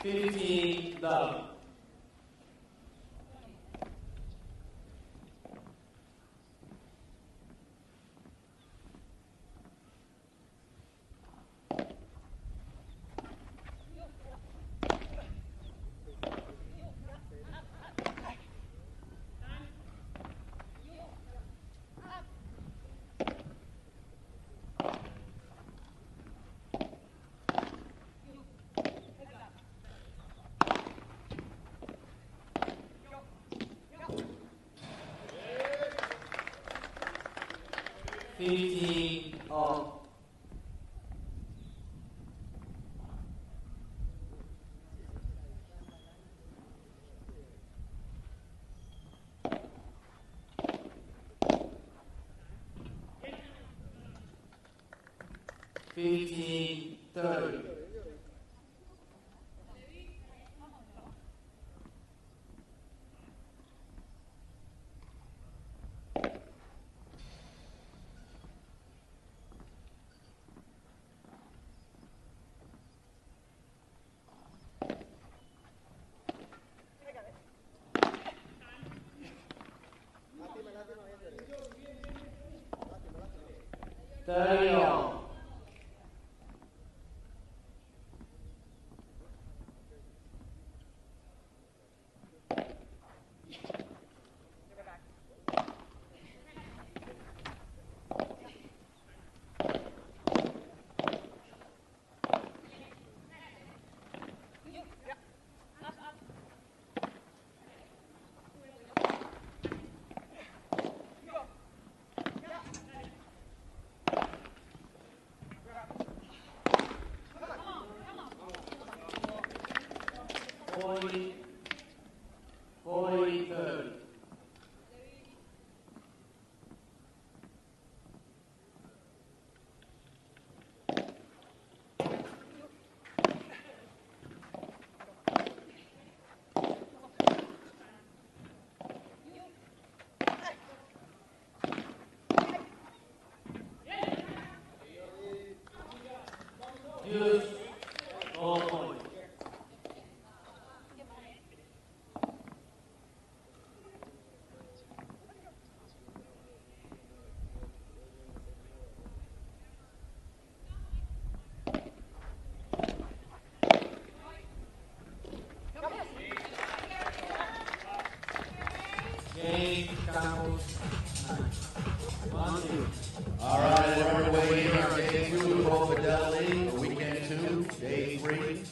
15 love. Off. Fifteen, 30. All. Forty, 30. Use all points. Game, Campos, 1-2. All right, we're underway in our day 2 of the Pro Padel League, or weekend 2, day 3.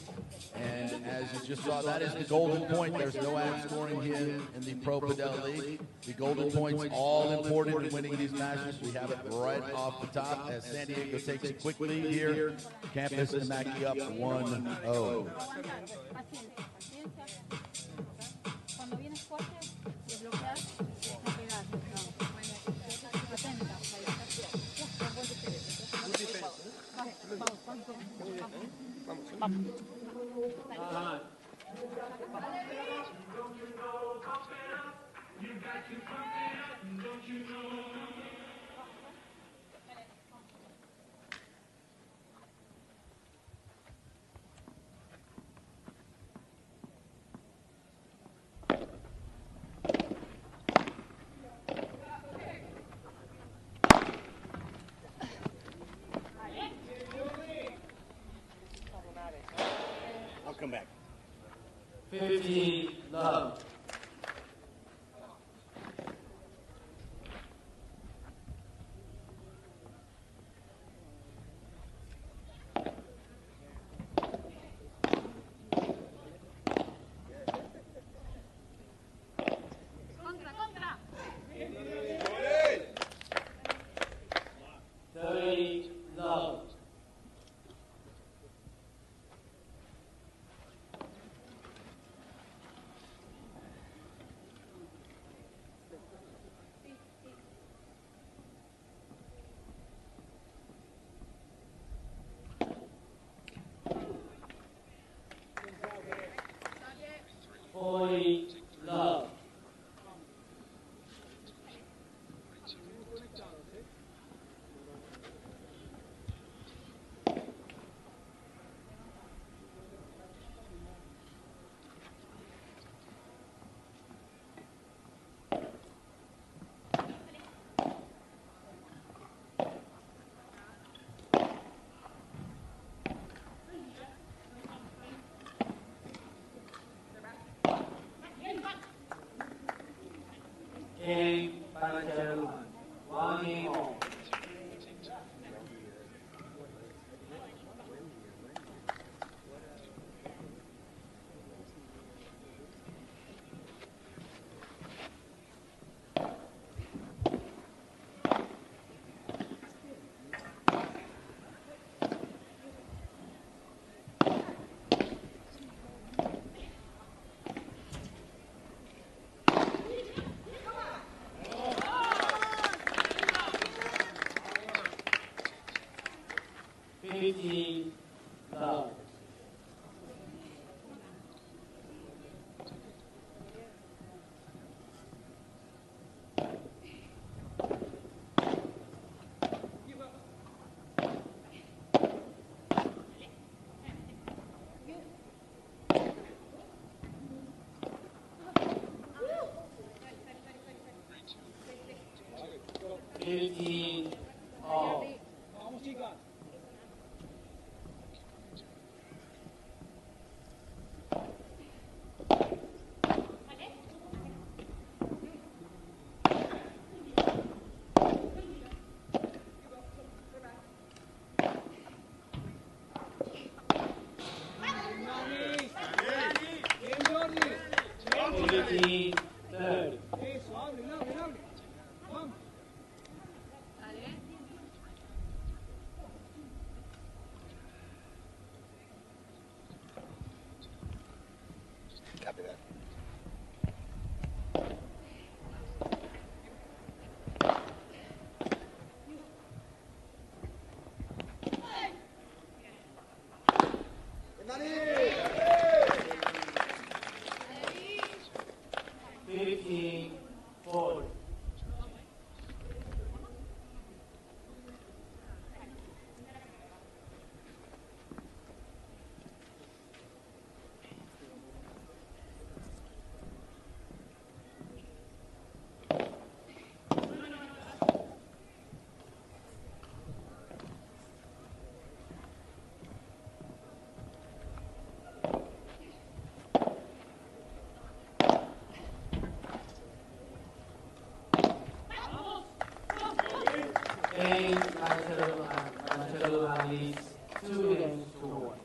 And as you just saw, that is the golden point. There's no ad scoring here in the Pro Padel League. The golden point's all important in winning these matches. We have it right off the top as San Diego takes a quick lead here. Campus and Mackie up 1-0. I'll come back. 15 love. Love. Love. Game Padel. One game all. Love. All. 30. Copy that. Forward. Game Angelo Alice 2 games to 1.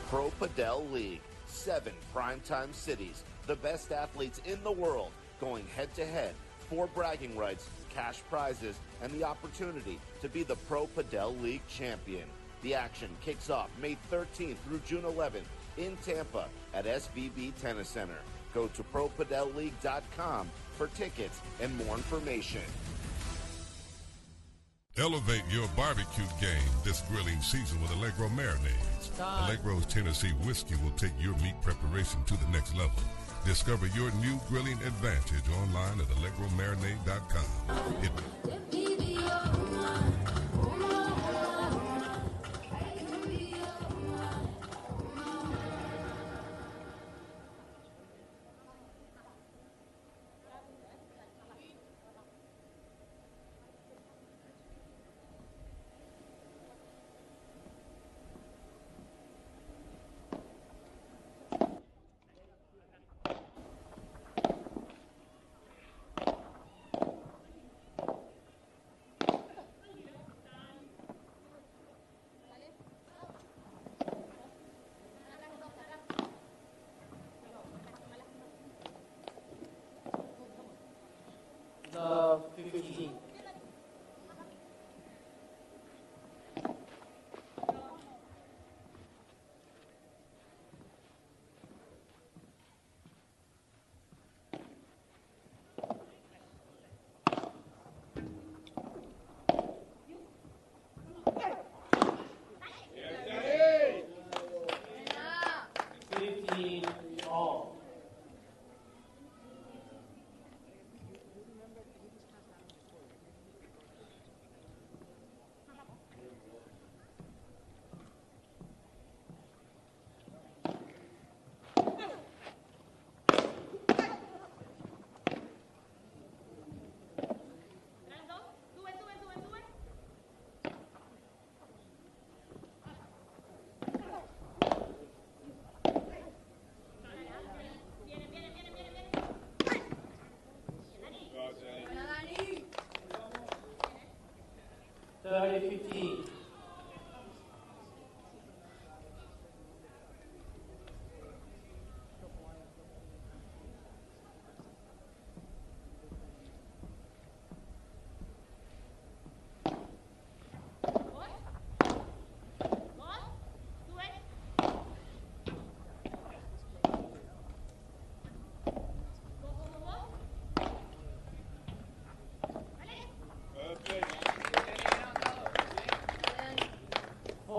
Pro Padel League. 7 primetime cities. The best athletes in the world going head-to-head. 4 bragging rights, cash prizes, and the opportunity to be the Pro Padel League champion. The action kicks off May 13th through June 11th in Tampa at SVB Tennis Center. Go to ProPadelLeague.com for tickets and more information. Elevate your barbecue game this grilling season with Allegro Marinades. Allegro's Tennessee whiskey will take your meat preparation to the next level. Discover your new grilling advantage online at AllegroMarinade.com.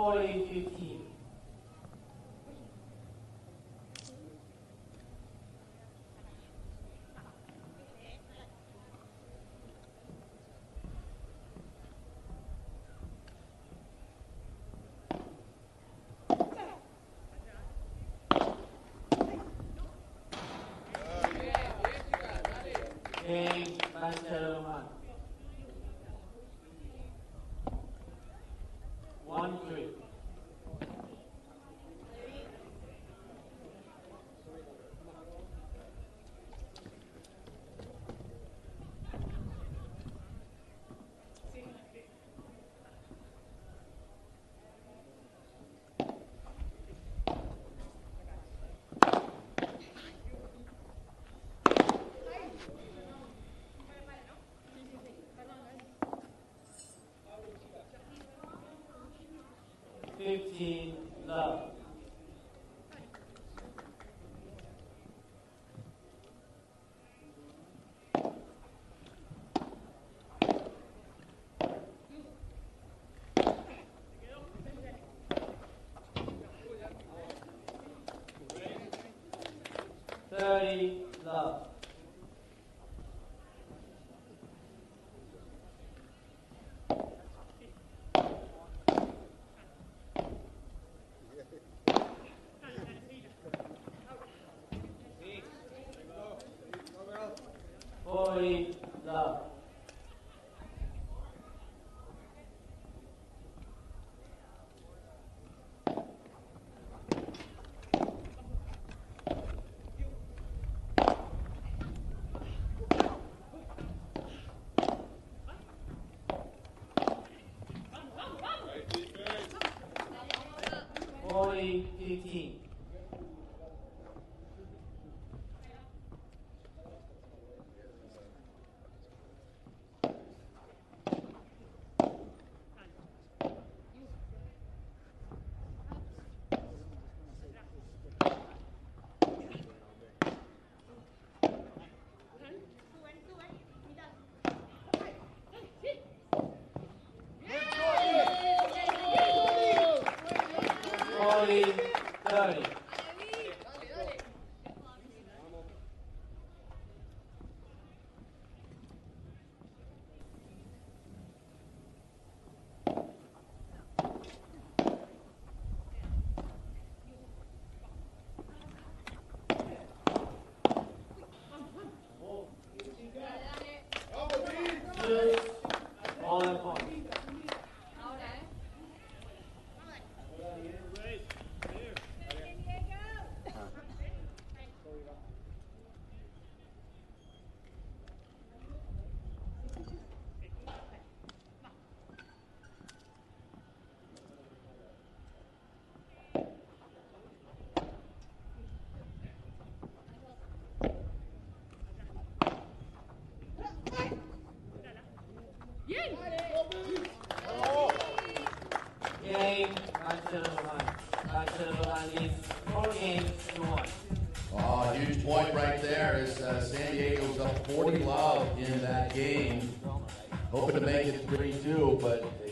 40-15. Game Barcelona. 1-3. Love. Love. 40 love. Forty 15. Forty 30. All in point. Game, Barcelona leads 4 games to 1. Oh, huge point right there as San Diego's up 40 love in that game. Hoping to make it 3-2, but they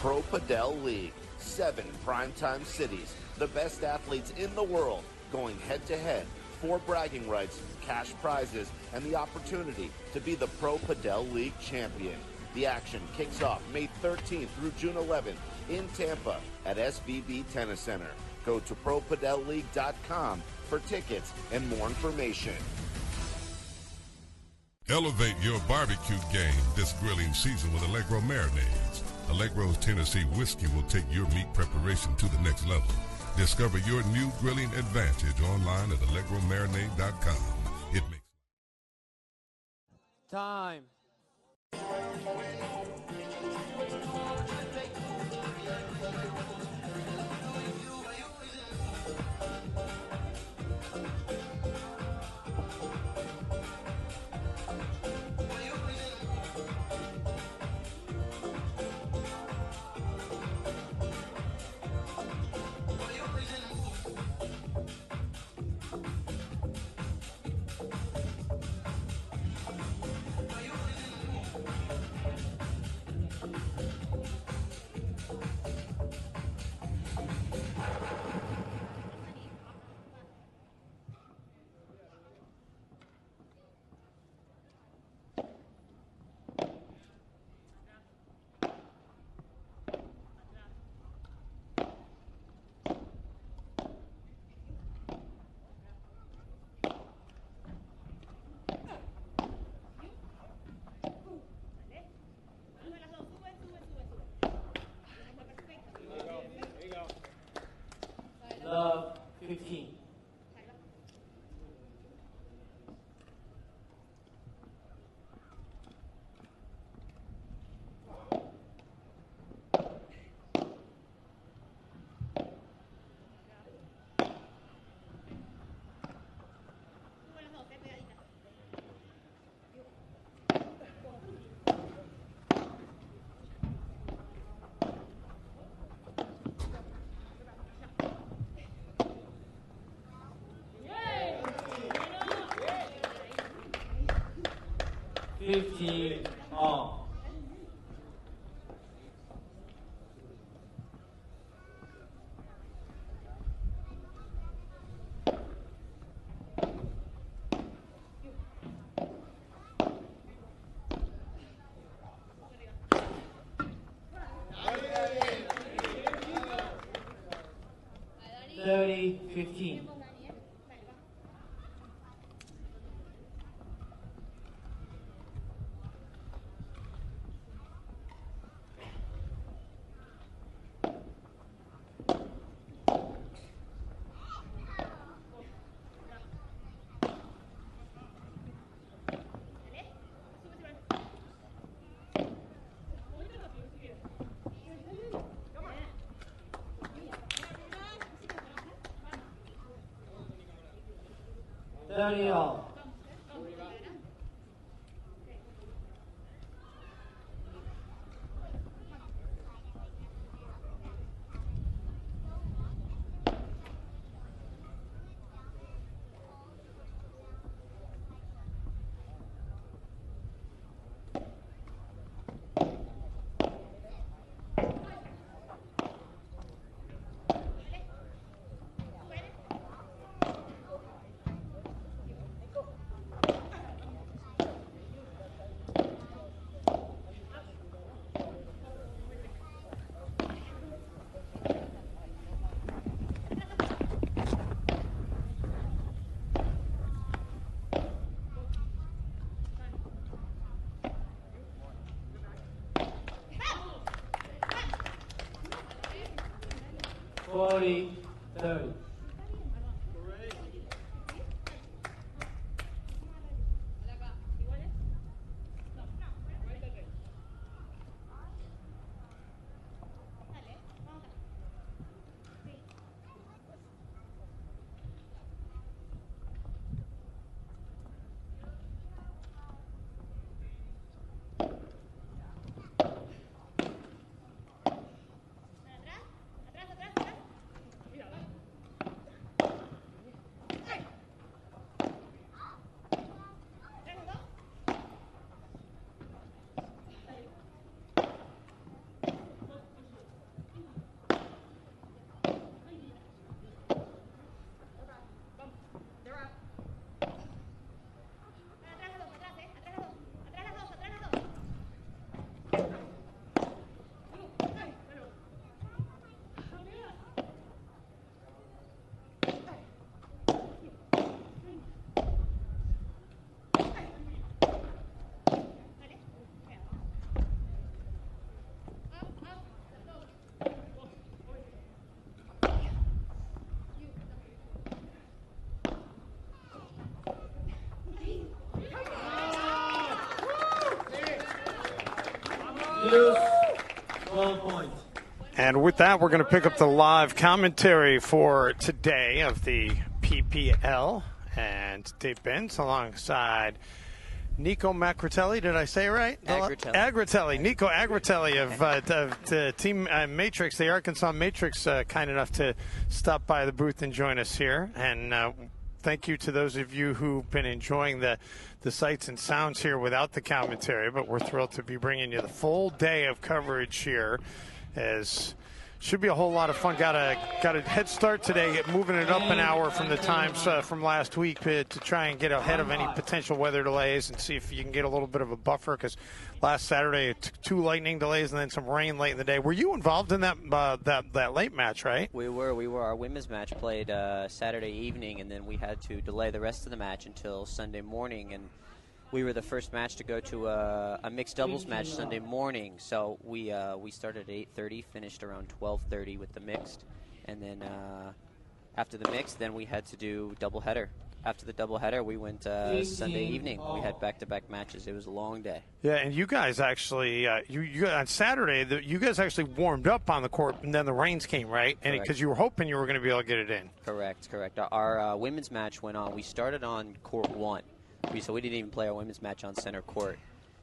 Pro Padel League. 7 primetime cities. The best athletes in the world going head-to-head. 4 bragging rights, cash prizes, and the opportunity to be the Pro Padel League champion. The action kicks off May 13th through June 11th in Tampa at SVB Tennis Center. Go to ProPadelLeague.com for tickets and more information. Elevate your barbecue game this grilling season with Allegro marinades. Allegro's Tennessee whiskey will take your meat preparation to the next level. Discover your new grilling advantage online at allegromarinade.com. It makes Time. Love 15. Fifteen all. Thirty, 15. Thirty all. 40, 30. Unidos, 12 points. And with that, we're going to pick up the live commentary for today of the PPL. And Dave Benz alongside Nico Macritelli. Did I say it right? Agritelli. Nico Agritelli of the team Matrix, the Arkansas Matrix, kind enough to stop by the booth and join us here. And thank you to those of you who've been enjoying the sights and sounds here without the commentary. But we're thrilled to be bringing you the full day of coverage here, as should be a whole lot of fun. Got a head start today, moving it up an hour from the times from last week to try and get ahead of any potential weather delays and see if you can get a little bit of a buffer, because last Saturday it took 2 lightning delays and then some rain late in the day. Were you involved in that late match, right? We were. Our women's match played Saturday evening, and then we had to delay the rest of the match until Sunday morning, and we were the first match to go to a mixed doubles match Sunday morning. So we started at 8:30, finished around 12:30 with the mixed, and then after the mixed, then we had to do doubleheader. After the doubleheader, we went Sunday evening. We had back-to-back matches. It was a long day. Yeah, and you guys actually, you on Saturday, you guys actually warmed up on the court, and then the rains came, right? And because you were hoping you were going to be able to get it in. Correct. Our women's match went on. We started on court 1. So we didn't even play our women's match on center court.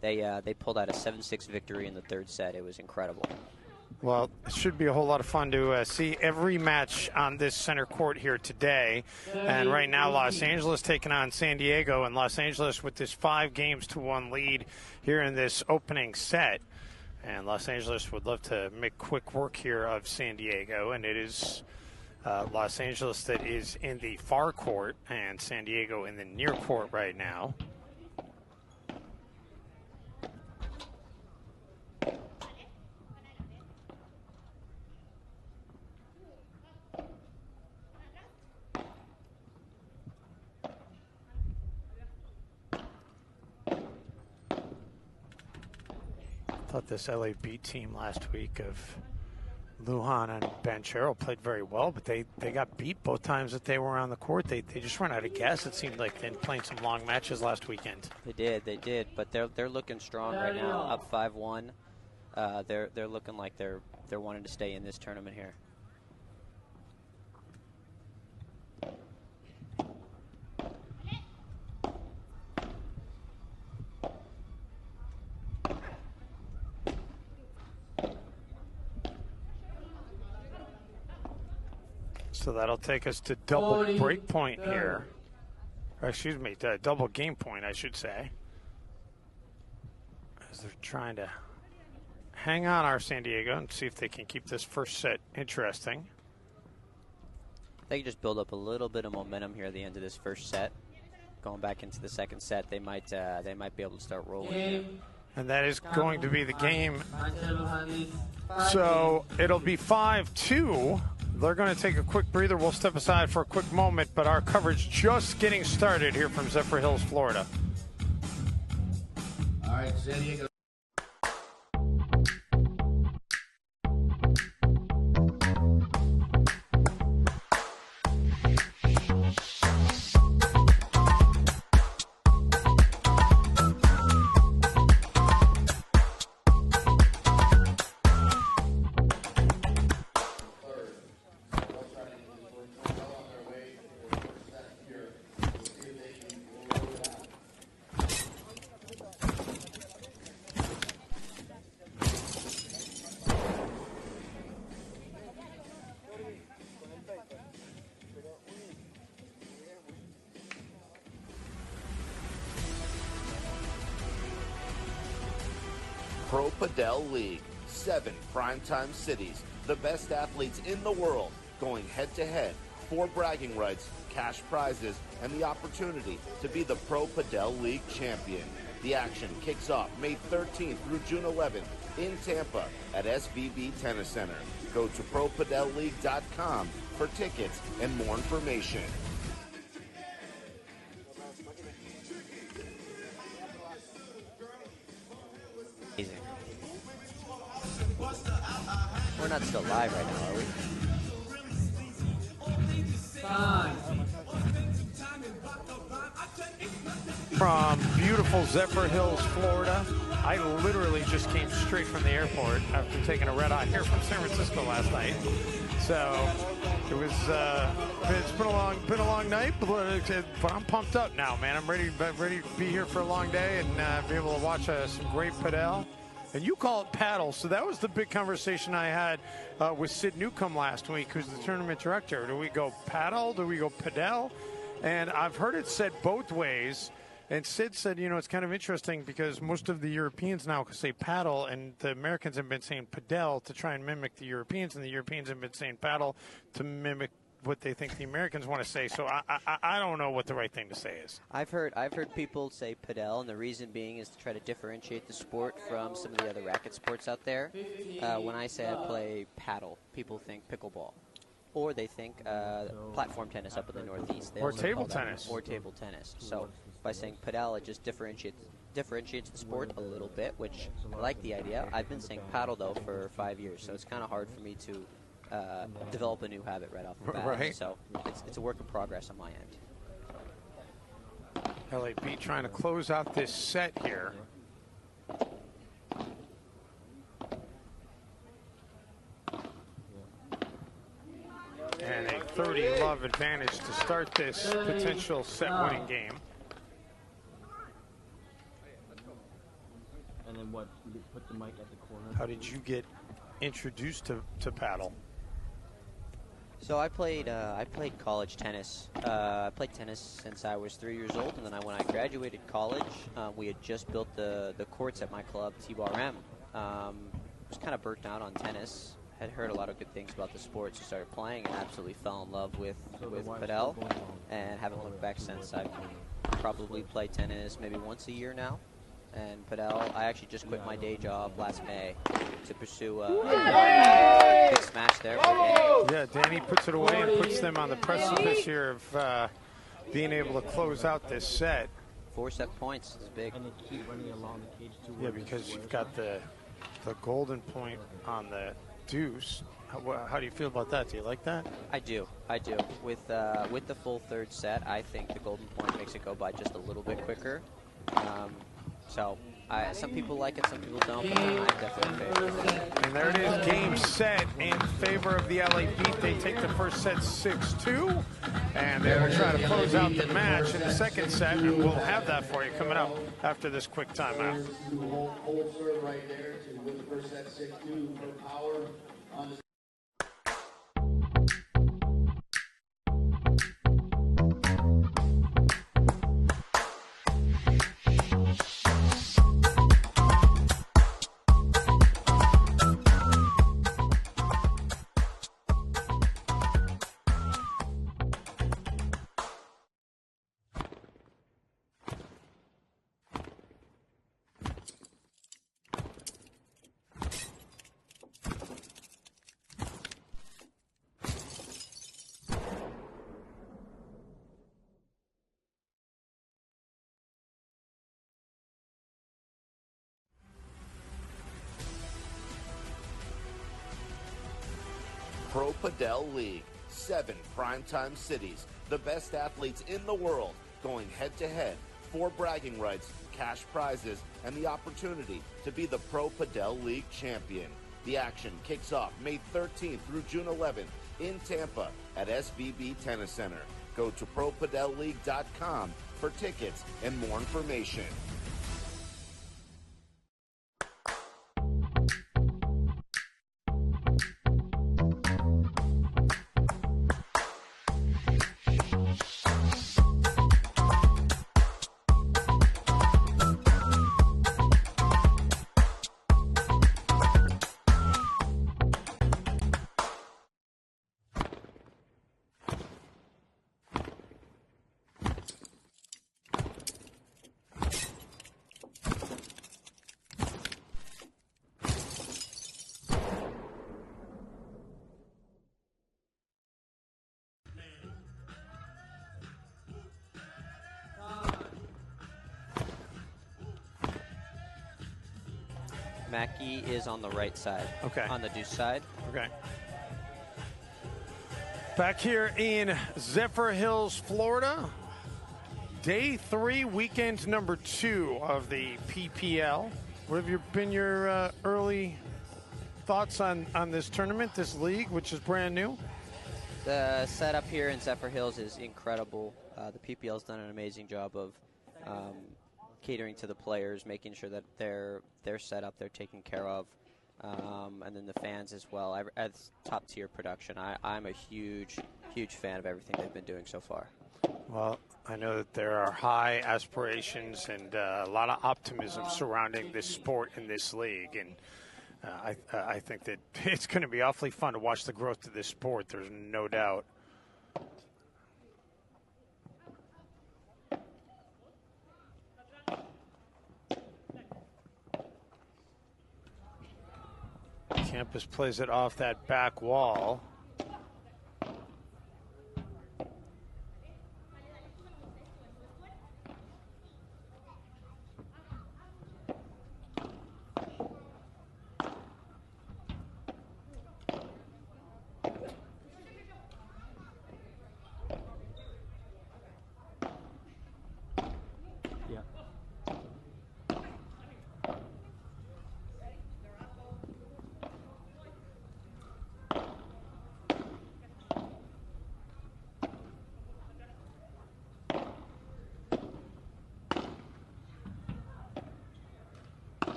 They pulled out a 7-6 victory in the third set. It was incredible. Well, it should be a whole lot of fun to see every match on this center court here today. And right now, Los Angeles taking on San Diego, and Los Angeles with this 5-1 lead here in this opening set. And Los Angeles would love to make quick work here of San Diego, and it is Los Angeles that is in the far court and San Diego in the near court right now. I thought this LAB team last week of Lujan and Banchero played very well, but they got beat both times that they were on the court. They just ran out of gas. It seemed like they'd been playing some long matches last weekend. They did, but they're looking strong right now, up 5-1. They're looking like they're wanting to stay in this tournament here. So that'll take us to double break point here. Or excuse me, double game point, I should say. As they're trying to hang on our San Diego and see if they can keep this first set interesting. They can just build up a little bit of momentum here at the end of this first set. Going back into the second set, they might be able to start rolling. And that is going to be the game. So it'll be 5-2. They're going to take a quick breather. We'll step aside for a quick moment, but our coverage just getting started here from Zephyr Hills, Florida. All right, San Diego. Pro Padel League. 7 primetime cities. The best athletes in the world going head-to-head. 4 bragging rights, cash prizes, and the opportunity to be the Pro Padel League champion. The action kicks off May 13th through June 11th in Tampa at SVB Tennis Center. Go to ProPadelLeague.com for tickets and more information. Amazing. We're not still live right now, are we? From beautiful Zephyr Hills, Florida, I literally just came straight from the airport after taking a red eye here from San Francisco last night. So it was it's been a long night, but I'm pumped up now, man. I'm ready to be here for a long day and be able to watch some great padel. And you call it paddle, so that was the big conversation I had with Sid Newcomb last week, who's the tournament director. Do we go paddle? Do we go padel? And I've heard it said both ways. And Sid said, it's kind of interesting because most of the Europeans now say paddle, and the Americans have been saying padel to try and mimic the Europeans, and the Europeans have been saying paddle to mimic what they think the Americans want to say. So I don't know what the right thing to say is. I've heard people say padel, and the reason being is to try to differentiate the sport from some of the other racket sports out there. When I say I play paddle, people think pickleball. Or they think platform tennis up in the Northeast. Or table tennis. Or table tennis. So by saying padel, it just differentiates the sport a little bit, which I like the idea. I've been saying paddle, though, for 5 years, so it's kind of hard for me to develop a new habit right off the bat. Right. So it's a work in progress on my end. LAB trying to close out this set here. And a 30-love advantage to start this potential set-winning game. And then what? Put the mic at the corner. How did you get introduced to paddle? So I played college tennis. I played tennis since I was 3 years old, and then when I graduated college, we had just built the courts at my club, T-Bar M. Was kind of burnt out on tennis. Had heard a lot of good things about the sport, so started playing and absolutely fell in love with padel, and haven't looked back since. I've probably played tennis maybe once a year now, and padel, I actually just quit my day job last May to pursue a big smash there. Yeah, Danny puts it away and puts them on the precipice here of being able to close out this set. 4 set points is big. And they keep running along the cage too. Yeah, because you've got the golden point on the deuce. How do you feel about that? Do you like that? I do. With the full third set, I think the golden point makes it go by just a little bit quicker. So some people like it, some people don't, but I'm definitely in favor of it. And there it is, game set in favor of the LA Beat. They take the first set 6-2, and they will try to close out the match in the second set, and we'll have that for you coming up after this quick timeout. Old serve right there to win the first set 6-2 for power on the Pro Padel League. 7 primetime cities. The best athletes in the world going head-to-head. 4 bragging rights, cash prizes, and the opportunity to be the Pro Padel League champion. The action kicks off May 13th through June 11th in Tampa at SVB Tennis Center. Go to ProPadelLeague.com for tickets and more information. Mackey is on the right side. Okay. On the deuce side. Okay. Back here in Zephyr Hills, Florida. Day 3, weekend number 2 of the PPL. What have been your early thoughts on this tournament, this league, which is brand new? The setup here in Zephyr Hills is incredible. The PPL's done an amazing job of catering to the players, making sure that they're set up, they're taken care of, and then the fans as well. It's top-tier production. I'm a huge fan of everything they've been doing so far. Well, I know that there are high aspirations and a lot of optimism surrounding this sport in this league, and I think that it's going to be awfully fun to watch the growth of this sport. There's no doubt. Campus plays it off that back wall.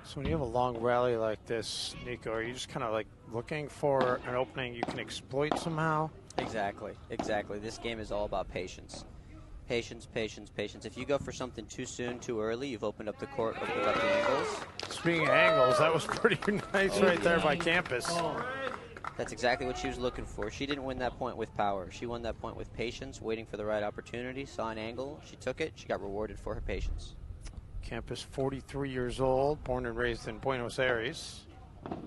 So when you have a long rally like this, Nico, are you just kind of like looking for an opening you can exploit somehow? Exactly. This game is all about patience. Patience. If you go for something too soon, too early, you've opened up the court, opened up the angles. Speaking of angles, that was pretty nice right there by Campus. That's exactly what she was looking for. She didn't win that point with power. She won that point with patience, waiting for the right opportunity, saw an angle, she took it, she got rewarded for her patience. Campus, 43 years old, born and raised in Buenos Aires, and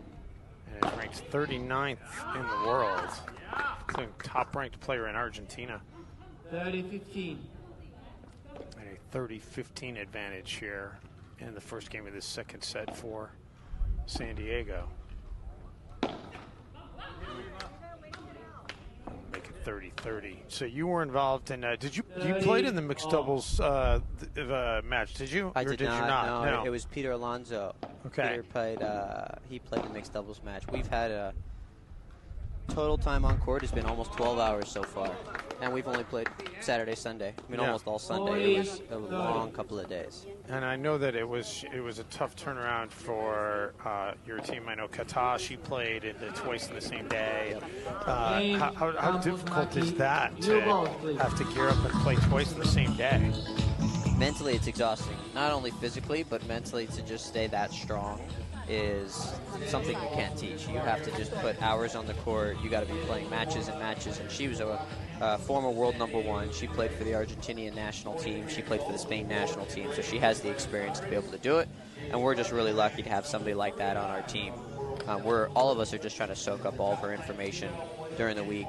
is ranked 39th in the world, including top-ranked player in Argentina. 30-15. And a 30-15 advantage here in the first game of this second set for San Diego. Make it 30-30. So you were involved in, you played in the mixed doubles match, did you? I did not. No. It was Peter Alonso. Okay. Peter played, he played the mixed doubles match. We've had a total time on court has been almost 12 hours so far. And we've only played Saturday, Sunday. I mean, almost all Sunday. It was a long couple of days. And I know that it was a tough turnaround for your team. I know Katashi played it twice in the same day. How difficult is that to have to gear up and play twice in the same day? Mentally, it's exhausting. Not only physically, but mentally to just stay that strong is something you can't teach. You have to just put hours on the court. You got to be playing matches and matches. And she was a former world #1. She played for the Argentinian national team. She played for the Spain national team. So she has the experience to be able to do it. And we're just really lucky to have somebody like that on our team. All of us are just trying to soak up all of her information during the week,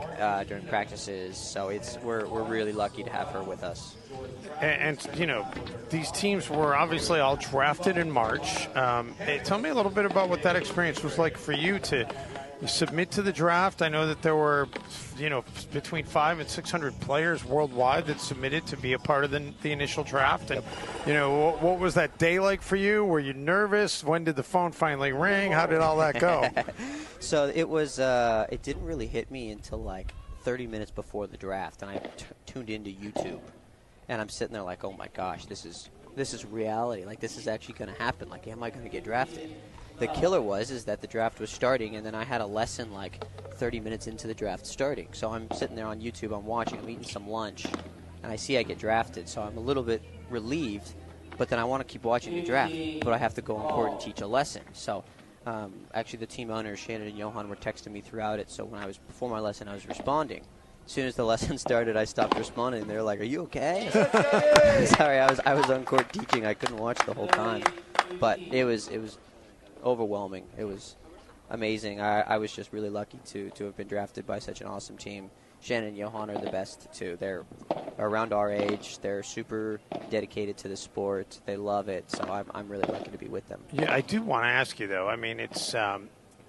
during practices. So we're really lucky to have her with us. And you know, these teams were obviously all drafted in March. Tell me a little bit about what that experience was like for you to submit to the draft. I know that there were, between 500 and 600 players worldwide that submitted to be a part of the initial draft. And, what was that day like for you? Were you nervous? When did the phone finally ring? How did all that go? So it was, it didn't really hit me until like 30 minutes before the draft, and I tuned into YouTube. And I'm sitting there like, oh my gosh, this is reality. Like, this is actually going to happen. Like, am I going to get drafted? The killer is that the draft was starting, and then I had a lesson like 30 minutes into the draft starting. So I'm sitting there on YouTube, I'm watching, I'm eating some lunch, and I see I get drafted. So I'm a little bit relieved, but then I want to keep watching the draft, but I have to go on court and teach a lesson. So actually the team owners, Shannon and Johan, were texting me throughout it. So before my lesson, I was responding. As soon as the lesson started, I stopped responding. They were like, "Are you okay?" Sorry, I was on court teaching. I couldn't watch the whole time, but it was overwhelming. It was amazing. I was just really lucky to have been drafted by such an awesome team. Shannon and Johan are the best too. They're around our age. They're super dedicated to the sport. They love it. So I'm really lucky to be with them. Yeah, I do want to ask you though. I mean, it's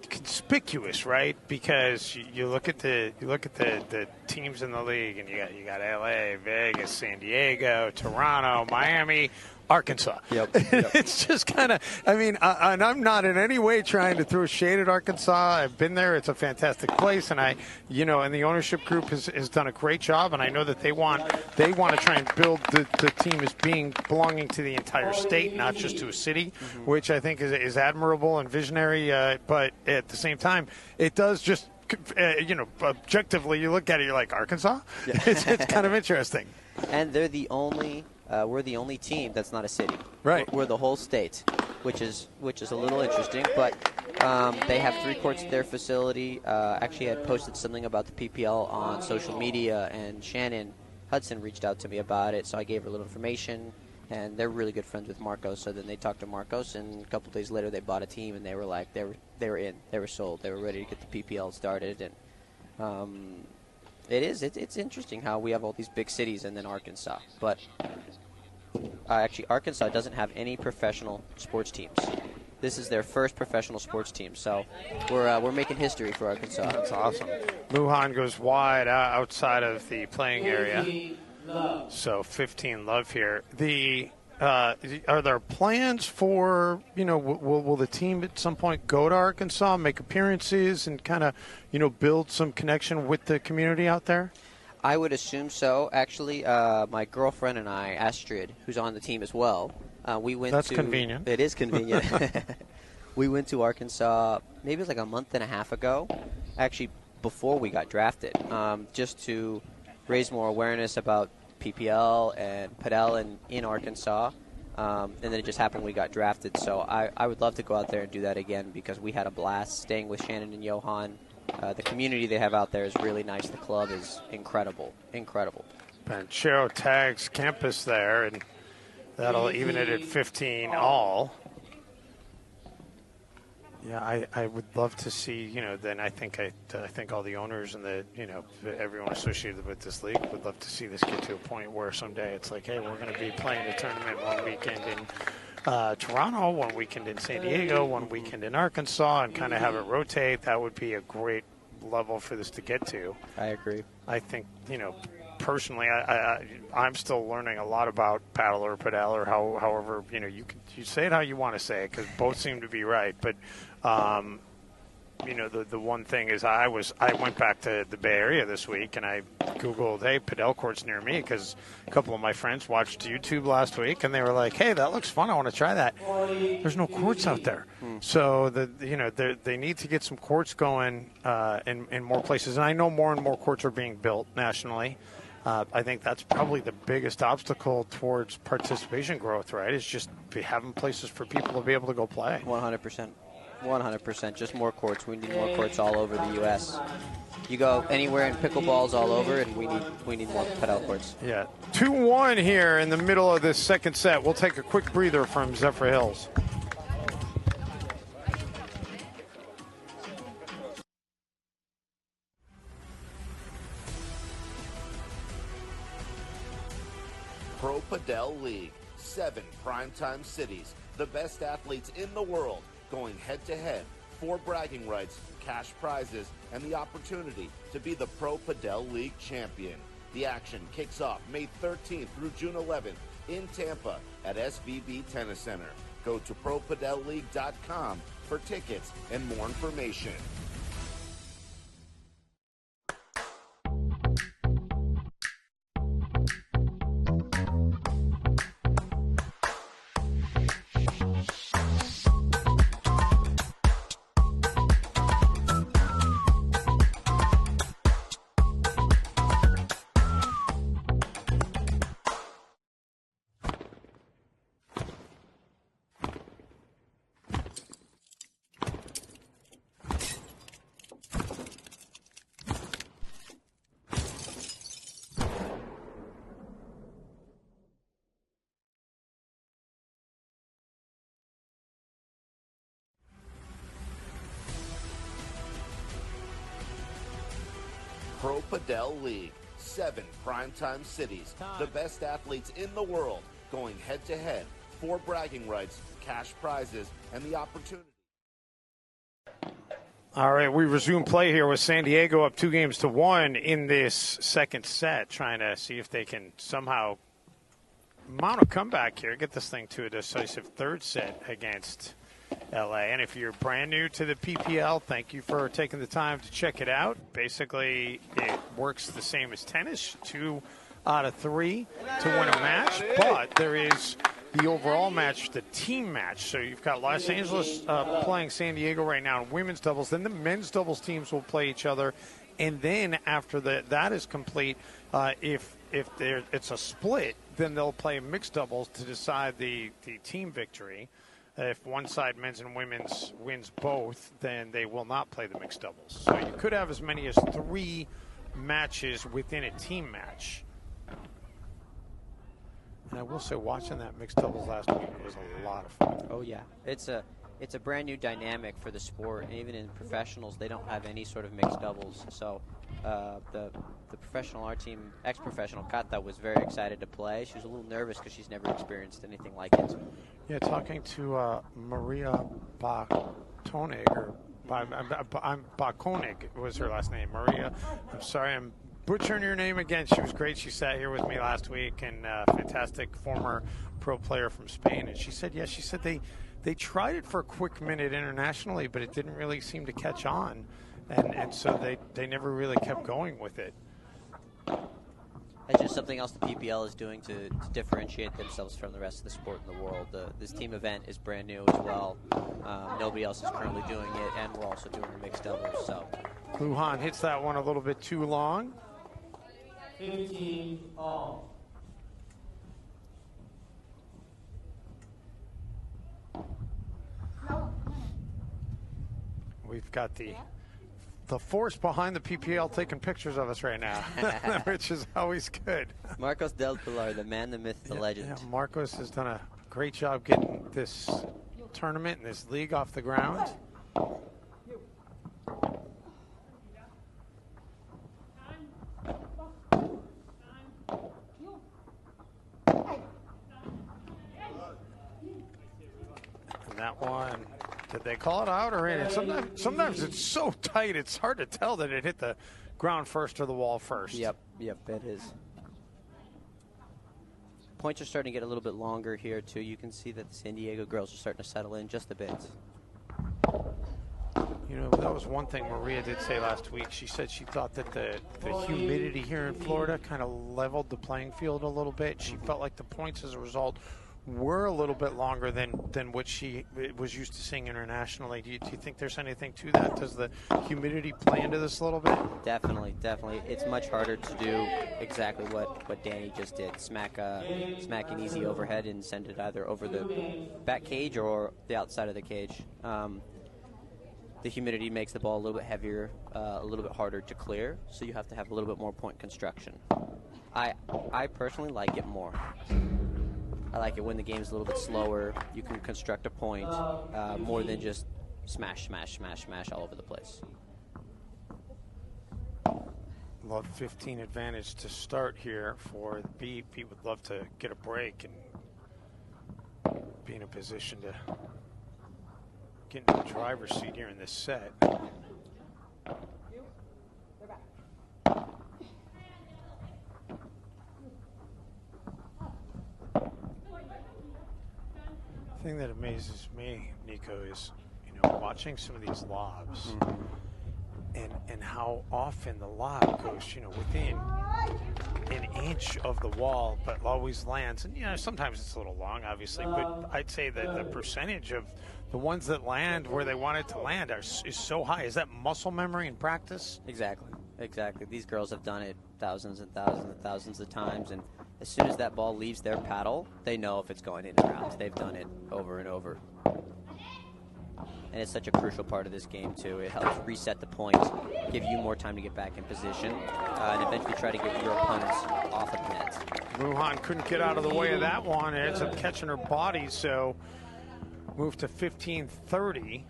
conspicuous, right? Because you look at the teams in the league, and you got LA, Vegas, San Diego, Toronto, Miami, Arkansas. Yep. It's just kind of, I mean, and I'm not in any way trying to throw shade at Arkansas. I've been there. It's a fantastic place. And and the ownership group has done a great job. And I know that they want to try and build the team as belonging to the entire state, not just to a city, which I think is admirable and visionary. But at the same time, it does just, objectively, you look at it, you're like, Arkansas? Yeah. It's kind of interesting. And they're the only, we're the only team that's not a city. Right. We're the whole state, which is a little interesting. But they have 3 courts at their facility. Actually, I had posted something about the PPL on social media, and Shannon Hudson reached out to me about it, so I gave her a little information. And they're really good friends with Marcos. So then they talked to Marcos, and a couple days later they bought a team, and they were like, they were in, they were sold, they were ready to get the PPL started. And it's interesting how we have all these big cities and then Arkansas, but actually Arkansas doesn't have any professional sports teams. This is their first professional sports team, so we're making history for Arkansas. That's awesome. Lujan goes wide outside of the playing area. So 15 love here. Are there plans for, will the team at some point go to Arkansas, make appearances, and kind of, build some connection with the community out there? I would assume so. Actually, my girlfriend and I, Astrid, who's on the team as well, we went That's to... That's convenient. It is convenient. We went to Arkansas, maybe it was like a month and a half ago, actually before we got drafted, just to raise more awareness about PPL and Padel in Arkansas, and then it just happened we got drafted. So I would love to go out there and do that again because we had a blast staying with Shannon and Johan. The community they have out there is really nice. The club is incredible. Banchero tags Campus there, and that'll even it at 15 all. Yeah, I would love to see, then I think all the owners and everyone associated with this league would love to see this get to a point where someday it's like, hey, we're going to be playing a tournament one weekend in Toronto, one weekend in San Diego, one weekend in Arkansas, and kind of have it rotate. That would be a great level for this to get to. I agree. I think, personally, I'm still learning a lot about paddle or padel or however, you say it how you want to say it because both seem to be right. But, the one thing is I went back to the Bay Area this week and I Googled, hey, padel courts near me because a couple of my friends watched YouTube last week and they were like, hey, that looks fun. I want to try that. There's no courts out there. So, they need to get some courts going in more places. And I know more and more courts are being built nationally. I think that's probably the biggest obstacle towards participation growth, right? Is just having places for people to be able to go play. 100%. 100%. Just more courts. We need more courts all over the U.S. You go anywhere and pickleball's all over, and we need more padel courts. Yeah. 2-1 here in the middle of this second set. We'll take a quick breather from Zephyr Hills. Pro Padel League. 7 primetime cities. The best athletes in the world going head-to-head. 4 bragging rights, cash prizes, and the opportunity to be the Pro Padel League champion. The action kicks off May 13th through June 11th in Tampa at SVB Tennis Center. Go to ProPadelLeague.com for tickets and more information. Pro Padel League. 7 primetime cities. The best athletes in the world going head-to-head. 4 bragging rights, cash prizes, and the opportunity. All right, we resume play here with San Diego up 2-1 in this second set, trying to see if they can somehow mount a comeback here, get this thing to a decisive third set against LA. And if you're brand new to the PPL, thank you for taking the time to check it out. Basically, it works the same as tennis, 2 out of 3 to win a match, but there is the overall match, the team match. So you've got Los Angeles playing San Diego right now in women's doubles. Then the men's doubles teams will play each other. And then after that is complete, if it's a split, then they'll play mixed doubles to decide the team victory. If one side, men's and women's, wins both, then they will not play the mixed doubles. So you could have as many as 3 matches within a team match. And I will say, watching that mixed doubles last week was a lot of fun. Oh yeah, it's a brand new dynamic for the sport. And even in professionals, they don't have any sort of mixed doubles. So the professional, our team, ex-professional Kata was very excited to play. She was a little nervous because she's never experienced anything like it. Yeah, talking to Maria Bakonig, or Bakonig was her last name. Maria, I'm sorry, I'm butchering your name again. She was great. She sat here with me last week, and fantastic former pro player from Spain. And she said, they tried it for a quick minute internationally, but it didn't really seem to catch on. And so they never really kept going with it. That's just something else the PPL is doing to differentiate themselves from the rest of the sport in the world. This team event is brand new as well. Nobody else is currently doing it, and we're also doing the mixed doubles. So Lujan hits that one a little bit too long. 15 all. We've got the force behind the PPL taking pictures of us right now, which is always good. Marcos Del Pilar, the man, the myth, the legend. Yeah, Marcos has done a great job getting this tournament and this league off the ground. And that one, did they call it out or in? Sometimes it's so tight, it's hard to tell that it hit the ground first or the wall first. Yep, it is. Points are starting to get a little bit longer here, too. You can see that the San Diego girls are starting to settle in just a bit. You know, that was one thing Maria did say last week. She said she thought that the humidity here in Florida kind of leveled the playing field a little bit. She felt like the points as a result were a little bit longer than what she was used to seeing internationally. Do you think there's anything to that? Does the humidity play into this a little bit? Definitely. It's much harder to do exactly what Danny just did. Smack an easy overhead and send it either over the back cage or the outside of the cage. The humidity makes the ball a little bit heavier, a little bit harder to clear, so you have to have a little bit more point construction. I personally like it more. I like it when the game's a little bit slower. You can construct a point more than just smash all over the place. Love 15 advantage to start here for the Beat. Pete would love to get a break and be in a position to get into the driver's seat here in this set. The thing that amazes me, Nico, is watching some of these lobs and how often the lob goes within an inch of the wall, but always lands. And sometimes it's a little long, obviously, but I'd say that the percentage of the ones that land where they want it to land is so high. Is that muscle memory and practice? Exactly. These girls have done it thousands and thousands and thousands of times, and as soon as that ball leaves their paddle, they know if it's going in or out. They've done it over and over. And it's such a crucial part of this game, too. It helps reset the point, give you more time to get back in position, and eventually try to get your opponents off of net. Lujan couldn't get out of the way of that one. It ends up catching her body, so move to 15-30.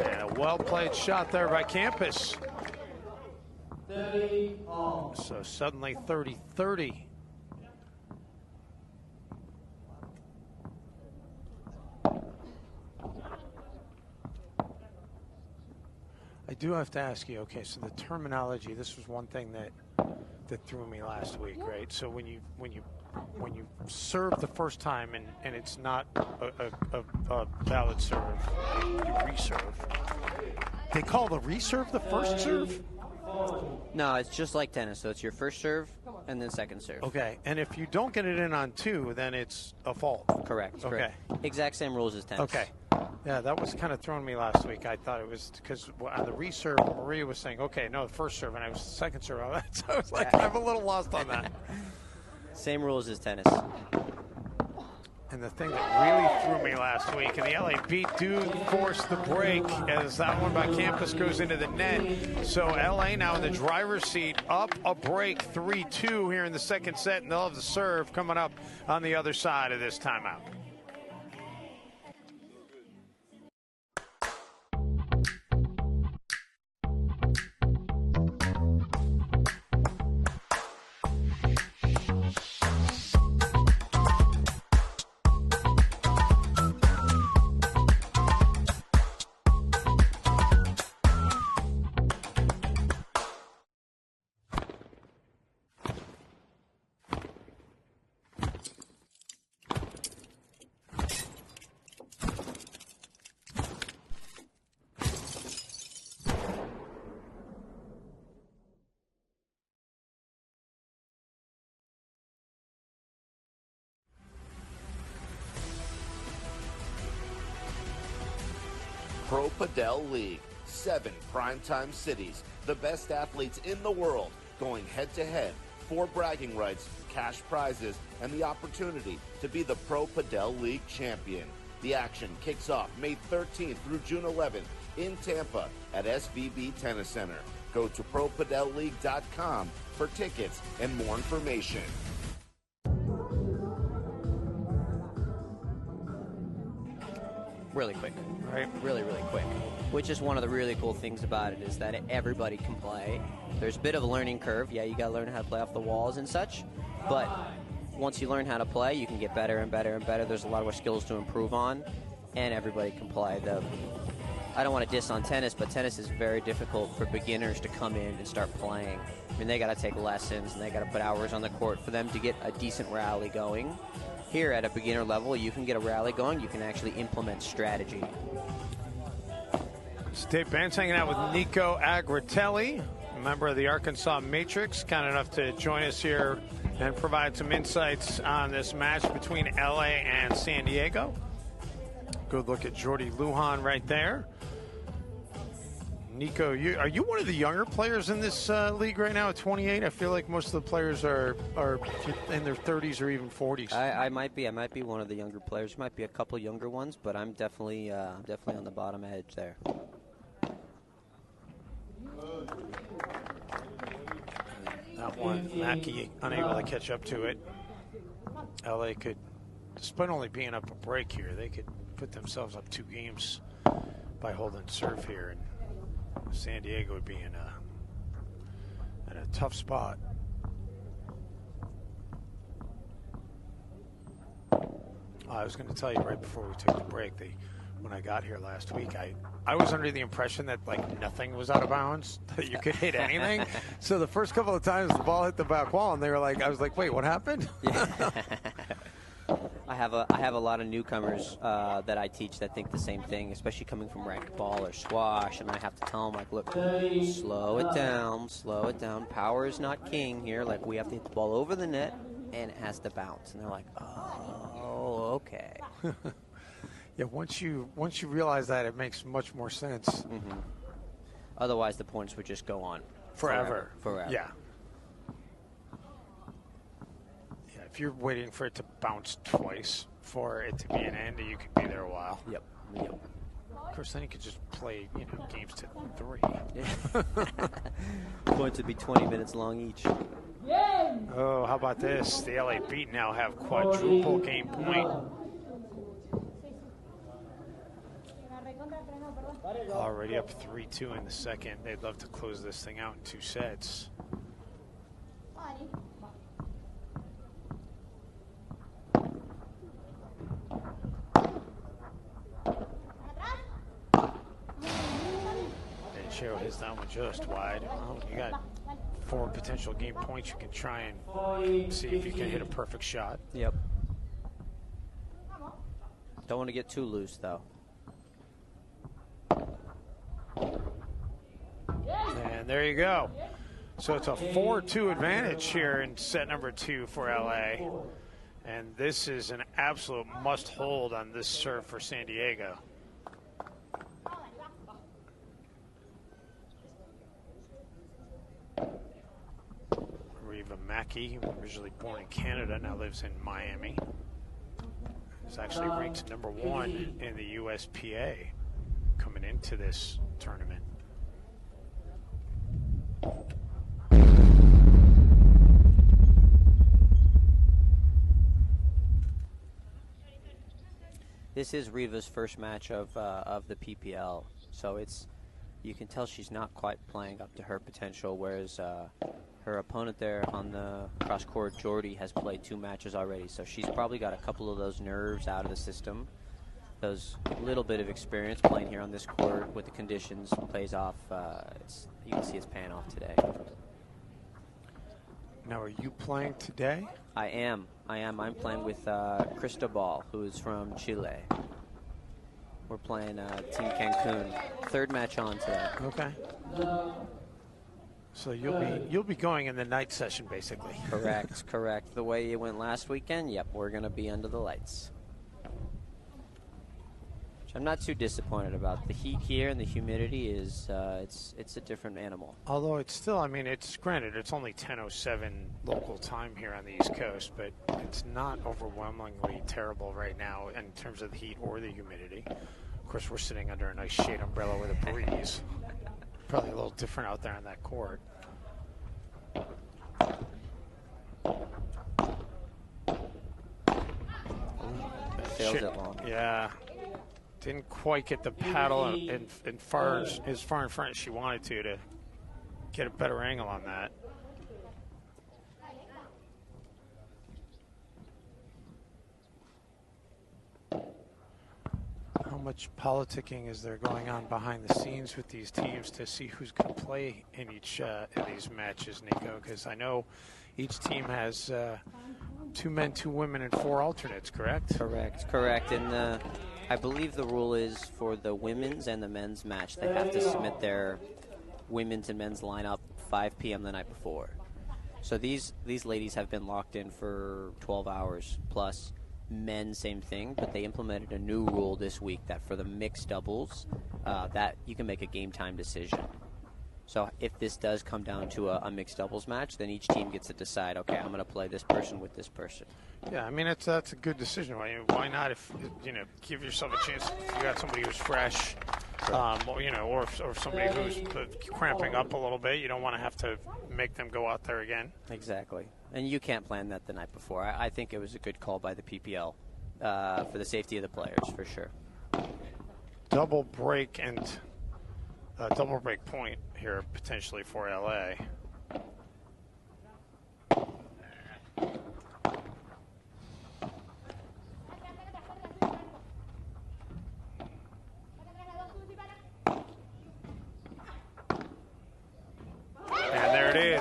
And a well-played shot there by Campus. 30 all. So suddenly 30-30. I do have to ask you, okay, so the terminology, this was one thing that threw me last week, right? So when you serve the first time and it's not a valid serve, you reserve. They call the reserve the first serve? No, it's just like tennis. So it's your first serve and then second serve. Okay, and if you don't get it in on 2, then it's a fault. Correct. Okay. Correct. Exact same rules as tennis. Okay. Yeah, that was kind of throwing me last week. I thought it was because on the reserve, Maria was saying, okay, no, the first serve, and I was second serve. So I was like, I'm a little lost on that. Same rules as tennis. And the thing that really threw me last week, and the LA Beat do force the break as that one by Campus goes into the net. So LA now in the driver's seat, up a break, 3-2 here in the second set, and they'll have the serve coming up on the other side of this timeout. Pro Padel League. 7 primetime cities. The best athletes in the world going head-to-head. 4 bragging rights, cash prizes, and the opportunity to be the Pro Padel League champion. The action kicks off May 13th through June 11th in Tampa at SVB Tennis Center. Go to ProPadelLeague.com for tickets and more information. Really quick. Right. Really, really quick. Which is one of the really cool things about it is that everybody can play. There's a bit of a learning curve. Yeah, you got to learn how to play off the walls and such. But once you learn how to play, you can get better and better and better. There's a lot more skills to improve on, and everybody can play. I don't want to diss on tennis, but tennis is very difficult for beginners to come in and start playing. I mean, they got to take lessons, and they got to put hours on the court for them to get a decent rally going. Here at a beginner level, you can get a rally going. You can actually implement strategy. It's Dave Benz hanging out with Nico Agritelli, a member of the Arkansas Matrix, kind enough to join us here and provide some insights on this match between LA and San Diego. Good look at Jordy Lujan right there. Nico, are you one of the younger players in this league right now at 28? I feel like most of the players are in their 30s or even 40s. I might be one of the younger players. Might be a couple younger ones, but I'm definitely on the bottom edge there. That one, Mackey unable to catch up to it. LA could, despite only being up a break here, they could put themselves up 2 games by holding serve here, and San Diego would be in a tough spot. I was going to tell you right before we took the break, when I got here last week, I was under the impression that like nothing was out of bounds, that you could hit anything. So the first couple of times the ball hit the back wall, and I was like, wait, what happened? Yeah. I have a lot of newcomers that I teach that think the same thing, especially coming from racquetball or squash, and I have to tell them, like, look, slow it down. Power is not king here. Like, we have to hit the ball over the net, and it has to bounce. And they're like, oh, okay. Yeah, once you realize that, it makes much more sense. Mm-hmm. Otherwise, the points would just go on forever. Yeah. If you're waiting for it to bounce twice for it to be an end, you could be there a while. Yep. Of course, then you could just play, games to 3. Yeah. Points would be 20 minutes long each. Oh, how about this? The LA Beat now have quadruple game point. Already up 3-2 in the second. They'd love to close this thing out in 2 sets. Shiro hits that one just wide. Well, you got 4 potential game points. You can try and see if you can hit a perfect shot. Yep. Don't want to get too loose, though. And there you go. So it's a 4-2 advantage here in set number 2 for LA. And this is an absolute must-hold on this serve for San Diego. Reva Mackey, originally born in Canada, now lives in Miami. Is actually ranked number 1 in the USPA coming into this tournament. This is Reva's first match of the PPL, so you can tell she's not quite playing up to her potential, whereas her opponent there on the cross court, Jordy, has played 2 matches already, so she's probably got a couple of those nerves out of the system. Those little bit of experience playing here on this court with the conditions plays off. You can see it's paying off today. Now, are you playing today? I am. I'm playing with Cristobal, who is from Chile. We're playing Team Cancun. 3rd match on today. Okay. So you'll be going in the night session, basically. Correct. The way it went last weekend, yep, we're going to be under the lights. Which I'm not too disappointed about. The heat here and the humidity is it's a different animal. Although it's still, I mean, it's granted, it's only 10:07 local time here on the East Coast, but it's not overwhelmingly terrible right now in terms of the heat or the humidity. Of course, we're sitting under a nice shade umbrella with a breeze. Probably a little different out there on that court. Sails it long. Yeah. Didn't quite get the paddle in as far in front as she wanted to get a better angle on that. How much politicking is there going on behind the scenes with these teams to see who's going to play in each in these matches, Nico? Because I know each team has 2 men, 2 women, and 4 alternates, correct? Correct. And I believe the rule is for the women's and the men's match, they have to submit their women's and men's lineup 5 p.m. the night before. So these ladies have been locked in for 12 hours plus. Men, same thing, but they implemented a new rule this week that for the mixed doubles, that you can make a game time decision. So if this does come down to a mixed doubles match, then each team gets to decide, okay, I'm going to play this person with this person. Yeah, I mean, that's a good decision. Why not? If give yourself a chance. If you got somebody who's fresh, or somebody who's cramping up a little bit, you don't want to have to make them go out there again. Exactly, and you can't plan that the night before. I think it was a good call by the PPL for the safety of the players, for sure. Double break and double break point here potentially for LA.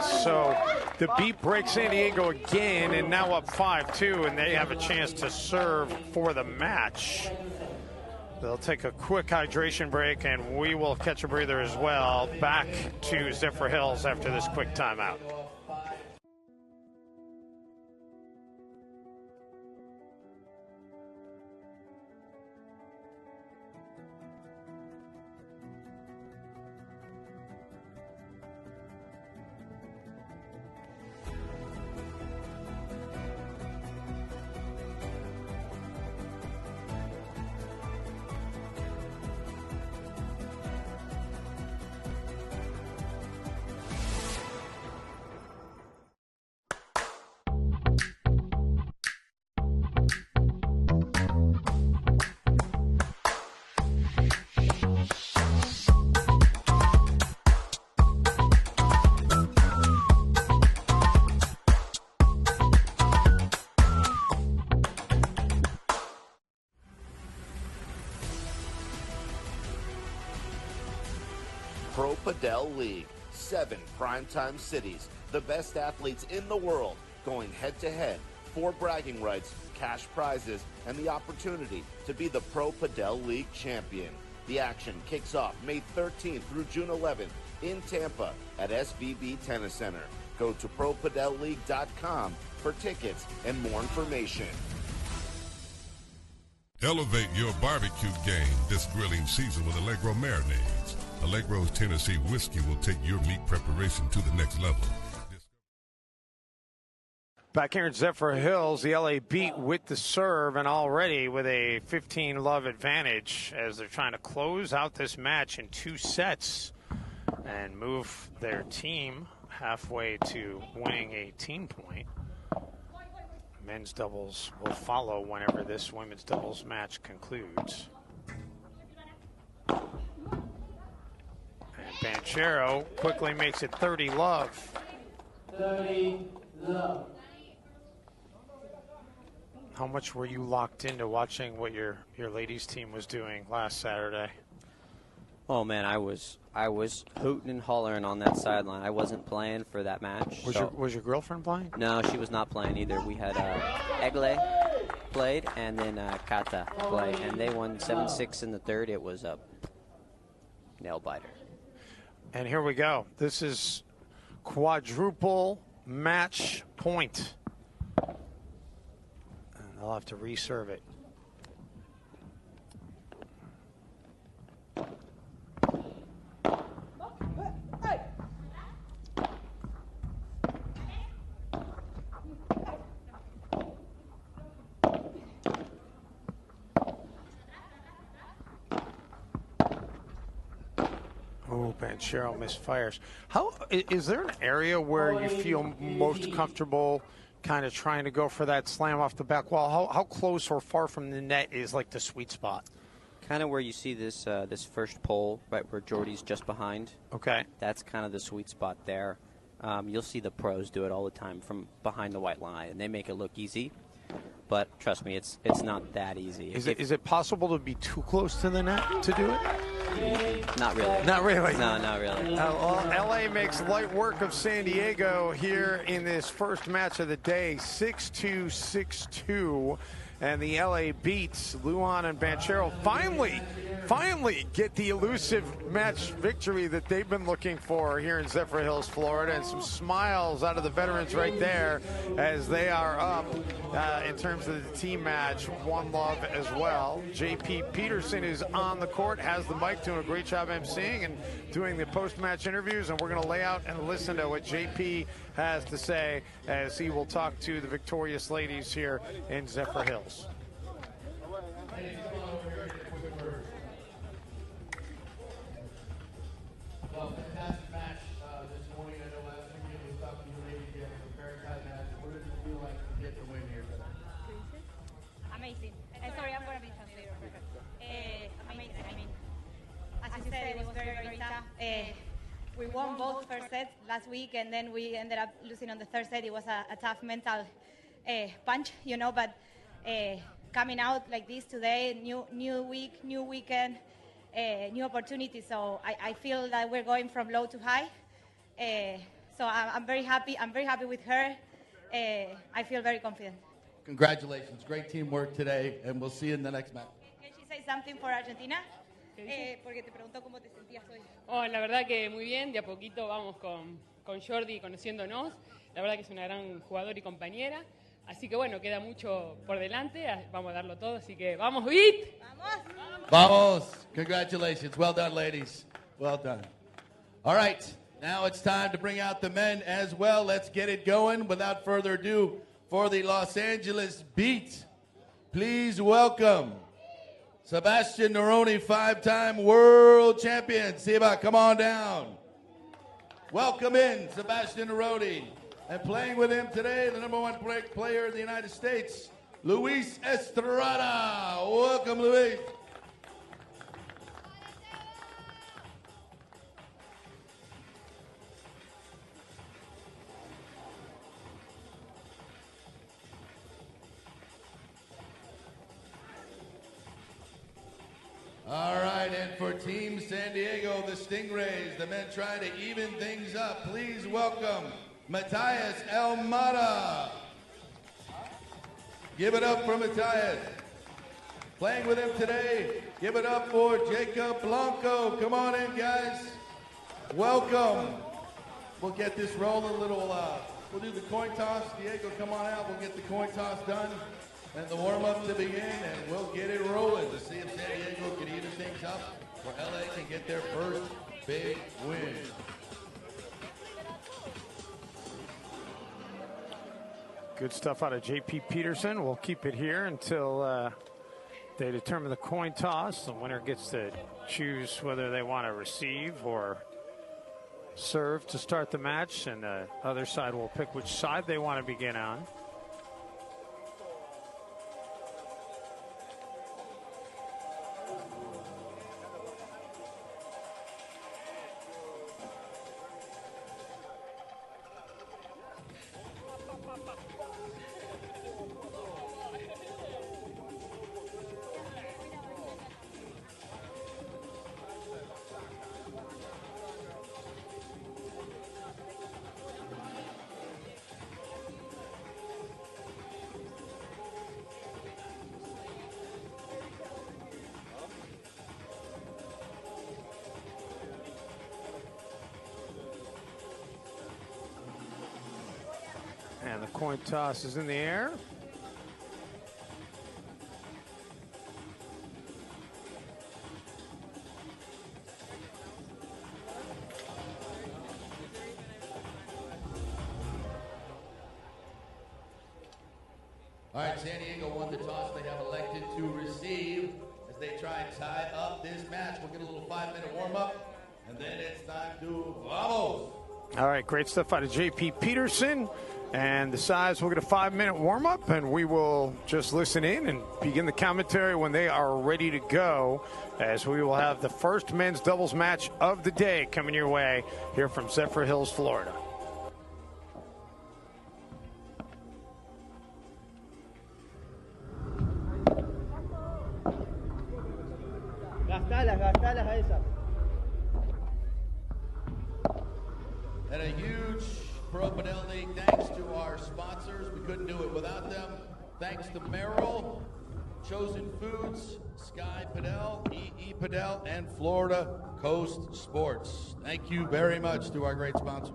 So the beat breaks San Diego again, and now up 5-2, and they have a chance to serve for the match. They'll take a quick hydration break, and we will catch a breather as well. Back to Zephyr Hills after this quick timeout. Padel League. 7 primetime cities, the best athletes in the world going head-to-head, 4 bragging rights, cash prizes, and the opportunity to be the Pro Padel League champion. The action kicks off May 13th through June 11th in Tampa at SVB Tennis Center. Go to ProPadelLeague.com for tickets and more information. Elevate your barbecue game this grilling season with Allegro marinades. Allegro's Tennessee whiskey will take your meat preparation to the next level. Back here in Zephyr Hills, the LA Beat with the serve and already with a 15-love advantage as they're trying to close out this match in 2 sets and move their team halfway to winning a team point. Men's doubles will follow whenever this women's doubles match concludes. And Banchero quickly makes it 30-love. 30-love. How much were you locked into watching what your ladies team was doing last Saturday? Oh man, I was hooting and hollering on that sideline. I wasn't playing for that match. Was your girlfriend playing? No, she was not playing either. We had Egle played and then Kata play, and they won 7-6 in the third. It was a nail biter. And here we go. This is quadruple match point. And they'll have to reserve it. Oh, Banchero misfires. How is there an area where you feel most comfortable kind of trying to go for that slam off the back wall? How close or far from the net is like the sweet spot? Kind of where you see this this first pole, right where Jordy's just behind. Okay. That's kind of the sweet spot there. You'll see the pros do it all the time from behind the white line, and they make it look easy. But trust me, it's not that easy. Is it possible to be too close to the net to do it? Not really. Not really. No, not really. Well, LA makes light work of San Diego here in this first match of the day, 6-2, 6-2. And the LA Beats, Luan and Banchero, finally get the elusive match victory that they've been looking for here in Zephyr Hills, Florida. And some smiles out of the veterans right there as they are up in terms of the team match. 1-love as well. JP Peterson is on the court, has the mic, doing a great job emceeing and doing the post-match interviews. And we're going to lay out and listen to what JP has to say as he will talk to the victorious ladies here in Zephyr Hills. Well, fantastic match this morning. I know last week you was talking to the ladies again in the Paradise match. What does it feel like to get the win here today? Amazing. Sorry, I'm going to be translator. Amazing. I mean, as you said, it was very, very tough. We won both first sets last week, and then we ended up losing on the third set. It was a tough mental punch, but coming out like this today, new week, new weekend, new opportunity. So I feel that we're going from low to high. So I'm very happy. I'm very happy with her. I feel very confident. Congratulations. Great teamwork today, and we'll see you in the next match. Can she say something for Argentina? Porque te preguntó cómo te sentías hoy. Oh, la verdad que muy bien, de a poquito vamos con Jordi conociéndonos. La verdad que es una gran jugadora y compañera. Así que bueno, queda mucho por delante. Vamos a darlo todo, así que vamos, Beat. Vamos. Vamos. Congratulations. Well done, ladies. Well done. All right. Now it's time to bring out the men as well. Let's get it going. Without further ado, for the Los Angeles Beat, please welcome Sebastian Neroni, 5-time world champion. Seba, come on down. Welcome in Sebastian Neroni. And playing with him today, the #1 player in the United States, Luis Estrada. Welcome, Luis. All right, And for Team San Diego, the Stingrays, the men trying to even things up. Please welcome Matthias Elmada. Give it up for Matthias. Playing with him today, give it up for Jacob Blanco. Come on in, guys. Welcome. We'll get this rolling. We'll do the coin toss. Diego, come on out. We'll get the coin toss done and the warm-up to begin, and we'll get it rolling to see if San Diego can even things up, or LA can get their first big win. Good stuff out of J.P. Peterson. We'll keep it here until they determine the coin toss. The winner gets to choose whether they want to receive or serve to start the match, and the other side will pick which side they want to begin on. And the coin toss is in the air. All right, San Diego won the toss. They have elected to receive as they try and tie up this match. We'll get a little 5-minute warm-up, and then it's time to vamos. All right, great stuff out of J.P. Peterson. And the sides will get a 5-minute warm-up, and we will just listen in and begin the commentary when they are ready to go, as we will have the first men's doubles match of the day coming your way here from Zephyr Hills, Florida. Gastalas a esa. And a huge Pro Padel League thanks to our sponsors. We couldn't do it without them. Thanks to Merrill, Chosen Foods, Sky Padel, EE Padel, and Florida Coast Sports. Thank you very much to our great sponsors.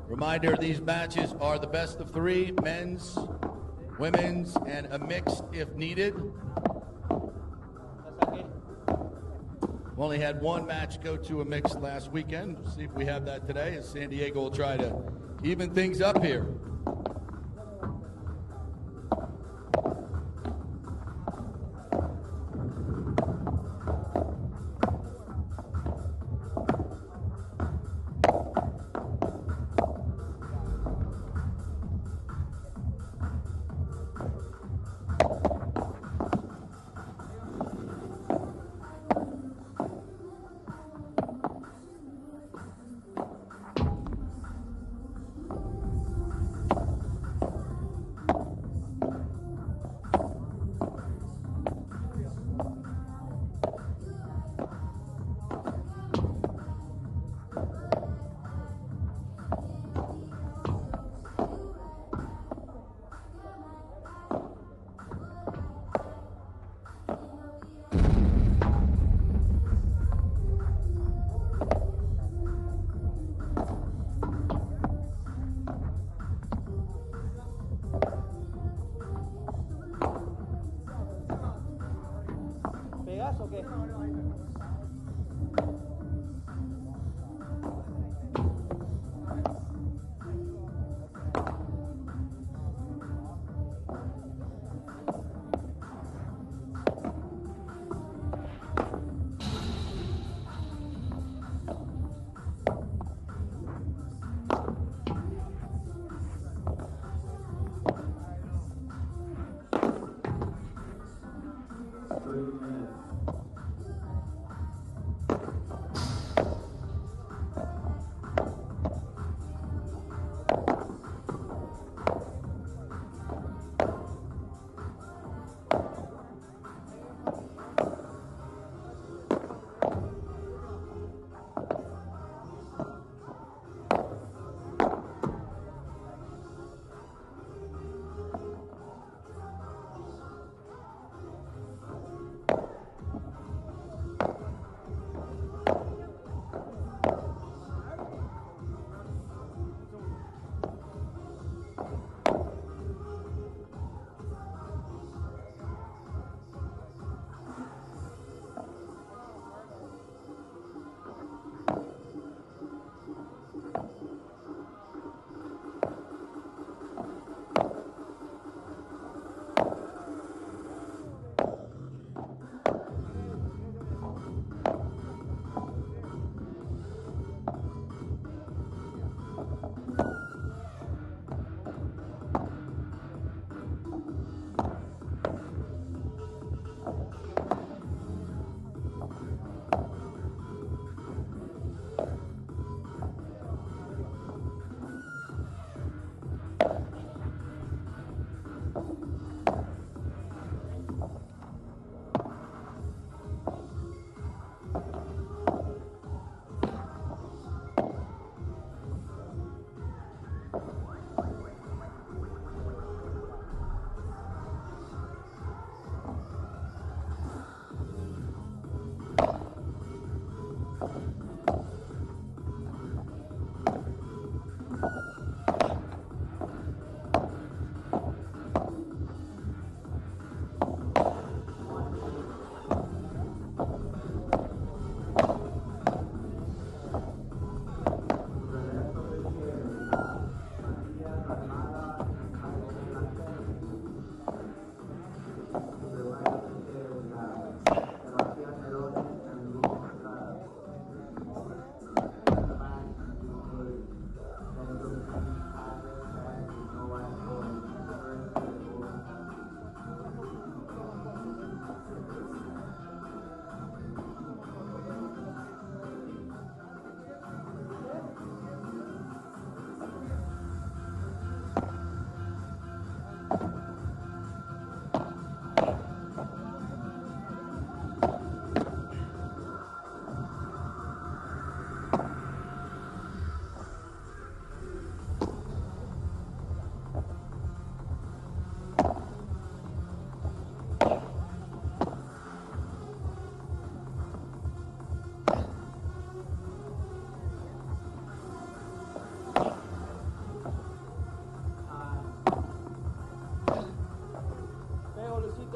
Reminder, these matches are the best of 3, men's, women's, and a mixed if needed. We only had one match go to a mixed last weekend. We'll see if we have that today, as San Diego will try to even things up here. ¿Pegas o qué?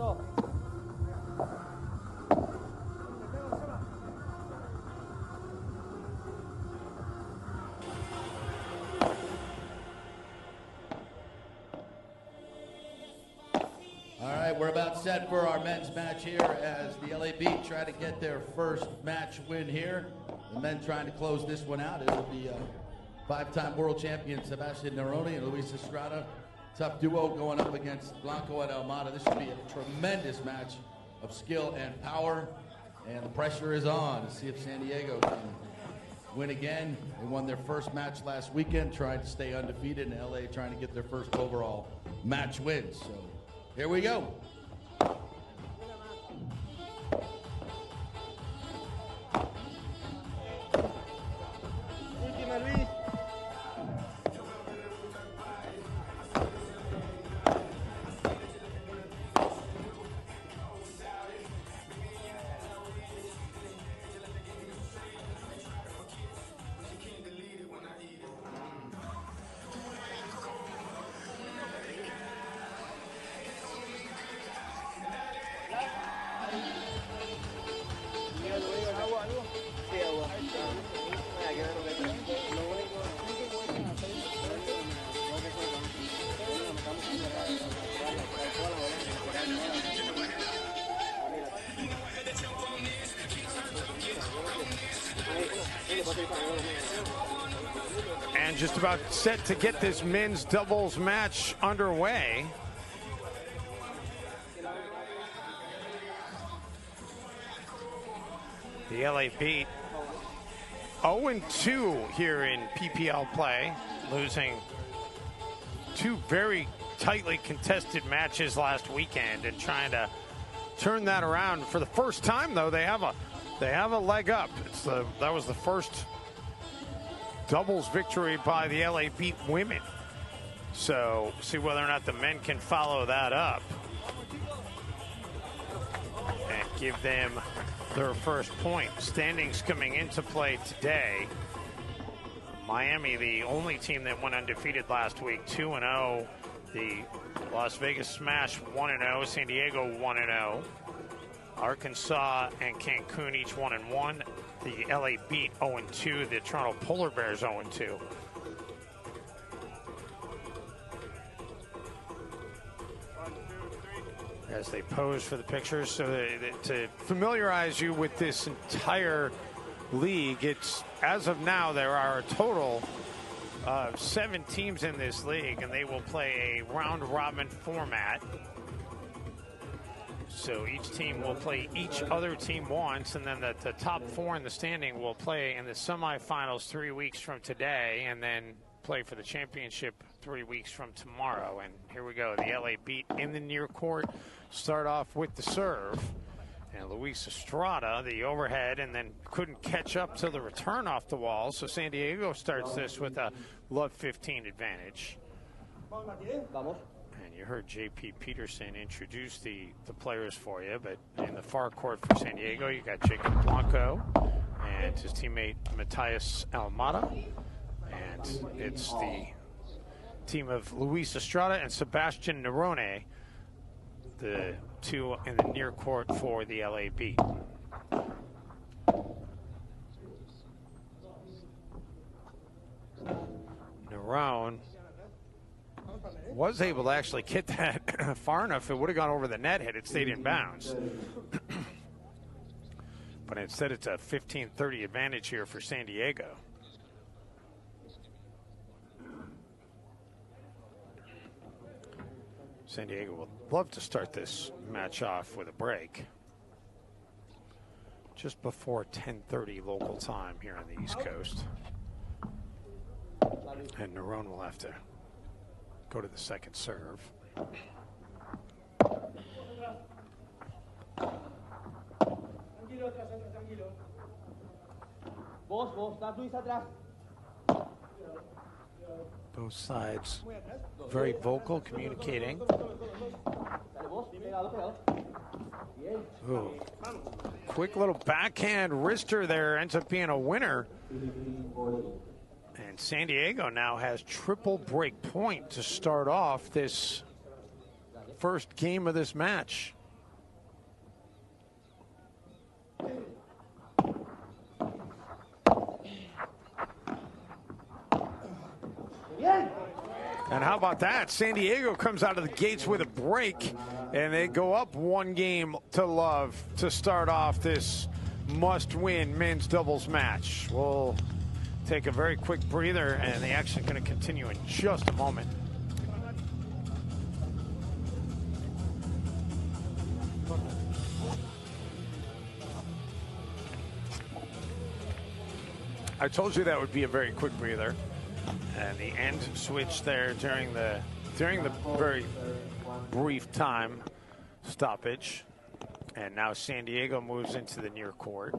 All right, we're about set for our men's match here as the LA Beat try to get their first match win here. The men trying to close this one out. It'll be five-time world champion Sebastian Nerone and Luis Estrada. Tough duo going up against Blanco and Almada. This should be a tremendous match of skill and power. And the pressure is on to see if San Diego can win again. They won their first match last weekend, trying to stay undefeated, and LA trying to get their first overall match win. So here we go. And just about set to get this men's doubles match underway. The LA Beat 0-2 here in PPL play, losing two very tightly contested matches last weekend and trying to turn that around. For the first time, though, they have a leg up. That was the first doubles victory by the LA Beat women. So see whether or not the men can follow that up and give them their first point. Standings coming into play today. Miami, the only team that went undefeated last week, 2-0. The Las Vegas Smash 1-0. San Diego 1-0. Arkansas and Cancun each 1-1. The LA Beat 0-2. The Toronto Polar Bears 0-2. As they pose for the pictures, so to familiarize you with this entire league, it's as of now there are a total of 7 teams in this league, and they will play a round-robin format. So each team will play each other team once, and then the top 4 in the standing will play in the semifinals 3 weeks from today, and then play for the championship 3 weeks from tomorrow. And here we go. The LA Beat in the near court start off with the serve. And Luis Estrada, the overhead, and then couldn't catch up to the return off the wall. So San Diego starts this with a love 15 advantage. And you heard J.P. Peterson introduce the players for you, but in the far court for San Diego, you got Jacob Blanco and his teammate Matias Almada. And it's the team of Luis Estrada and Sebastian Nerone, the two in the near court for the LA Beat. Nerone was able to actually get that far enough. It would have gone over the net had it stayed in bounds. But instead it's a 15-30 advantage here for San Diego. San Diego would love to start this match off with a break. Just before 10:30 local time here on the East Coast. And Nerone will have to go to the second serve. Both sides very vocal, communicating. Ooh. Quick little backhand wrister there, ends up being a winner. And San Diego now has triple break point to start off this first game of this match. And how about that? San Diego comes out of the gates with a break, and they go up 1-0 to start off this must-win men's doubles match. We'll take a very quick breather, and the action is going to continue in just a moment. I told you that would be a very quick breather. And the end switch there during the very brief time stoppage. And now San Diego moves into the near court.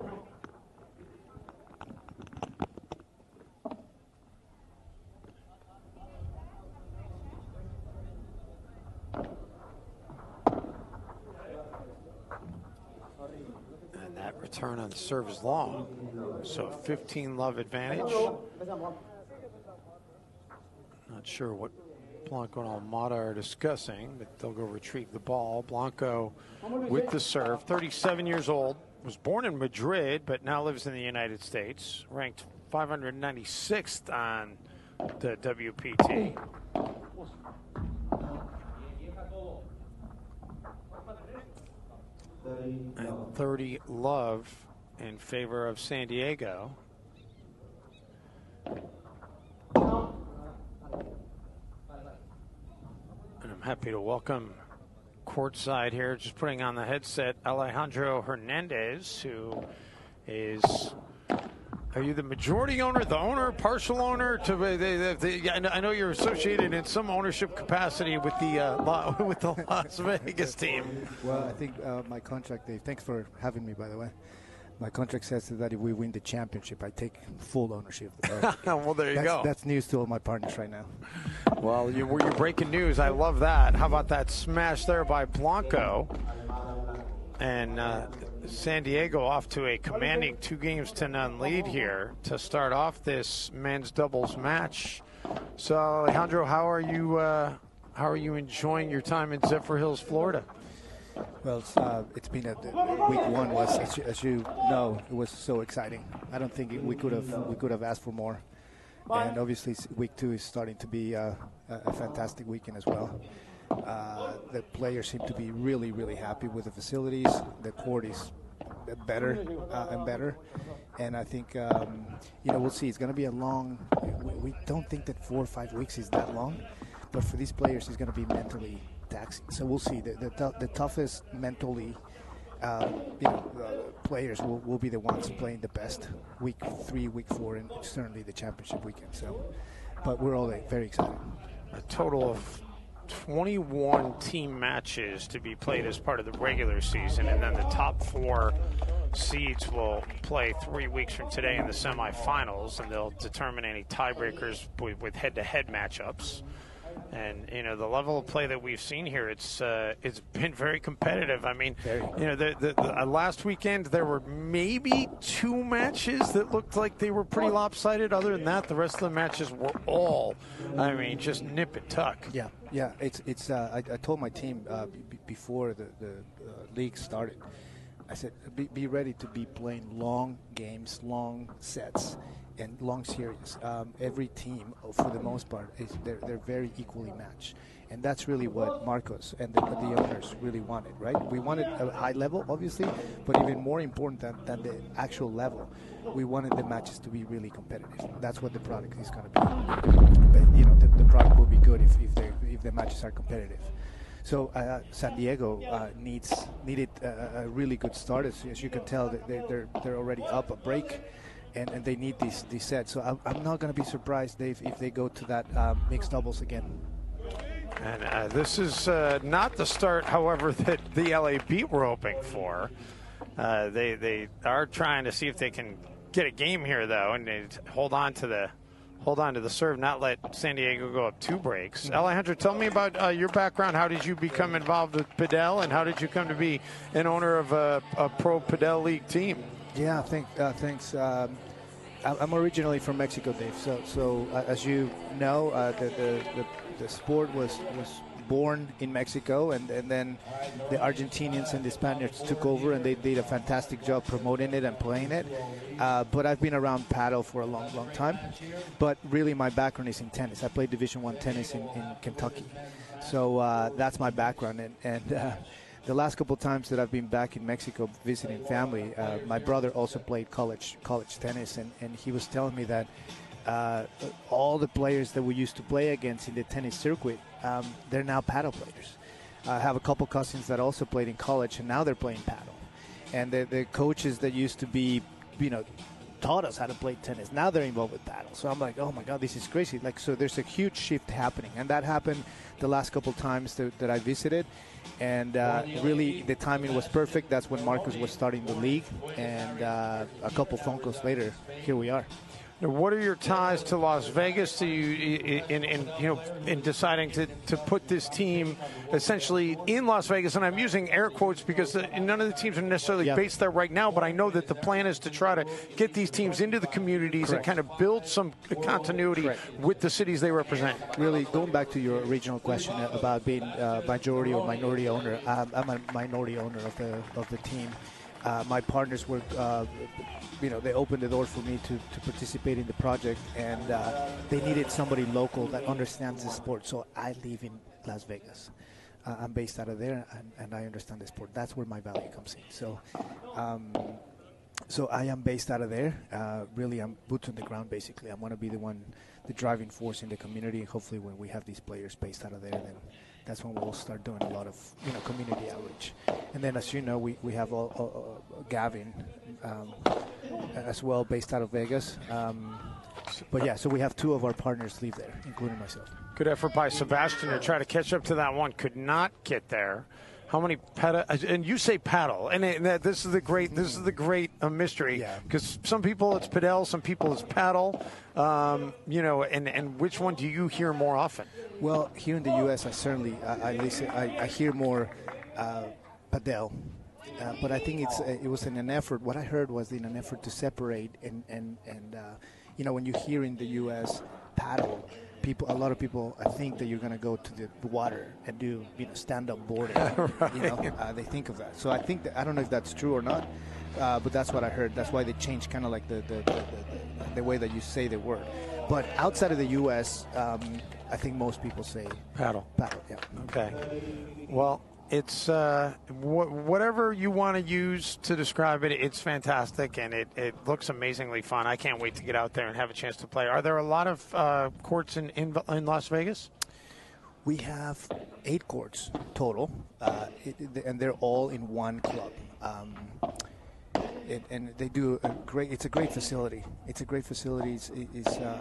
And that return on serve is long. So 15-love advantage. Not sure what Blanco and Almada are discussing, but they'll go retrieve the ball. Blanco with the serve, 37 years old, was born in Madrid, but now lives in the United States, ranked 596th on the WPT. And 30 love in favor of San Diego. And I'm happy to welcome courtside here, just putting on the headset, Alejandro Hernandez, who is, are you the majority owner, the owner, partial owner? I know you're associated in some ownership capacity with the Las Vegas team. Well, I think my contract, Dave, thanks for having me, by the way. My contract says that if we win the championship, I take full ownership of the Well, there you go. That's news to all my partners right now. Well, you're breaking news. I love that. How about that smash there by Blanco? And San Diego off to a commanding 2-0 lead here to start off this men's doubles match. So, Alejandro, how are you enjoying your time in Zephyr Hills, Florida? Well, it's been week one was, as you know, it was so exciting. I don't think we could have asked for more. And obviously, week two is starting to be a fantastic weekend as well. The players seem to be really, really happy with the facilities. The court is better and better. And I think, we'll see. It's going to be a long. We don't think that 4 or 5 weeks is that long, but for these players, it's going to be mentally taxing. So we'll see. The toughest mentally, players will be the ones playing the best week 3, week 4, and certainly the championship weekend. So, but we're all very excited. A total of 21 team matches to be played as part of the regular season, and then the top 4 seeds will play 3 weeks from today in the semifinals, and they'll determine any tiebreakers with head-to-head matchups. And the level of play that we've seen here, it's been very competitive. I mean, the last weekend there were maybe 2 matches that looked like they were pretty lopsided. Other than that, the rest of the matches were all, just nip and tuck. Yeah. It's. I told my team before the league started. I said, be ready to be playing long games, long sets, and long series. Every team, for the most part, they're very equally matched. And that's really what Marcos and the owners really wanted, right? We wanted a high level, obviously, but even more important than the actual level, we wanted the matches to be really competitive. That's what the product is going to be. But, the product will be good if the matches are competitive. So San Diego needed a really good start. As you can tell, they're already up a break, and they need these sets. So I'm not going to be surprised, Dave, if they go to that mixed doubles again. And this is not the start, however, that the LA Beat were hoping for. They are trying to see if they can get a game here, though, and they hold on to the serve, not let San Diego go up 2 breaks. Alejandro, tell me about your background. How did you become involved with Padel, and how did you come to be an owner of a pro Padel League team? Yeah, thanks. I'm originally from Mexico, Dave. So as you know, the sport was born in Mexico, and then the Argentinians and the Spaniards took over, and they did a fantastic job promoting it and playing it. But I've been around paddle for a long, long time. But really, my background is in tennis. I played Division I tennis in Kentucky. So that's my background. And the last couple of times that I've been back in Mexico visiting family, my brother also played college tennis, and he was telling me that all the players that we used to play against in the tennis circuit, they're now paddle players. I have a couple cousins that also played in college, and now they're playing paddle. And the coaches that used to be, taught us how to play tennis, now they're involved with paddle. So I'm like, oh my God, this is crazy. Like, so there's a huge shift happening, and that happened the last couple times that I visited. And really, the timing was perfect. That's when Marcus was starting the league, and a couple phone calls later, here we are. Now, what are your ties to Las Vegas? In deciding to put this team essentially in Las Vegas, and I'm using air quotes because none of the teams are necessarily based there right now. But I know that the plan is to try to get these teams into the communities and kind of build some continuity with the cities they represent. Really, going back to your original question about being majority or minority owner, I'm a minority owner of the team. My partners were, they opened the door for me to participate in the project, and they needed somebody local that understands the sport. So I live in Las Vegas. I'm based out of there, and I understand the sport. That's where my value comes in. So I am based out of there. Really, I'm boots on the ground, basically. I want to be the driving force in the community. Hopefully, when we have these players based out of there, then that's when we'll start doing a lot of community outreach. And then, as you know, we have Gavin as well, based out of Vegas. But yeah, so we have two of our partners live there, including myself. Good effort by Sebastian to try to catch up to that one. Could not get there. How many paddle? And you say paddle, and this is the great mystery, because some people it's padel, some people it's paddle, and which one do you hear more often? Well, here in the U.S., I hear more padel, but I think it was in an effort. What I heard was in an effort to separate, and when you hear in the U.S. paddle, a lot of people think that you're going to go to the water and do stand-up boarding. They think of that. So I think I don't know if that's true or not, but that's what I heard. That's why they changed kind of like the way that you say the word. But outside of the U.S., I think most people say paddle. Paddle, yeah. Okay. Well, it's whatever you want to use to describe it. It's fantastic, and it looks amazingly fun. I can't wait to get out there and have a chance to play. Are there a lot of courts in Las Vegas? We have 8 courts total, and they're all in one club. And they do it's a great facility. It's a great facility.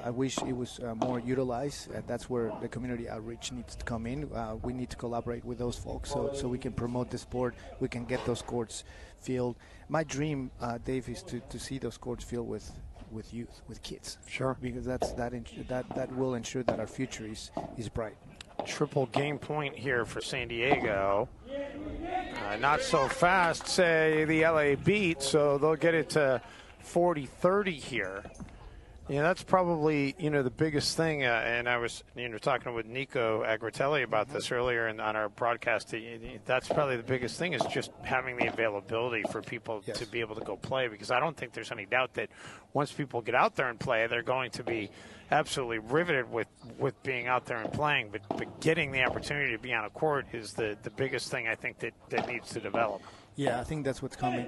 I wish it was more utilized. That's where the community outreach needs to come in. We need to collaborate with those folks so we can promote the sport. We can get those courts filled. My dream, Dave, is to see those courts filled with youth, with kids. Sure. Because that will ensure that our future is bright. Triple game point here for San Diego. Not so fast, say the LA Beat, so they'll get it to 40-30 here. That's probably, the biggest thing, and I was, talking with Nico Agritelli about this earlier on our broadcast. That's probably the biggest thing, is just having the availability for people to be able to go play, because I don't think there's any doubt that once people get out there and play, they're going to be absolutely riveted with being out there and playing, but getting the opportunity to be on a court is the biggest thing I think that needs to develop. Yeah, I think that's what's coming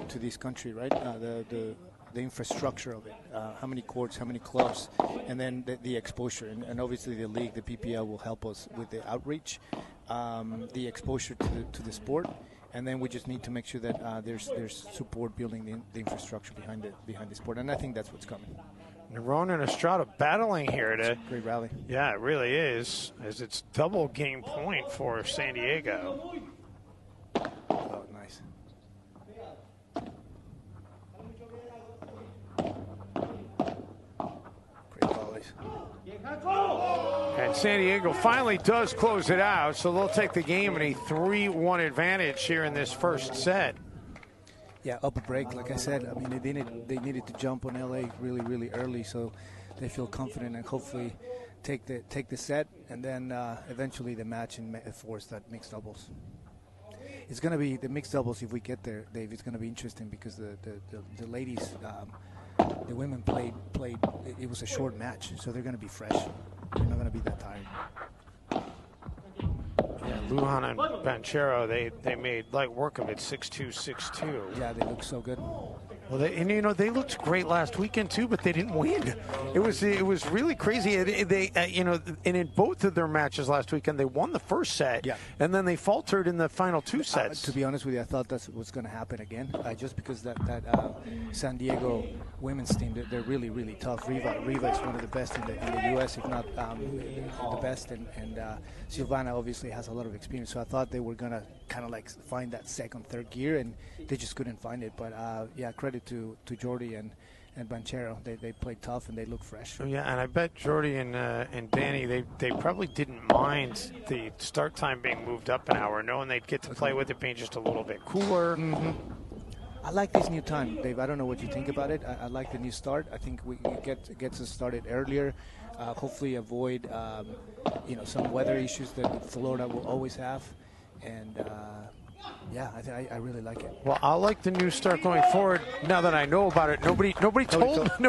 to this country, right? The infrastructure of it, how many courts, how many clubs, and then the exposure. And obviously the league, the PPL, will help us with the outreach, the exposure to the sport, and then we just need to make sure that there's support building the infrastructure behind the sport. And I think that's what's coming. Nerone and Estrada battling here. Great rally. Yeah, it really is, as it's double game point for San Diego. Oh, nice. Great volleys. And San Diego finally does close it out, so they'll take the game in a 3-1 advantage here in this first set. Yeah, up a break, like I said. I mean, they needed to jump on LA really, really early, so they feel confident, and hopefully take the set, and then eventually the match in fours that mixed doubles. It's going to be the mixed doubles if we get there, Dave. It's going to be interesting because the ladies, the women played. It was a short match, so they're going to be fresh. They're not going to be that tired. Yeah, Lujan and Banchero, they made light work of it, 6-2, 6-2. Yeah, they look so good. Well, they looked great last weekend too, but they didn't win. It was really crazy. They and in both of their matches last weekend, they won the first set, and then they faltered in the final two sets. To be honest with you, I thought that's what's going to happen again. Just because that San Diego women's team, they're really, really tough. Riva is one of the best in the U.S., if not the best, and Silvana obviously has a lot of experience. So I thought they were going to kind of like find that second, third gear, and they just couldn't find it. But credit to Jordi and Banchero. They played tough and they look fresh. Yeah, and I bet Jordi and Danny, they probably didn't mind the start time being moved up an hour, knowing they'd get to play with it being just a little bit cooler. Mm-hmm. I like this new time, Dave. I don't know what you think about it. I like the new start. I think we gets us started earlier. Hopefully avoid some weather issues that Florida will always have. And I really like it. Well, I like the new start going forward. Now that I know about it, nobody told me.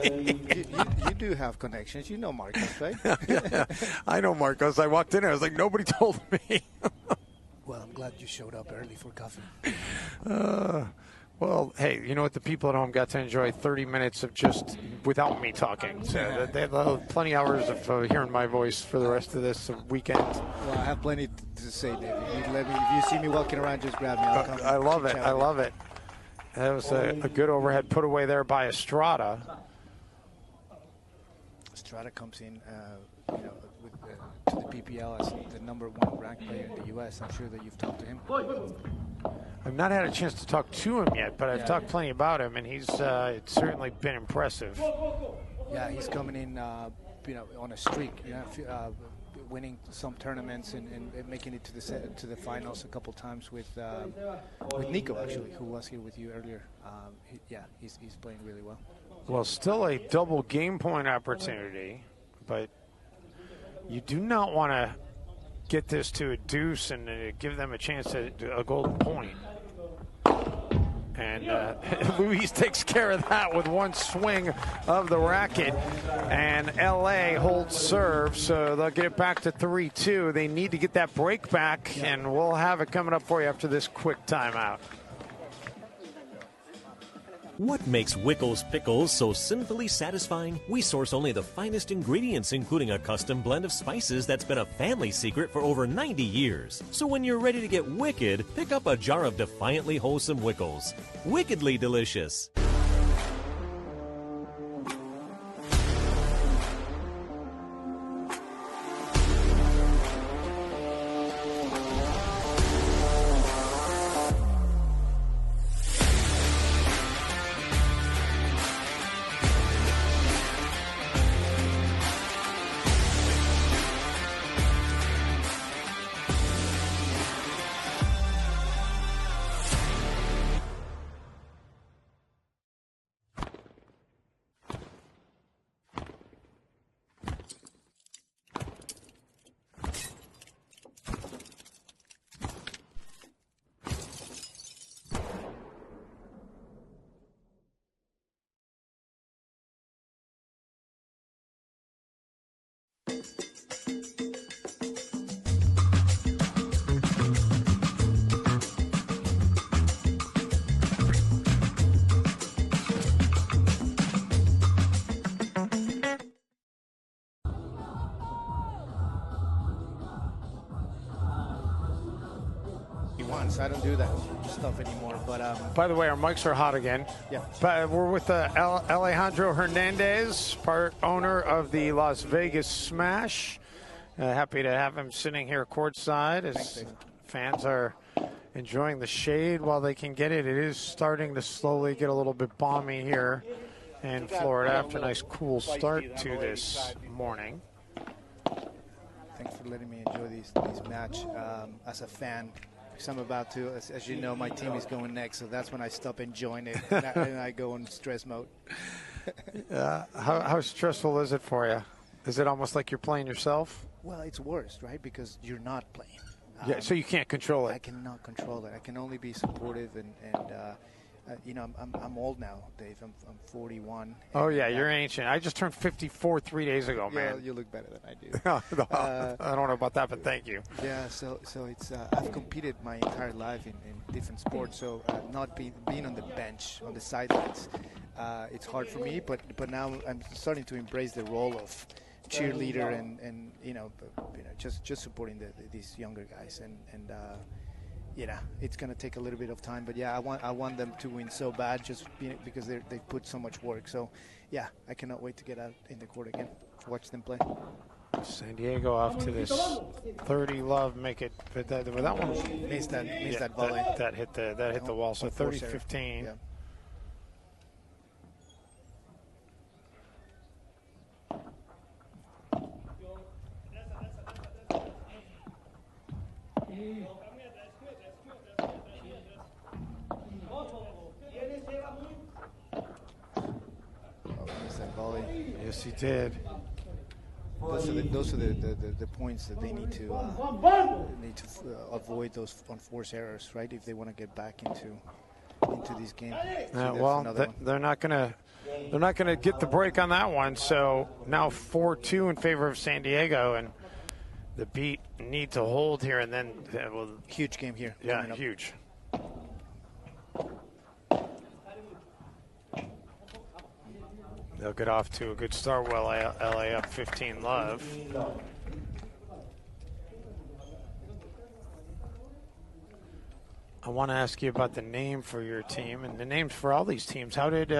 You do have connections. You know Marcos, right? Yeah, I know Marcos. I walked in, I was like, nobody told me. Well, I'm glad you showed up early for coffee. Well, hey, you know what? The people at home got to enjoy 30 minutes of just without me talking. So they have plenty of hours of hearing my voice for the rest of this weekend. Well, I have plenty to say, David. If you see me walking around, just grab me. I love it. I love it. That was a good overhead put away there by Estrada. Estrada comes in, to the PPL as the #1 ranked player in the U.S. I'm sure that you've talked to him. I've not had a chance to talk to him yet, but I've talked plenty about him, and he's certainly been impressive. Yeah, he's coming in, on a streak, winning some tournaments and making it to the finals a couple times with Nico, actually, who was here with you earlier. He's playing really well. Well, still a double game point opportunity, but you do not want to get this to a deuce and give them a chance at a golden point. And Luis takes care of that with one swing of the racket. And LA holds serve, so they'll get it back to 3-2. They need to get that break back, and we'll have it coming up for you after this quick timeout. What makes Wickles Pickles so sinfully satisfying? We source only the finest ingredients, including a custom blend of spices that's been a family secret for over 90 years. So when you're ready to get wicked, pick up a jar of defiantly wholesome Wickles. Wickedly delicious. I don't do that stuff anymore. But by the way, our mics are hot again. Yeah. But we're with Alejandro Hernandez, part owner of the Las Vegas Smash. Happy to have him sitting here courtside as fans are enjoying the shade while they can get it. It is starting to slowly get a little bit balmy here in Florida after a nice cool start to this morning. Thanks for letting me enjoy these match as a fan. I'm about to, as you know, my team is going next, so that's when I stop enjoying it and I go in stress mode. How stressful is it for you? Is it almost like you're playing yourself? Well, it's worse, right? Because you're not playing. Yeah, so you can't control it. I cannot control it. I can only be supportive, and you know, I'm old now, Dave. I'm 41. Oh yeah, you're ancient. I just turned 54 3 days ago, man. Yeah, you look better than I do. I don't know about that, but thank you. Yeah, so it's I've competed my entire life in different sports, so not being on the bench, on the sidelines, it's hard for me. But now I'm starting to embrace the role of cheerleader and just supporting these younger guys and it's going to take a little bit of time, but yeah, I want them to win so bad because they put so much work. So yeah, I cannot wait to get out in the court again to watch them play. San Diego off to this 30 love, make it, but that one missed that volley. That hit the wall. So 30-15. Yeah. Volley. Yes, he did. Those are the points that they need to avoid, those unforced errors, right? If they want to get back into these games. They're not gonna get the break on that one. So now 4-2 in favor of San Diego, and the Beat need to hold here, and then huge game here. Yeah, huge. They'll get off to a good start. Well, LA up 15 love. I want to ask you about the name for your team and the names for all these teams. How did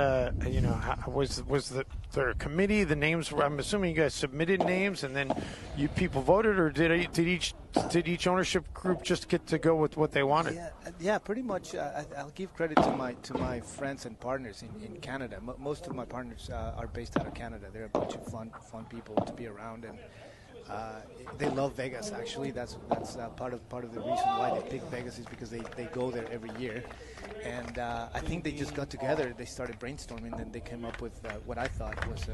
was there a committee? The names were, I'm assuming you guys submitted names and then you people voted, or did each ownership group just get to go with what they wanted? Yeah, pretty much. I'll give credit to my friends and partners in Canada. Most of my partners are based out of Canada. They're a bunch of fun people to be around, and they love Vegas. Actually, that's part of the reason why they pick Vegas is because they go there every year, and I think they just got together. They started brainstorming, and they came up with what I thought was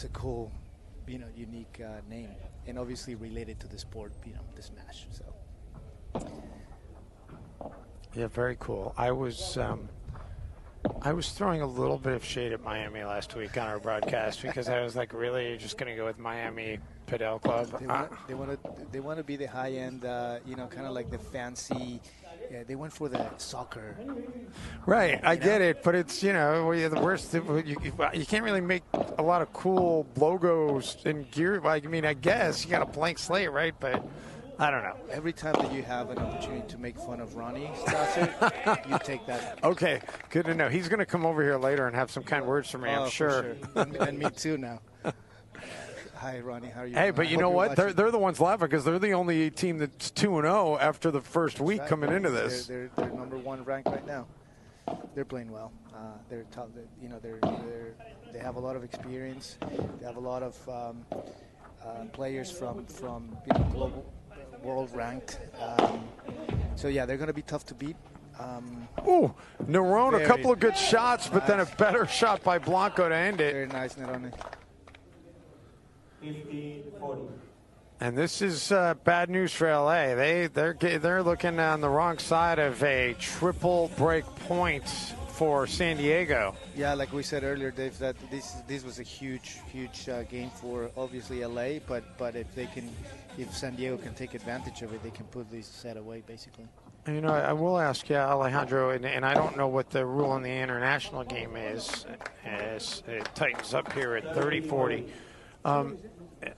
a cool, unique name, and obviously related to the sport, the Smash. So. Yeah, very cool. I was throwing a little bit of shade at Miami last week on our broadcast because I was like, really, you're just going to go with Miami Padel Club? They want to be the high end, kind of like the fancy. Yeah, they went for the soccer. Right, I get it, but it's the worst. You can't really make a lot of cool logos and gear. I mean, I guess you got a blank slate, right? But I don't know. Every time that you have an opportunity to make fun of Ronnie Strasser, you take that. Okay, good to know. He's going to come over here later and have some kind words for me, I'm sure. And me too now. Hi, Ronnie. How are you? Hey, but you know what? They're the ones laughing because they're the only team that's 2-0 after the first week coming into this. They're number one ranked right now. They're playing well. They're tough. They have a lot of experience. They have a lot of players from global, world ranked. So yeah, they're going to be tough to beat. Nerone, a couple of good shots, but then a better shot by Blanco to end it. Very nice, Nerone. 50-40. And this is bad news for LA. They're looking on the wrong side of a triple break point for San Diego. Yeah, like we said earlier, Dave, that this was a huge game for obviously LA, but if San Diego can take advantage of it, they can put this set away basically. I will ask you, Alejandro, and I don't know what the rule in the international game is as it tightens up here at 30-40.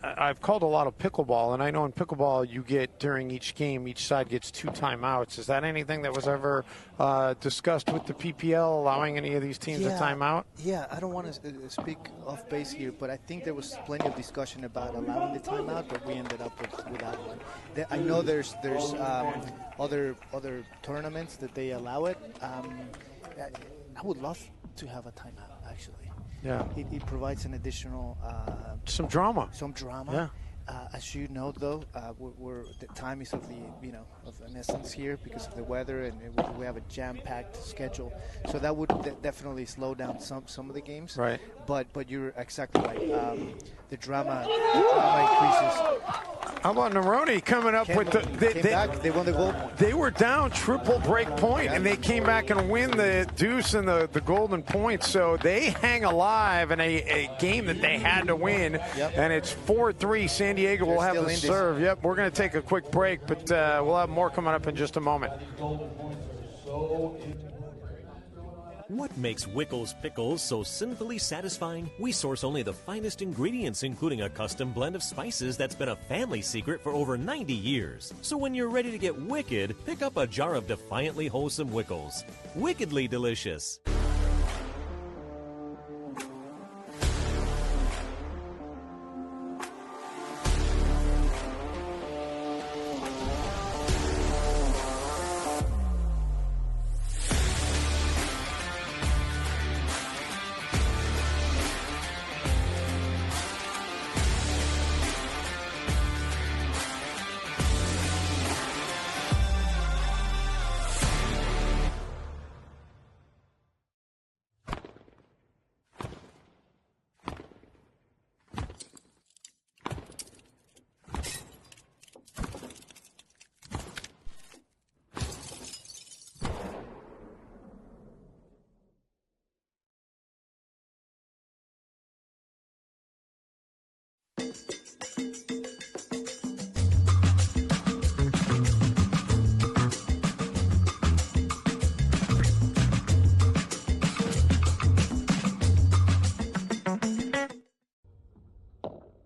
I've called a lot of pickleball, and I know in pickleball you get during each game, each side gets 2 timeouts. Is that anything that was ever discussed with the PPL, allowing any of these teams a timeout? Yeah, I don't want to speak off base here, but I think there was plenty of discussion about allowing the timeout, but we ended up without one. I know there's other tournaments that they allow it. I would love to have a timeout, actually. Yeah, it provides an additional some drama. Some drama. Yeah. As you know, though, the time is of an essence here because of the weather, and we have a jam-packed schedule. So that would definitely slow down some of the games. Right. But you're exactly right. The drama increases. How about Neroni coming up with they won the gold point. They were down triple break point, and they came back and win the deuce and the golden point. So they hang alive in a game that they had to win. Yep. And it's 4-3. San Diego will have the serve. Yep, we're going to take a quick break, but we'll have more coming up in just a moment. What makes Wickles Pickles so sinfully satisfying? We source only the finest ingredients, including a custom blend of spices that's been a family secret for over 90 years. So when you're ready to get wicked, pick up a jar of defiantly wholesome Wickles. Wickedly delicious.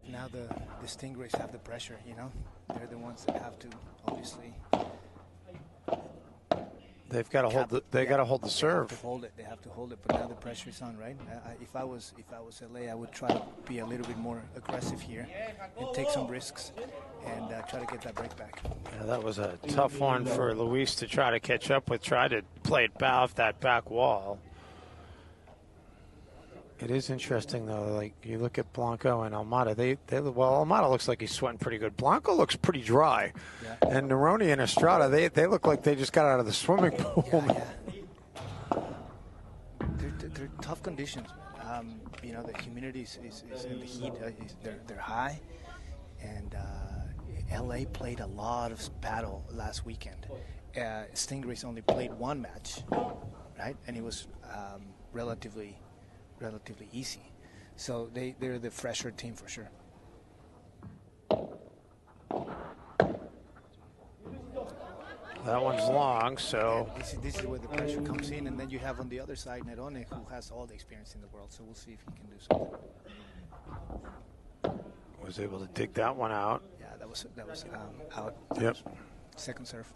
Now the Stingrays have the pressure, They're the ones that have to, obviously. They've got to hold the. They got to hold the serve. They have to hold it. But now the pressure is on, right? If I was LA, I would try to be a little bit more aggressive here and take some risks and try to get that break back. Yeah, that was a tough one for Luis to try to catch up with. Try to play it off that back wall. It is interesting, though. Like, you look at Blanco and Almada. Almada looks like he's sweating pretty good. Blanco looks pretty dry. Yeah. And Neroni and Estrada, they look like they just got out of the swimming pool. Yeah. They're tough conditions, man. The humidity is in the heat. They're high. And LA played a lot of Padel last weekend. Stingrays only played one match, right? And it was relatively easy. So they're the fresher team for sure. That one's long, so... Yeah, this is where the pressure comes in, and then you have on the other side Nerone, who has all the experience in the world, so we'll see if he can do something. Was able to dig that one out. Yeah, that was out. Yep. Second serve.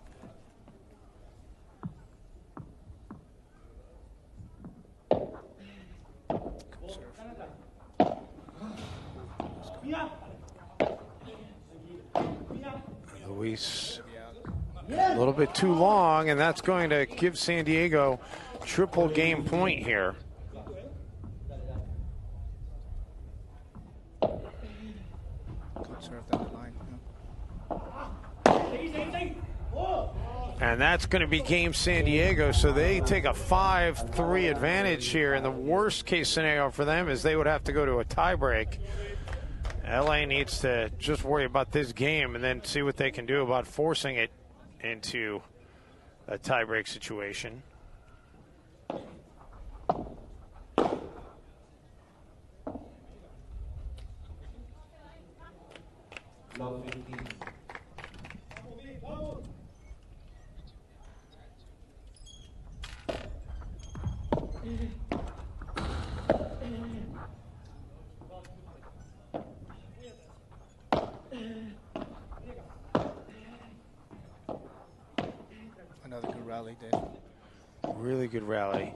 Luis, a little bit too long, and that's going to give San Diego triple game point here. And that's going to be game San Diego, so they take a 5-3 advantage here. And the worst case scenario for them is they would have to go to a tiebreak. LA needs to just worry about this game and then see what they can do about forcing it into a tiebreak situation. Another good rally, Dave. Really good rally.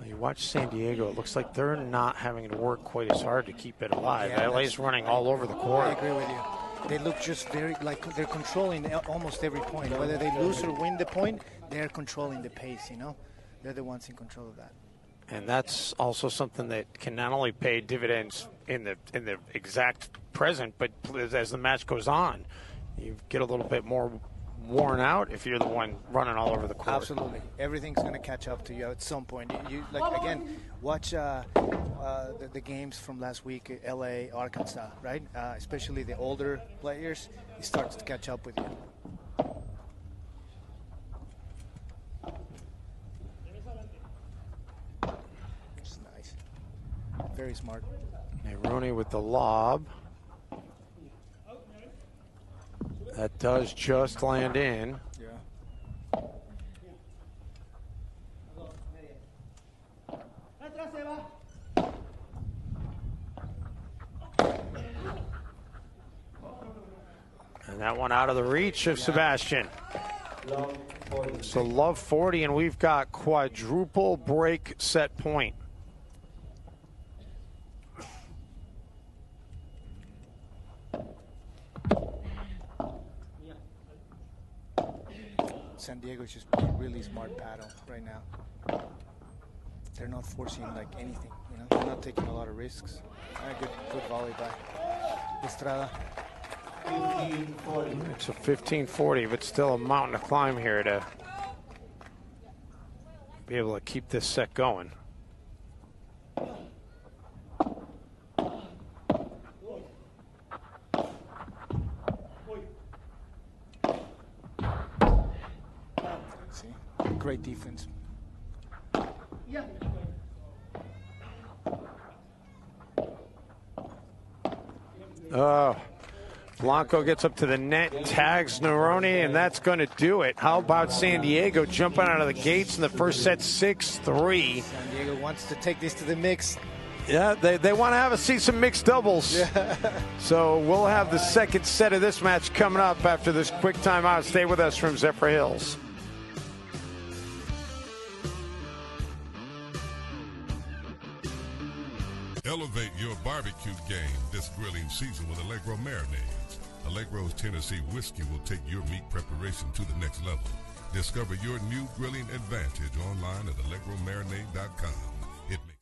You watch San Diego, it looks like they're not having to work quite as hard to keep it alive. Yeah, LA's running all over the court. I agree with you. They look just very like they're controlling almost every point. Whether they lose or win the point, they're controlling the pace, They're the ones in control of that. And that's also something that can not only pay dividends in the exact present, but as the match goes on, you get a little bit more worn out if you're the one running all over the court. Absolutely, everything's going to catch up to you at some point. You like again, watch the games from last week, LA, Arkansas, right? Especially the older players, it starts to catch up with you. It's nice, very smart. Rooney with the lob. That does just land in. Yeah. And that one out of the reach of Sebastian. So love 40, and we've got quadruple break set point. San Diego's just playing really smart paddle right now. They're not forcing like anything, you know. They're not taking a lot of risks. Good volley by Estrada. 15-40. It's a 15-40, but still a mountain to climb here to be able to keep this set going. Great defense. Oh, Blanco gets up to the net, tags Neroni, and that's going to do it. How about San Diego jumping out of the gates in the first set, 6-3. San Diego wants to take this to the mix. Yeah, they want to see some mixed doubles. Yeah. So we'll have the second set of this match coming up after this quick timeout. Stay with us from Zephyr Hills. Elevate your barbecue game this grilling season with Allegro marinades. Allegro's Tennessee whiskey will take your meat preparation to the next level. Discover your new grilling advantage online at allegromarinade.com. It makes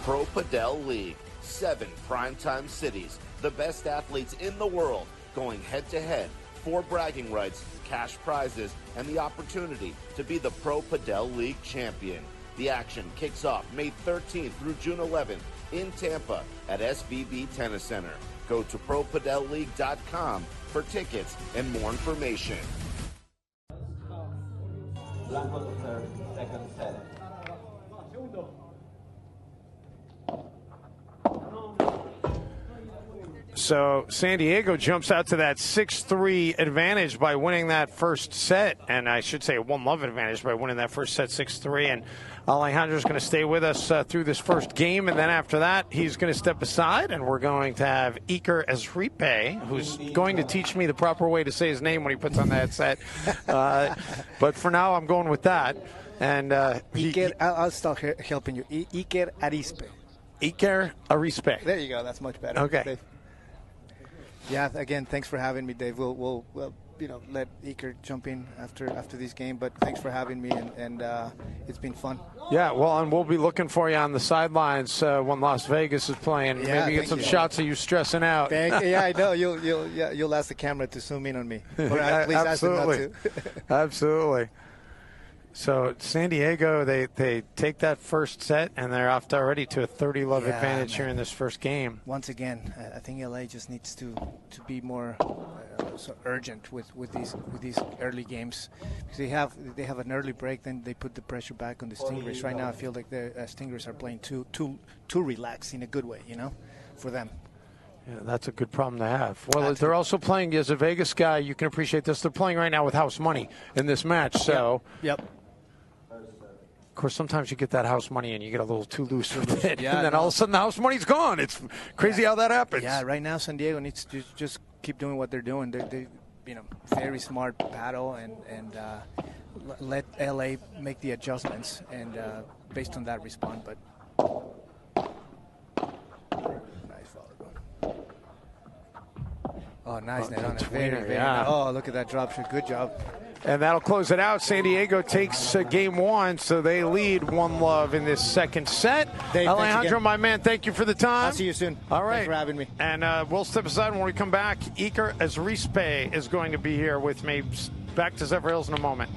Pro Padel League. 7 primetime cities. The best athletes in the world going head-to-head. 4 bragging rights, cash prizes, and the opportunity to be the Pro Padel League champion. The action kicks off May 13th through June 11th in Tampa at SVB Tennis Center. Go to ProPadelLeague.com for tickets and more information. Blanco to serve, second set. So San Diego jumps out to that 6-3 advantage by winning that first set. And I should say a 1-love advantage by winning that first set 6-3. And Alejandro's going to stay with us through this first game. And then after that, he's going to step aside. And we're going to have Iker Esripe, who's going to teach me the proper way to say his name when he puts on the headset. But for now, I'm going with that. And I'll start helping you. Iker Arispe. Iker Arispe. There you go. That's much better. Okay. Dave. Yeah. Again, thanks for having me, Dave. We'll let Iker jump in after this game. But thanks for having me, and it's been fun. Yeah. Well, and we'll be looking for you on the sidelines when Las Vegas is playing. Yeah, maybe get some shots of you stressing out. Yeah, I know. You'll ask the camera to zoom in on me. Or at least ask them not to. Absolutely. So San Diego, they take that first set, and they're off already to a 30-love advantage here in this first game. Once again, I think LA just needs to be more so urgent with these early games, because they have an early break, then they put the pressure back on the Stingrays. Right now, I feel like the Stingrays are playing too relaxed in a good way, for them. Yeah, that's a good problem to have. Well, they're also playing, as a Vegas guy, you can appreciate this. They're playing right now with house money in this match, so. Yep. Of course, sometimes you get that house money and you get a little too loose with it, yeah, and then all of a sudden the house money's gone. It's crazy how that happens. Yeah, right now San Diego needs to just keep doing what they're doing. They very smart paddle and let LA make the adjustments and based on that respond. But nice follow. Oh, nice net on it. Very, yeah. Oh, look at that drop shot. Good job. And that'll close it out. San Diego takes game one, so they lead 1-love in this second set. Dave, Alejandro, my man, thank you for the time. I'll see you soon. All right. Thanks for having me. And we'll step aside when we come back. Iker Azrispe is going to be here with me. Back to Zephyr Hills in a moment.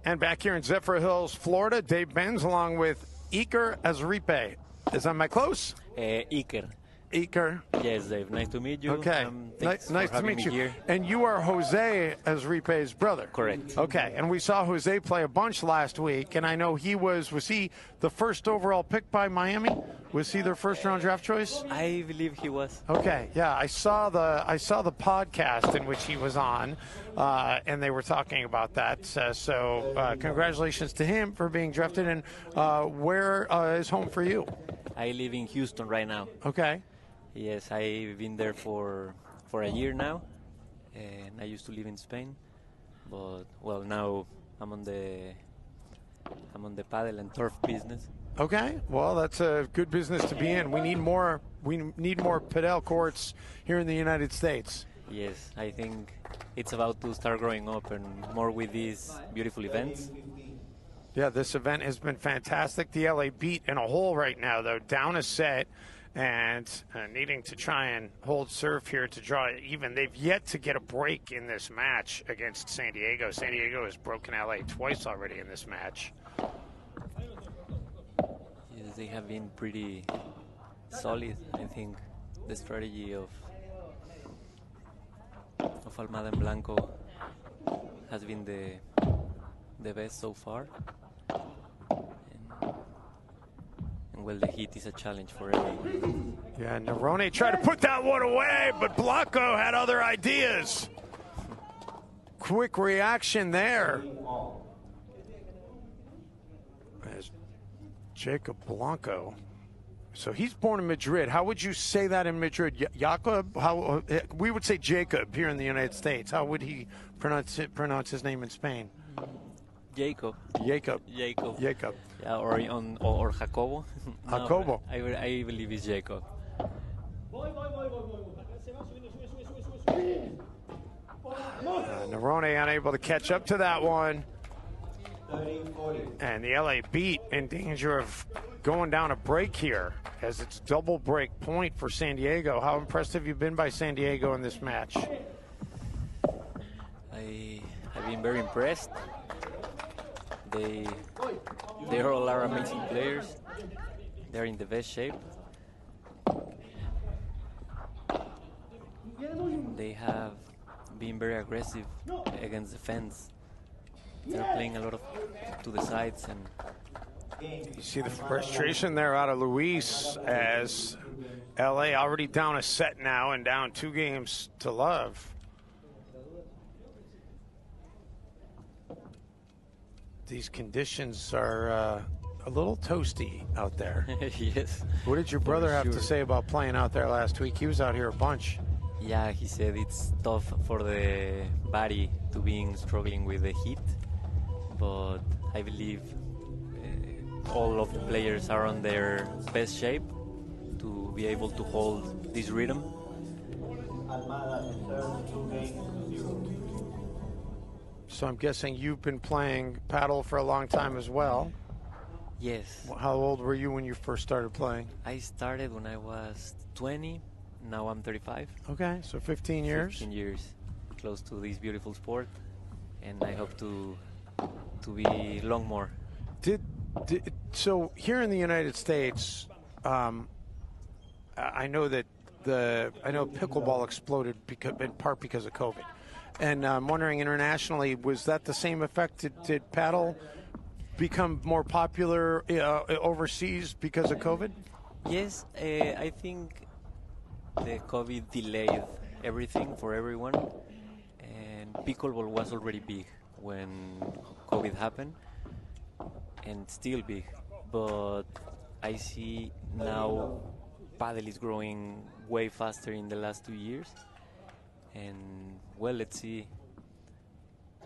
And back here in Zephyr Hills, Florida, Dave Benz along with Iker Azripe. Is that my close? Iker. Iker. Yes, Dave. Nice to meet you. Okay. Nice to meet you. Here. And you are Jose Azripe's brother. Correct. Okay. And we saw Jose play a bunch last week, and I know was he the first overall pick by Miami? Was he their first round draft choice? I believe he was. Okay. Yeah, I saw the podcast in which he was on, and they were talking about that. So congratulations to him for being drafted. And where is home for you? I live in Houston right now. Okay. Yes, I've been there for a year now, and I used to live in Spain, but now I'm on the paddle and turf business. Okay, well that's a good business to be in. We need more padel courts here in the United States. Yes, I think it's about to start growing up and more with these beautiful events. Yeah, this event has been fantastic. The LA beat in a hole right now, though, down a set. And needing to try and hold serve here to draw it even. They've yet to get a break in this match against San Diego. San Diego has broken LA twice already in this match. Yes, they have been pretty solid. I think the strategy of Almada and Blanco has been the best so far. Well, the heat is a challenge for everyone. Yeah, Nerone tried to put that one away, but Blanco had other ideas. Quick reaction there. As Jacob Blanco. So he's born in Madrid. How would you say that in Madrid? Jacob? How we would say Jacob here in the United States. How would he pronounce his name in Spain? Jacob. Jacob. Yeah, or Jacobo. Jacobo. No, I believe it's Jacob. Nerone unable to catch up to that one. And the LA beat in danger of going down a break here as it's double break point for San Diego. How impressed have you been by San Diego in this match? I've been very impressed. They all are amazing players. They're in the best shape. They have been very aggressive against the fence. They're playing a lot to the sides, and you see the frustration there out of Luis as LA already down a set now and down 2 games to love. these conditions are a little toasty out there. Yes. What did your brother have to sure. say about playing out there last week? He was out here a bunch. Yeah, he said it's tough for the body to be struggling with the heat, but I believe all of the players are on their best shape to be able to hold this rhythm. So I'm guessing you've been playing paddle for a long time as well. Yes. How old were you when you first started playing? I started when I was 20. Now I'm 35. Okay, so 15 years. 15 years, close to this beautiful sport, and I hope to be long more. So here in the United States, I know that pickleball exploded in part because of COVID, and I'm wondering internationally, was that the same effect? Did paddle become more popular overseas because of COVID? Yes, I think the COVID delayed everything for everyone, and pickleball was already big when COVID happened, and still big. But I see now Padel is growing way faster in the last 2 years, and well, let's see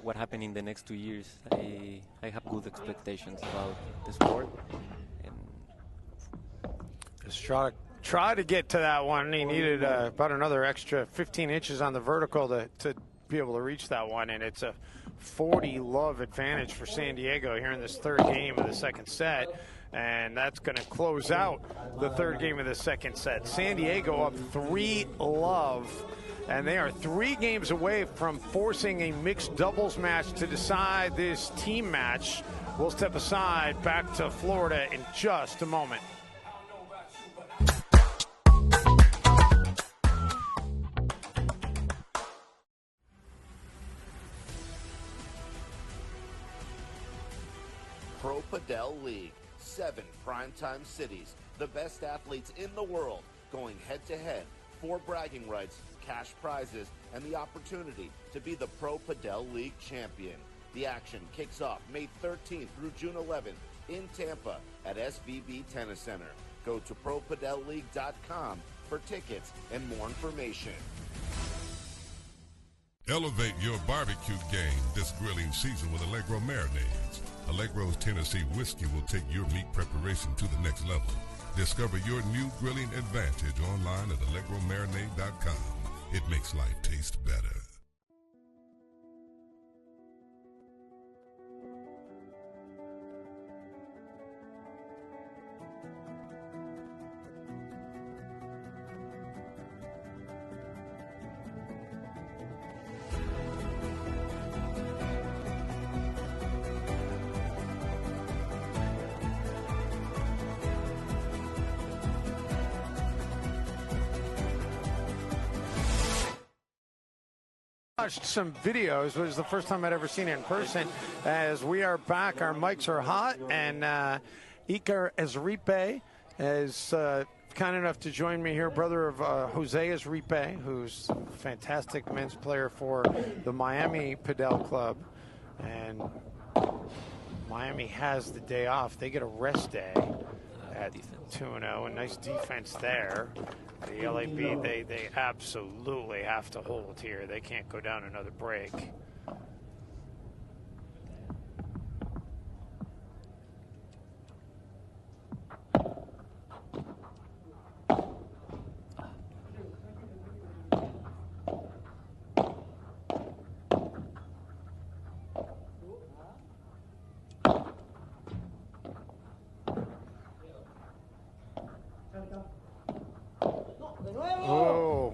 what happened in the next 2 years. I have good expectations about the sport. And try to get to that one. He needed about another extra 15 inches on the vertical to be able to reach that one, and it's a 40-love advantage for San Diego here in this third game of the second set, and that's going to close out the third game of the second set. San Diego up 3-love, and they are 3 games away from forcing a mixed doubles match to decide this team match. We'll step aside, back to Florida in just a moment. Pro Padel League. 7 primetime cities. The best athletes in the world going head-to-head. 4 bragging rights, cash prizes, and the opportunity to be the Pro Padel League champion. The action kicks off May 13th through June 11th in Tampa at SVB Tennis Center. Go to ProPadelLeague.com for tickets and more information. Elevate your barbecue game this grilling season with Allegro marinades. Allegro's Tennessee whiskey will take your meat preparation to the next level. Discover your new grilling advantage online at AllegroMarinade.com. It makes life taste better. Watched some videos. It was the first time I'd ever seen it in person. As we are back, our mics are hot, and Iker Ezripe is kind enough to join me here, brother of Jose Ezripe, who's a fantastic men's player for the Miami Padel Club. And Miami has the day off. They get a rest day at 2-0, and nice defense there. The LAB, they absolutely have to hold here. They can't go down another break. Oh,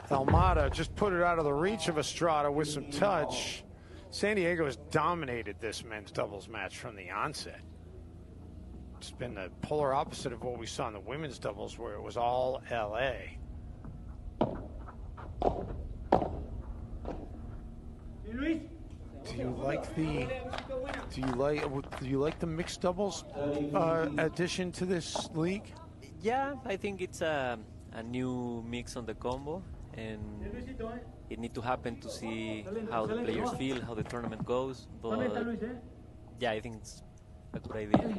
Almada just put it out of the reach of Estrada with some touch. San Diego has dominated this men's doubles match from the onset. It's been the polar opposite of what we saw in the women's doubles, where it was all LA. Do you like the mixed doubles addition to this league? Yeah, I think it's a new mix on the combo, and it needs to happen to see how the players feel, how the tournament goes. But yeah, I think it's a good idea.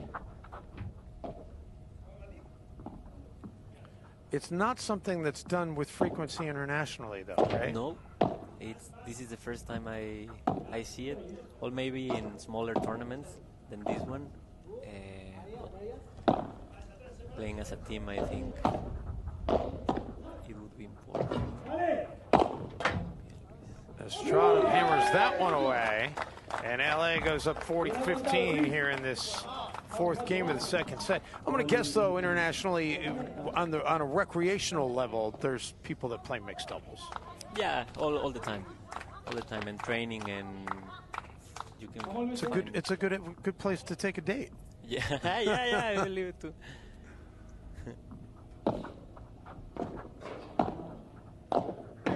It's not something that's done with frequency internationally, though, right? No, this is the first time I see it. Or maybe in smaller tournaments than this one. But playing as a team, I think it would be important. Estrada hammers that one away, and LA goes up 40-15 here in this fourth game of the second set. I'm going to guess, though, internationally, on a recreational level, there's people that play mixed doubles. Yeah, all the time, and training, and you can. It's a good place to take a date. Yeah, yeah, I believe it too.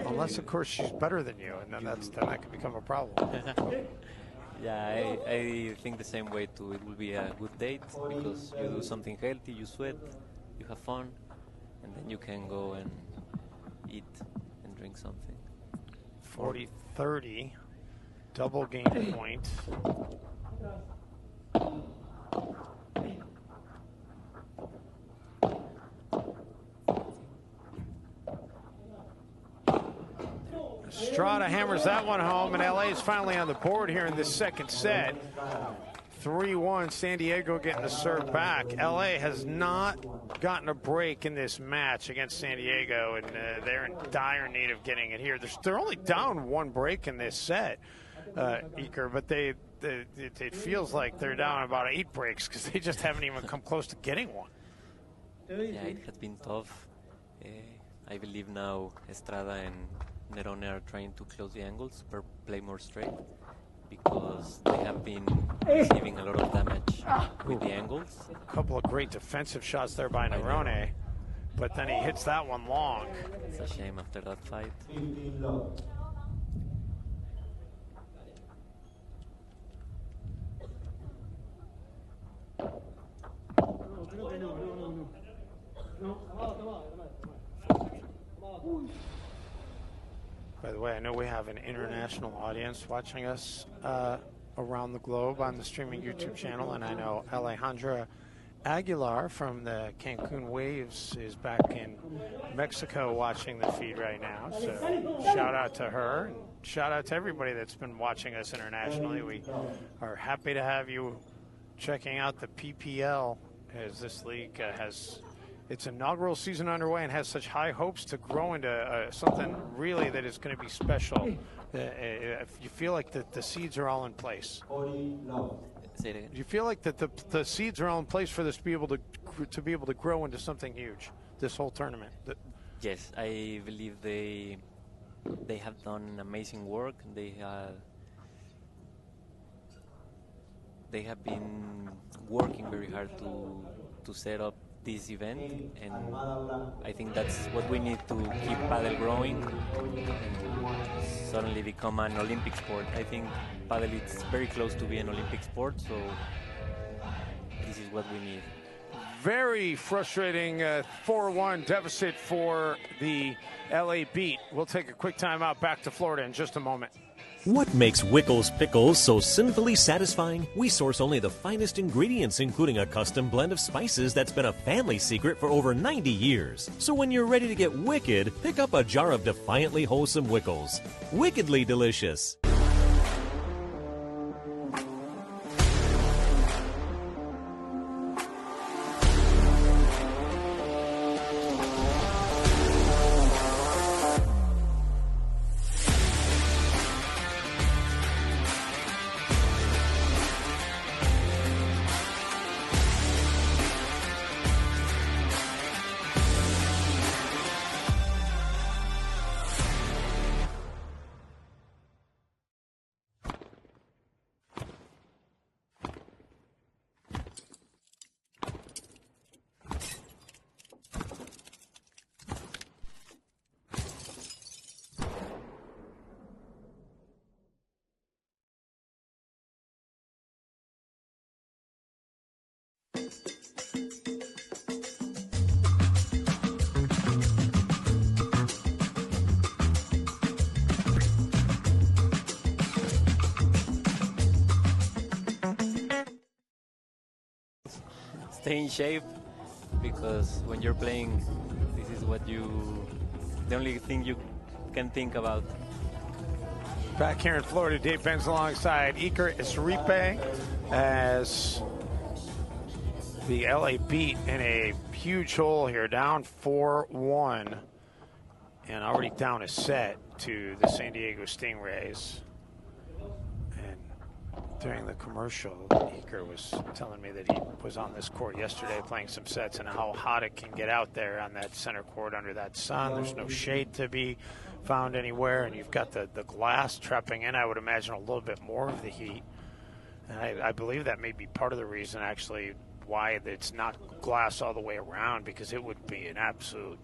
Unless, of course, she's better than you, and then that could become a problem. Yeah, I think the same way too. It will be a good date because you do something healthy, you sweat, you have fun, and then you can go and eat and drink something. 40-30, double game point. Estrada hammers that one home, and LA is finally on the board here in this second set. 3-1, San Diego getting the serve back. LA has not gotten a break in this match against San Diego, and they're in dire need of getting it here. They're only down one break in this set, Iker, but it feels like they're down about 8 breaks because they just haven't even come close to getting one. Yeah, it has been tough. I believe now Estrada and Nerone are trying to close the angles, play more straight, because they have been receiving a lot of damage with the angles. A couple of great defensive shots there by Nerone, but then he hits that one long. It's a shame after that fight. By the way, I know we have an international audience watching us around the globe on the streaming YouTube channel, and I know Alejandra Aguilar from the Cancun Waves is back in Mexico watching the feed right now. So shout out to her, and shout out to everybody that's been watching us internationally. We are happy to have you checking out the PPL as this league has its inaugural season underway and has such high hopes to grow into something really that is going to be special. If you feel like the seeds are all in place. Say it again. Do you feel like that the seeds are all in place for this to be able to grow into something huge? This whole tournament. Yes, I believe they have done amazing work. They have been working very hard to set up this event, and I think that's what we need to keep Padel growing and suddenly become an Olympic sport. I think Padel is very close to being an Olympic sport, so this is what we need. Very frustrating 4-1 deficit for the LA Beat. We'll take a quick time out, back to Florida in just a moment. What makes Wickles Pickles so sinfully satisfying? We source only the finest ingredients, including a custom blend of spices that's been a family secret for over 90 years. So when you're ready to get wicked, pick up a jar of defiantly wholesome Wickles. Wickedly delicious. stay in shape, because when you're playing, this is the only thing you can think about. Back here in Florida, Dave Benz alongside Iker Esripe as the LA beat in a huge hole here, down 4-1, and already down a set to the San Diego Stingrays. And during the commercial, Iker was telling me that he was on this court yesterday playing some sets and how hot it can get out there on that center court under that sun. There's no shade to be found anywhere, and you've got the glass trapping in, I would imagine, a little bit more of the heat. And I believe that may be part of the reason, actually, why it's not glass all the way around, because it would be an absolute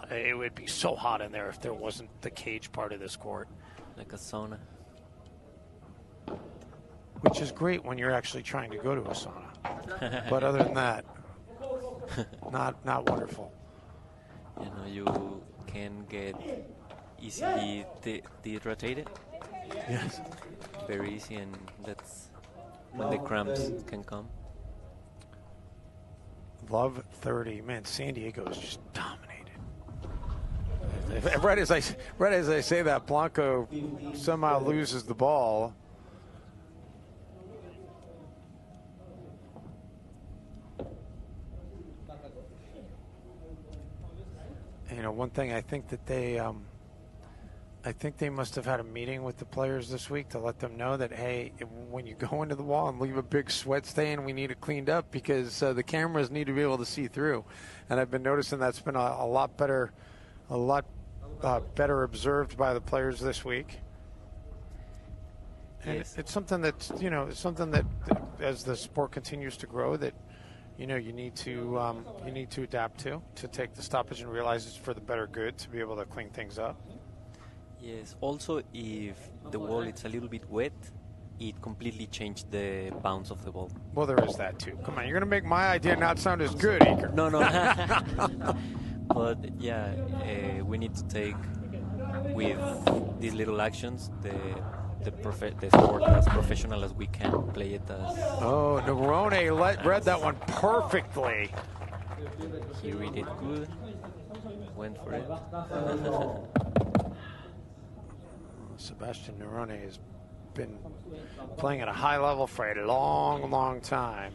it would be so hot in there if there wasn't the cage part of this court. Like a sauna. Which is great when you're actually trying to go to a sauna. But other than that, not wonderful. You know, you can get easily dehydrated. Yes. Very easy, and that's when the cramps can come. Love 30. Man, San Diego is just dominated. Right as I say that, Blanco somehow loses the ball. You know, one thing I think that they must have had a meeting with the players this week to let them know that, hey, when you go into the wall and leave a big sweat stain, we need it cleaned up because the cameras need to be able to see through. And I've been noticing that's been a lot better observed by the players this week. And yes. It's something that as the sport continues to grow, that you need to adapt to take the stoppage and realize it's for the better good to be able to clean things up. Yes, also if the wall is a little bit wet, it completely changed the bounce of the ball. Well, there is that too. Come on, you're going to make my idea not sound as good, Iker. No. But yeah, we need to take with these little actions the sport as professional as we can, play it as... Oh, Nerone read that one perfectly. He read it good, went for it. Sebastian Nerone has been playing at a high level for a long, long time.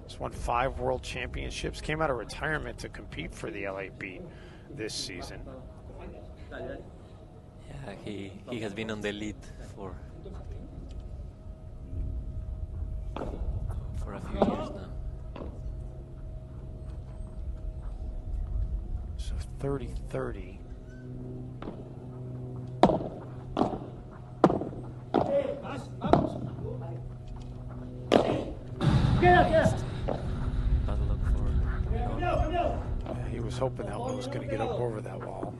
He's won 5 world championships, came out of retirement to compete for the LA Beat this season. Yeah, he has been on the lead for a few years now. So 30-30. He was hoping that one was going to get up over that wall.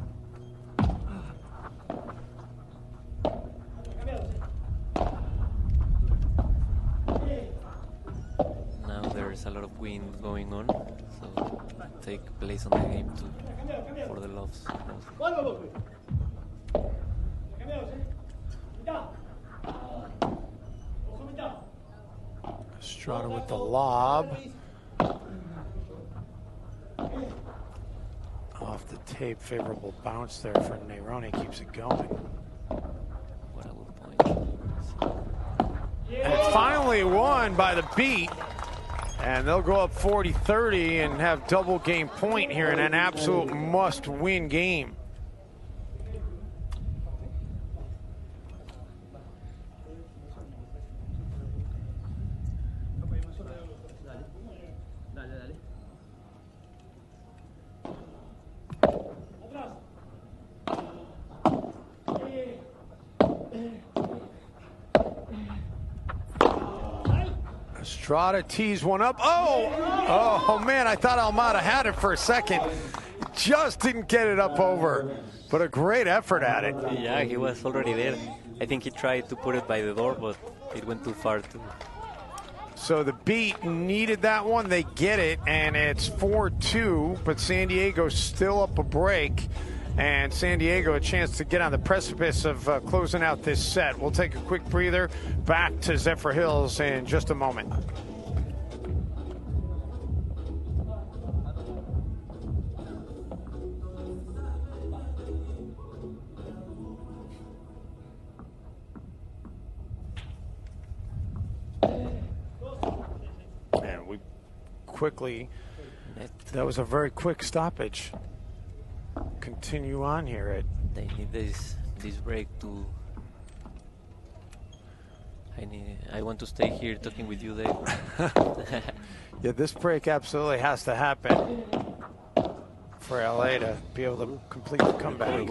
Now there's a lot of wind going on, so take place on the game for the loves. Estrada with the lob. Off the tape, favorable bounce there for Nerone, keeps it going. What a good point. And it's finally won by the Beat. And they'll go up 40-30 and have double game point here in an absolute must-win game. Estrada tees one up. Oh man, I thought Almada had it for a second. Just didn't get it up over, but a great effort at it. Yeah, he was already there. I think he tried to put it by the door, but it went too far too. So the Beat needed that one. They get it, and it's 4-2, but San Diego's still up a break. And San Diego a chance to get on the precipice of closing out this set. We'll take a quick breather. Back to Zephyr Hills in just a moment. quickly. That was a very quick stoppage. Continue on here. They need this break to. I want to stay here talking with you, Dave. Yeah, this break absolutely has to happen for LA to be able to complete the comeback.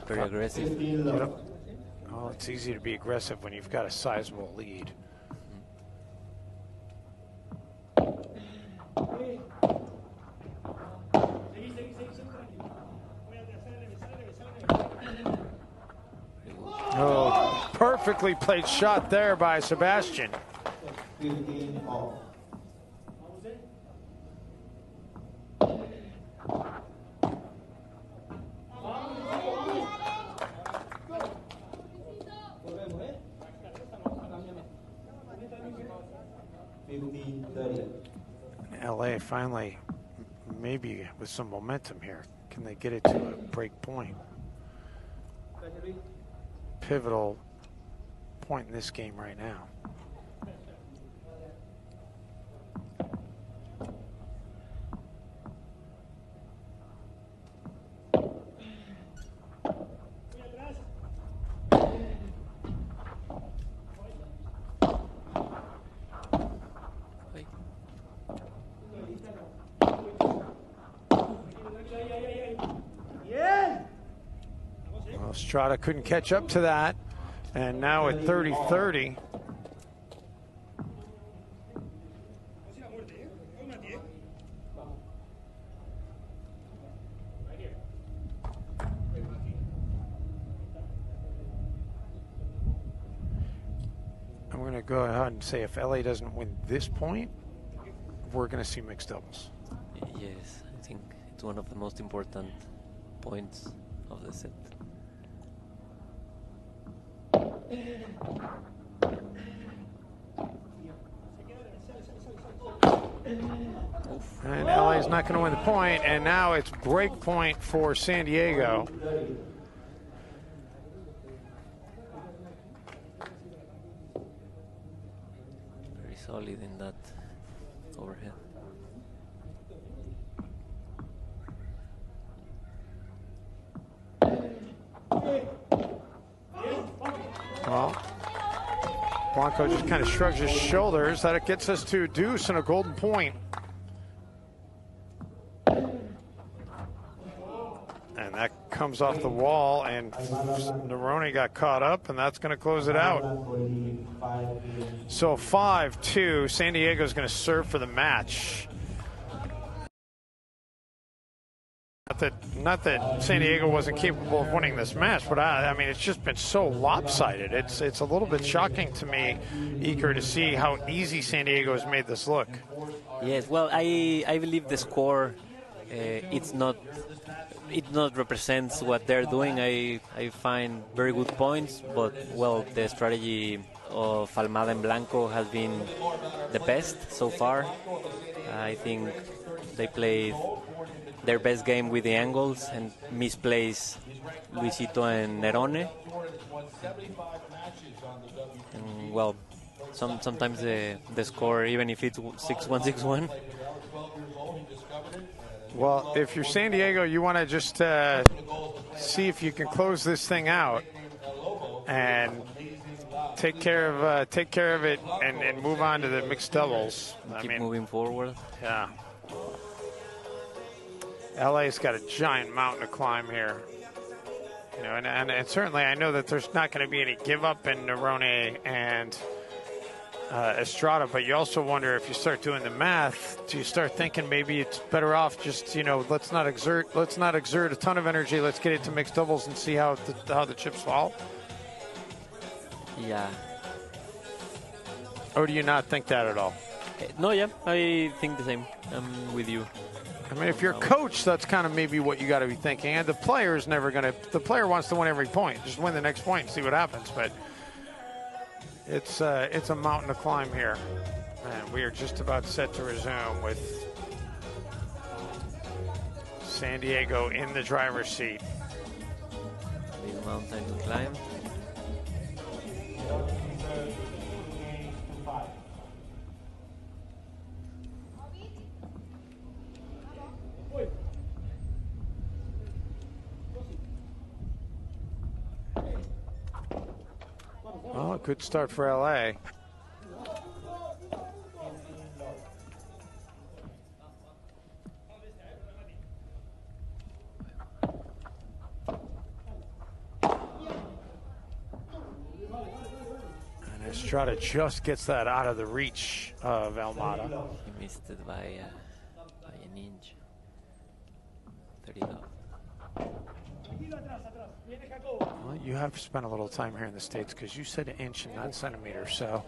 Very aggressive. Yep. Oh, it's easy to be aggressive when you've got a sizable lead. Oh, perfectly played shot there by Sebastian. LA finally, maybe with some momentum here, can they get it to a break point? Pivotal point in this game right now. Well, Strada couldn't catch up to that, and now at 30-30. I'm going to go ahead and say if LA doesn't win this point, we're going to see mixed doubles. Yes, I think it's one of the most important points of the set. And LA is not going to win the point, and now it's break point for San Diego. Very solid in that overhead. Well, Blanco just kind of shrugs his shoulders. That gets us to deuce and a golden point. And that comes off the wall, and Nerone got caught up, and that's going to close it out. So 5-2, San Diego's going to serve for the match. Not that San Diego wasn't capable of winning this match, but I mean, it's just been so lopsided. It's a little bit shocking to me, Iker, to see how easy San Diego has made this look. Yes, well, I believe the score, it not represents what they're doing. I find very good points, but well, the strategy of Almada and Blanco has been the best so far. I think they played their best game with the angles and misplaced Luisito and Nerone. And well, sometimes the score, even if it's 6-1, 6-1. Well, if you're San Diego, you want to just see if you can close this thing out and take care of it and move on to the mixed doubles. Keep moving forward. Yeah. LA's got a giant mountain to climb here. You know, and certainly I know that there's not going to be any give up in Nerone and Estrada, but you also wonder if you start doing the math, do you start thinking maybe it's better off just, you know, let's not exert a ton of energy, let's get it to mixed doubles and see how the chips fall? Yeah. Or do you not think that at all? No, yeah, I think the same. I'm with you. I mean, if you're a coach, that's kind of maybe what you got to be thinking. And the player's never going to. The player wants to win every point. Just win the next point and see what happens. But it's a mountain to climb here. And we are just about set to resume with San Diego in the driver's seat. Big mountain to climb. Oh, good start for LA. And Estrada just gets that out of the reach of Almada. He missed it by an inch. 30 off. Well, you have spent a little time here in the States because you said inch and not centimeter, so.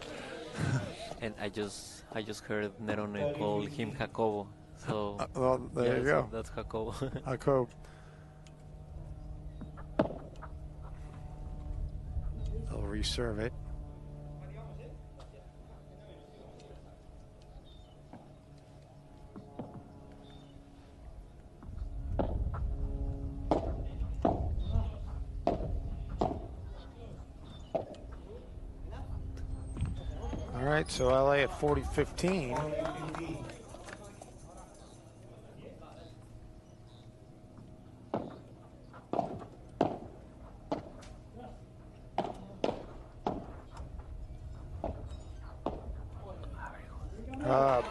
And I just heard Nerone call him Jacobo. So well, there you go. So that's Jacobo. Jacob. They'll reserve it. All right, so LA at 40-15.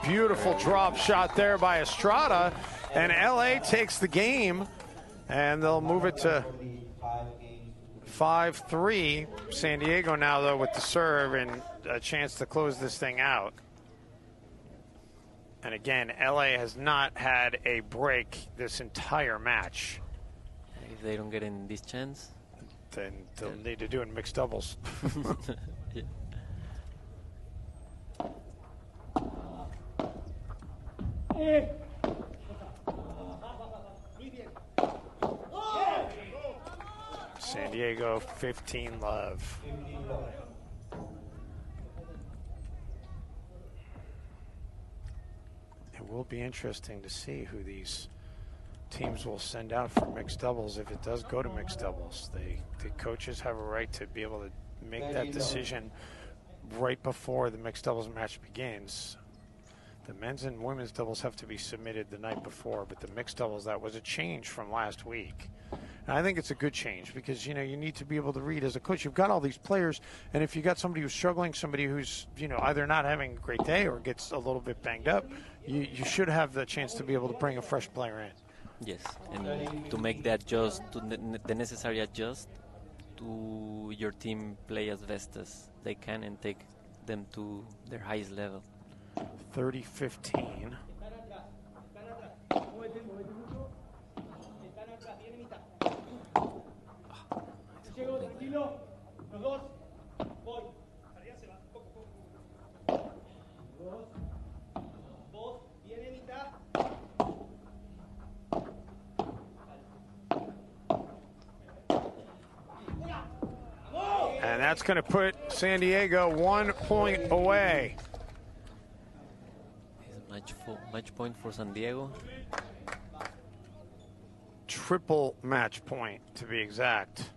Beautiful drop shot there by Estrada, and LA takes the game, and they'll move it to 5-3. San Diego now, though, with the serve and a chance to close this thing out. And again, LA has not had a break this entire match. If they don't get in this chance, then they'll need to do it in mixed doubles. yeah. San Diego 15 love. It will be interesting to see who these teams will send out for mixed doubles if it does go to mixed doubles. The coaches have a right to be able to make that decision right before the mixed doubles match begins. The men's and women's doubles have to be submitted the night before, but the mixed doubles, that was a change from last week. And I think it's a good change because, you know, you need to be able to read as a coach. You've got all these players, and if you've got somebody who's struggling, somebody who's, you know, either not having a great day or gets a little bit banged up, you should have the chance to be able to bring a fresh player in. Yes, and to make that adjust, the necessary adjust to your team play as best as they can and take them to their highest level. 30-15. And that's going to put San Diego 1 point away. Match point for San Diego. Triple match point, to be exact.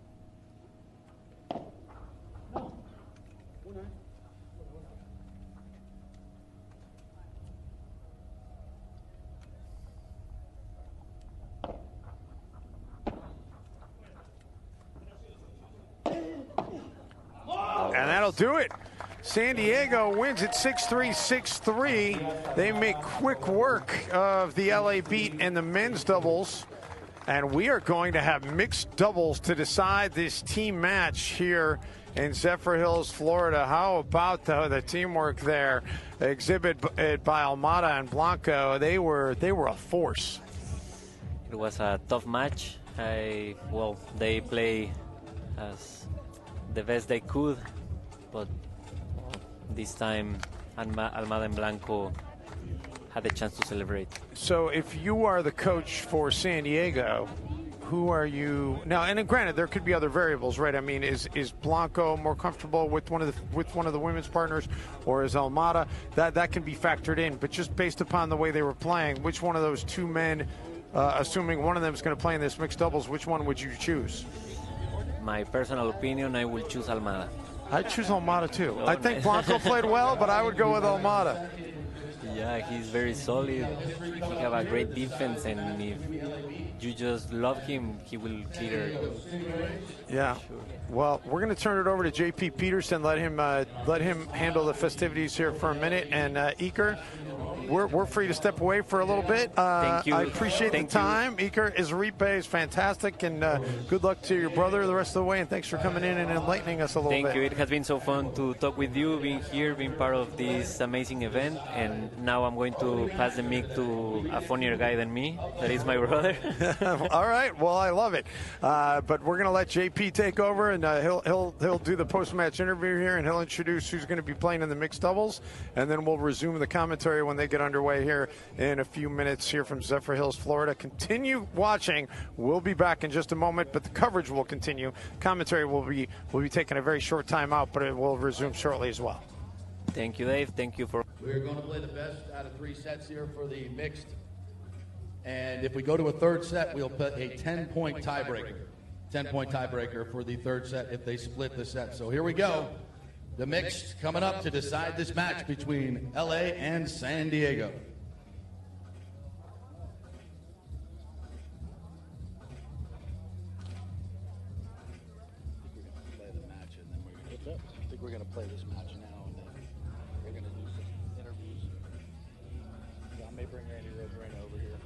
And that'll do it. San Diego wins at 6-3, 6-3. They make quick work of the LA beat in the men's doubles. And we are going to have mixed doubles to decide this team match here in Zephyr Hills, Florida. How about the teamwork there? Exhibited by Almada and Blanco. They were a force. It was a tough match. They play as the best they could, but this time Almada and Blanco had the chance to celebrate. So if you are the coach for San Diego, who are you now? And granted, there could be other variables, right? I mean, is Blanco more comfortable with one of the women's partners, or is Almada? That can be factored in. But just based upon the way they were playing, which one of those two men, assuming one of them is going to play in this mixed doubles, which one would you choose? My personal opinion, I will choose Almada. I'd choose Almada too. I think Blanco played well, but I would go with Almada. Yeah, he's very solid. He have a great defense, and if you just love him, he will clear. Yeah. Sure. Well, we're going to turn it over to J.P. Peterson. Let him handle the festivities here for a minute. And Iker, we're free to step away for a little bit. Thank you. I appreciate the time. Iker Izaripe is fantastic, and good luck to your brother the rest of the way. And thanks for coming in and enlightening us a little bit. Thank you. It has been so fun to talk with you, being here, being part of this amazing event. And now I'm going to pass the mic to a funnier guy than me. That is my brother. All right. Well, I love it. But we're going to let JP take over, and he'll do the post-match interview here, and he'll introduce who's going to be playing in the mixed doubles, and then we'll resume the commentary when they get underway here in a few minutes here from Zephyr Hills, Florida. Continue watching. We'll be back in just a moment, but the coverage will continue. Commentary will be taking a very short time out, but it will resume shortly as well. Thank you, Dave. Thank you for. We're going to play the best out of 3 sets here for the mixed. And if we go to a third set, we'll put a 10-point tiebreaker. 10-point tiebreaker for the third set if they split the set. So here we go. The mixed coming up to decide this match between LA and San Diego. I think we're going to play this match now, and then we're going to do some interviews. Yeah, I may bring Randy Rosarena over here.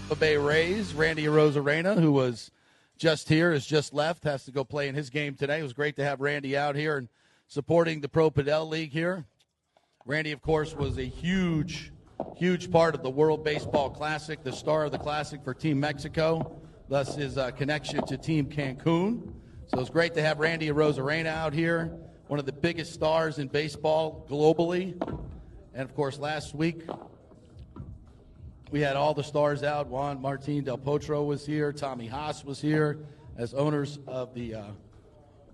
Tampa Bay Rays, Randy Arozarena, who was just here, has just left, has to go play in his game today. It was great to have Randy out here and supporting the Pro Padel League here. Randy, of course, was a huge part of the World Baseball Classic, the star of the Classic for Team Mexico, thus his connection to Team Cancun. So it's great to have Randy Arozarena out here, one of the biggest stars in baseball globally. And, of course, last week we had all the stars out. Juan Martin Del Potro was here. Tommy Haas was here as owners of the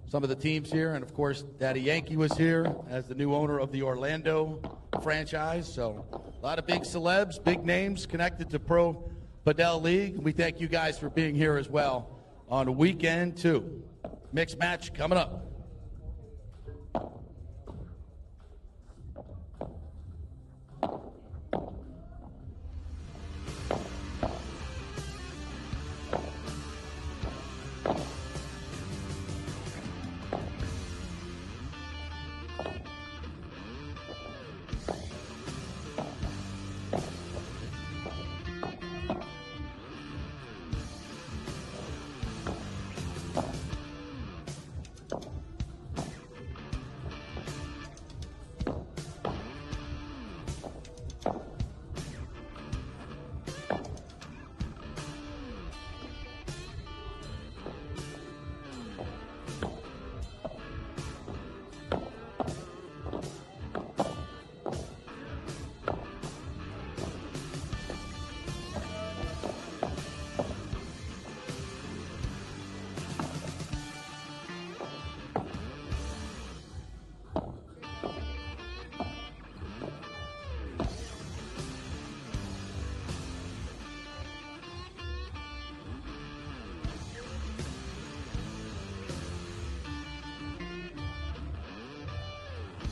some of the teams here. And, of course, Daddy Yankee was here as the new owner of the Orlando franchise. So a lot of big celebs, big names connected to Pro Padel League. We thank you guys for being here as well on weekend 2. Mixed match coming up.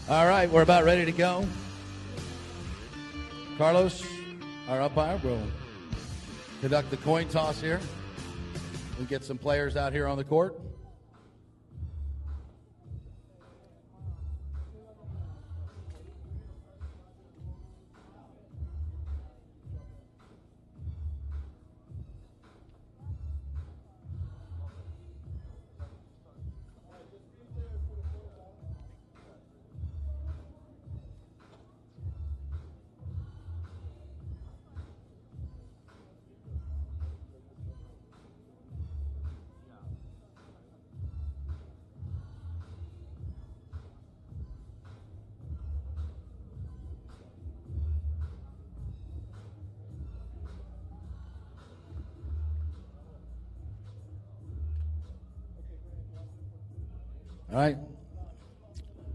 All right, we're about ready to go. Carlos, our umpire, will conduct the coin toss here. We'll get some players out here on the court. All right.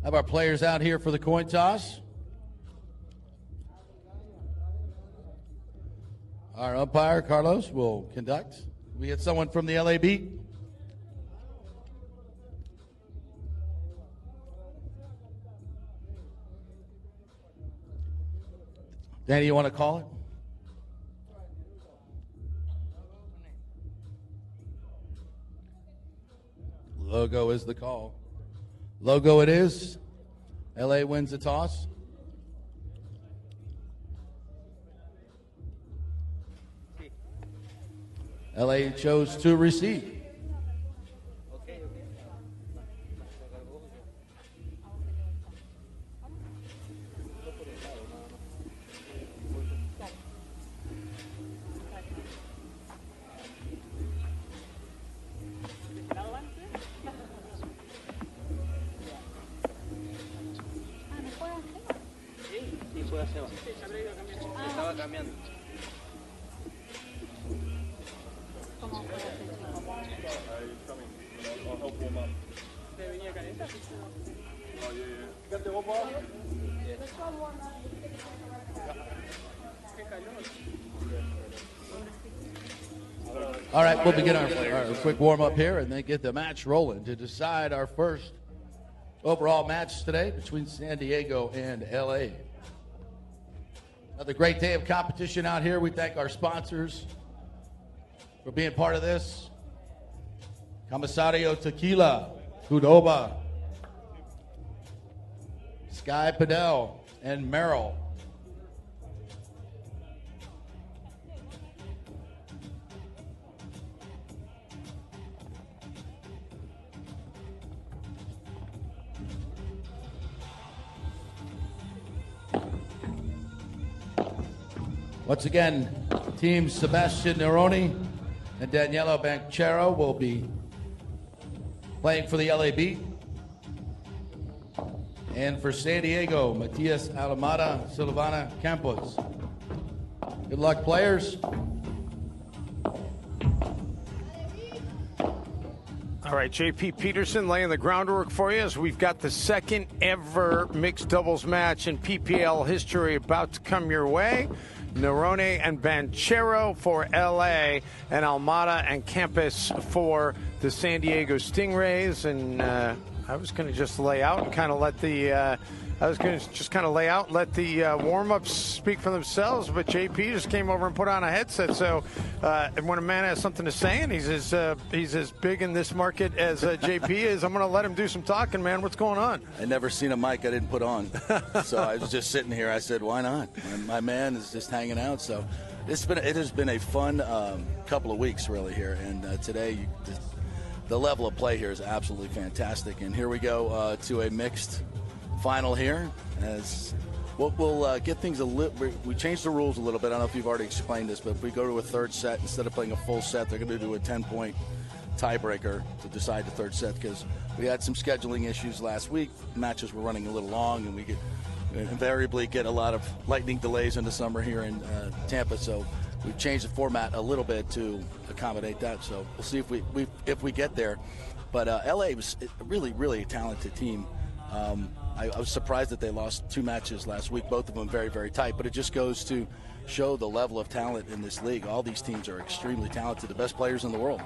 Have our players out here for the coin toss. Our umpire, Carlos, will conduct. We get someone from the LA beat. Danny, you want to call it? Logo is the call. Logo it is. LA wins the toss. LA chose to receive. Estaba cambiando. All right, we'll begin our quick warm-up here and then get the match rolling to decide our first overall match today between San Diego and L.A. Another great day of competition out here. We thank our sponsors for being part of this. Comisario Tequila, Kudoba, Sky Padel, and Merrill. Once again, Team Sebastian Neroni and Daniela Banchero will be playing for the LA Beat. And for San Diego, Matias Alamada, Silvana Campos. Good luck, players. All right, JP Peterson laying the groundwork for you as we've got the second ever mixed doubles match in PPL history about to come your way. Nerone and Banchero for LA, and Almada and Campos for the San Diego Stingrays. And I was going to just lay out and kind of let the warm-ups speak for themselves, but JP just came over and put on a headset. So when a man has something to say, and he's as big in this market as JP is, I'm going to let him do some talking, man. What's going on? I never seen a mic I didn't put on. So I was just sitting here. I said, why not? And my man is just hanging out. So it has been a fun couple of weeks, really, here. And today, the level of play here is absolutely fantastic. And here we go to a mixed final here. As we'll get things a little. We changed the rules a little bit. I don't know if you've already explained this, but if we go to a third set, instead of playing a full set, they're going to do a 10-point tiebreaker to decide the third set, because we had some scheduling issues last week. Matches were running a little long, and we invariably get a lot of lightning delays in the summer here in Tampa. So we've changed the format a little bit to accommodate that. So we'll see if we get there. But LA was a really, really talented team. I was surprised that they lost 2 matches last week, both of them very, very tight. But it just goes to show the level of talent in this league. All these teams are extremely talented, the best players in the world.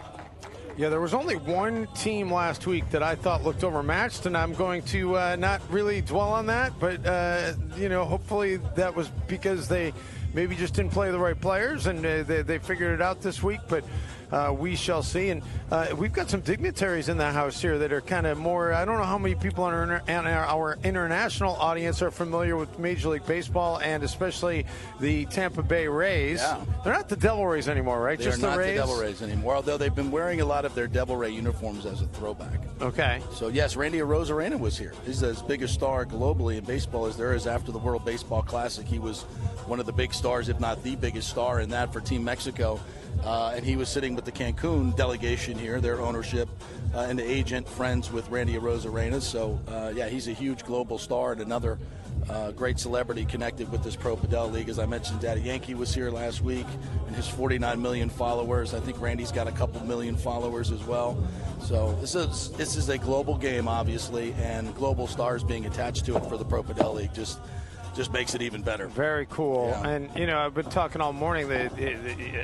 Yeah, there was only one team last week that I thought looked overmatched, and I'm going to not really dwell on that. But, hopefully that was because they maybe just didn't play the right players, and they figured it out this week. But we shall see. And we've got some dignitaries in the house here that are kind of more, I don't know how many people on our international audience are familiar with Major League Baseball, and especially the Tampa Bay Rays. Yeah. They're not the Devil Rays anymore, right? They're just not the Rays? the Devil Rays anymore, although they've been wearing a lot of their Devil Ray uniforms as a throwback. Okay. So, yes, Randy Arozarena was here. He's as big a star globally in baseball as there is after the World Baseball Classic. He was one of the big stars, if not the biggest star in that for Team Mexico. And he was sitting with the Cancun delegation here, their ownership, and the agent, friends with Randy Arozarena. So, he's a huge global star and another great celebrity connected with this Pro Padel League. As I mentioned, Daddy Yankee was here last week, and his 49 million followers. I think Randy's got a couple million followers as well. So this is a global game, obviously, and global stars being attached to it for the Pro Padel League just makes it even better. Very cool. Yeah. And, I've been talking all morning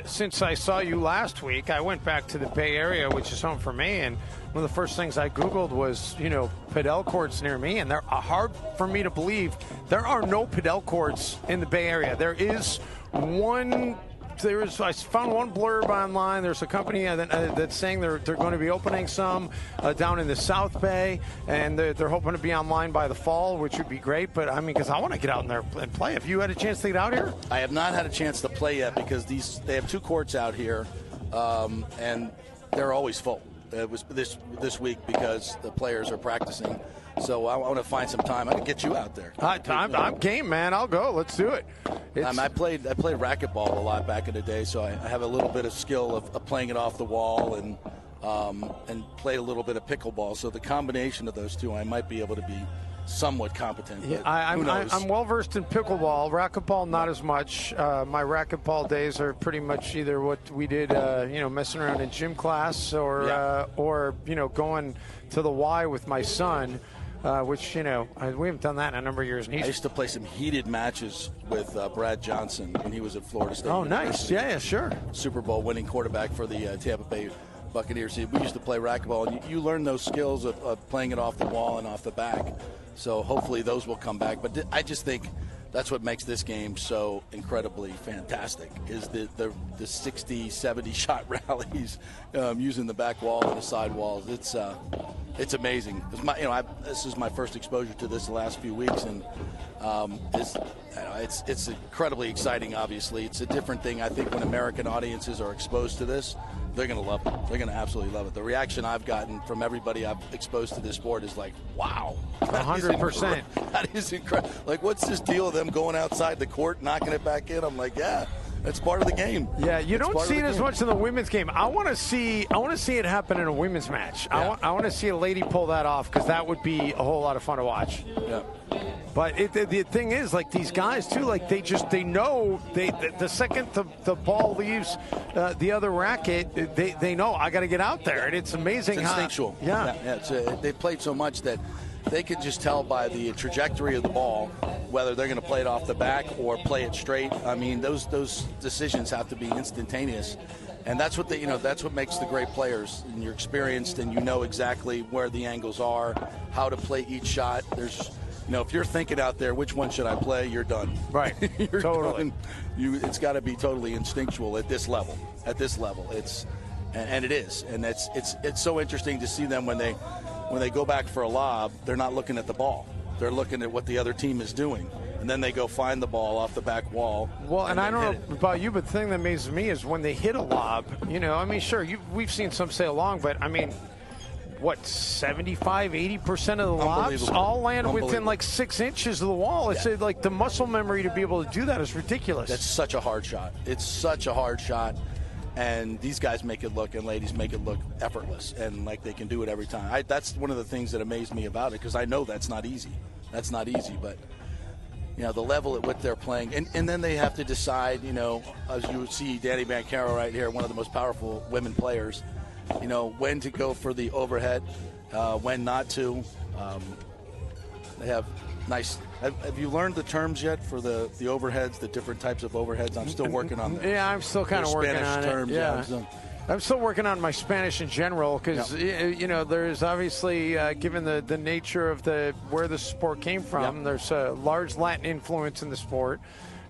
since I saw you last week, I went back to the Bay Area, which is home for me, and one of the first things I Googled was, Padel courts near me, and they're hard for me to believe. There are no Padel courts in the Bay Area. There is one. I found one blurb online. There's a company that's saying they're going to be opening some down in the South Bay, and they're hoping to be online by the fall, which would be great. But because I want to get out in there and play. Have you had a chance to get out here? I have not had a chance to play yet because they have 2 courts out here, and they're always full. It was this week because the players are practicing. So I want to find some time. I can get you out there. I'm game, man. I'll go. Let's do it. I played racquetball a lot back in the day, so I have a little bit of skill of playing it off the wall and played a little bit of pickleball. So the combination of those two, I might be able to be somewhat competent. Yeah, who knows? I'm well versed in pickleball. Racquetball, not as much. My racquetball days are pretty much either what we did, messing around in gym class, or going to the Y with my son. Which, we haven't done that in a number of years. And I used to play some heated matches with Brad Johnson when he was at Florida State Nice. University. Yeah, sure. Super Bowl winning quarterback for the Tampa Bay Buccaneers. We used to play racquetball, and you learn those skills of playing it off the wall and off the back. So hopefully those will come back. But I just think that's what makes this game so incredibly fantastic is the 60, 70 shot rallies using the back wall and the side walls. It's amazing. This is my first exposure to this the last few weeks, and it's incredibly exciting. Obviously, it's a different thing. I think when American audiences are exposed to this, they're going to love it. They're going to absolutely love it. The reaction I've gotten from everybody I've exposed to this sport is like, wow. 100%. That is incredible. Like, what's this deal of them going outside the court, knocking it back in? I'm like, yeah. That's part of the game. Yeah, you It's don't part of see the it as game. much in the women's game. I want to see it happen in a women's match. Yeah. I want to see a lady pull that off because that would be a whole lot of fun to watch. Yeah. But the thing is, like, these guys too, like they know the second the ball leaves the other racket, they know I got to get out there, and it's amazing. It's instinctual. They played so much that they could just tell by the trajectory of the ball whether they're going to play it off the back or play it straight. I mean, those decisions have to be instantaneous, and that's what that's what makes the great players. And you're experienced, and you know exactly where the angles are, how to play each shot. There's if you're thinking out there, which one should I play? You're done. Right. You're Totally. done. It's got to be totally instinctual at this level. At this level, and it is, and it's so interesting to see them when they go back for a lob. They're not looking at the ball. They're looking at what the other team is doing, and then they go find the ball off the back wall. Well, and I don't know about you, but the thing that amazes me is when they hit a lob. I mean, sure, we've seen some sail long, but I mean, what, 75, 80% of the lobs all land within like 6 inches of the wall. It's like the muscle memory to be able to do that is ridiculous. That's such a hard shot. It's such a hard shot. And these guys make it look, and ladies make it look effortless, and like they can do it every time. That's one of the things that amazed me about it, because I know that's not easy. That's not easy, but the level at which they're playing, and then they have to decide. As you see, Danny Bancaro right here, one of the most powerful women players. When to go for the overhead, when not to. They have nice. Have you learned the terms yet for the overheads, the different types of overheads? I'm still working on that. Yeah, I'm still kind of working Spanish on terms, it. Yeah. I'm still working on my Spanish in general because there's obviously given the nature of where the sport came from, there's a large Latin influence in the sport,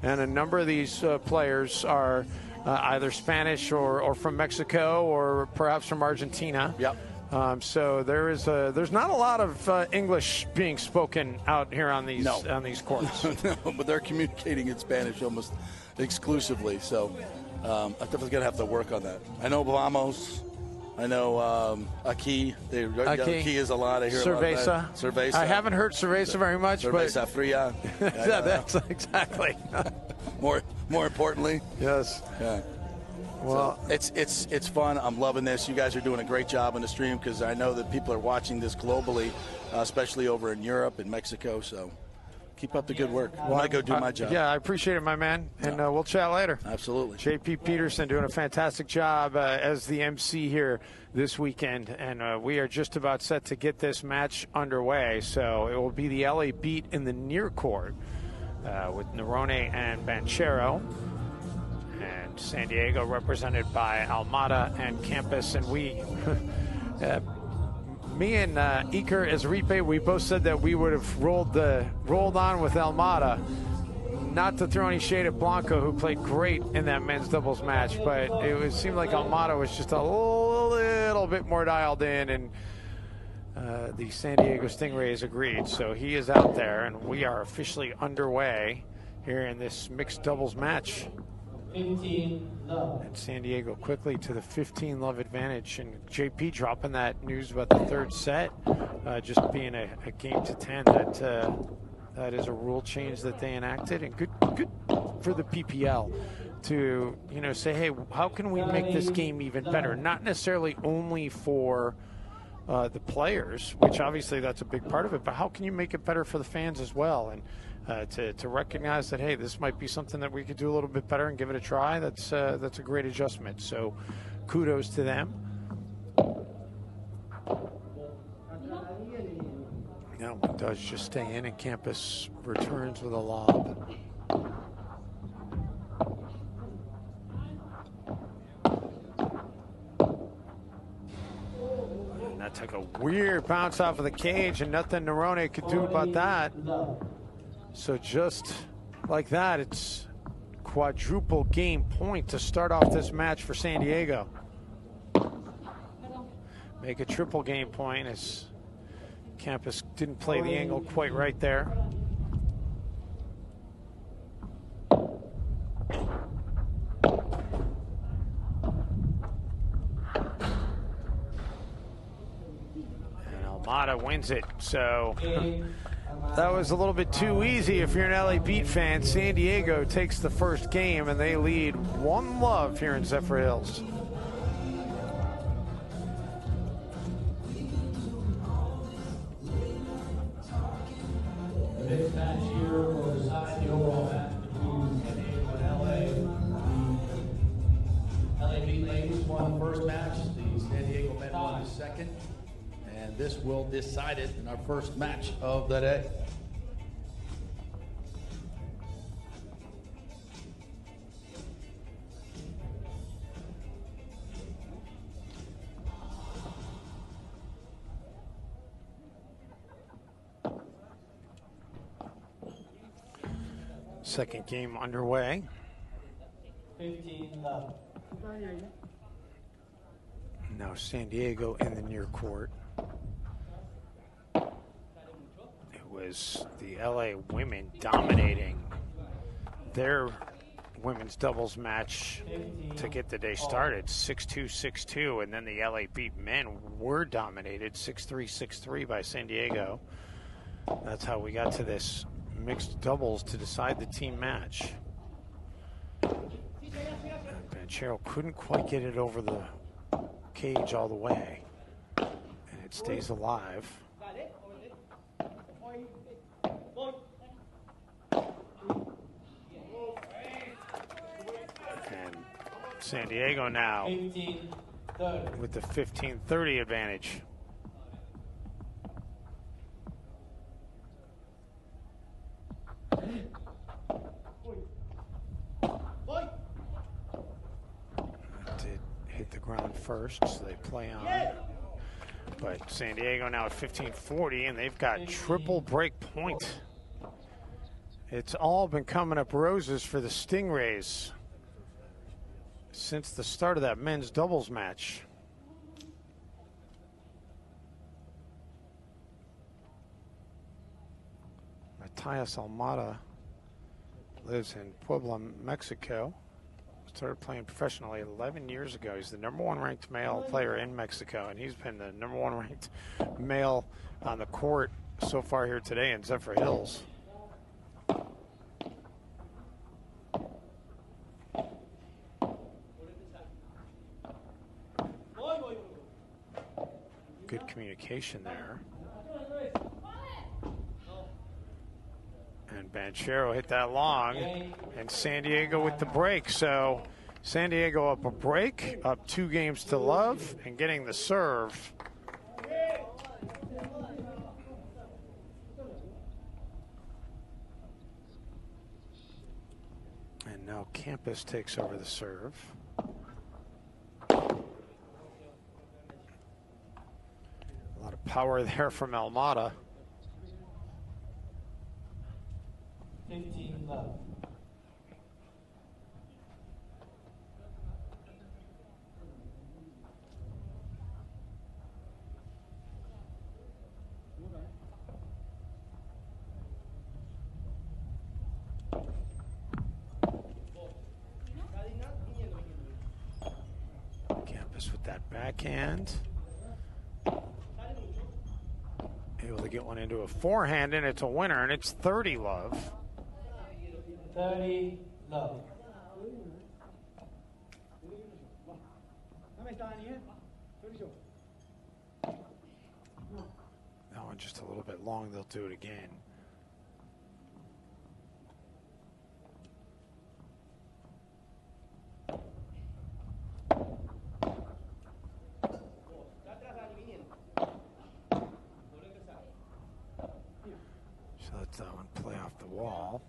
and a number of these players are either Spanish or from Mexico or perhaps from Argentina. Yep. So there's not a lot of English being spoken out here on these courts. No, but they're communicating in Spanish almost exclusively. So I'm definitely gonna have to work on that. I know vamos. I know aquí. Aquí is a lot. I hear cerveza. a lot of that. Cerveza. I haven't heard cerveza very much, cerveza but fría. that's exactly. More importantly. Yes. Yeah. Well, so it's fun. I'm loving this. You guys are doing a great job on the stream, because I know that people are watching this globally, especially over in Europe and Mexico. So keep up the good work. I'm going to go do my job. Yeah, I appreciate it, my man. And we'll chat later. Absolutely. JP Peterson doing a fantastic job as the MC here this weekend. And we are just about set to get this match underway. So it will be the LA Beat in the near court with Nerone and Banchero. And San Diego represented by Almada and Campus. And we, me and Iker Ezripe, we both said that we would have rolled on with Almada. Not to throw any shade at Blanco, who played great in that men's doubles match, but it seemed like Almada was just a little bit more dialed in, and the San Diego Stingrays agreed. So he is out there, and we are officially underway here in this mixed doubles match. 15 love. And San Diego quickly to the 15-love advantage. And JP dropping that news about the third set, just being a game to 10. That is a rule change that they enacted, and good for the PPL to say, hey, how can we make this game even better? Not necessarily only for the players, which obviously that's a big part of it, but how can you make it better for the fans as well? And to recognize that, hey, this might be something that we could do a little bit better and give it a try. That's a great adjustment. So kudos to them. Now one does just stay in, and Campus returns with a lob. And that took a weird bounce off of the cage, and nothing Nerone could do about that. So just like that, it's quadruple game point to start off this match for San Diego. Make a triple game point as Campus didn't play the angle quite right there. And Almada wins it. So That was a little bit too easy if you're an LA Beat fan. San Diego takes the first game, and they lead 1-0 here in Zephyr Hills. The next match here will decide the overall match between San Diego and LA. LA Beat ladies won the first match. The San Diego men won the second. And this will decide it in our first match of the day. Second game underway. 15 love. Now San Diego in the near court. It was the LA women dominating their women's doubles match to get the day started. 6-2, 6-2, and then the LA Beat men were dominated 6-3, 6-3 by San Diego. That's how we got to this mixed doubles to decide the team match. Banchero couldn't quite get it over the cage all the way, and it stays alive. And San Diego now with the 15-30 advantage. Did hit the ground first, so they play on. But San Diego now at 15-40, and they've got triple break point. It's all been coming up roses for the Stingrays since the start of that men's doubles match. Matthias Almada lives in Puebla, Mexico. Started playing professionally 11 years ago. He's the #1 ranked male player in Mexico, and he's been the #1 ranked male on the court so far here today in Zephyr Hills. Good communication there. And Banchero hit that long, and San Diego with the break. So San Diego up a break, up 2 games to love, and getting the serve. And now Campus takes over the serve. A lot of power there from Almada. 15 love. Campus with that backhand. Able to get one into a forehand, and it's a winner, and it's 30 love. 30 love. That one just a little bit long. They'll do it again. So let that one play off the wall.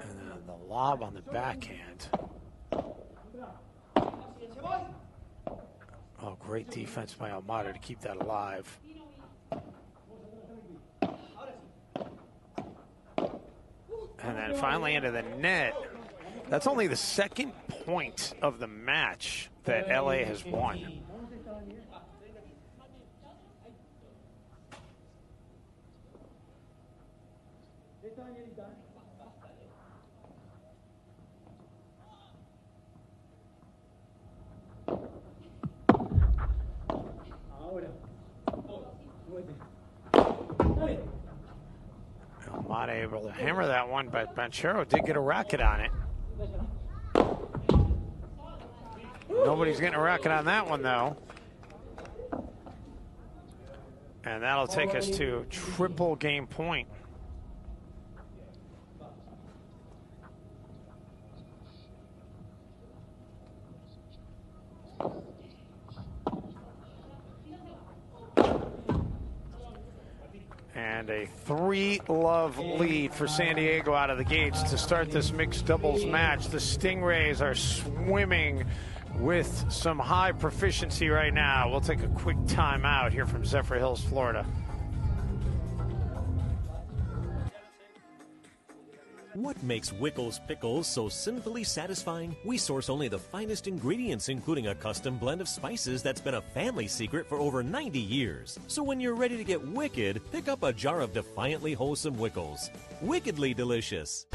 And then the lob on the backhand. Oh, great defense by Almada to keep that alive. And then finally into the net. That's only the second point of the match that LA has won. Not able to hammer that one, but Banchero did get a racket on it. Nobody's getting a racket on that one, though. And that'll take us to triple game point. And a 3-love lead for San Diego out of the gates to start this mixed doubles match. The Stingrays are swimming with some high proficiency right now. We'll take a quick timeout here from Zephyr Hills, Florida. What makes Wickles Pickles so sinfully satisfying? We source only the finest ingredients, including a custom blend of spices that's been a family secret for over 90 years. So when you're ready to get wicked, pick up a jar of defiantly wholesome Wickles. Wickedly delicious.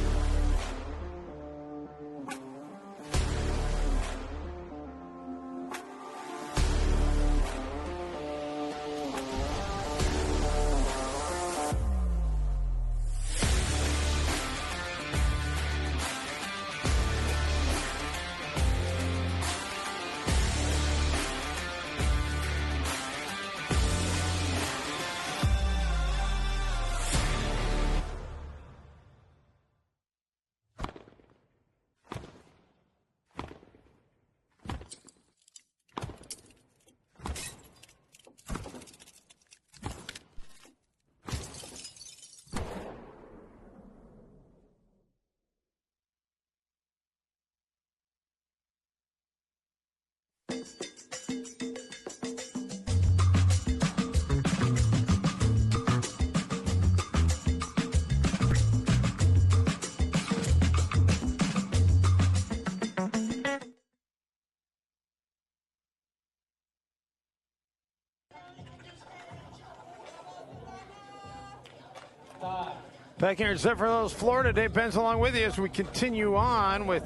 Back here in Zephyr Hills, Florida, Dave Benz along with you as we continue on with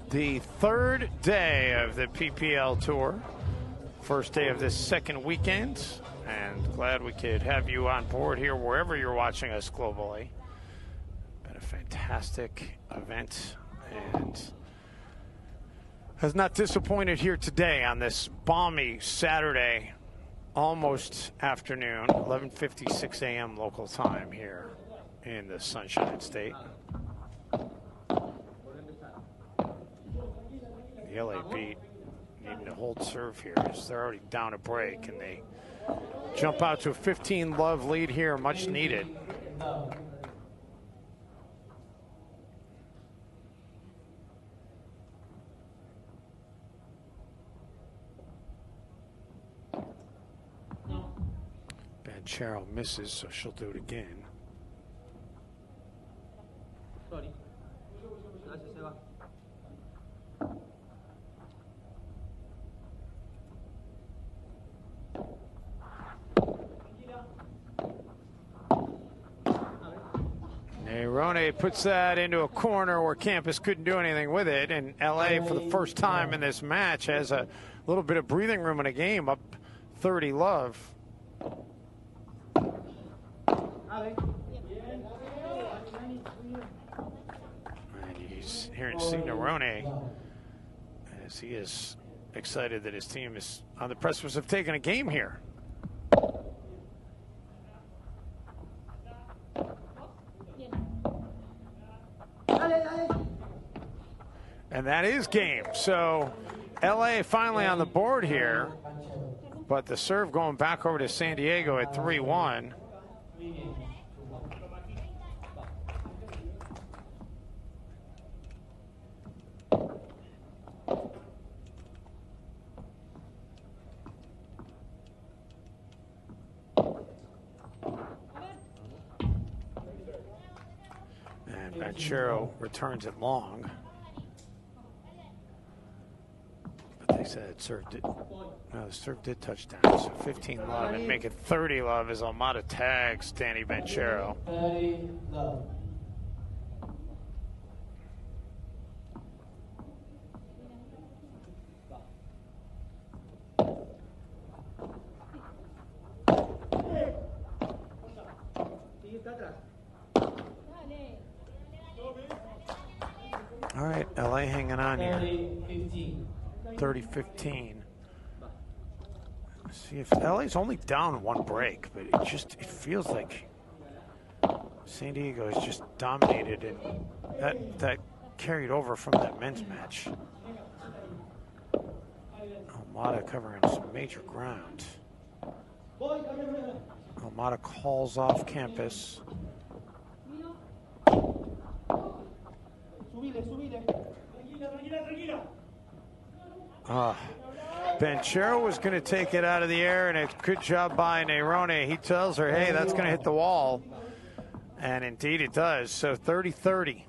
the third day of the PPL Tour. First day of this second weekend, and glad we could have you on board here wherever you're watching us globally. Been a fantastic event and has not disappointed here today on this balmy Saturday, almost afternoon, 11:56 a.m. local time here in the Sunshine State. The LA Beat needing to hold serve here as they're already down a break, and they jump out to a 15-love lead here, much needed. Banchero misses, so she'll do it again. Nerone puts that into a corner where Campus couldn't do anything with it, and LA for the first time in this match has a little bit of breathing room in a game, up 30-love. And he's hearing Nerone as he is excited that his team is on the precipice of taking a game here. And that is game. So LA finally on the board here, but the serve going back over to San Diego at 3-1. And Banchero returns it long. But they said serve did. No, the serve did touch down. So 15-love and make it 30-love as Almada tags Danny Banchero. 30-love. All right, LA hanging on here. 30-15. 30-15. See if LA's only down one break, but it feels like San Diego is just dominated, and that carried over from that men's match. Almada covering some major ground. Almada calls off Campus. Banchero was going to take it out of the air, and a good job by Nerone. He tells her, hey, that's going to hit the wall. And indeed it does. So 30-30.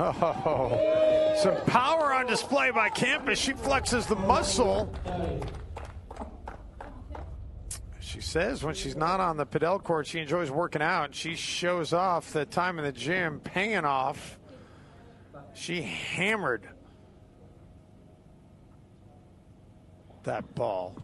Oh, some power on display by Campus. She flexes the muscle. She says when she's not on the Padel court, she enjoys working out. She shows off the time in the gym, paying off. She hammered that ball.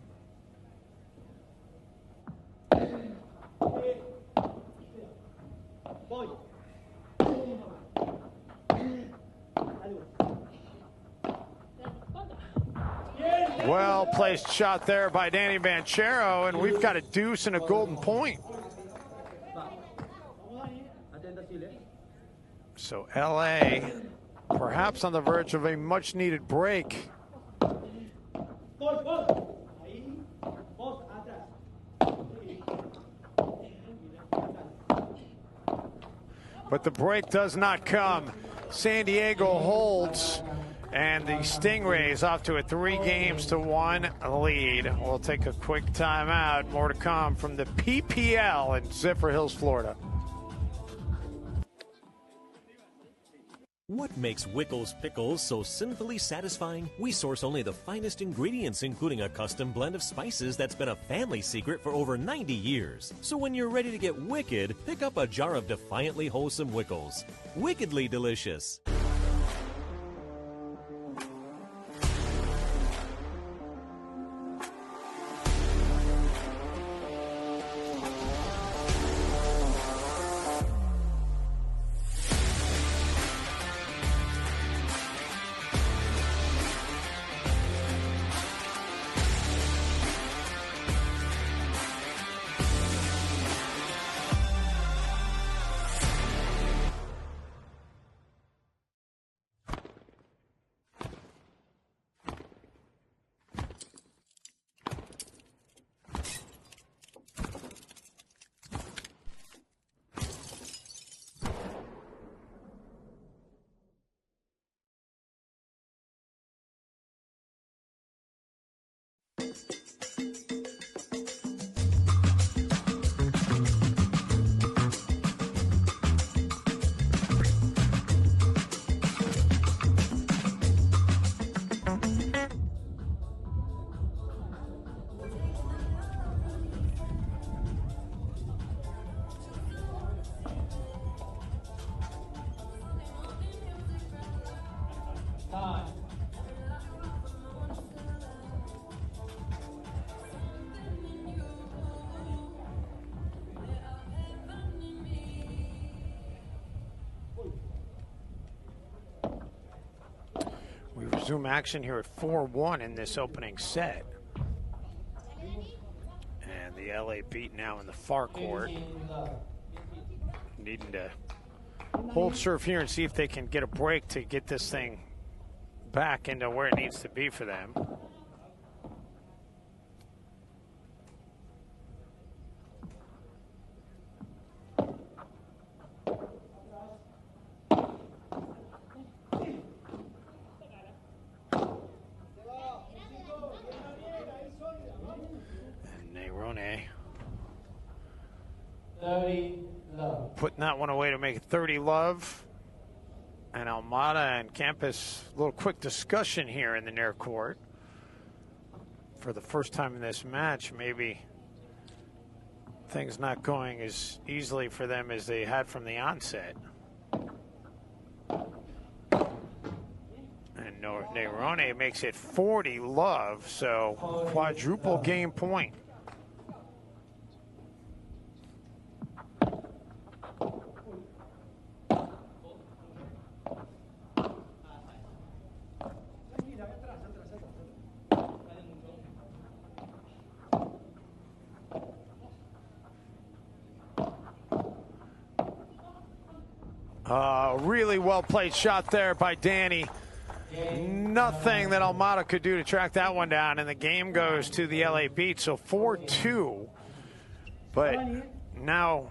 Well-placed shot there by Danny Banchero, and we've got a deuce and a golden point. So LA perhaps on the verge of a much-needed break. But the break does not come. San Diego holds, and the Stingrays off to a 3-1 lead. We'll take a quick timeout. More to come from the PPL in Zephyr Hills, Florida. What makes Wickles Pickles so sinfully satisfying? We source only the finest ingredients, including a custom blend of spices that's been a family secret for over 90 years. So when you're ready to get wicked, pick up a jar of defiantly wholesome Wickles. Wickedly delicious. We resume action here at 4-1 in this opening set. And the LA beat now in the far court. Needing to hold serve here and see if they can get a break to get this thing back into where it needs to be for them. Putting that one away to make it 30 love. And Almada and Campus, a little quick discussion here in the near court. For the first time in this match, maybe things not going as easily for them as they had from the onset. and Nerone makes it 40 love, so quadruple game point. Really well played shot there by Danny. Nothing that Almada could do to track that one down, and the game goes to the LA Beat, so 4-2. But now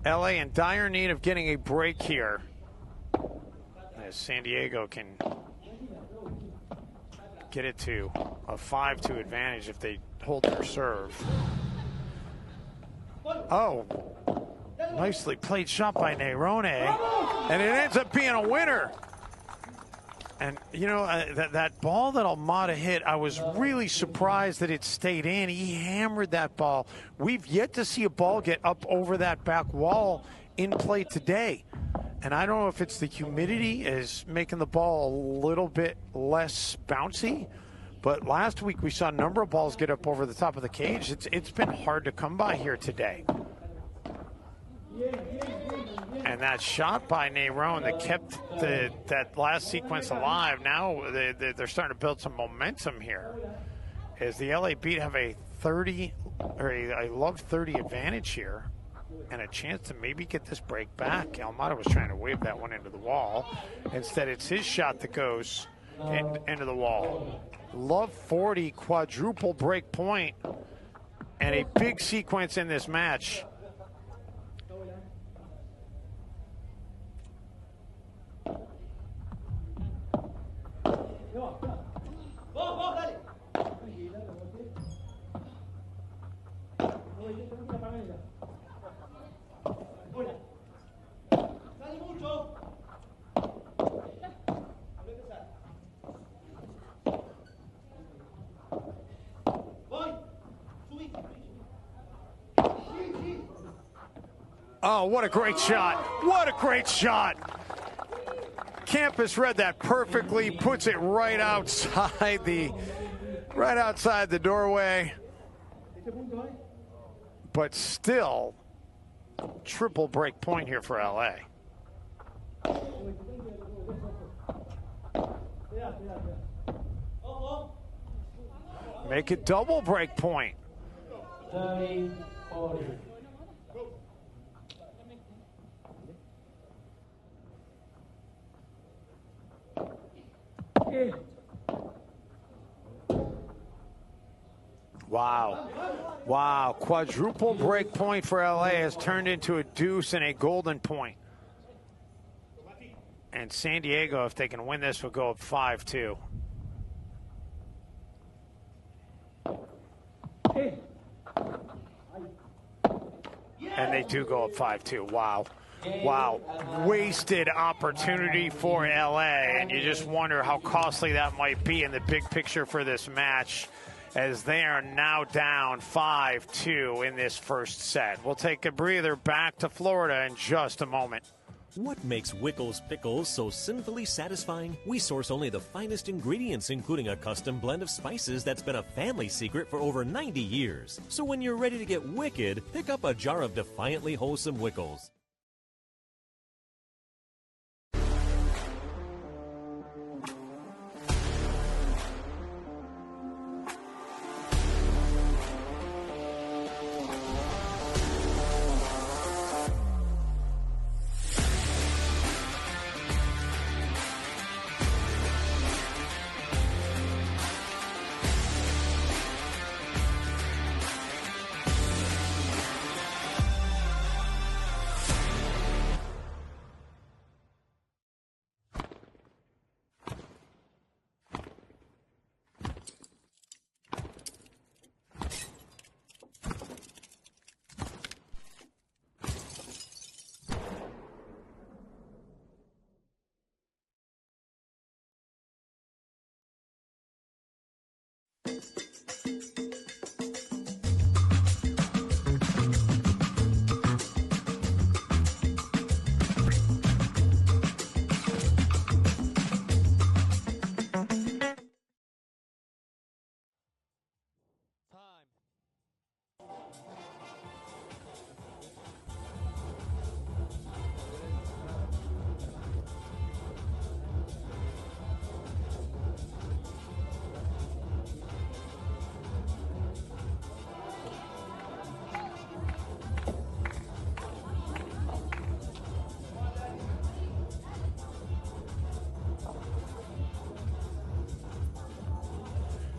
LA in dire need of getting a break here, as San Diego can get it to a 5-2 advantage if they hold their serve. Oh, nicely played shot by Nerone, and it ends up being a winner. And, you know, that ball that Almada hit, I was really surprised that it stayed in. He hammered that ball. We've yet to see a ball get up over that back wall in play today. And I don't know if it's the humidity is making the ball a little bit less bouncy. But last week we saw a number of balls get up over the top of the cage. It's been hard to come by here today. And that shot by Nerone that kept that last sequence alive. Now they're starting to build some momentum here, as the LA Beat have a love 30 advantage here, and a chance to maybe get this break back. Almada was trying to wave that one into the wall. Instead, it's his shot that goes into the wall. Love 40 quadruple break point, and a big sequence in this match. Oh, what a great shot. What a great shot. Campus read that perfectly, puts it right outside the doorway. But still, triple break point here for LA. Make it double break point. 30-40. Wow. Quadruple break point for LA has turned into a deuce and a golden point. And San Diego, if they can win this, will go up 5-2. And they do go up 5-2. Wow. Wasted opportunity for LA, and you just wonder how costly that might be in the big picture for this match, as they are now down 5-2 in this first set. We'll take a breather. Back to Florida in just a moment. What makes Wickles Pickles so sinfully satisfying? We source only the finest ingredients, including a custom blend of spices that's been a family secret for over 90 years. So when you're ready to get wicked, pick up a jar of defiantly wholesome Wickles.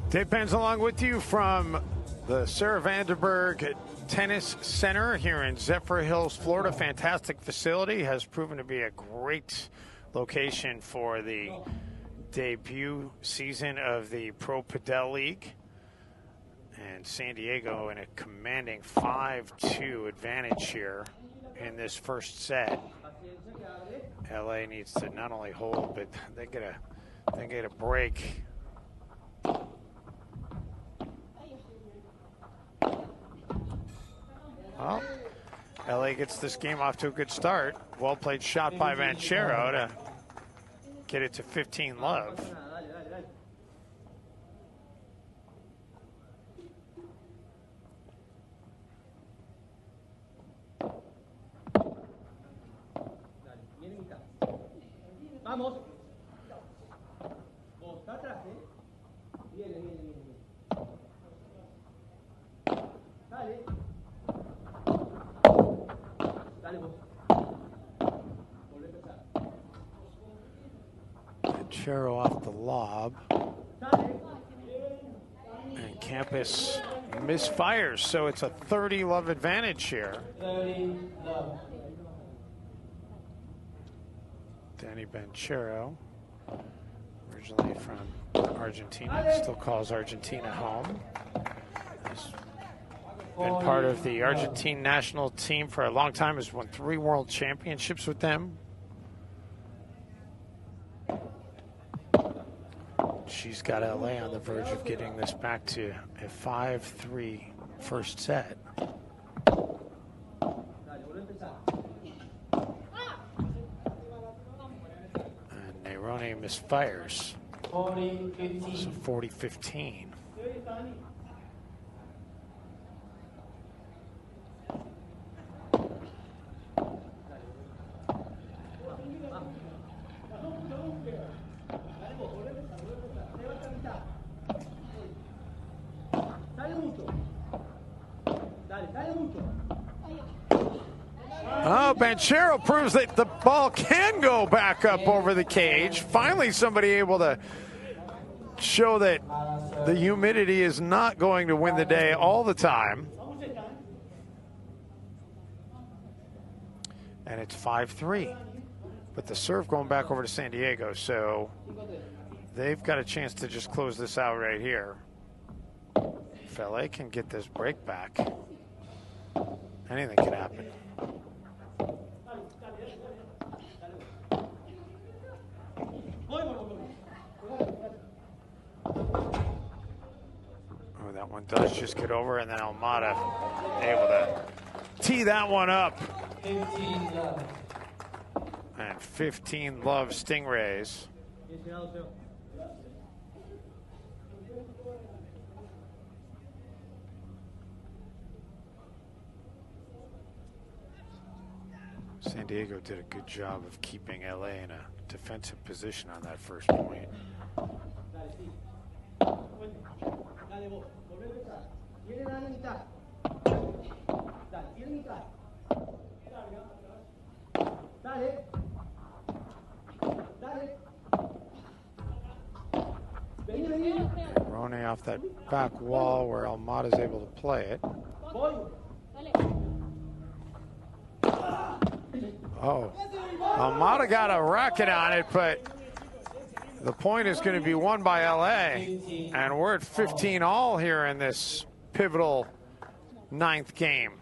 Dave Benz along with you from the Sarah Vandenberg Tennis Center here in Zephyr Hills, Florida. Fantastic facility. Has proven to be a great location for the debut season of the Pro Padel League. And San Diego in a commanding 5-2 advantage here in this first set. LA needs to not only hold, but they get a break. Well, LA gets this game off to a good start. Well played shot by Banchero to get it to 15-love. Vamos. Vos, está atrás, Viene. Dale. Dale vos. Volvé a empezar. Banchero off the lob. And Campus misfires, so it's a 30-love advantage here. 30-love. Danny Banchero, originally from Argentina, still calls Argentina home. Has been part of the Argentine national team for a long time, has won 3 world championships with them. She's got LA on the verge of getting this back to a 5-3 first set. Ronnie misfires. 40-15. So 40-15. Oh, Banchero proves that the ball can go back up over the cage. Finally, somebody able to show that the humidity is not going to win the day all the time. And it's 5-3. But the serve going back over to San Diego, so they've got a chance to just close this out right here. If LA can get this break back, anything can happen. Oh, that one does just get over, and then Almada able to tee that one up. 15-love. And 15-love Stingrays. San Diego did a good job of keeping LA in a defensive position on that first point. Roney off that back wall where Almada's able to play it. Oh, Almada got a racket on it, but the point is going to be won by LA. And we're at 15 all here in this pivotal 9th game.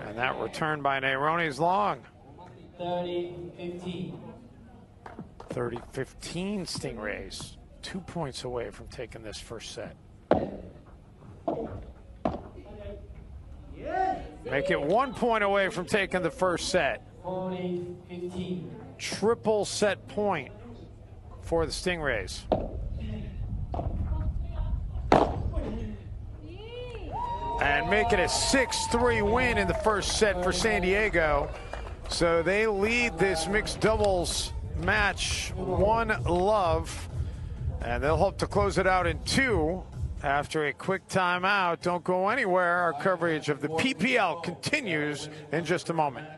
And that return by Neroni's long. 30-15. 30-15 Stingrays. 2 points away from taking this first set. Make it 1 point away from taking the first set. 40-15. Triple set point for the Stingrays. And make it a 6-3 win in the first set for San Diego. So they lead this mixed doubles match 1-love. And they'll hope to close it out in 2 After a quick timeout, don't go anywhere. Our coverage of the PPL continues in just a moment.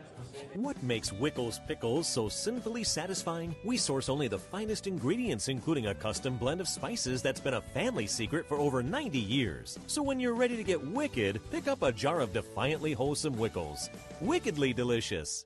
What makes Wickles pickles so sinfully satisfying? We source only the finest ingredients, including a custom blend of spices that's been a family secret for over 90 years. So when you're ready to get wicked, pick up a jar of defiantly wholesome Wickles. Wickedly delicious.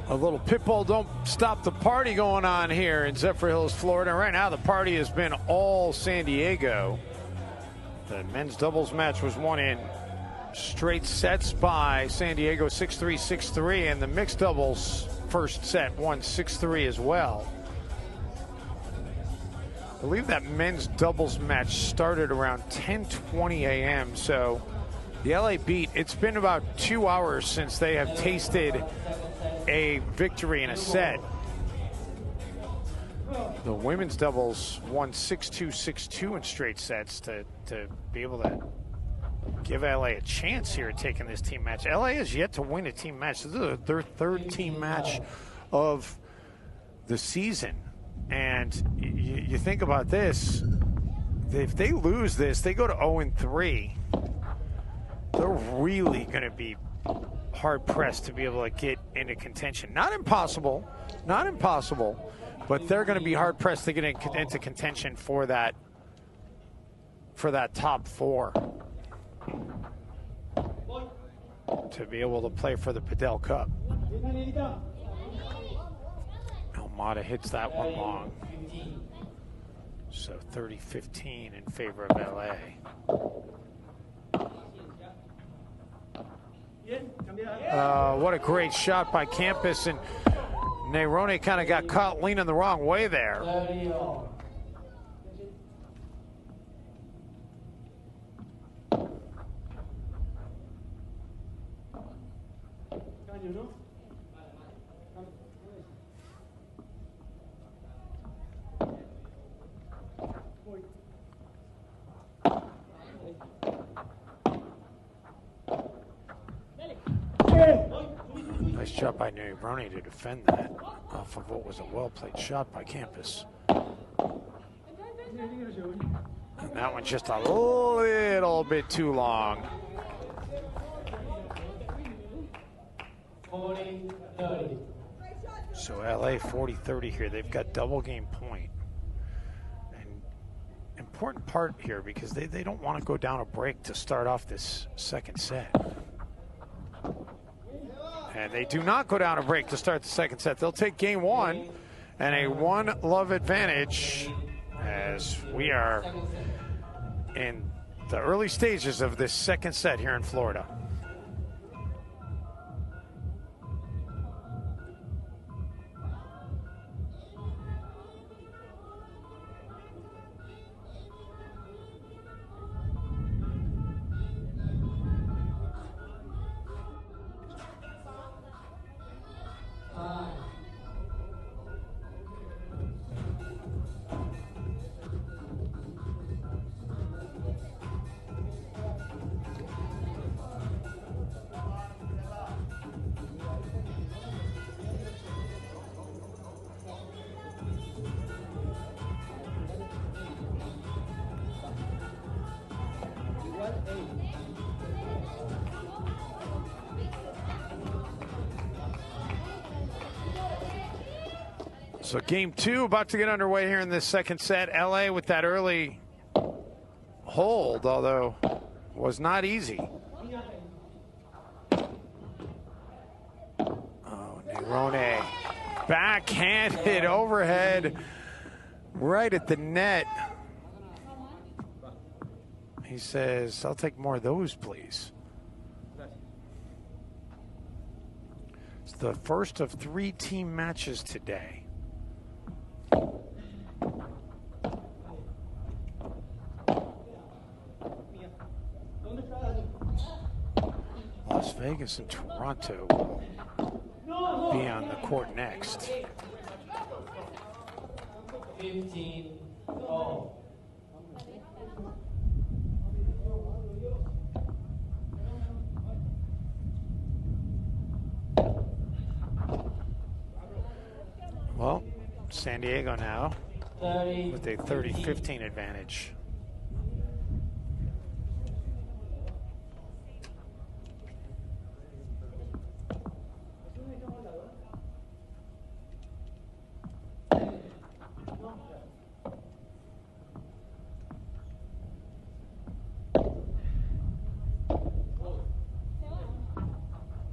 A little pitbull don't stop the party going on here in Zephyr Hills, Florida. Right now the party has been all San Diego. The men's doubles match was won in straight sets by San Diego 6-3, 6-3, and the mixed doubles first set won 6-3 as well. I believe that men's doubles match started around 10:20 a.m. So the LA Beat, it's been about 2 hours since they have tasted a victory in a set. The women's doubles won 6-2, 6-2 in straight sets to be able to give LA a chance here at taking this team match. LA has yet to win a team match. This is their third team match of the season. And you think about this, if they lose this, they go to 0-3. They're really going to be hard-pressed to be able to get into contention. Not impossible, but they're going to be hard-pressed to get into contention for that top four, to be able to play for the Padel Cup. Almada hits that one long. So 30-15 in favor of LA. What a great shot by Campus, and Nerone kind of got caught leaning the wrong way there. Nice shot by Nerone to defend that off of what was a well-played shot by Campus. And that one just a little bit too long. 40-30. So LA 40-30 here. They've got double game point. And important part here because they don't want to go down a break to start off this second set. And they do not go down a break to start the second set. They'll take game one and a 1-love advantage as we are in the early stages of this second set here in Florida. So game 2 about to get underway here in this second set. LA with that early hold, although was not easy. Oh, Nerone backhanded overhead right at the net. He says, I'll take more of those, please. It's the first of 3 team matches today. Las Vegas and Toronto will be on the court next. 15 all. Well, San Diego now with a 30-15 advantage.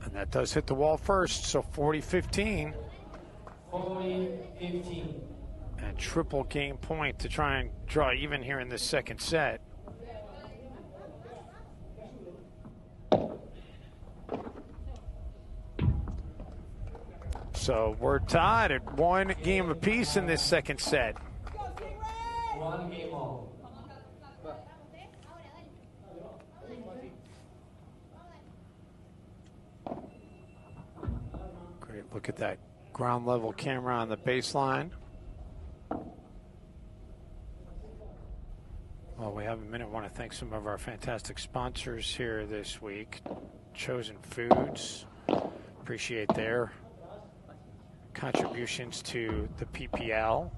And that does hit the wall first, so 40-15. 40-15. And triple game point to try and draw even here in this second set. So we're tied at 1 game apiece in this second set. 1 game all. Great look at that ground level camera on the baseline. Well, we have a minute. I want to thank some of our fantastic sponsors here this week. Chosen Foods, appreciate their contributions to the PPL,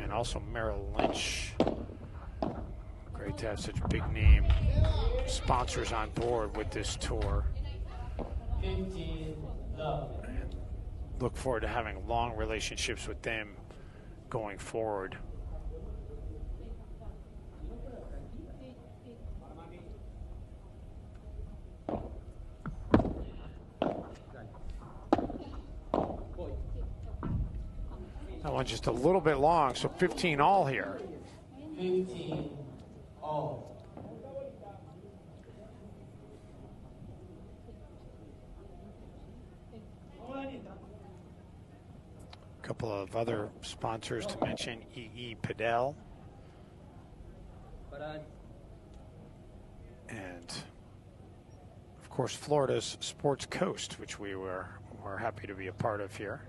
and also Merrill Lynch. Great to have such big name sponsors on board with this tour. 15 love. And look forward to having long relationships with them going forward. That one's just a little bit long, so 15 all here. 15 all. A couple of other sponsors to mention: Padel, and of course Florida's Sports Coast, which we're happy to be a part of here.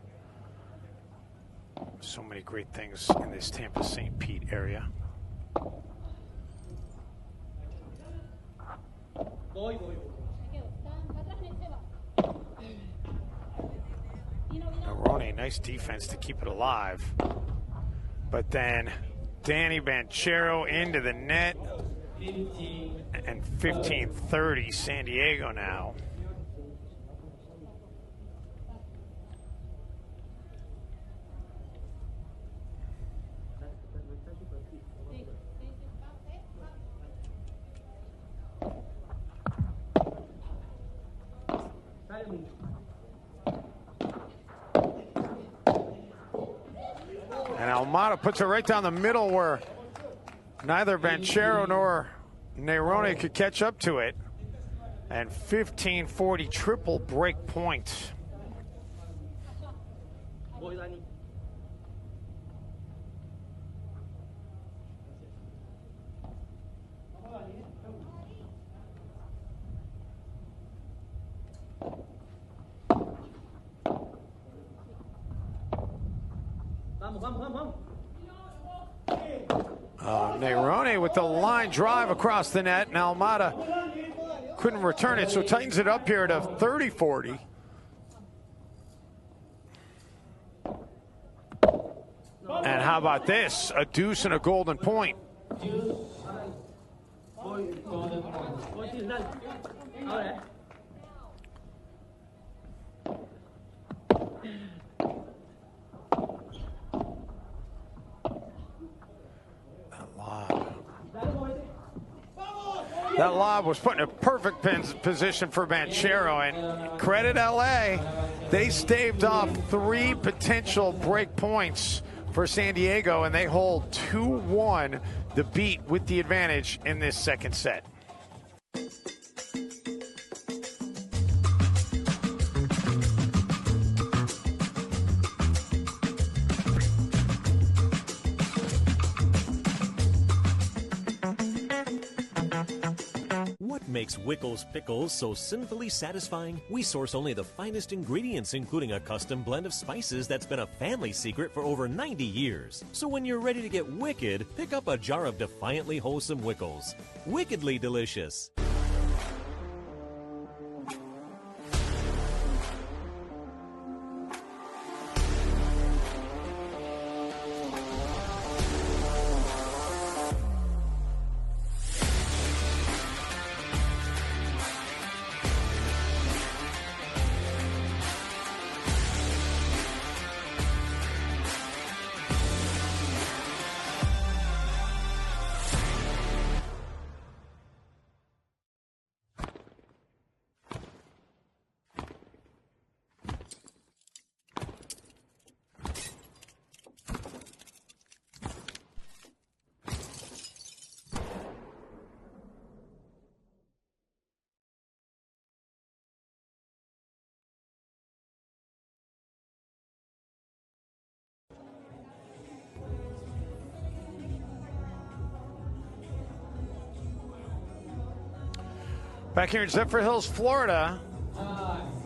So many great things in this Tampa St. Pete area. Nerone, nice defense to keep it alive. But then Danny Banchero into the net. And 15-30 San Diego now. And Almada puts it right down the middle where neither Banchero nor Nerone could catch up to it. And 15-40 triple break point. Nerone with the line drive across the net, and Almada couldn't return it, so tightens it up here to 30-40. And how about this? A deuce and a golden point. That lob was put in a perfect position for Banchero, and credit LA. They staved off 3 potential break points for San Diego, and they hold 2-1, the beat with the advantage in this second set. What makes Wickles pickles so sinfully satisfying? We source only the finest ingredients, including a custom blend of spices that's been a family secret for over 90 years. So when you're ready to get wicked, pick up a jar of defiantly wholesome Wickles. Wickedly delicious. Back here in Zephyr Hills, Florida,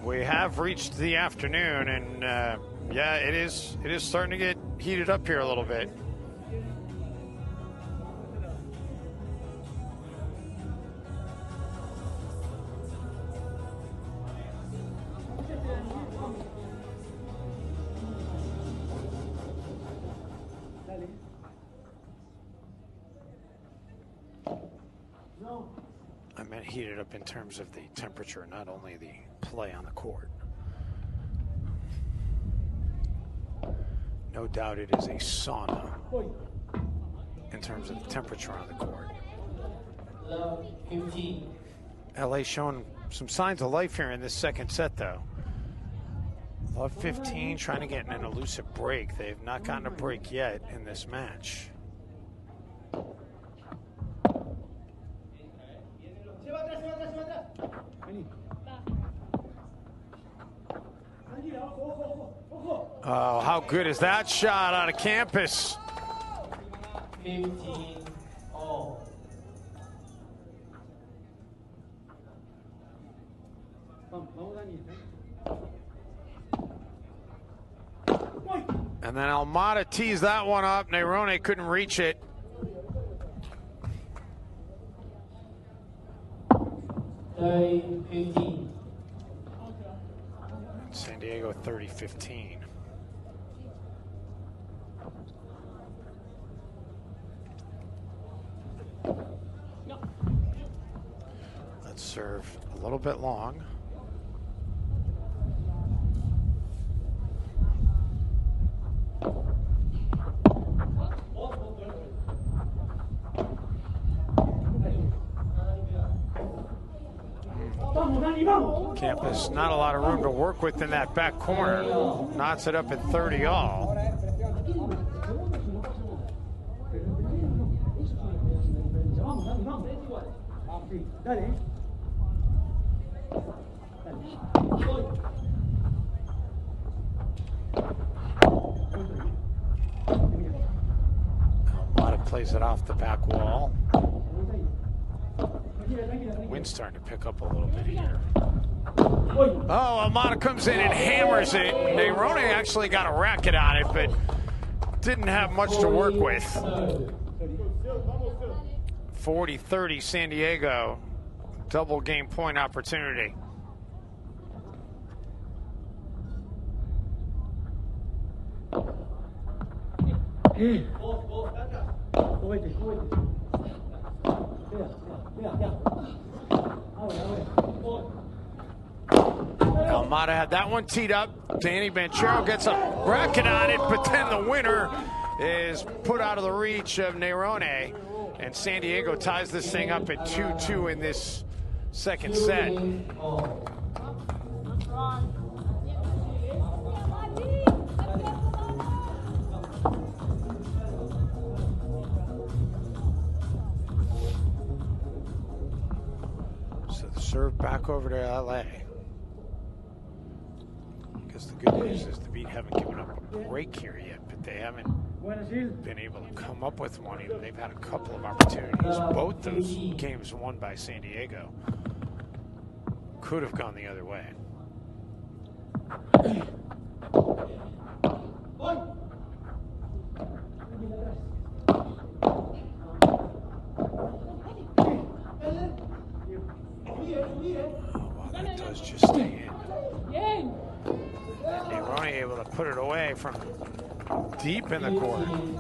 we have reached the afternoon, and yeah, it is starting to get heated up here a little bit. I meant heated up in terms of the temperature, not only the play on the court. No doubt it is a sauna in terms of the temperature on the court. LA showing some signs of life here in this second set, though. Love 15 trying to get an elusive break. They've not gotten a break yet in this match. Oh, how good is that shot out of campus? 15-all. And then Almada teased that one up. Nerone couldn't reach it. 30-15. San Diego 30-15. Let's serve a little bit long. Campus, not a lot of room to work with in that back corner. Knots it up at 30-all. Almada plays it off the back wall. Wind's starting to pick up a little bit here. Oh, Almada comes in and hammers it. Nerone actually got a racket on it, but didn't have much to work with. 40-30 San Diego. Double game point opportunity. Almada had that one teed up. Danny Banchero gets a racket on it, but then the winner is put out of the reach of Nerone. And San Diego ties this thing up at 2-2 in this second set. So the serve back over to LA. Because the good news is the Beat haven't given up a break here yet, but they haven't been able to come up with one. Even they've had a couple of opportunities. Both those games won by San Diego. Could have gone the other way. Well, that does just stay in. And they were only able to put it away from deep in the court. And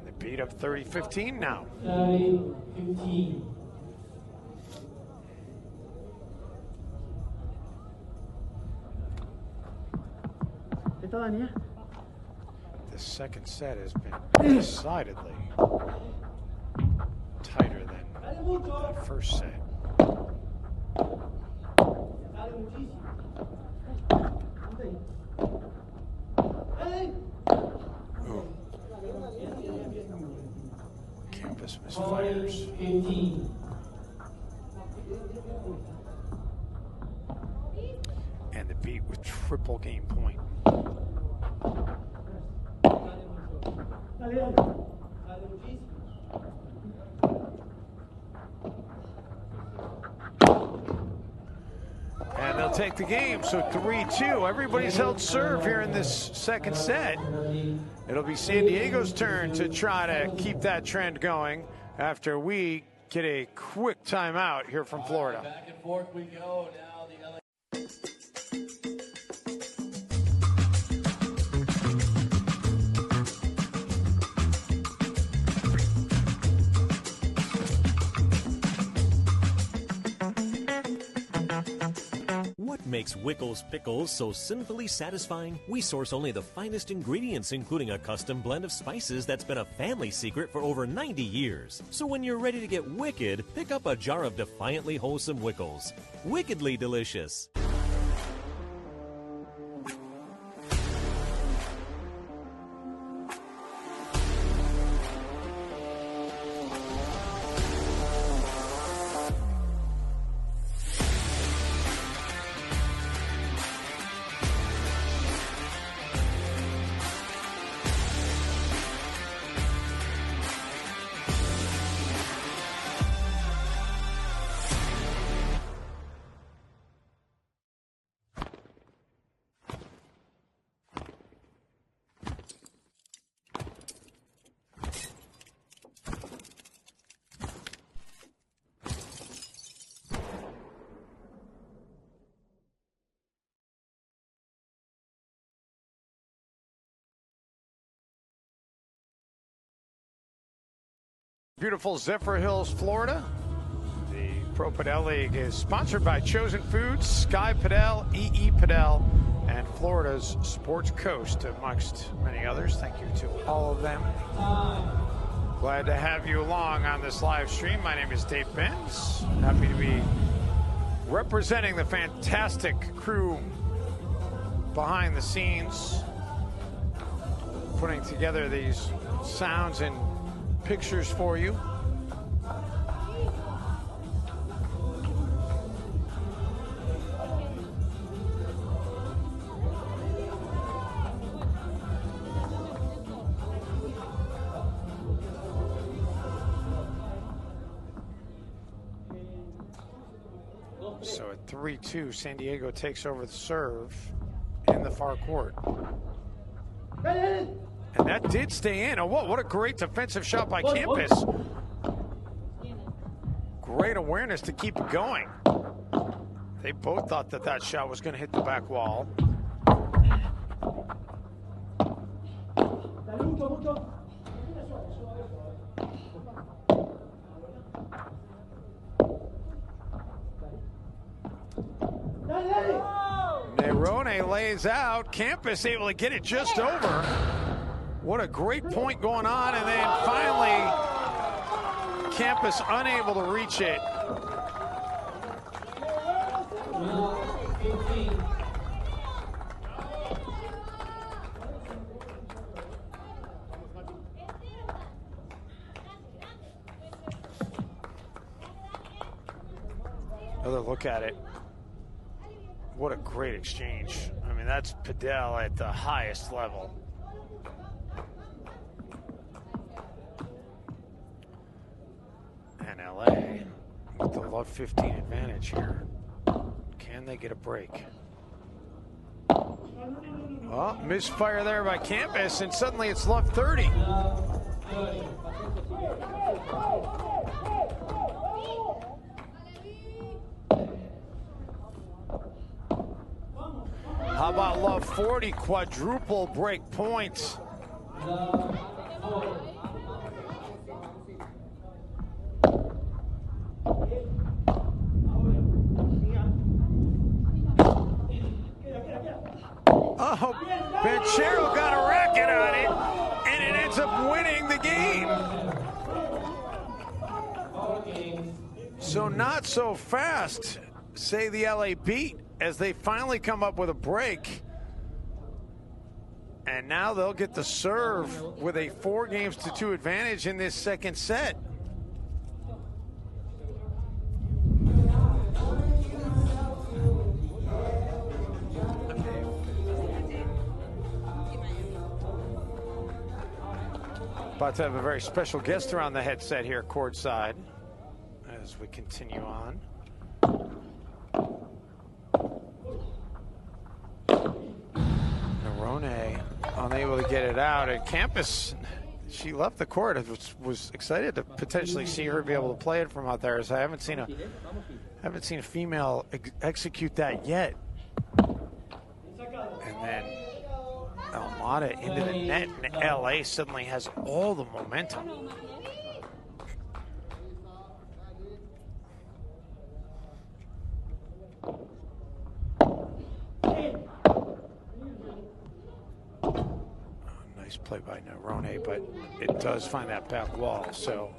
the Beat up 30-15 now. 30-15. The second set has been decidedly tighter than the first set. Ooh. Campus misfires. 15. And the Beat with triple game point. And they'll take the game, so 3-2. Everybody's held serve here in this second set. It'll be San Diego's turn to try to keep that trend going after we get a quick timeout here from Florida. Back and forth we go. Now the LA. What makes Wickles Pickles so sinfully satisfying? We source only the finest ingredients, including a custom blend of spices that's been a family secret for over 90 years. So when you're ready to get wicked, pick up a jar of defiantly wholesome Wickles. Wickedly delicious. Beautiful Zephyr Hills, Florida. The Pro Padel League is sponsored by Chosen Foods, Sky Padel, EE Padel, and Florida's Sports Coast, amongst many others. Thank you to all of them. Glad to have you along on this live stream. My name is Dave Benz. Happy to be representing the fantastic crew behind the scenes, putting together these sounds and pictures for you. So at 3-2, San Diego takes over the serve in the far court. And that did stay in. Oh, whoa, what a great defensive shot by Campus. Great awareness to keep it going. They both thought that that shot was going to hit the back wall. Nerone lays out. Campus able to get it just over. What a great point going on. And then finally, Campus unable to reach it. Another look at it. What a great exchange. I mean, that's Padel at the highest level. And LA with the love 15 advantage here. Can they get a break? Oh, misfire there by Campus, and suddenly it's love 30. How about love 40, quadruple break points? Oh, Banchero got a racket on it, and it ends up winning the game. So not so fast, say the LA Beat, as they finally come up with a break. And now they'll get the serve with a 4-2 advantage in this second set. About to have a very special guest around the headset here courtside as we continue on. Nerone unable to get it out. At Campus, she left the court. I was excited to potentially see her be able to play it from out there, as I haven't seen a female execute that yet. And then Almada into the net, and LA suddenly has all the momentum. Nice play by Nerone, but it does find that back wall, so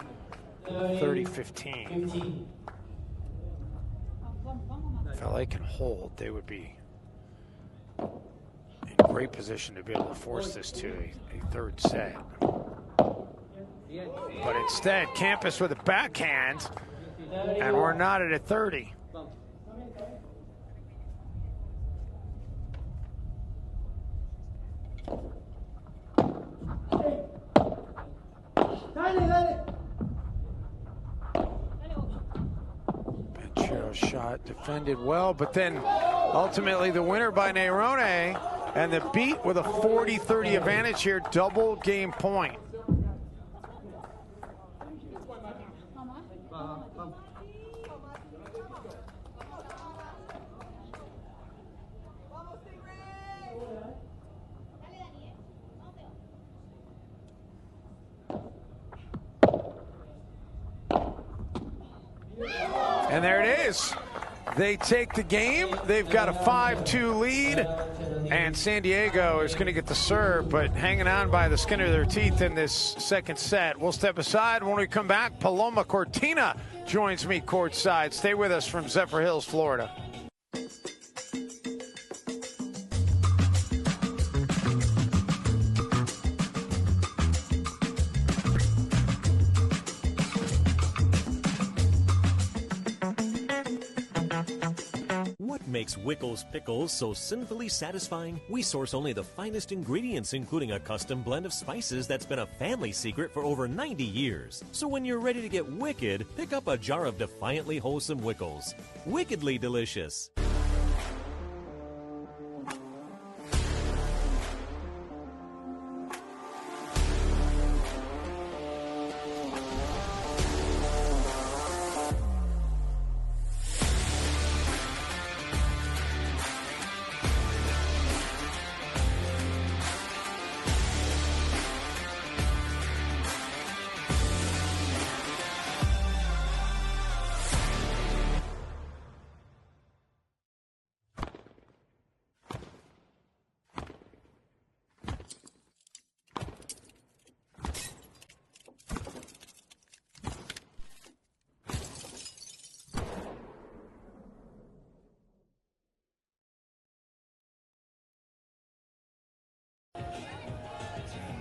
30-15. If LA can hold, they would be in great position to be able to force this to a third set. But instead, Campus with a backhand, and we're not at a 30. Banchero's shot defended well, but then ultimately the winner by Nerone, and the Beat with a 40-30 advantage here, double game point. And there it is. They take the game. They've got a 5-2 lead. And San Diego is going to get the serve, but hanging on by the skin of their teeth in this second set. We'll step aside. When we come back, Paloma Cortina joins me courtside. Stay with us from Zephyr Hills, Florida. What makes Wickles pickles so sinfully satisfying? We source only the finest ingredients, including a custom blend of spices that's been a family secret for over 90 years. So when you're ready to get wicked, pick up a jar of defiantly wholesome Wickles. Wickedly delicious.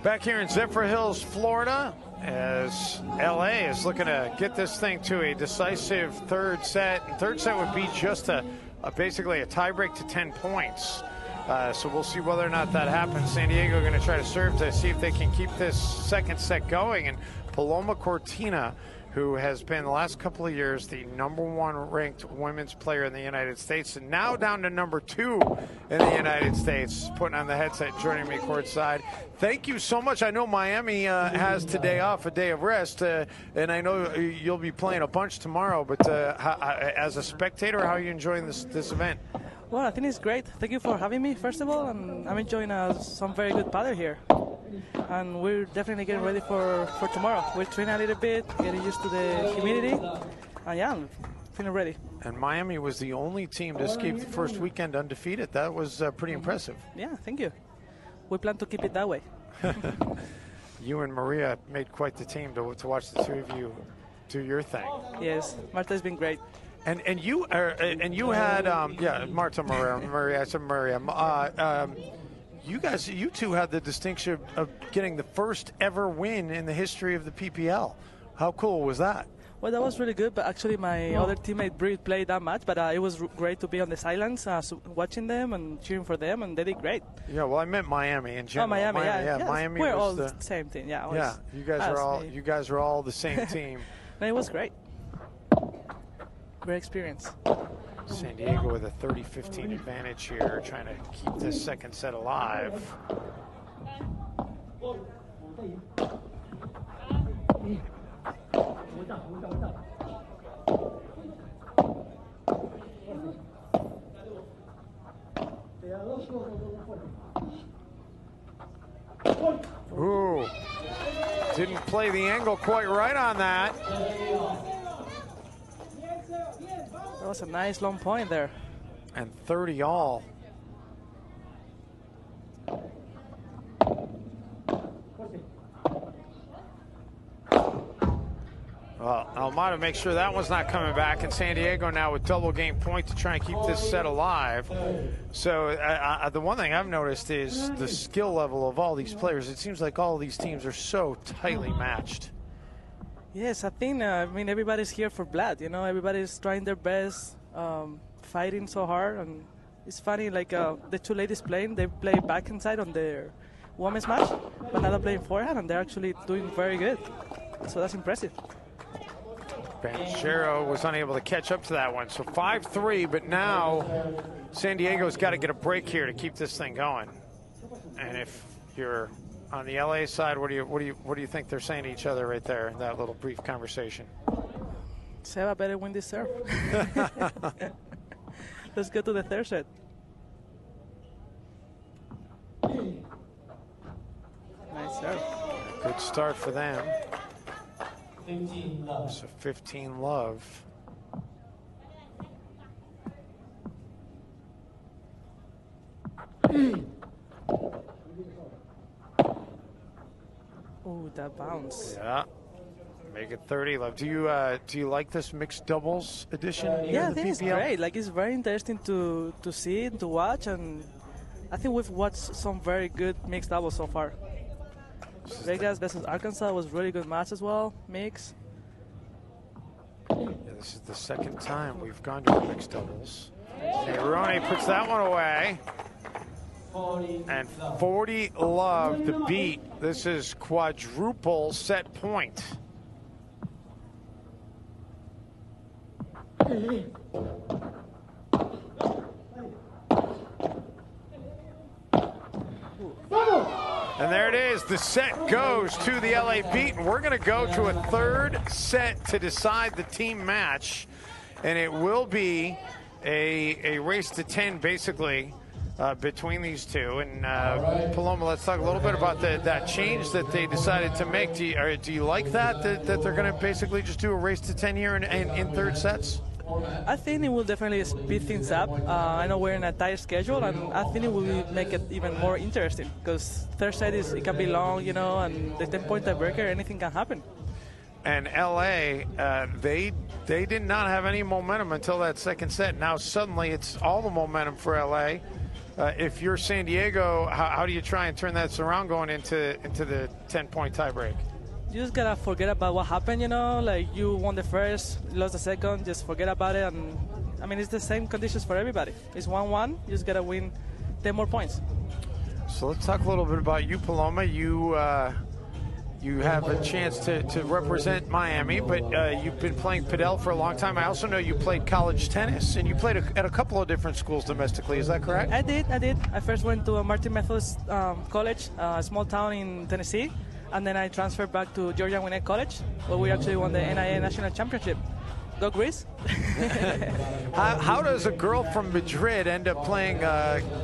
Back here in Zephyrhills, Florida, as LA is looking to get this thing to a decisive third set. And third set would be just basically a tiebreak to 10 points. So we'll see whether or not that happens. San Diego going to try to serve to see if they can keep this second set going. And Paloma Cortina, who has been the last couple of years the #1 ranked women's player in the United States, and now down to #2 in the United States, putting on the headset, joining me courtside. Thank you so much. I know Miami has today off, a day of rest, and I know you'll be playing a bunch tomorrow, but as a spectator, how are you enjoying this event? Well, I think it's great. Thank you for having me, first of all, and I'm enjoying some very good paddle here. And we're definitely getting ready for tomorrow. We're training a little bit, getting used to the humidity, and yeah, I'm feeling ready. And Miami was the only team to escape the first weekend undefeated. That was pretty impressive. Yeah, thank you. We plan to keep it that way. You and Maria made quite the team to watch the two of you do your thing. Yes, Marta's been great. And you had Marta Maria. I said Maria. You two had the distinction of getting the first ever win in the history of the PPL. How cool was that? Well, that was really good, but actually my other teammate Brit played that match, but it was great to be on the sidelines, watching them and cheering for them, and they did great. Yeah, well, I meant Miami in general. Oh, Miami, yeah. Miami we're all the same team, yeah. Yeah, you guys are all the same team. No, it was great. Great experience. San Diego with a 30-15 advantage here, trying to keep this second set alive. Ooh, didn't play the angle quite right on that. That was a nice long point there. And 30 all. Well, Almada makes sure that one's not coming back, and San Diego now with double game point to try and keep this set alive. So the one thing I've noticed is the skill level of all these players. It seems like all these teams are so tightly matched. Yes, I think, everybody's here for blood, everybody's trying their best, fighting so hard, and it's funny, the two ladies playing, they play back inside on their women's match, but now they're playing forehand, and they're actually doing very good, so that's impressive. Banchero was unable to catch up to that one, so 5-3, but now San Diego's got to get a break here to keep this thing going, and if you're on the LA side, what do you think they're saying to each other right there in that little brief conversation? Seba better win this serve. Let's go to the third set. Nice serve. Good start for them. 15 love. So 15 love. Oh, that bounce. Yeah. Make it 30 love. Do you like this mixed doubles edition? Yeah, I think it's great. It's very interesting to see and to watch, and I think we've watched some very good mixed doubles so far. Vegas versus Arkansas was really good match as well, mix. Yeah, this is the second time we've gone to a mixed doubles. Nerone puts that one away. And 40 love the beat. This is quadruple set point. And there it is. The set goes to the LA Beat, and we're going to go to a third set to decide the team match. And it will be a race to 10, basically, between these two. And Paloma, let's talk a little bit about that change that they decided to make. Do you like that they're going to basically just do a race to 10 here in third sets? I think it will definitely speed things up. I know we're in a tight schedule, and I think it will make it even more interesting because third set it can be long, and the 10-point tiebreaker, anything can happen. And LA, they did not have any momentum until that second set. Now suddenly it's all the momentum for LA. if you're San Diego, how do you try and turn that around going into the 10-point tiebreak? You just gotta forget about what happened, you know, like you won the first, lost the second, just forget about it. And I mean, it's the same conditions for everybody. It's 1-1, you just gotta win 10 more points. So let's talk a little bit about you, Paloma. You have a chance to represent Miami, but you've been playing Padel for a long time. I also know you played college tennis, and you played at a couple of different schools domestically. Is that correct? I did. I first went to a Martin Methodist College, a small town in Tennessee, and then I transferred back to Georgia Gwinnett College, where we actually won the NIA National Championship. Go Greece! How does a girl from Madrid end up playing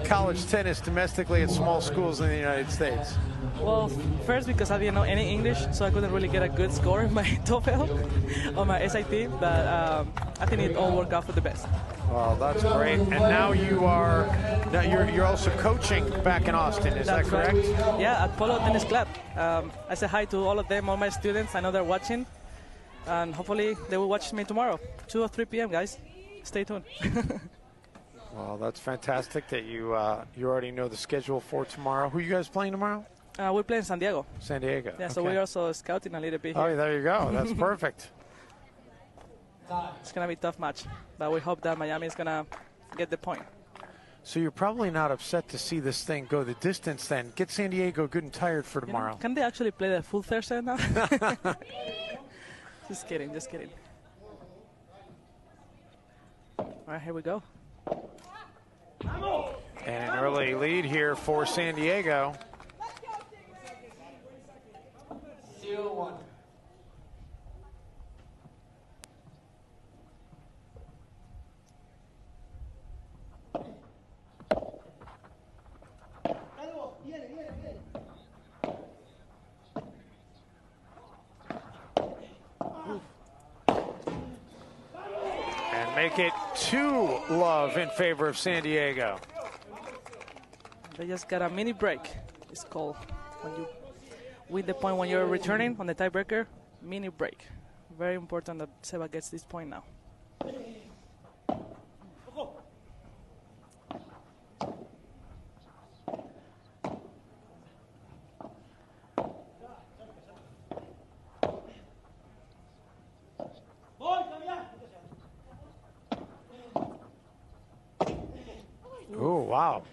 college tennis domestically at small schools in the United States? Well, first because I didn't know any English, so I couldn't really get a good score in my TOEFL or my SAT, but I think it all worked out for the best. Well, that's great. And now you're also coaching back in Austin, is that correct? Right. Yeah, at Polo Tennis Club. I say hi to all of them, all my students. I know they're watching, and hopefully they will watch me tomorrow, 2 or 3 p.m., guys. Stay tuned. Well, that's fantastic that you already know the schedule for tomorrow. Who are you guys playing tomorrow? We're playing San Diego. San Diego. Yeah, okay. so we're also scouting a little bit here. Oh, there you go. That's perfect. It's going to be a tough match, but we hope that Miami is going to get the point. So you're probably not upset to see this thing go the distance then. Get San Diego good and tired for tomorrow. Can they actually play the full Thursday now? Just kidding. All right, here we go. And an early lead here for San Diego. 0-1. And make it 2-love in favor of San Diego. They just got a mini break. It's called when you win the point when you're returning on the tiebreaker. Mini break. Very important that Seba gets this point now. Oh, wow.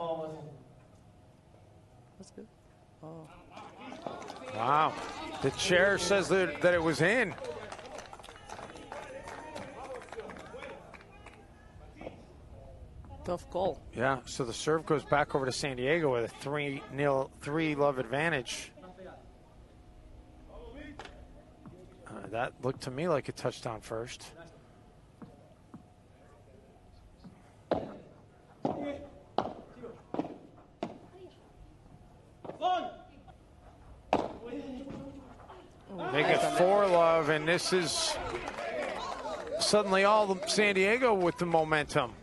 Oh. That's good. Oh. Wow. The chair says that it was in. Tough call. Yeah, so the serve goes back over to San Diego with a 3-love advantage. That looked to me like a touchdown first. Make it 4-love, and this is suddenly all San Diego with the momentum.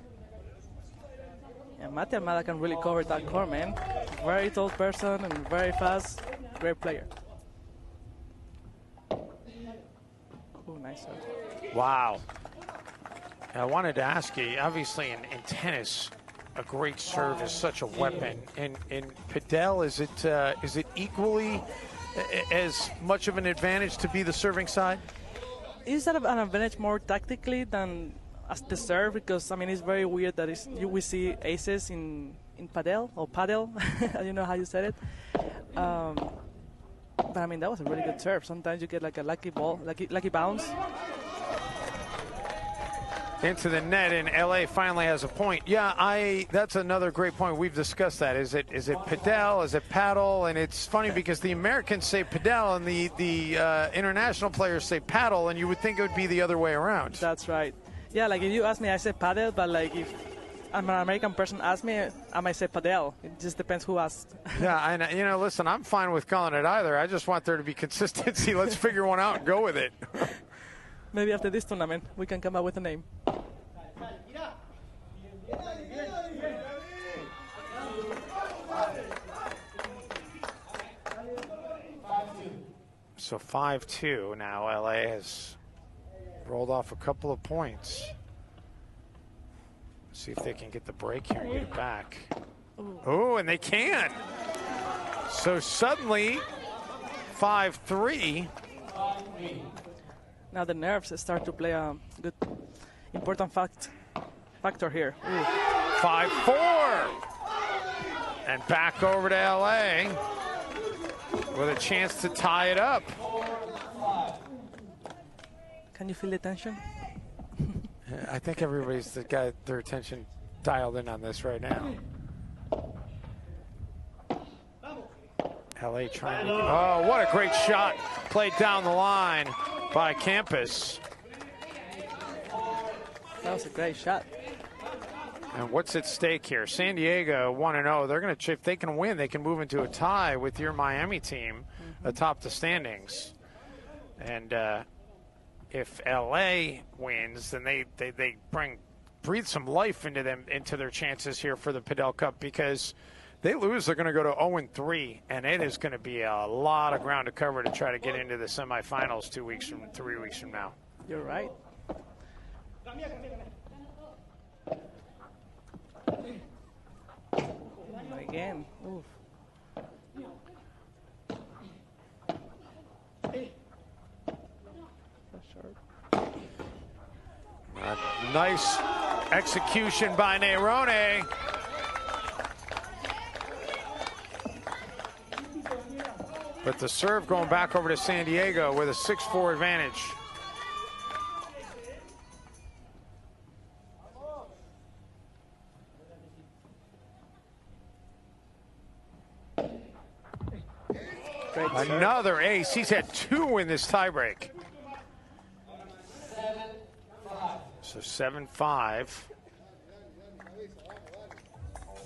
Yeah, Mate Almada can really cover that court, man. Very tall person and very fast. Great player. Oh, nice serve. Wow. I wanted to ask you, obviously in tennis, a great serve is such a weapon. In Padel, is it equally as much of an advantage to be the serving side? Is that an advantage more tactically than as the serve? Because, I mean, it's very weird that we see aces in Padel, or Padel, I don't know how you said it. But, I mean, that was a really good serve. Sometimes you get like a lucky ball, lucky bounce. Into the net, and LA finally has a point. Yeah, that's another great point. We've discussed that. Is it Padel? Is it paddle? And it's funny because the Americans say Padel and the international players say paddle, and you would think it would be the other way around. That's right. Yeah, like if you ask me, I say paddle, but like if an American person asks me, I might say Padel. It just depends who asks. Yeah, and listen, I'm fine with calling it either. I just want there to be consistency. Let's figure one out and go with it. Maybe after this tournament, we can come up with a name. So 5-2 now. LA has rolled off a couple of points. See if they can get the break here and get it back. Oh, and they can. So suddenly, 5-3. Now the nerves start to play a good, important factor here. 5-4. And back over to LA with a chance to tie it up. Can you feel the tension? I think everybody's got their attention dialed in on this right now. LA trying to... Oh, what a great shot. Played down the line by Campus. That was a great shot. And what's at stake here? San Diego 1-0. They're going to, if they can win, they can move into a tie with your Miami team atop the standings. And if LA wins, then they breathe some life into their chances here for the Padel Cup, because they lose, they're going to go to 0-3, and it is going to be a lot of ground to cover to try to get into the semifinals 3 weeks from now. You're right. Again. Oof. Nice execution by Nerone. But the serve going back over to San Diego with a 6-4 advantage. Another ace. He's had 2 in this tiebreak. So 7-5.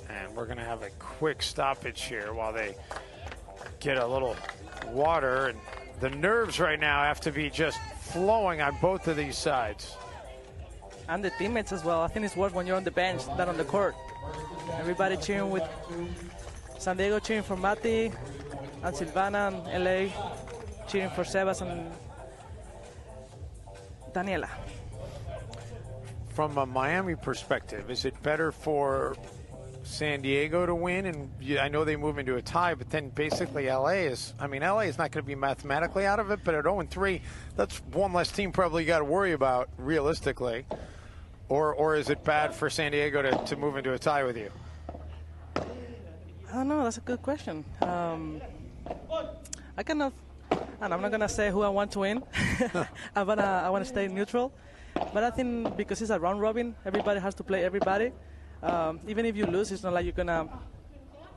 And we're going to have a quick stoppage here while they get a little water. And the nerves right now have to be just flowing on both of these sides. And the teammates as well. I think it's worse when you're on the bench than on the court. Everybody cheering with San Diego, cheering for Mati and Silvana, and LA cheering for Sebas and Daniela. From a Miami perspective, is it better for San Diego to win? And I know they move into a tie, but then basically LA is not going to be mathematically out of it, but at 0-3, that's one less team probably you got to worry about realistically. Or is it bad for San Diego to move into a tie with you? I don't know. That's a good question. I'm not gonna say who I want to win. I wanna stay neutral. But I think because it's a round robin, everybody has to play everybody. Even if you lose, it's not like you're gonna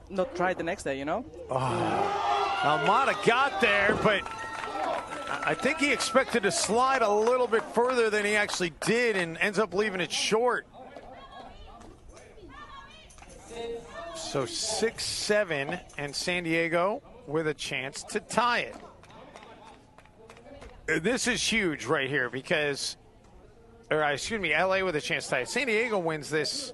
not try the next day, you know. Almada got there, but I think he expected to slide a little bit further than he actually did, and ends up leaving it short. So 6-7, and San Diego with a chance to tie it. This is huge right here because, LA with a chance to tie it. San Diego wins this,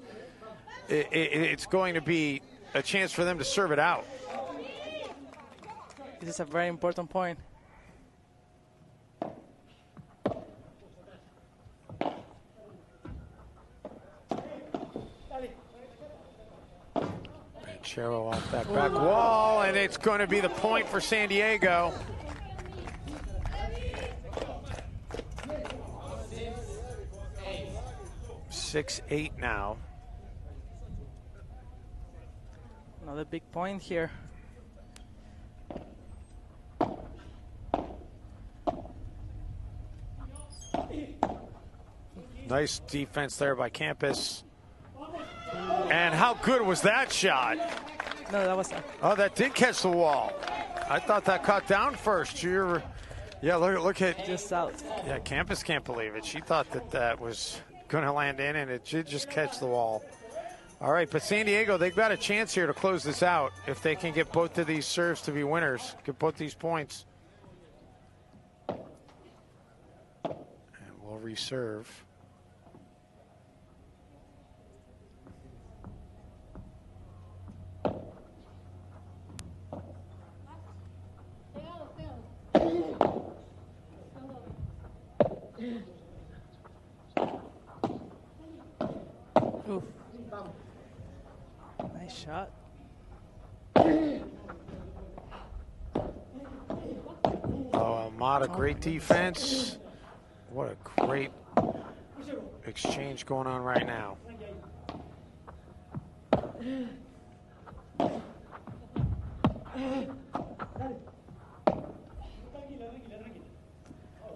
it's going to be a chance for them to serve it out. This is a very important point. Chero off that back wall, and it's going to be the point for San Diego. 6-8 now. Another big point here. Nice defense there by Campus. And how good was that shot? No, that was. Oh, that did catch the wall. I thought that caught down first. Yeah, look at just out. Yeah, Campus can't believe it. She thought that was going to land in, and it did just catch the wall. All right, but San Diego, they've got a chance here to close this out if they can get both of these serves to be winners, get both these points. And we'll reserve. Oof. Nice shot. Oh, Amada, great defense. What a great exchange going on right now.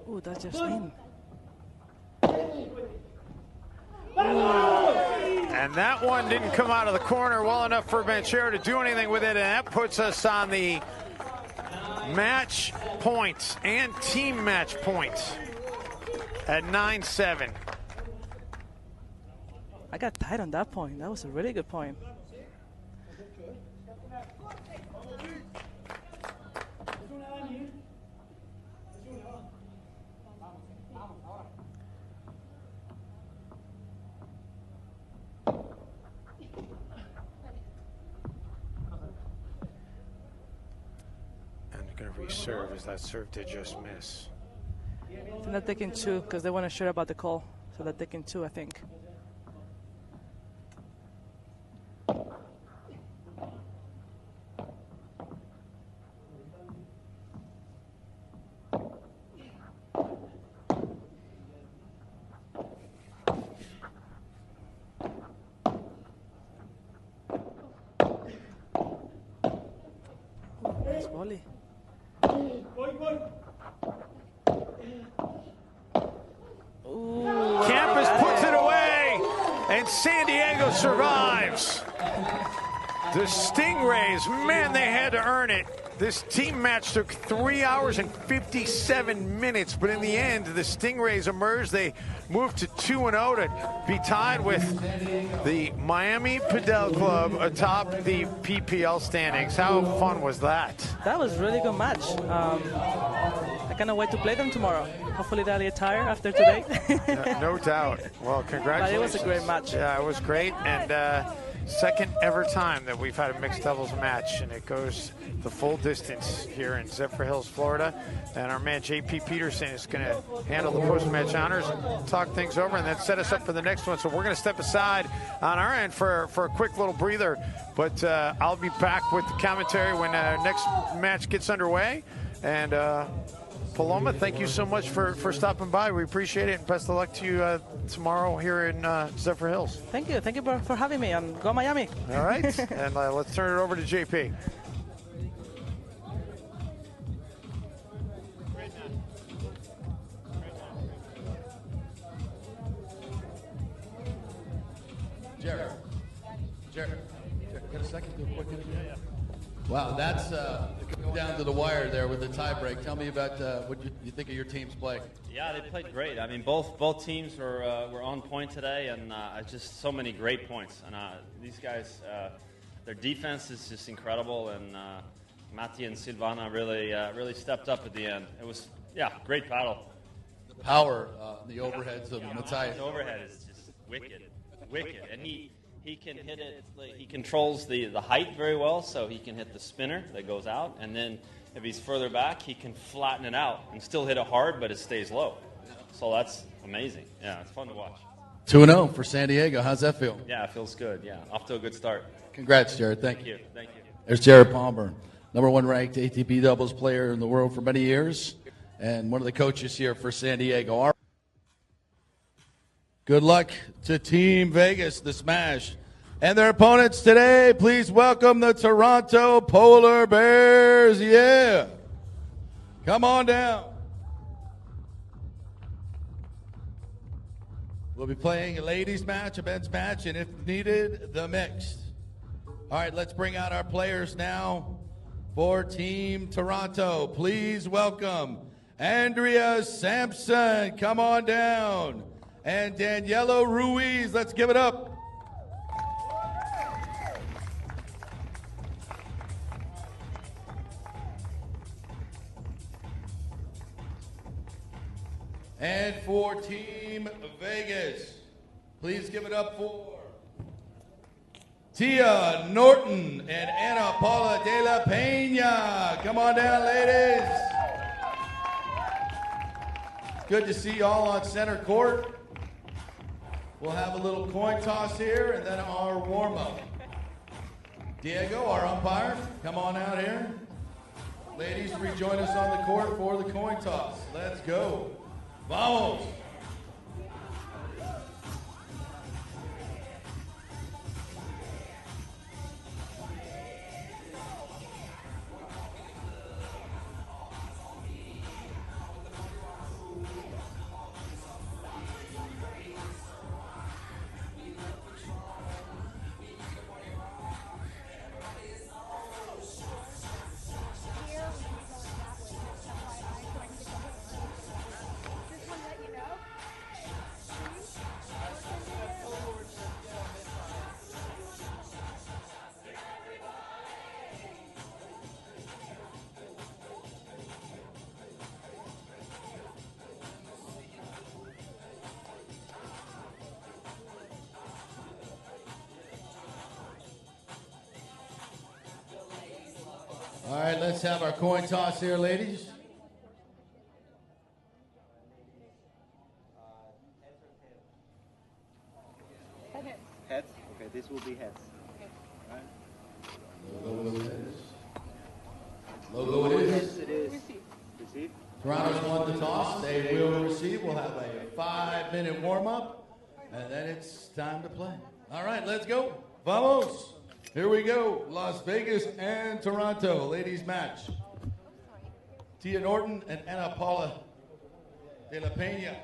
Ooh, that's just in. And that one didn't come out of the corner well enough for Banchero to do anything with it, and that puts us on the match points and team match points at 9-7. I got tight on that point. That was a really good point. Going to reserve as that serve did just miss. I think they're taking two because they weren't sure about the call. So they're taking two, I think. Nice volley. Campus puts it away, and San Diego survives. The Stingrays, man, they had to earn it. This team match took 3 hours and 57 minutes, but in the end, the Stingrays emerged. They moved to 2-0 to be tied with the Miami Padel Club atop the PPL standings. How fun was that? That was a really good match. I cannot wait to play them tomorrow. Hopefully they'll get tired after today. No doubt. Well, congratulations. But it was a great match. Yeah, it was great. And second ever time that we've had a mixed doubles match, and it goes the full distance here in Zephyr Hills, Florida. And our man JP Peterson is going to handle the post-match honors, talk things over, and then set us up for the next one. So we're going to step aside on our end for a quick little breather. But I'll be back with the commentary when next match gets underway. And Paloma, thank you so much for stopping by. We appreciate it, and best of luck to you tomorrow here in Zephyr Hills. Thank you. Thank you for having me, and go Miami. All right. And let's turn it over to JP. Jared, got a second? Do a quick interview? Wow, that's down to the wire there with the tie break. Tell me about what you think of your team's play. Yeah, they played great. I mean, both teams were on point today, and just so many great points. And these guys, their defense is just incredible, and Matti and Silvana really stepped up at the end. It was, great battle. The power, the overheads of Matthias. The overhead is just wicked, and he can hit it. He controls the height very well, so he can hit the spinner that goes out, and then if he's further back, he can flatten it out and still hit it hard, but it stays low. So that's amazing. Yeah, it's fun to watch. 2-0 for San Diego. How's that feel? Yeah, it feels good. Yeah, off to a good start. Congrats, Jared. Thank you. Thank you. There's Jared Palmer, #1 ranked ATP doubles player in the world for many years, and one of the coaches here for San Diego. Good luck to Team Vegas, the Smash. And their opponents today, please welcome the Toronto Polar Bears. Yeah. Come on down. We'll be playing a ladies match, a men's match, and if needed, the mixed. All right, let's bring out our players now for Team Toronto. Please welcome Andrea Sampson. Come on down. And Daniela Ruiz. Let's give it up. And for Team Vegas, please give it up for Tia Norton and Ana Paula de la Peña. Come on down, ladies. good to see you all on center court. We'll have a little coin toss here and then our warm-up. Diego, our umpire, come on out here. Ladies, rejoin us on the court for the coin toss. Let's go. Vamos. All right, let's have our coin toss here, ladies. Heads? Okay, this will be heads. Right. Logo it is. Logo it is. Yes, it is. Receive. Toronto's won the toss. They will receive. We'll have a 5-minute warm-up, and then it's time to play. All right, let's go. Vamos. Here we go. Las Vegas and Toronto. Ladies match. Tia Norton and Ana Paula de la Peña.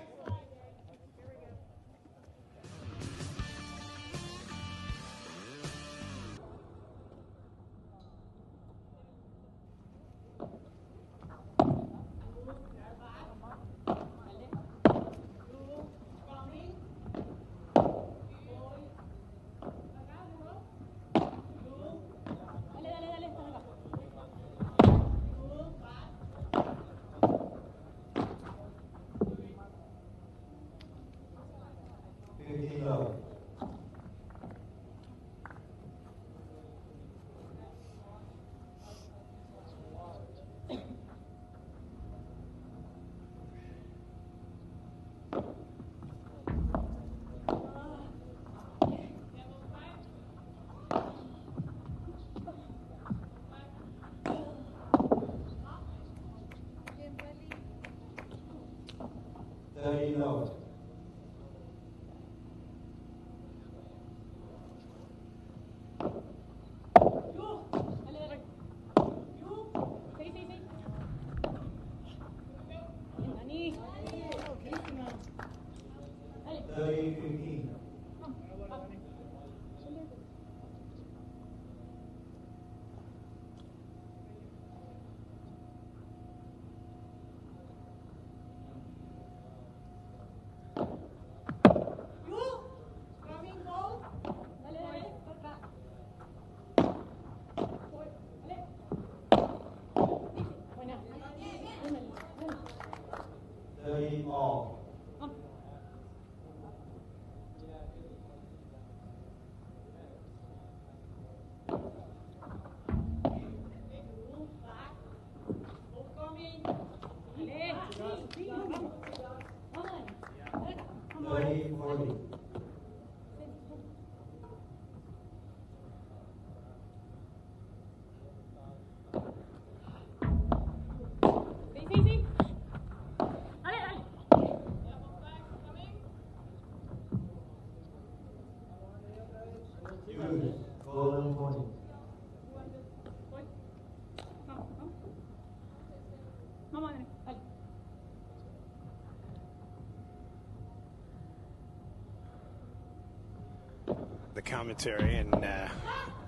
The commentary and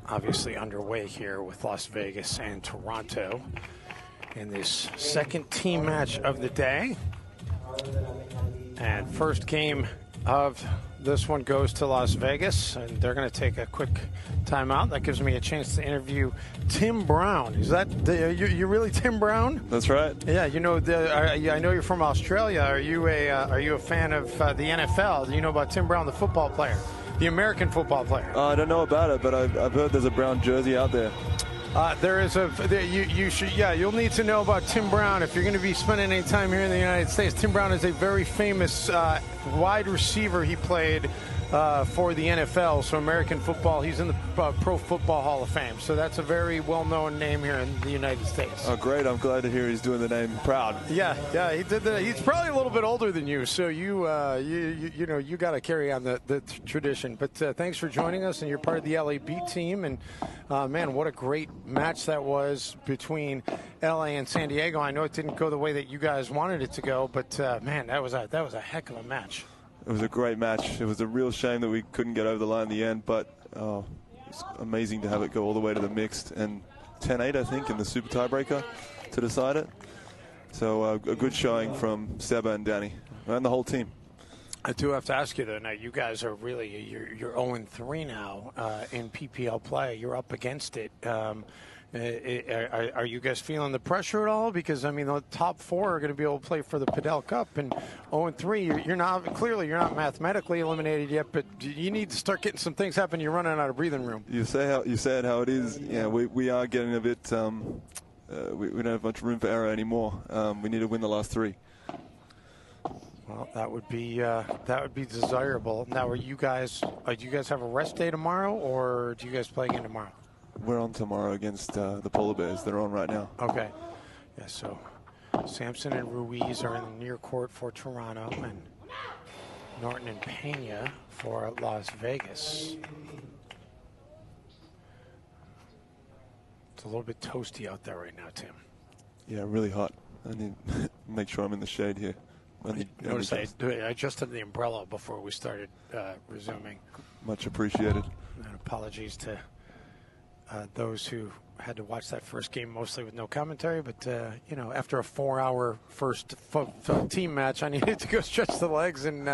obviously underway here with Las Vegas and Toronto in this second team match of the day. And first game of this one goes to Las Vegas, and they're going to take a quick timeout. That gives me a chance to interview Tim Brown. Is that you really Tim Brown? That's right. Yeah, you know, I know you're from Australia. Are you a fan of the NFL? Do you know about Tim Brown, the football player, the American football player? I don't know about it, but I've heard there's a brown jersey out there. There is you should, you'll need to know about Tim Brown if you're going to be spending any time here in the United States. Tim Brown is a very famous wide receiver. He played for the NFL, so American football. He's in the Pro Football Hall of Fame, so that's a very well-known name here in the United States. Oh, great! I'm glad to hear he's doing the name proud. Yeah, he did that. He's probably a little bit older than you, so you got to carry on the tradition. But thanks for joining us, and you're part of the LAB team. And man, what a great match that was between LA and San Diego. I know it didn't go the way that you guys wanted it to go, but man, that was a heck of a match. It was a great match. It was a real shame that we couldn't get over the line in the end, but it's amazing to have it go all the way to the mixed and 10-8, I think, in the super tiebreaker to decide it. So a good showing from Seba and Danny and the whole team. I do have to ask you, though, now you guys are really, you're 0-3 now in PPL play. You're up against it. Are you guys feeling the pressure at all? Because, I mean, the top four are going to be able to play for the Padel Cup, and 0-3, you're not mathematically eliminated yet, but you need to start getting some things happen. You're running out of breathing room. You say it how it is. Yeah, we are getting a bit. We don't have much room for error anymore. We need to win the last three. Well, that would be desirable. Now, do you guys have a rest day tomorrow, or do you guys play again tomorrow? We're on tomorrow against the Polar Bears. They're on right now. Okay. Yeah, so Sampson and Ruiz are in the near court for Toronto, and Norton and Pena for Las Vegas. It's a little bit toasty out there right now, Tim. Yeah, really hot. I need to make sure I'm in the shade here. Notice I adjusted the umbrella before we started resuming. Much appreciated. And apologies to those who had to watch that first game mostly with no commentary, but after a 4-hour first team match, I needed to go stretch the legs and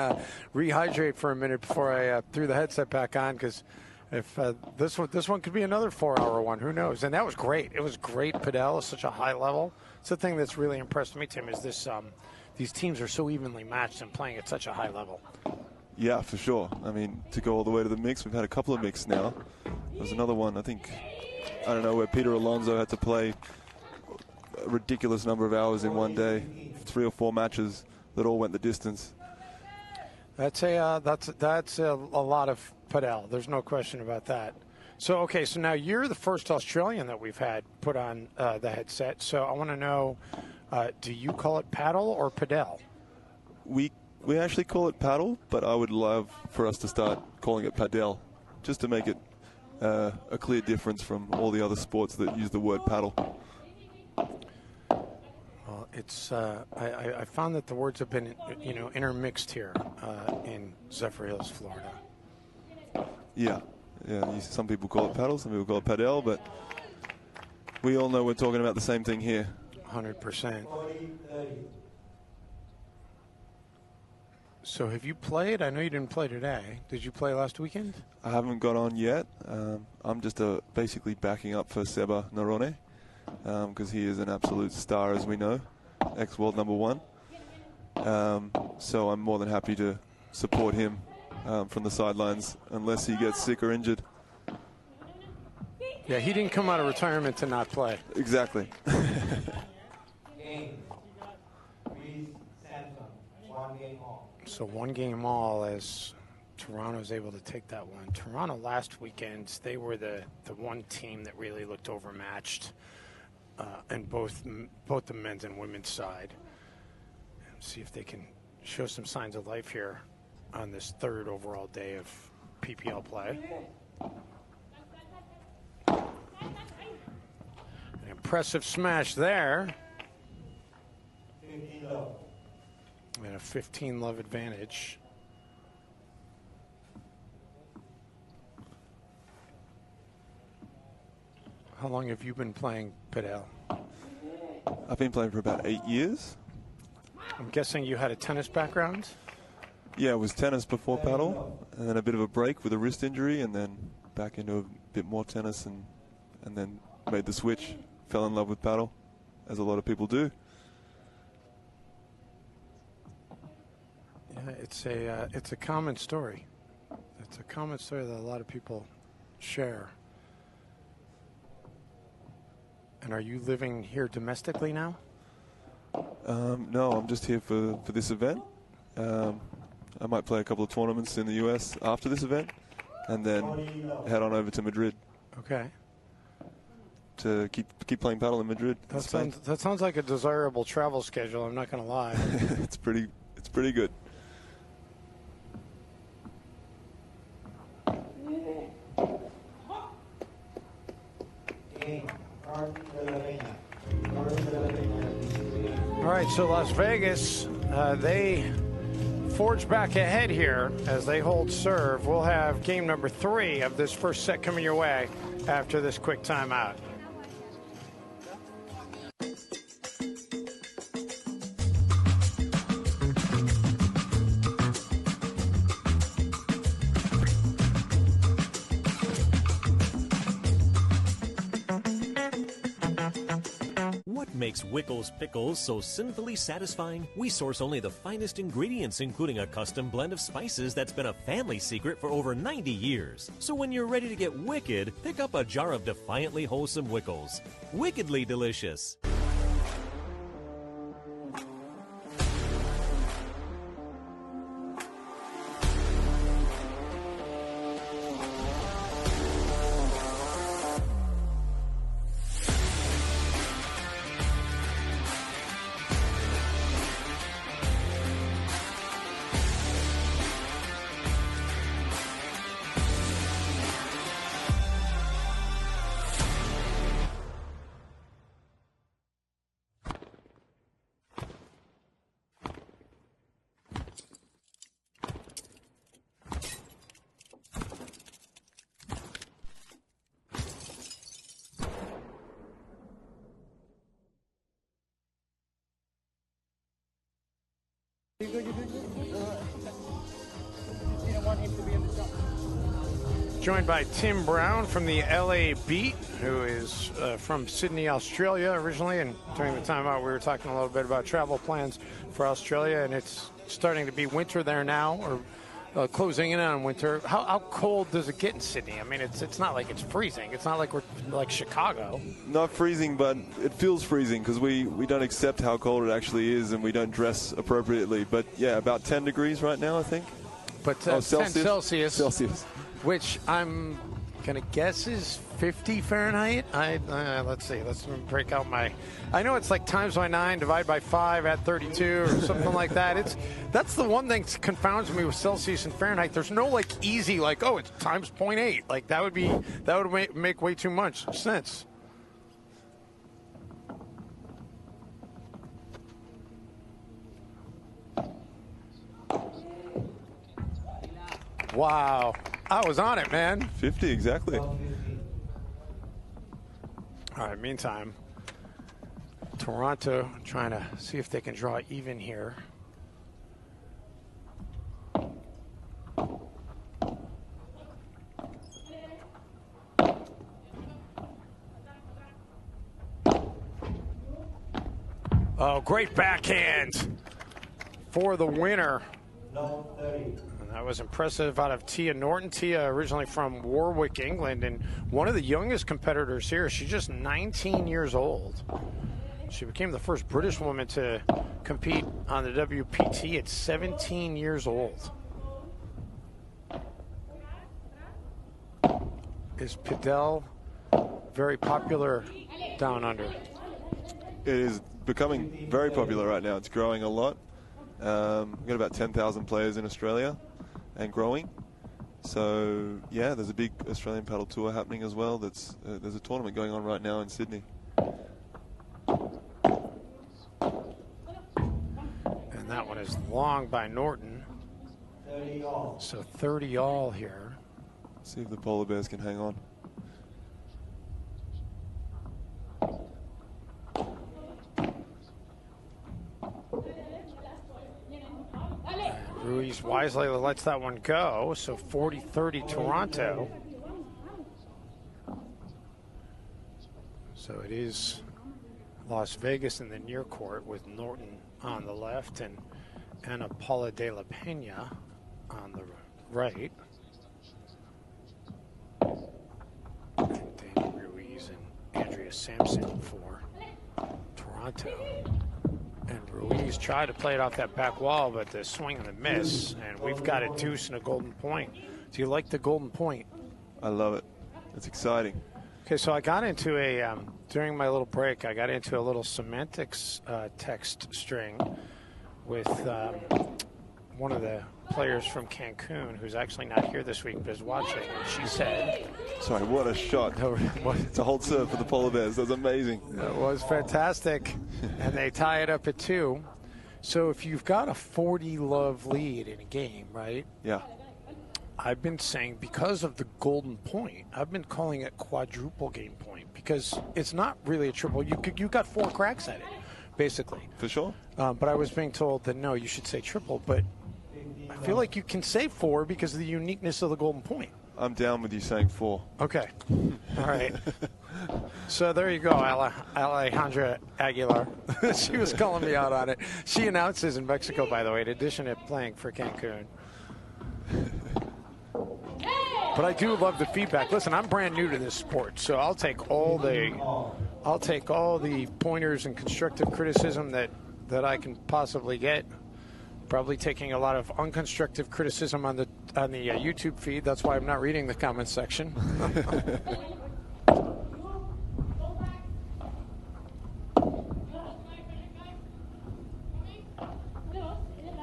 rehydrate for a minute before I threw the headset back on, because if this one could be another 4-hour one, who knows? And that was great. It was great. Padel is such a high level. It's the thing that's really impressed me, Tim, is this these teams are so evenly matched and playing at such a high level. Yeah, for sure. I mean, to go all the way to the mix, we've had a couple of mix now. There was another one, I don't know, where Peter Alonso had to play a ridiculous number of hours in one day, 3 or 4 matches that all went the distance. That's a lot of Padel. There's no question about that. So now you're the first Australian that we've had put on the headset. So I want to know, do you call it paddle or Padel? We actually call it paddle, but I would love for us to start calling it Padel, just to make it a clear difference from all the other sports that use the word paddle. Well, it's I found that the words have been intermixed here in Zephyr Hills, Florida. Yeah. Some people call it paddle, some people call it Padel, but we all know we're talking about the same thing here. 100%. So have you played? I know you didn't play today. Did you play last weekend? I haven't got on yet. I'm just basically backing up for Seba Narone, because he is an absolute star, as we know, ex-world #1. So I'm more than happy to support him from the sidelines unless he gets sick or injured. Yeah, he didn't come out of retirement to not play. Exactly. So 1 game all as Toronto's able to take that one. Toronto last weekend, they were the one team that really looked overmatched in both the men's and women's side. See if they can show some signs of life here on this 3rd overall day of PPL play. An impressive smash there. And a 15-love advantage. How long have you been playing Padel? I've been playing for about 8 years. I'm guessing you had a tennis background? Yeah, it was tennis before paddle, and then a bit of a break with a wrist injury, and then back into a bit more tennis, and then made the switch. Fell in love with paddle, as a lot of people do. Yeah, it's a common story. It's a common story that a lot of people share. And are you living here domestically now? No, I'm just here for this event. I might play a couple of tournaments in the US after this event, and then head on over to Madrid. Okay. To keep playing paddle in Madrid. That sounds like a desirable travel schedule. I'm not going to lie. It's pretty good. All right, so Las Vegas, they forge back ahead here as they hold serve. We'll have game number 3 of this first set coming your way after this quick timeout. What makes Wickles pickles so sinfully satisfying? We source only the finest ingredients, including a custom blend of spices that's been a family secret for over 90 years. So when you're ready to get wicked, pick up a jar of defiantly wholesome Wickles. Wickedly delicious. Joined by Tim Brown from the LA Beat, who is from Sydney, Australia originally. And during the timeout, we were talking a little bit about travel plans for Australia, and it's starting to be winter there now, or closing in on winter. How cold does it get in Sydney? I mean, it's not like it's freezing. It's not like we're like Chicago. Not freezing, but it feels freezing because we don't accept how cold it actually is, and we don't dress appropriately. But yeah, about 10 degrees right now, I think. But 10 Celsius. Which I'm going to guess is 50 Fahrenheit. Let's see. Let's break out my... I know it's like times by 9, divide by 5 at 32 or something like that. That's the one thing that confounds me with Celsius and Fahrenheit. There's no like easy like, oh, it's times 0.8. Like that would make way too much sense. Wow. I was on it, man. 50, exactly. All right, meantime, Toronto trying to see if they can draw even here. Oh, great backhand for the winner. And that was impressive out of Tia Norton. Tia originally from Warwick, England, and one of the youngest competitors here. She's just 19 years old. She became the first British woman to compete on the WPT at 17 years old. Is Padel very popular down under? It is becoming very popular right now. It's growing a lot. We've got about 10,000 players in Australia and growing. So, yeah, there's a big Australian paddle tour happening as well. There's a tournament going on right now in Sydney. And that one is long by Norton. 30 all. So 30 all here. See if the polar bears can hang on. Ruiz wisely lets that one go. So 40-30 Toronto. So it is Las Vegas in the near court with Norton on the left and Ana Paula de la Pena on the right. And Danny Ruiz and Andrea Sampson for Toronto. And Ruiz tried to play it off that back wall, but the swing and the miss. And we've got a deuce and a golden point. Do you like the golden point? I love it. It's exciting. Okay, so I got into during my little break, I got into a little semantics text string with one of the players from Cancun who's actually not here this week but is watching. And she said... Sorry, what a shot. It's a hold serve for the Polar Bears. That was amazing. It was fantastic. And they tie it up at 2. So if you've got a 40-love lead in a game, right? Yeah. I've been saying because of the golden point, I've been calling it quadruple game point because it's not really a triple. You got 4 cracks at it, basically. For sure. But I was being told that, no, you should say triple. But I feel like you can say 4 because of the uniqueness of the golden point. I'm down with you saying 4. Okay. All right. So there you go, Alejandra Aguilar. She was calling me out on it. She announces in Mexico, by the way, in addition to playing for Cancun. But I do love the feedback. Listen, I'm brand new to this sport, so I'll take all the pointers and constructive criticism that I can possibly get. Probably taking a lot of unconstructive criticism on the YouTube feed. That's why I'm not reading the comments section.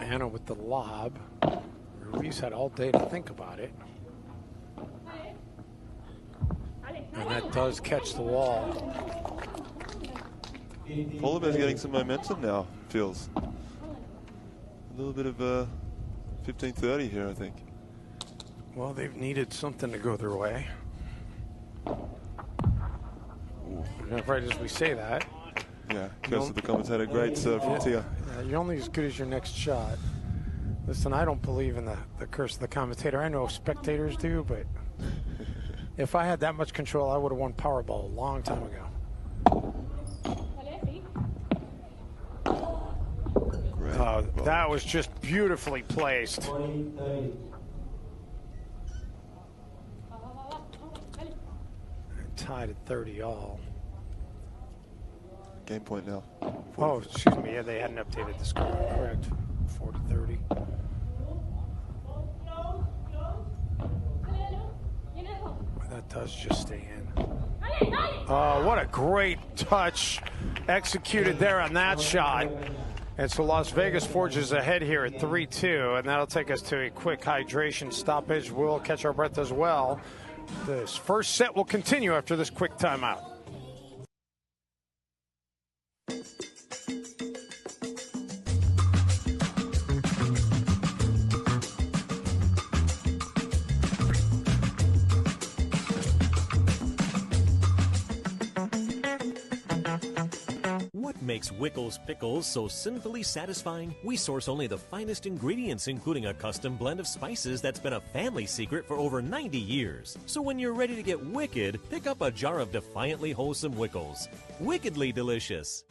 Anna with the lob. Ruiz had all day to think about it. And that does catch the wall. Polar Bears getting some momentum now, feels. A little bit of 15-30 here, I think. Well, they've needed something to go their way. Right as we say that. Yeah, curse of the commentator. Great serve from Tia. Yeah, you're only as good as your next shot. Listen, I don't believe in the curse of the commentator. I know spectators do, but if I had that much control, I would have won Powerball a long time ago. That was just beautifully placed. Tied at 30 all. Game point now. 40. Oh, excuse me. Yeah, they hadn't updated the score. Correct. 40-30. That does just stay in. Oh, what a great touch executed there on that shot. And so Las Vegas forges ahead here at 3-2, and that'll take us to a quick hydration stoppage. We'll catch our breath as well. This first set will continue after this quick timeout. What makes Wickles Pickles so sinfully satisfying? We source only the finest ingredients, including a custom blend of spices that's been a family secret for over 90 years. So when you're ready to get wicked, pick up a jar of defiantly wholesome Wickles. Wickedly delicious.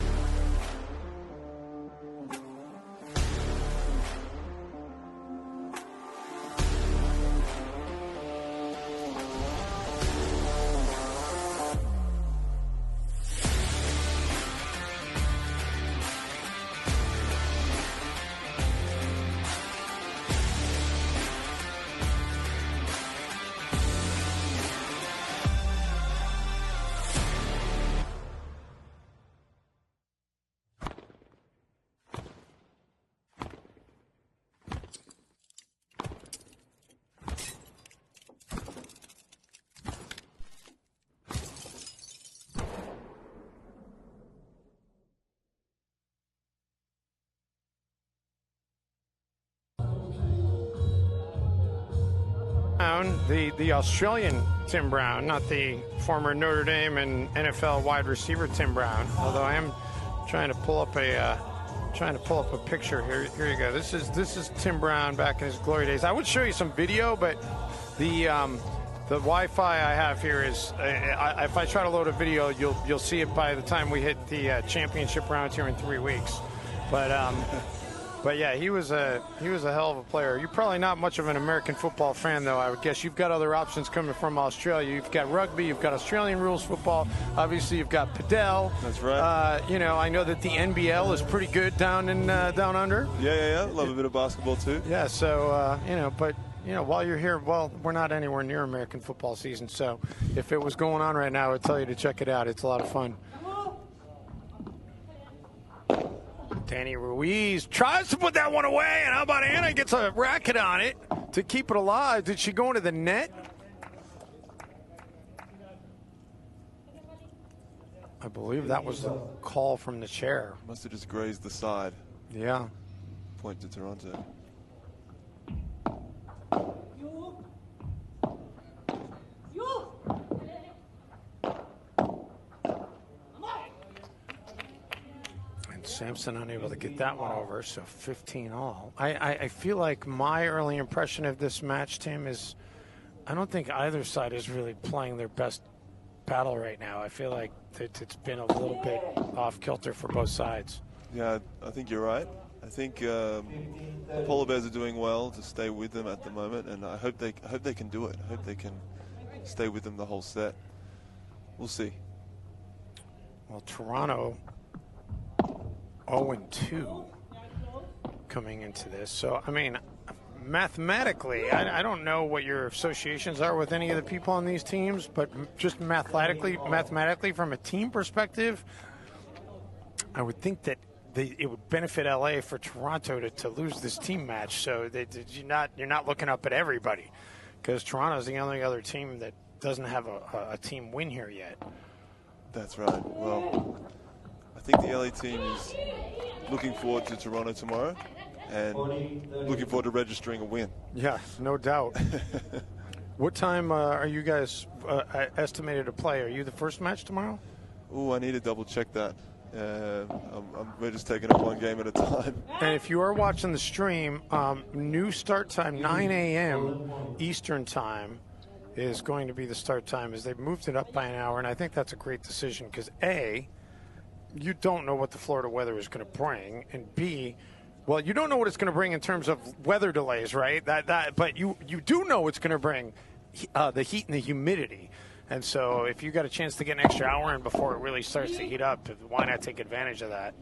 The Australian Tim Brown, not the former Notre Dame and NFL wide receiver Tim Brown. Although I am trying to pull up a picture here. Here you go. This is Tim Brown back in his glory days. I would show you some video, but the Wi-Fi I have here is if I try to load a video, you'll see it by the time we hit the championship round here in 3 weeks. But But yeah, he was a hell of a player. You're probably not much of an American football fan, though. I would guess you've got other options coming from Australia. You've got rugby, you've got Australian rules football. Obviously, you've got Padel. That's right. I know that the NBL is pretty good down under. Yeah. Love a bit of basketball too. Yeah. So while you're here, well, we're not anywhere near American football season. So if it was going on right now, I would tell you to check it out. It's a lot of fun. Danny Ruiz tries to put that one away, and how about Anna gets a racket on it to keep it alive. Did she go into the net? I believe that was the call from the chair. Must have just grazed the side. Yeah. Point to Toronto. Sampson unable to get that one over, so 15 all. I feel like my early impression of this match, Tim, is I don't think either side is really playing their best battle right now. I feel like it's been a little bit off kilter for both sides. Yeah, I think you're right. I think the Polar Bears are doing well to stay with them at the moment, and I hope they can do it. I hope they can stay with them the whole set. We'll see. Well, Toronto 0-2 coming into this. So, I mean, mathematically, I don't know what your associations are with any of the people on these teams, but just mathematically from a team perspective, I would think that it would benefit LA for Toronto to lose this team match. So you're not looking up at everybody, because Toronto's the only other team that doesn't have a team win here yet. That's right. Well, I think the LA team is looking forward to Toronto tomorrow and looking forward to registering a win. Yeah, no doubt. What time are you guys estimated to play? Are you the first match tomorrow? Oh, I need to double check that. We're just taking it one game at a time. And if you are watching the stream, new start time, 9 a.m. Eastern time is going to be the start time, as they've moved it up by an hour, and I think that's a great decision because A, you don't know what the Florida weather is going to bring, and B, well, you don't know what it's going to bring in terms of weather delays, right? But you do know it's going to bring the heat and the humidity. And so if you got a chance to get an extra hour in before it really starts to heat up, why not take advantage of that?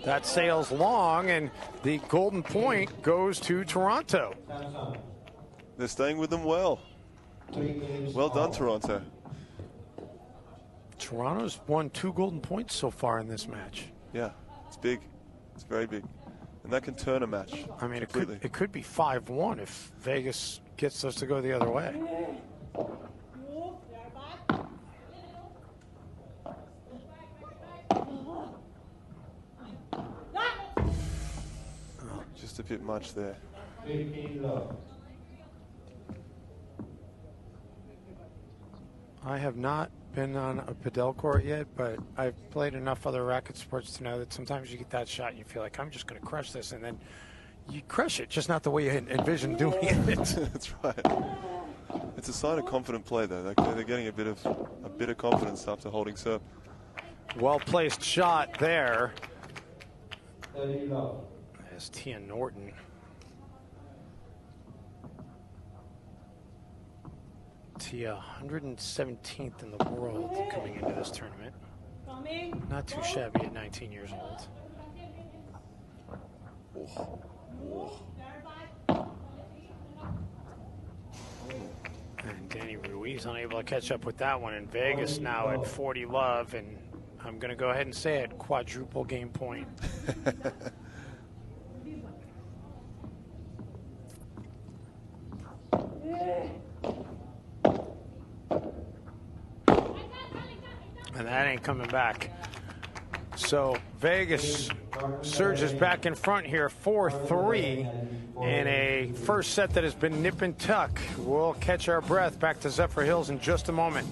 That sails long, and the golden point goes to Toronto. They're staying with them well. Well done, Toronto. Toronto's won 2 golden points so far in this match. Yeah, it's big. It's very big. And that can turn a match. I mean, completely. it could be 5-1 if Vegas gets us to go the other way. Oh, just a bit much there. I have not been on a Padel court yet, but I've played enough other racket sports to know that sometimes you get that shot and you feel like, I'm just going to crush this, and then you crush it, just not the way you envision doing it. That's right. It's a sign of confident play, though. They're getting a bit of confidence after holding serve. Well-placed shot there. There's Tia Norton. Tia, 117th in the world coming into this tournament. Not too shabby at 19 years old. And Danny Ruiz unable to catch up with that one. In Vegas now at 40 love, and I'm going to go ahead and say it, quadruple game point. And that ain't coming back. So Vegas surges back in front here, 4-3 in a first set that has been nip and tuck. We'll catch our breath back to Zephyr Hills in just a moment.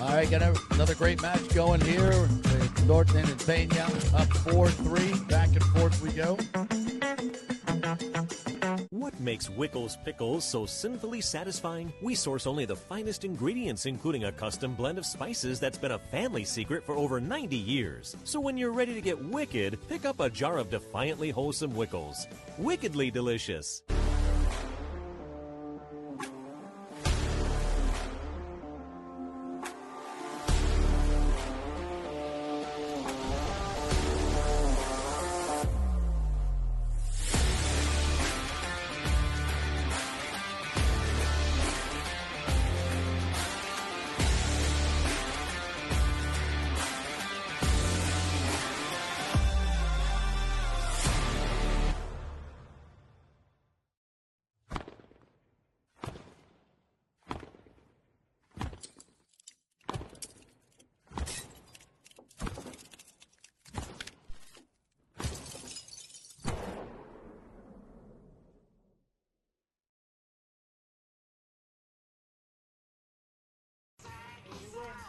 All right, got another great match going here with Norton and Pena up 4-3. Back and forth we go. What makes Wickles pickles so sinfully satisfying? We source only the finest ingredients, including a custom blend of spices that's been a family secret for over 90 years. So when you're ready to get wicked, pick up a jar of defiantly wholesome Wickles. Wickedly delicious.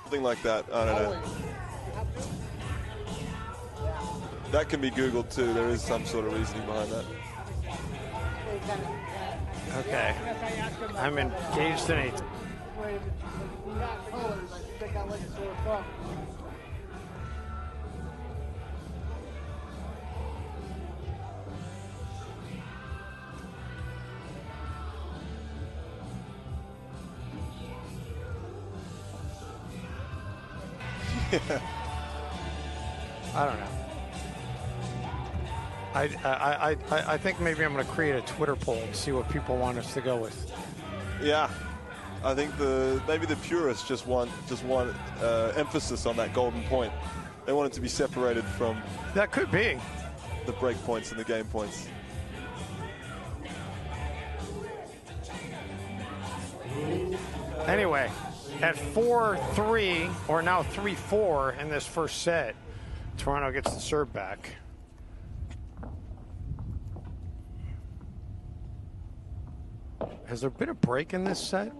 Something like that. I don't know. That can be Googled too. There is some sort of reasoning behind that. Okay. I'm engaged in a I don't know. I think maybe I'm going to create a Twitter poll and see what people want us to go with. Yeah, I think maybe the purists just want emphasis on that golden point. They want it to be separated from. That could be the break points and the game points. Anyway, at 4-3, or now 3-4 in this first set, Toronto gets the serve back. Has there been a break in this set?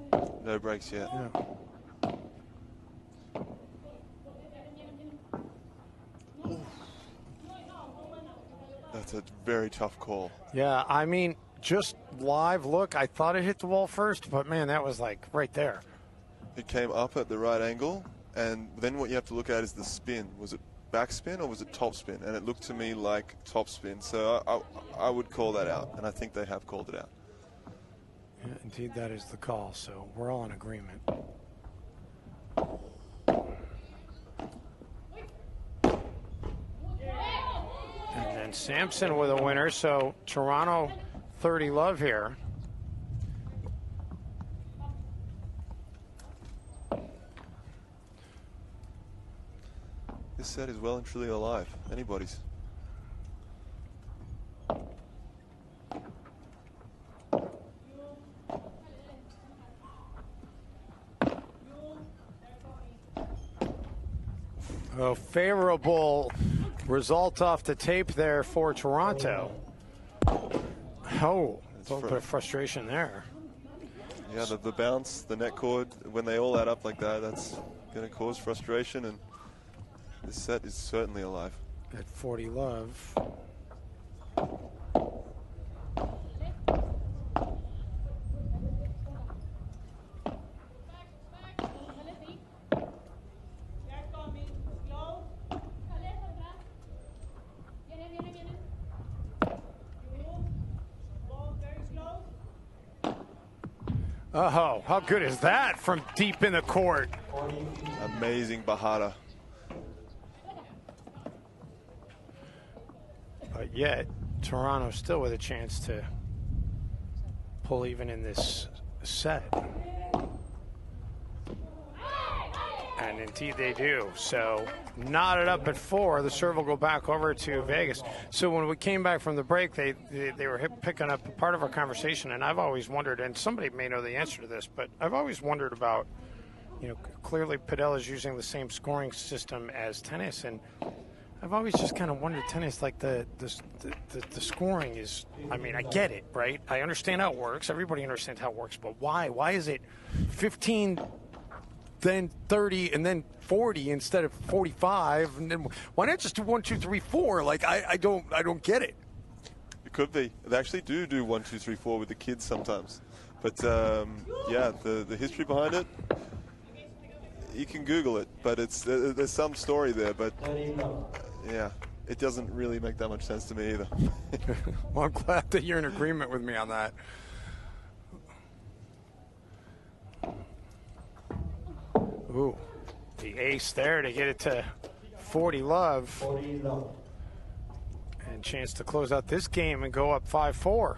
No breaks yet. Yeah. That's a very tough call. Yeah, I mean, just live look, I thought it hit the wall first, but man, that was like right there. It came up at the right angle, and then what you have to look at is the spin. Was it backspin or was it topspin? And it looked to me like topspin, so I would call that out, and I think they have called it out. Yeah, indeed, that is the call, so we're all in agreement. And then Sampson with a winner, so Toronto 30 love here. This set is well and truly alive. Anybody's. A favorable result off the tape there for Toronto. Oh, a little bit of frustration there. Yeah, the bounce, the net cord, when they all add up like that, that's going to cause frustration, and this set is certainly alive. At 40 love. Oh, how good is that from deep in the court? Amazing Bahada. But yet, Toronto still with a chance to pull even in this set. And indeed they do. So knotted up at 4. The serve will go back over to Vegas. So when we came back from the break, they were picking up a part of our conversation, and I've always wondered, and somebody may know the answer to this, but I've always wondered about, you know, clearly Padel is using the same scoring system as tennis, and I've always just kind of wondered, tennis, like the scoring is, I mean, I get it, right? I understand how it works. Everybody understands how it works, but why? Why is it 15, then 30, and then 40 instead of 45? And then why not just do 1, 2, 3, 4? Like I don't get it. Could be. They actually do 1, 2, 3, 4 with the kids sometimes. But yeah, the history behind it, you can Google it. But there's some story there. But yeah, it doesn't really make that much sense to me either. Well, I'm glad that you're in agreement with me on that. Ooh, the ace there to get it to 40 love. 40 love. And chance to close out this game and go up 5-4.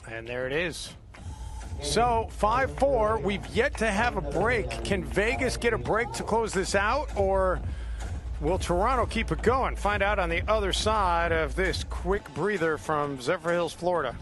And there it is. So 5-4, we've yet to have a break. Can Vegas get a break to close this out, or will Toronto keep it going? Find out on the other side of this quick breather from Zephyr Hills, Florida.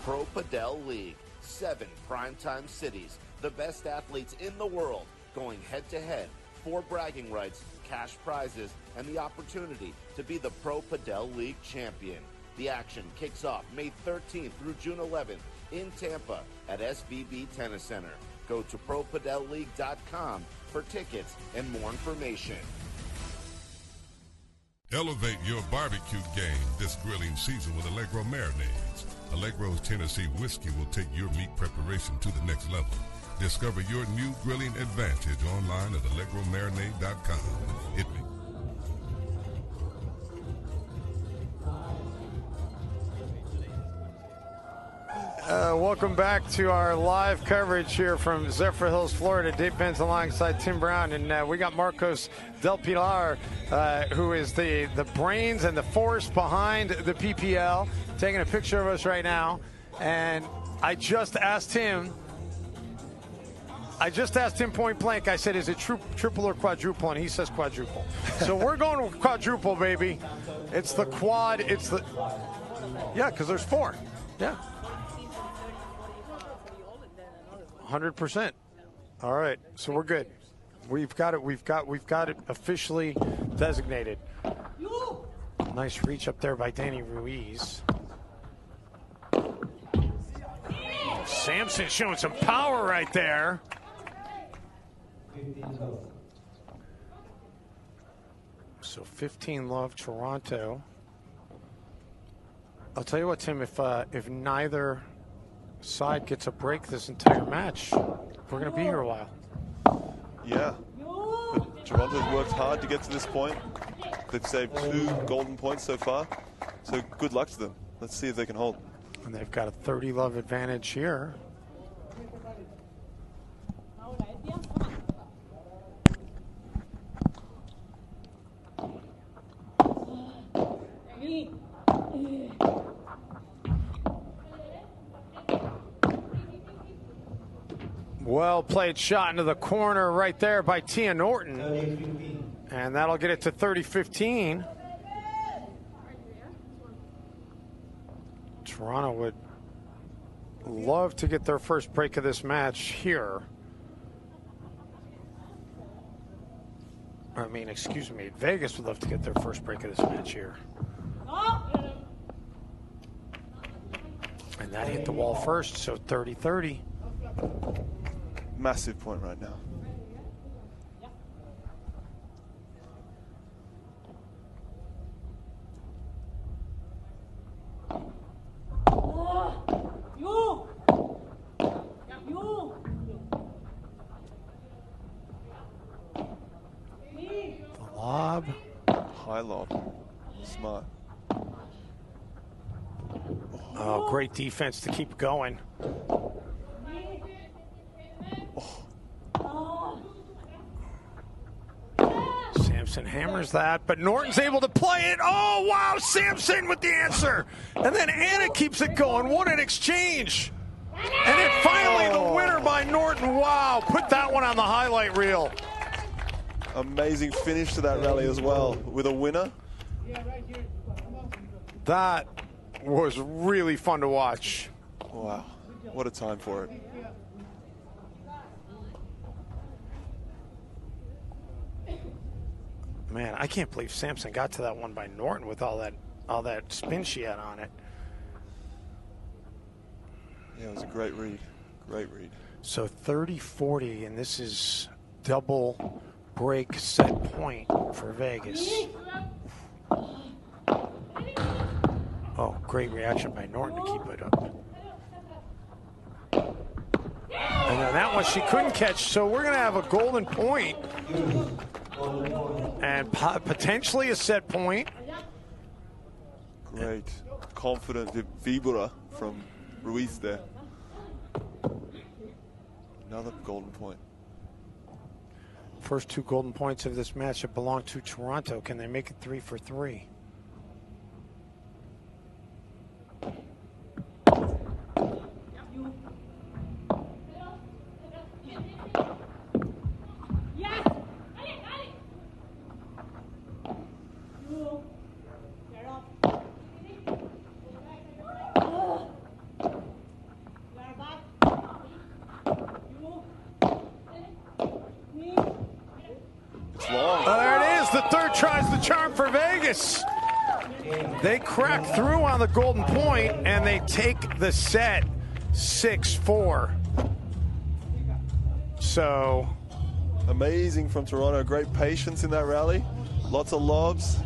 Pro Padel League. 7 primetime cities. The best athletes in the world going head-to-head. 4 bragging rights, cash prizes, and the opportunity to be the Pro Padel League champion. The action kicks off May 13th through June 11th in Tampa at SVB Tennis Center. Go to ProPadelLeague.com for tickets and more information. Elevate your barbecue game this grilling season with Allegro Marinades. Allegro's Tennessee whiskey will take your meat preparation to the next level. Discover your new grilling advantage online at AllegroMarinade.com. Hit me. Welcome back to our live coverage here from Zephyr Hills, Florida. Dave Benz alongside Tim Brown, and we got Marcos Del Pilar, who is the brains and the force behind the PPL, taking a picture of us right now. And I just asked him point blank. I said, is it triple or quadruple? And he says quadruple. So we're going with quadruple, baby. It's the quad. Yeah, because there's 4. Yeah. 100%. All right, so we're good. We've got it officially designated. Nice reach up there by Danny Ruiz. Sampson showing some power right there. So 15 love Toronto. I'll tell you what, Tim, if neither side gets a break this entire match, we're going to be here a while. Yeah. But Toronto's worked hard to get to this point. They've saved 2 golden points so far. So good luck to them. Let's see if they can hold. And they've got a 30 love advantage here. Well played shot into the corner right there by Tia Norton. And that'll get it to 30-15. Toronto would love to get their first break of this match here. I mean, excuse me, Vegas would love to get their first break of this match here. And that hit the wall first, so 30-30. Massive point right now. Oh, great defense to keep going. Sampson hammers that, but Norton's able to play it. Oh, wow, Sampson with the answer. And then Anna keeps it going. What an exchange. And then finally the winner by Norton. Wow, put that one on the highlight reel. Amazing finish to that rally as well with a winner. That was really fun to watch. Wow, what a time for it. Man, I can't believe Sampson got to that one by Norton with all that spin she had on it. Yeah, it was a great read. Great read. So 30-40, and this is double break set point for Vegas. Oh, great reaction by Norton to keep it up. And then that one she couldn't catch, so we're going to have a golden point. And potentially a set point. Great. Confident Vibura from Ruiz there. Another golden point. First two golden points of this match have belonged to Toronto. Can they make it 3 for 3? There it is. The third tries the charm for Vegas. They crack through on the golden point, and they take the set 6-4. So amazing from Toronto. Great patience in that rally. Lots of lobs.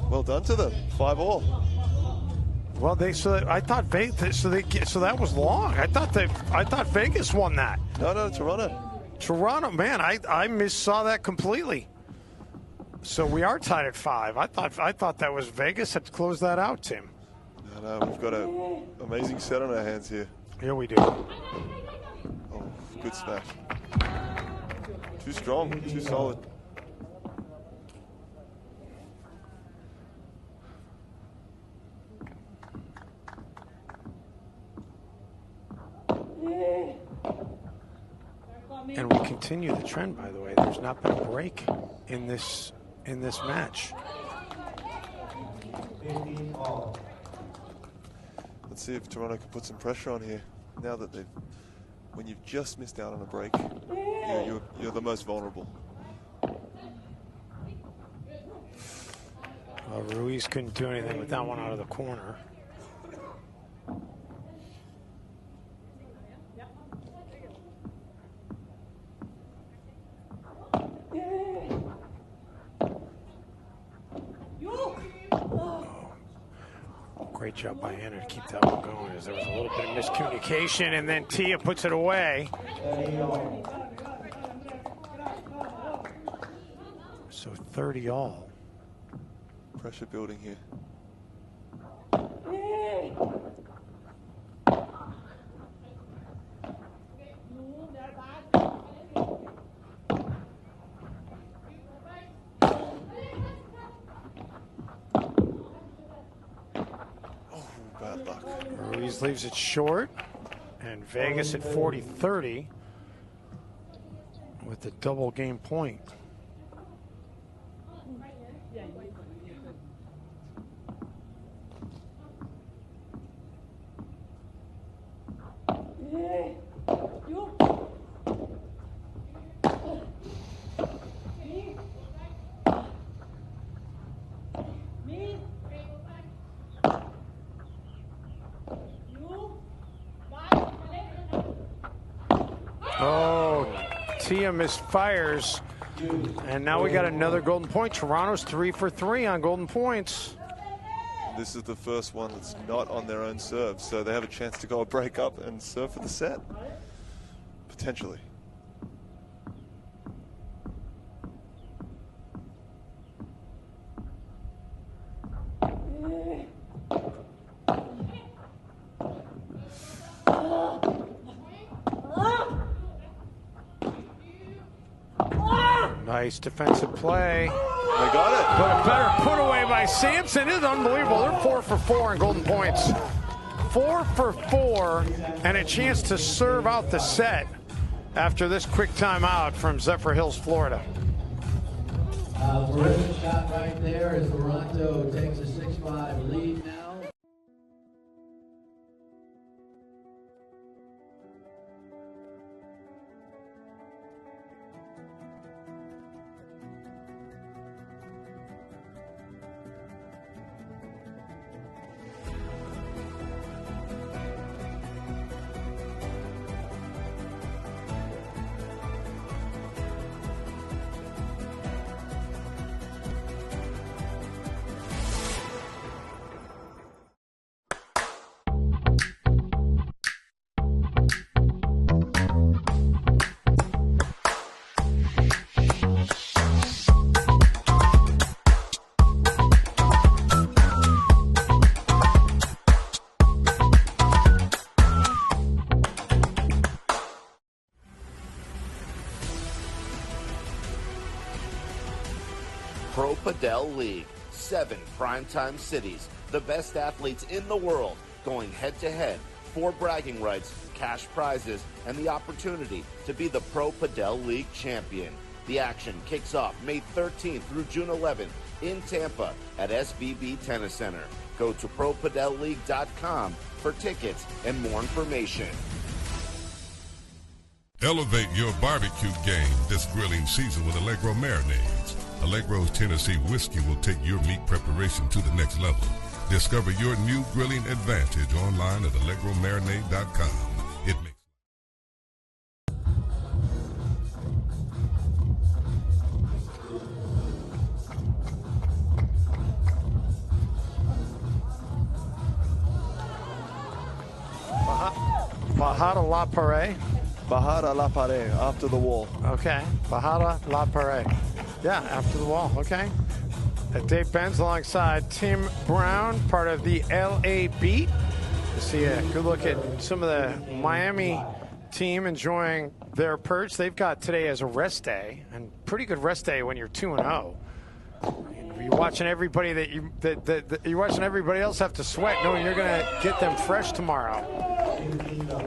Well done to them. 5-all. Well, I thought Vegas. So that was long. I thought Vegas won that. No, Toronto. Toronto, man, I missaw that completely. So we are tied at 5. I thought that was Vegas had to close that out, Tim. No, we've got an amazing set on our hands here. Here we do. Oh, good smash. Too strong, too solid. And we continue the trend, by the way. There's not been a break in this match. Let's see if Toronto can put some pressure on here. Now that when you've just missed out on a break, you're the most vulnerable. Well, Ruiz couldn't do anything with that one out of the corner. Great job by Anna to keep that one going, as there was a little bit of miscommunication, and then Tia puts it away. So 30-all. Pressure building here. Ruiz leaves it short, and Vegas at 40-30 with the double game point. Tia misfires, and now we got another golden point. Toronto's 3 for 3 on golden points. This is the first one that's not on their own serve, so they have a chance to go a break up and serve for the set, potentially. Nice defensive play. They got it. But a better put away by Sampson. It is unbelievable. They're 4 for 4 in golden points. 4 for 4 and a chance to serve out the set after this quick timeout from Zephyr Hills, Florida. Terrific shot right there as Toronto takes a 6-5 lead now. Pro Padel League. 7 primetime cities. The best athletes in the world going head-to-head. 4 bragging rights, cash prizes, and the opportunity to be the Pro Padel League champion. The action kicks off May 13th through June 11th in Tampa at SBB Tennis Center. Go to ProPadelLeague.com for tickets and more information. Elevate your barbecue game this grilling season with Allegro marinades. Allegro's Tennessee whiskey will take your meat preparation to the next level. Discover your new grilling advantage online at AllegroMarinade.com. It makes Bajada La Pared. Bajada La Pared, after the wall. Okay, Bajada La Pared. Yeah, after the wall, okay. Dave Benz alongside Tim Brown, part of the LA Beat. You see a good look at some of the Miami team enjoying their perch. They've got today as a rest day, and pretty good rest day when you're 2-0. You're watching everybody you're watching everybody else have to sweat, knowing you're going to get them fresh tomorrow.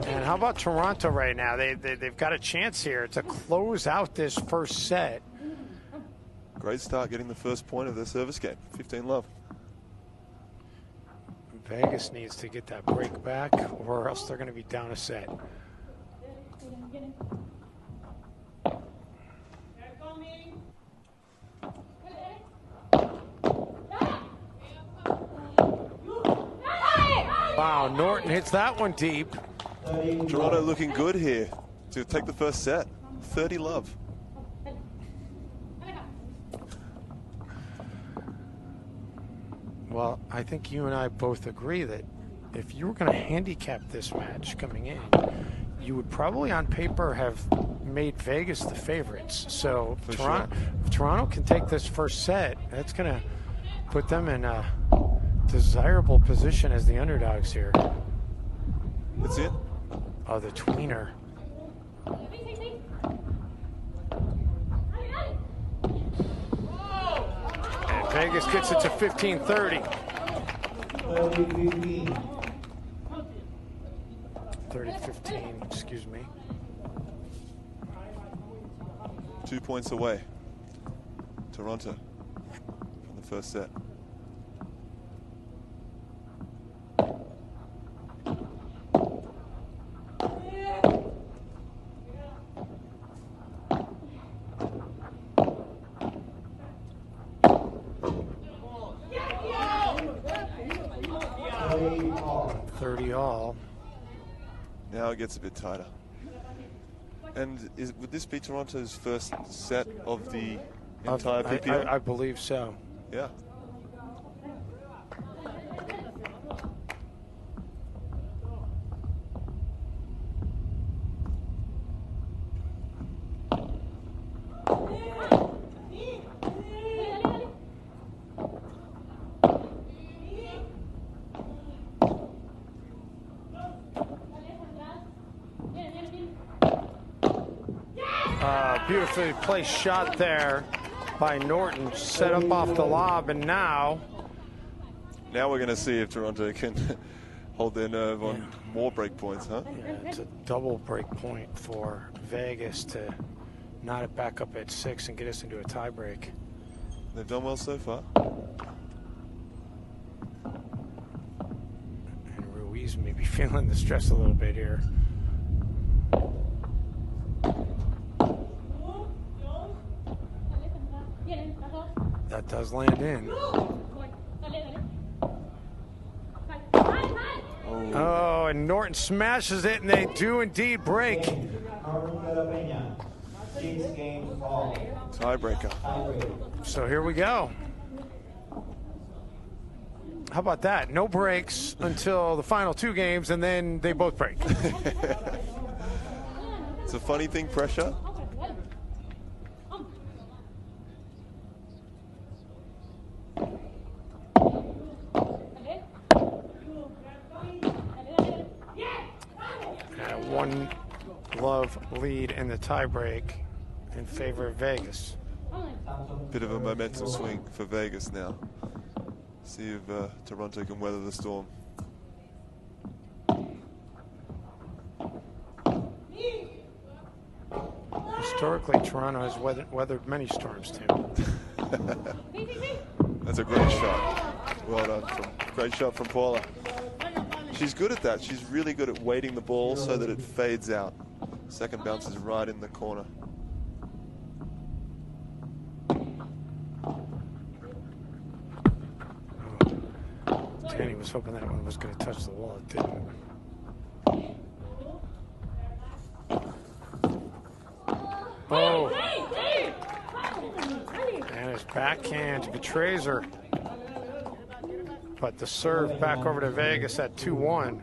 And how about Toronto right now? They've got a chance here to close out this first set. Great start getting the first point of their service game. 15-love. Vegas needs to get that break back, or else they're going to be down a set. Wow, Norton hits that one deep. Toronto looking good here to take the first set. 30-love. Well, I think you and I both agree that if you were going to handicap this match coming in, you would probably on paper have made Vegas the favorites. So if Toronto can take this first set, that's going to put them in a desirable position as the underdogs here. That's it? Oh, the tweener. And Vegas gets it to 15-30. 30-15, excuse me. 2 points away. Toronto from the first set. Now it gets a bit tighter. And would this be Toronto's first set of the entire PPL? I believe so. Yeah. beautifully placed shot there by Norton, set up off the lob, and now we're going to see if Toronto can hold their nerve on more break points, huh? Yeah, it's a double break point for Vegas to knot it back up at 6 and get us into a tie break. They've done well so far. And Ruiz may be feeling the stress a little bit here. That does land in. Oh, and Norton smashes it, and they do indeed break. Tiebreaker. So here we go. How about that? No breaks until the final 2 games, and then they both break. It's a funny thing, pressure. One love lead in the tiebreak in favor of Vegas. Bit of a momentum swing for Vegas now. See if Toronto can weather the storm. Historically, Toronto has weathered many storms, Tim. That's a great shot. Well done. Great shot from Paula. She's good at that. She's really good at weighting the ball so that it fades out. Second bounce is right in the corner. Danny was hoping that one was going to touch the wall. It didn't. Oh. And his backhand betrays her. But the serve back over to Vegas at 2-1.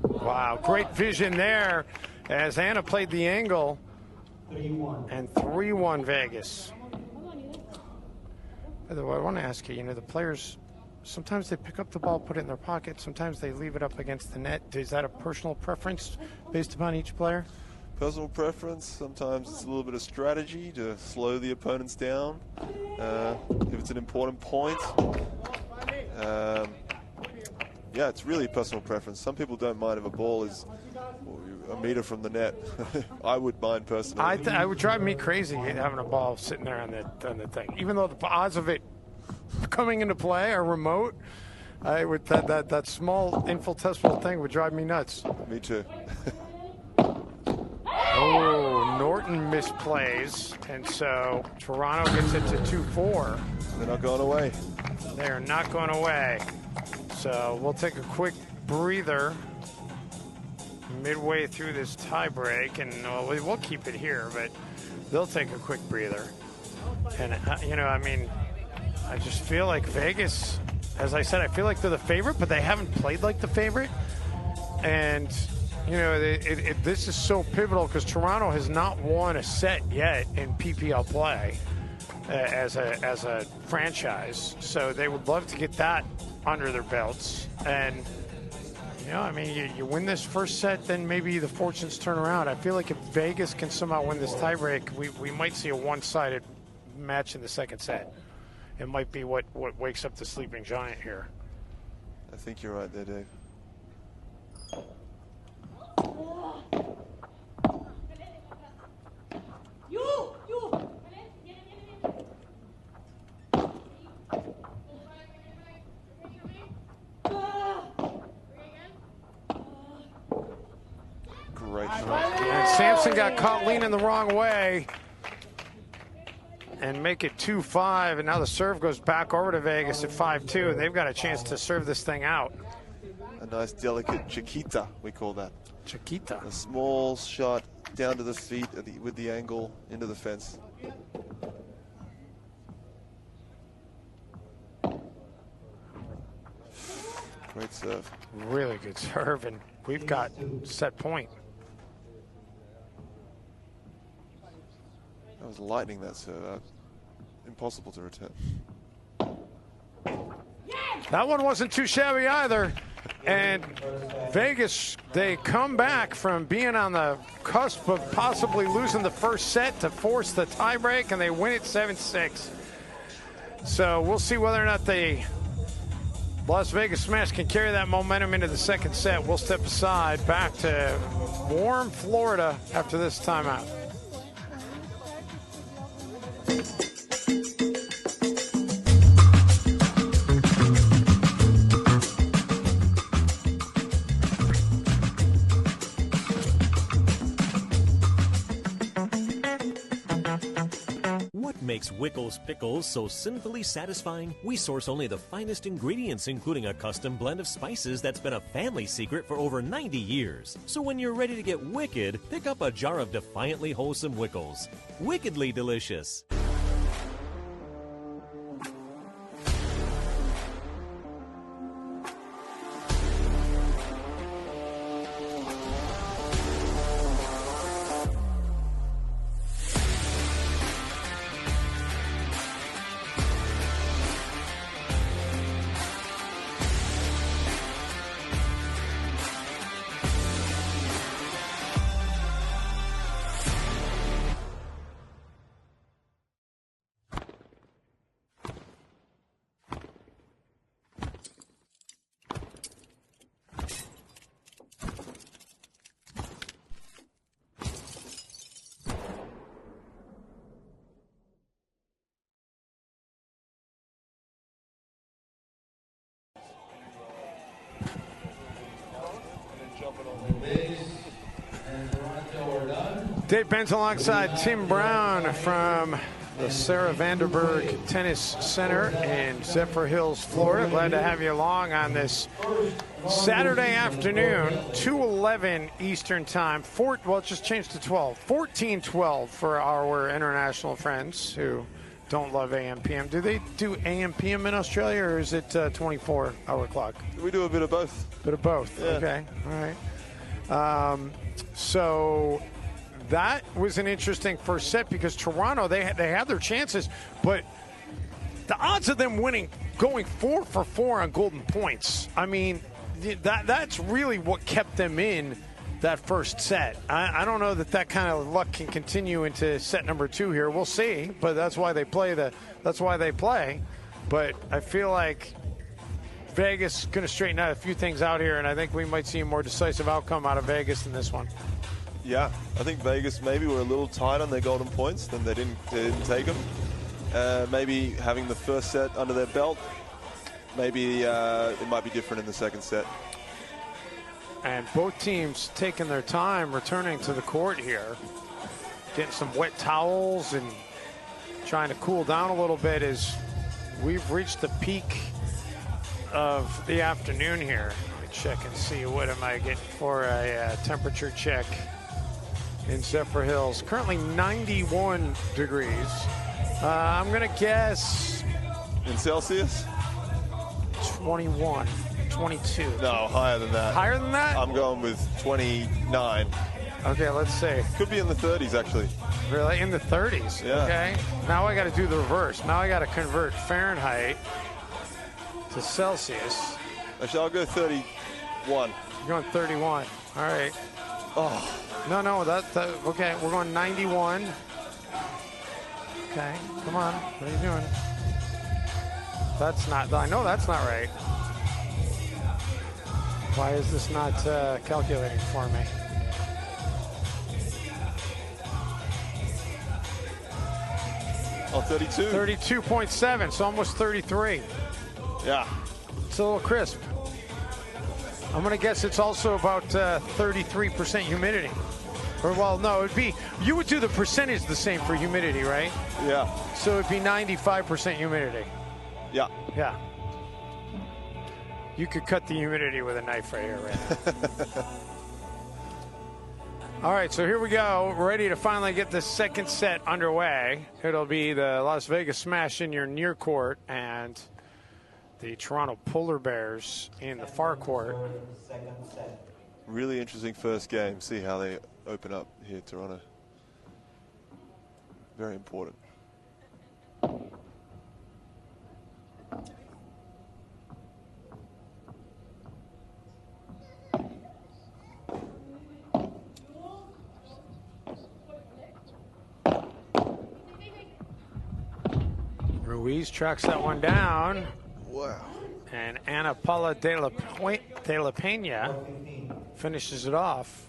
Wow, great vision there as Anna played the angle. 3-1. And 3-1 Vegas. By the way, I want to ask you, the players, sometimes they pick up the ball, put it in their pocket. Sometimes they leave it up against the net. Is that a personal preference based upon each player? Personal preference. Sometimes it's a little bit of strategy to slow the opponents down. If it's an important point. Yeah, it's really personal preference. Some people don't mind if a ball is a meter from the net. I would mind personally. I would drive me crazy having a ball sitting there on the thing. Even though the odds of it coming into play are remote, I would that small infinitesimal thing would drive me nuts. Me too. Oh, Norton misplays, and so Toronto gets it to 2-4. They're not going away. They are not going away. So we'll take a quick breather midway through this tie break, and we'll keep it here, but they'll take a quick breather. And, I just feel like Vegas, as I said, I feel like they're the favorite, but they haven't played like the favorite. And, this is so pivotal because Toronto has not won a set yet in PPL play as a franchise. So they would love to get that under their belts. And, you win this first set, then maybe the fortunes turn around. I feel like if Vegas can somehow win this tiebreak, we might see a one-sided match in the second set. It might be what wakes up the sleeping giant here. I think you're right there, Dave. Great shot. And Sampson got caught leaning the wrong way and make it 2-5, and now the serve goes back over to Vegas at 5-2, and they've got a chance to serve this thing out. A nice delicate chiquita, we call that. Chiquita. A small shot down to the feet with the angle into the fence. Great serve. Really good serve, and we've got set point. That was lightning, that serve. Impossible to return. That one wasn't too shabby either. And Vegas, they come back from being on the cusp of possibly losing the first set to force the tiebreak, and they win it 7-6. So we'll see whether or not the Las Vegas Smash can carry that momentum into the second set. We'll step aside, back to warm Florida after this timeout. What makes Wickles Pickles so sinfully satisfying? We source only the finest ingredients, including a custom blend of spices that's been a family secret for over 90 years. So when you're ready to get wicked, pick up a jar of defiantly wholesome Wickles. Wickedly delicious. Dave Benz alongside Tim Brown from the Sarah Vanderburg Tennis Center in Zephyr Hills, Florida. Glad to have you along on this Saturday afternoon, 2:11 Eastern Time. Well, it just changed to 12. 14:12 for our international friends who don't love AM PM. Do they do AM PM in Australia, or is it 24-hour clock? We do a bit of both. Bit of both. Yeah. Okay. All right. So that was an interesting first set because Toronto, they had their chances, but the odds of them winning, going 4 for 4 on golden points, I mean, that's really what kept them in that first set. I don't know that kind of luck can continue into set number 2 here. We'll see, but that's why they play. But I feel like Vegas is going to straighten out a few things out here, and I think we might see a more decisive outcome out of Vegas than this one. Yeah, I think Vegas maybe were a little tight on their golden points, then they didn't take them. Maybe having the first set under their belt, maybe it might be different in the second set. And both teams taking their time returning to the court here, getting some wet towels and trying to cool down a little bit as we've reached the peak of the afternoon here. Let me check and see what am I getting for a temperature check in Zephyr Hills. Currently 91 degrees. I'm going to guess... In Celsius? 21, 22. No, higher than that. Higher than that? I'm going with 29. Okay, let's see. Could be in the 30s, actually. Really? In the 30s? Yeah. Okay. Now I got to do the reverse. Now I got to convert Fahrenheit to Celsius. Actually, I'll go 31. You're going 31. All right. Oh. No, that okay, we're going 91. Okay, come on. What are you doing? That's not, I know that's not right. Why is this not calculating for me? Oh, 32. 32.7, so almost 33. Yeah. It's a little crisp. I'm going to guess it's also about 33% humidity. Or, well, no, it'd be, you would do the percentage the same for humidity, right? Yeah. So it'd be 95% humidity. Yeah. Yeah. You could cut the humidity with a knife right here, right? All right, so here we go. Ready to finally get the second set underway. It'll be the Las Vegas Smash in your near court and the Toronto Polar Bears in the far court. Really interesting first game. See how they open up here, Toronto. Very important. Ruiz tracks that one down. Wow. And Ana Paula de la Peña finishes it off.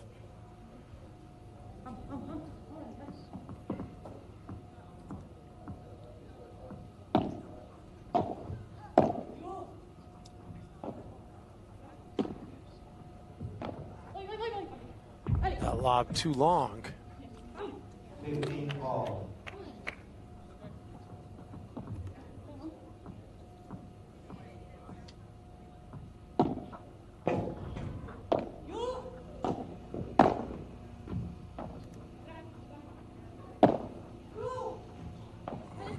That lob too long. 15 all.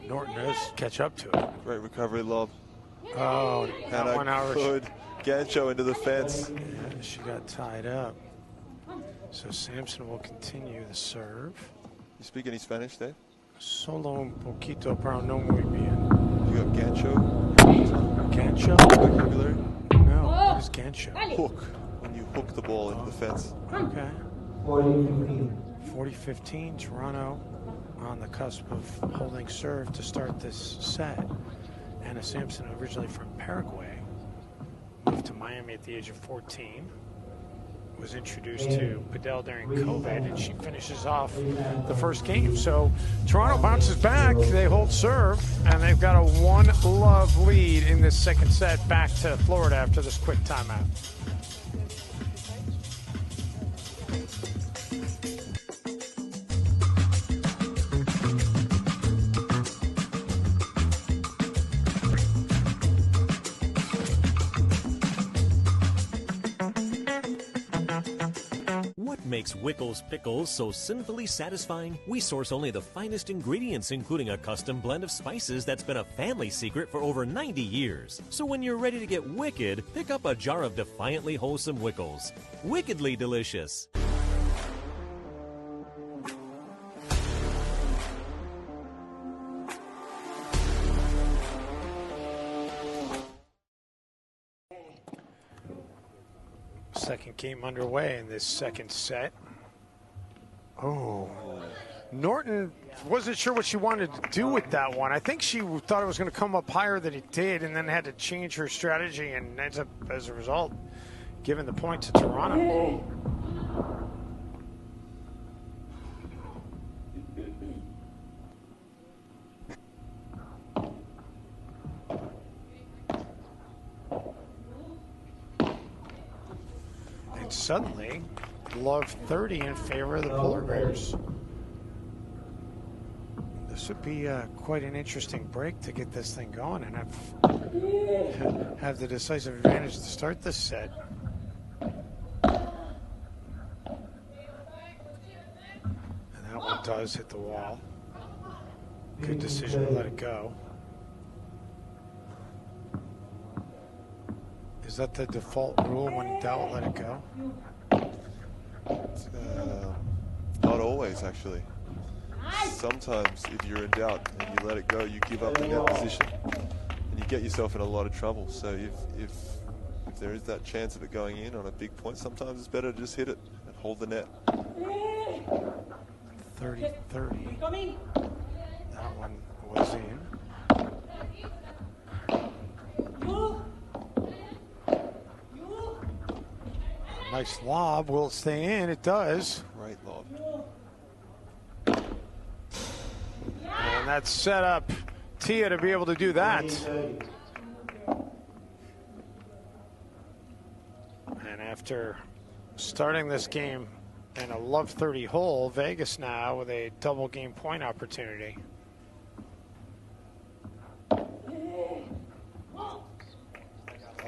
Norton does catch up to it. Great recovery lob. Oh, that one and a good gancho into the fence. Yeah, she got tied up. So Sampson will continue the serve. You speak any Spanish, Dave? Solo un poquito, pero no muy bien. You got gancho? Gancho? Vocabulary? No, what is gancho? Hook. When you hook the ball into the fence. Okay. 40-15. 40-15, Toronto on the cusp of holding serve to start this set. Anna Sampson, originally from Paraguay, moved to Miami at the age of 14. Was introduced to Padel during COVID, and she finishes off the first game. So Toronto bounces back, they hold serve, and they've got a 1-love lead in this second set back to Florida after this quick timeout. Makes Wickles pickles so sinfully satisfying, we source only the finest ingredients, including a custom blend of spices that's been a family secret for over 90 years. So when you're ready to get wicked, pick up a jar of defiantly wholesome Wickles. Wickedly delicious. Second game underway in this second set. Oh, Norton wasn't sure what she wanted to do with that one. I think she thought it was going to come up higher than it did, and then had to change her strategy, and ends up, as a result, giving the point to Toronto. And suddenly, love 30 in favor of the Polar Bears. This would be quite an interesting break to get this thing going and have the decisive advantage to start this set. And that one does hit the wall. Good decision to let it go. Is that the default rule when in doubt, let it go? Not always, actually. Sometimes, if you're in doubt and you let it go, you give up the net position, and you get yourself in a lot of trouble. So if there is that chance of it going in on a big point, sometimes it's better to just hit it and hold the net. 30-30. That one was in. Nice lob. Will it stay in? It does. Great lob. And that's set up Tia to be able to do that. And after starting this game in a love 30 hole, Vegas now with a double game point opportunity.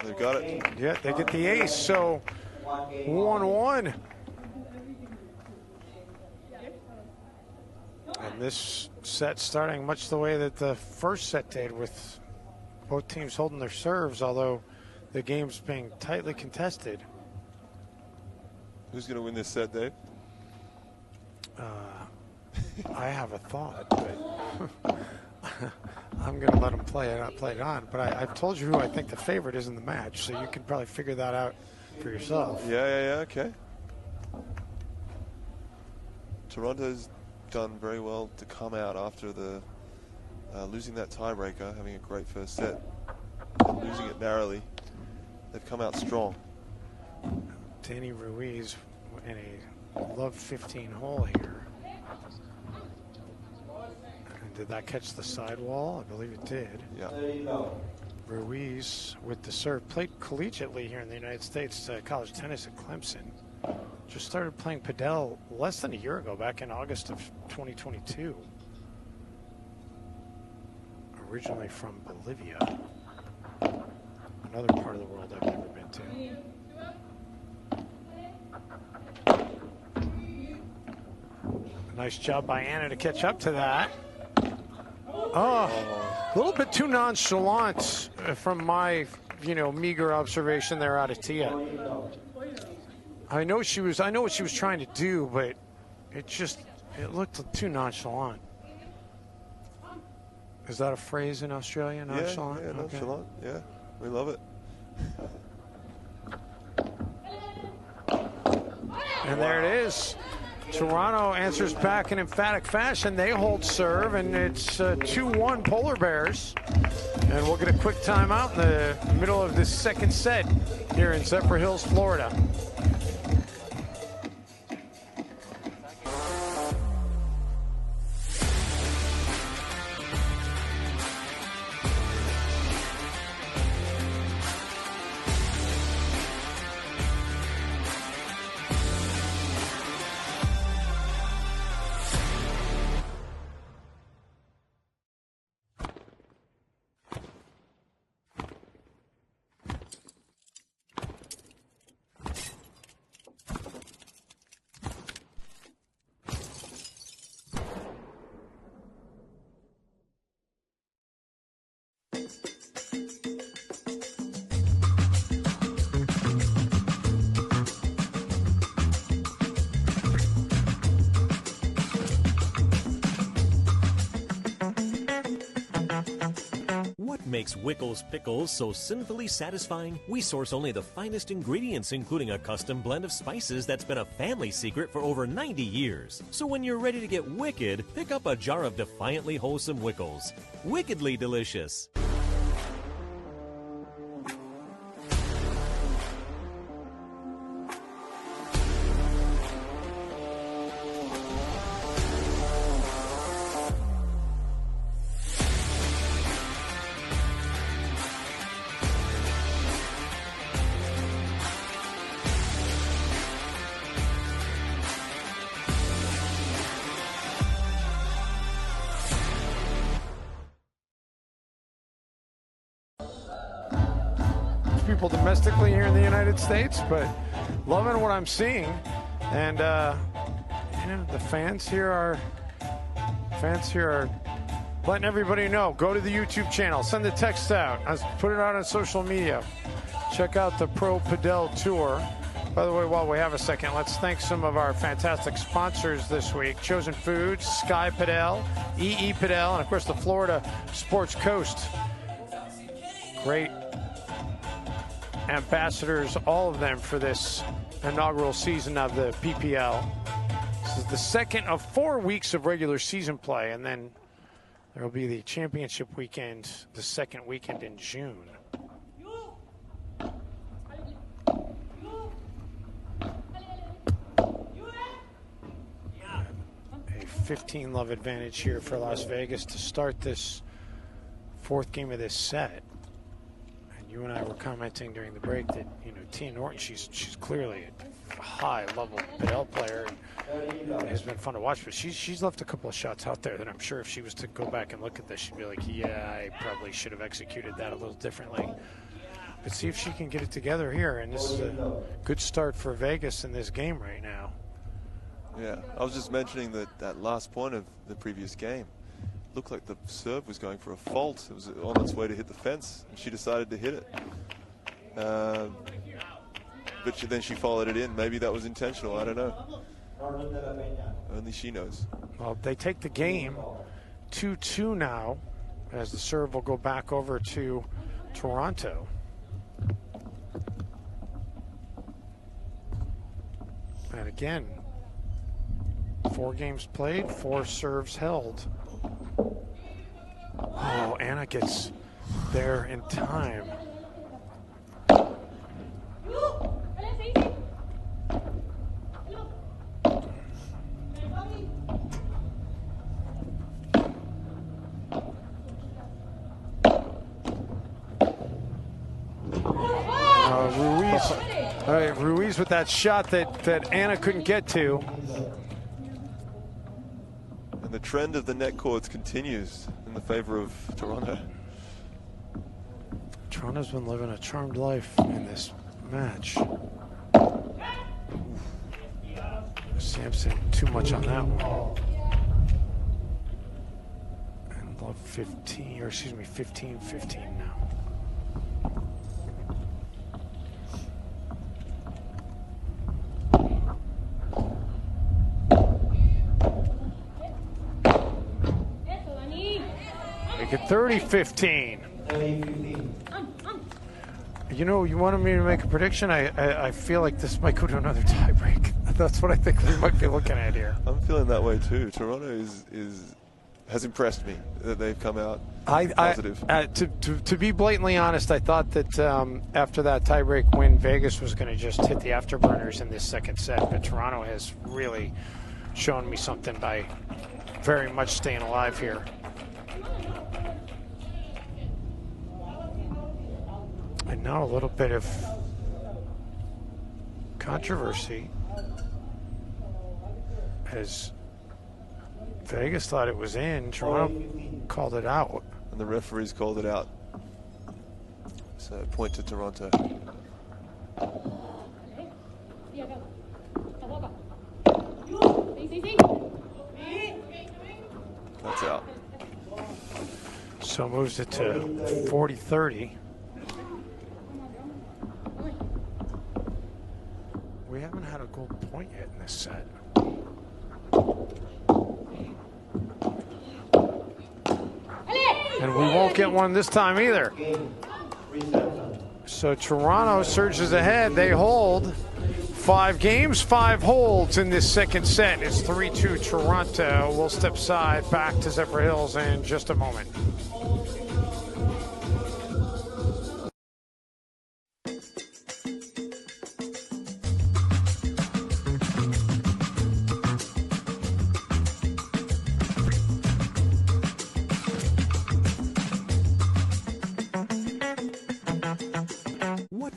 They got it. Yeah, they get the ace, so 1-1. And this set starting much the way that the first set did, with both teams holding their serves, although the game's being tightly contested. Who's going to win this set, Dave? I have a thought. I'm going to let them play it on. But I've told you who I think the favorite is in the match, so you can probably figure that out for yourself. Yeah, okay. Toronto's done very well to come out after the losing that tiebreaker, having a great first set, and losing it narrowly. They've come out strong. Danny Ruiz in a love 15 hole here. And did that catch the sidewall? I believe it did. Yeah. There you go. Ruiz with the serve. Played collegiately here in the United States, college tennis at Clemson. Just started playing Padel less than a year ago, back in August of 2022. Originally from Bolivia, another part of the world I've never been to. Nice job by Anna to catch up to that. Oh, a little bit too nonchalant from my, meager observation there out of Tia. I know what she was trying to do, but it looked too nonchalant. Is that a phrase in Australia, nonchalant? Yeah, nonchalant. Okay. Yeah, we love it. And there it is. Toronto answers back in emphatic fashion. They hold serve, and it's 2-1 Polar Bears. And we'll get a quick timeout in the middle of this second set here in Zephyr Hills, Florida. Makes Wickles pickles so sinfully satisfying, we source only the finest ingredients, including a custom blend of spices that's been a family secret for over 90 years. So when you're ready to get wicked, pick up a jar of defiantly wholesome Wickles. Wickedly delicious. People domestically here in the United States, but loving what I'm seeing. And the fans here are letting everybody know. Go to the YouTube channel, send the text out, put it out on social media. Check out the Pro Padel Tour. By the way, while we have a second, let's thank some of our fantastic sponsors this week: Chosen Foods, Sky Padel, EE Padel, and of course the Florida Sports Coast. Great ambassadors, all of them, for this inaugural season of the PPL. This is the second of 4 weeks of regular season play, and then there will be the championship weekend, the second weekend in June. A 15-love advantage here for Las Vegas to start this fourth game of this set. You and I were commenting during the break that, Tia Norton, she's clearly a high-level Padel player, and it has been fun to watch. But she's left a couple of shots out there that I'm sure if she was to go back and look at this, she'd be like, yeah, I probably should have executed that a little differently. But see if she can get it together here, and this is a good start for Vegas in this game right now. Yeah, I was just mentioning that last point of the previous game. Looked like the serve was going for a fault. It was on its way to hit the fence, and she decided to hit it. But then she followed it in. Maybe that was intentional. I don't know. Only she knows. Well, they take the game 2-2 now, as the serve will go back over to Toronto. And again, 4 games played, 4 serves held. Oh, Anna gets there in time. Ruiz with that shot that Anna couldn't get to. And the trend of the net courts continues in the favor of Toronto. Toronto's been living a charmed life in this match. Sampson, too much on that one. And love 15, or excuse me, 15-15 now. Make it 30-15. You know, you wanted me to make a prediction. I feel like this might go to another tiebreak. That's what I think we might be looking at here. I'm feeling that way too. Toronto has impressed me that they've come out positive. To be blatantly honest, I thought that after that tiebreak win, Vegas was going to just hit the afterburners in this second set. But Toronto has really shown me something by very much staying alive here. And now a little bit of controversy, as Vegas thought it was in. Toronto called it out. And the referees called it out. So point to Toronto. That's out. So moves it to 40-30. We haven't had a gold point yet in this set. And we won't get one this time either. So Toronto surges ahead. They hold 5 games, 5 holds in this second set. It's 3-2 Toronto. We'll step aside back to Zephyrhills in just a moment.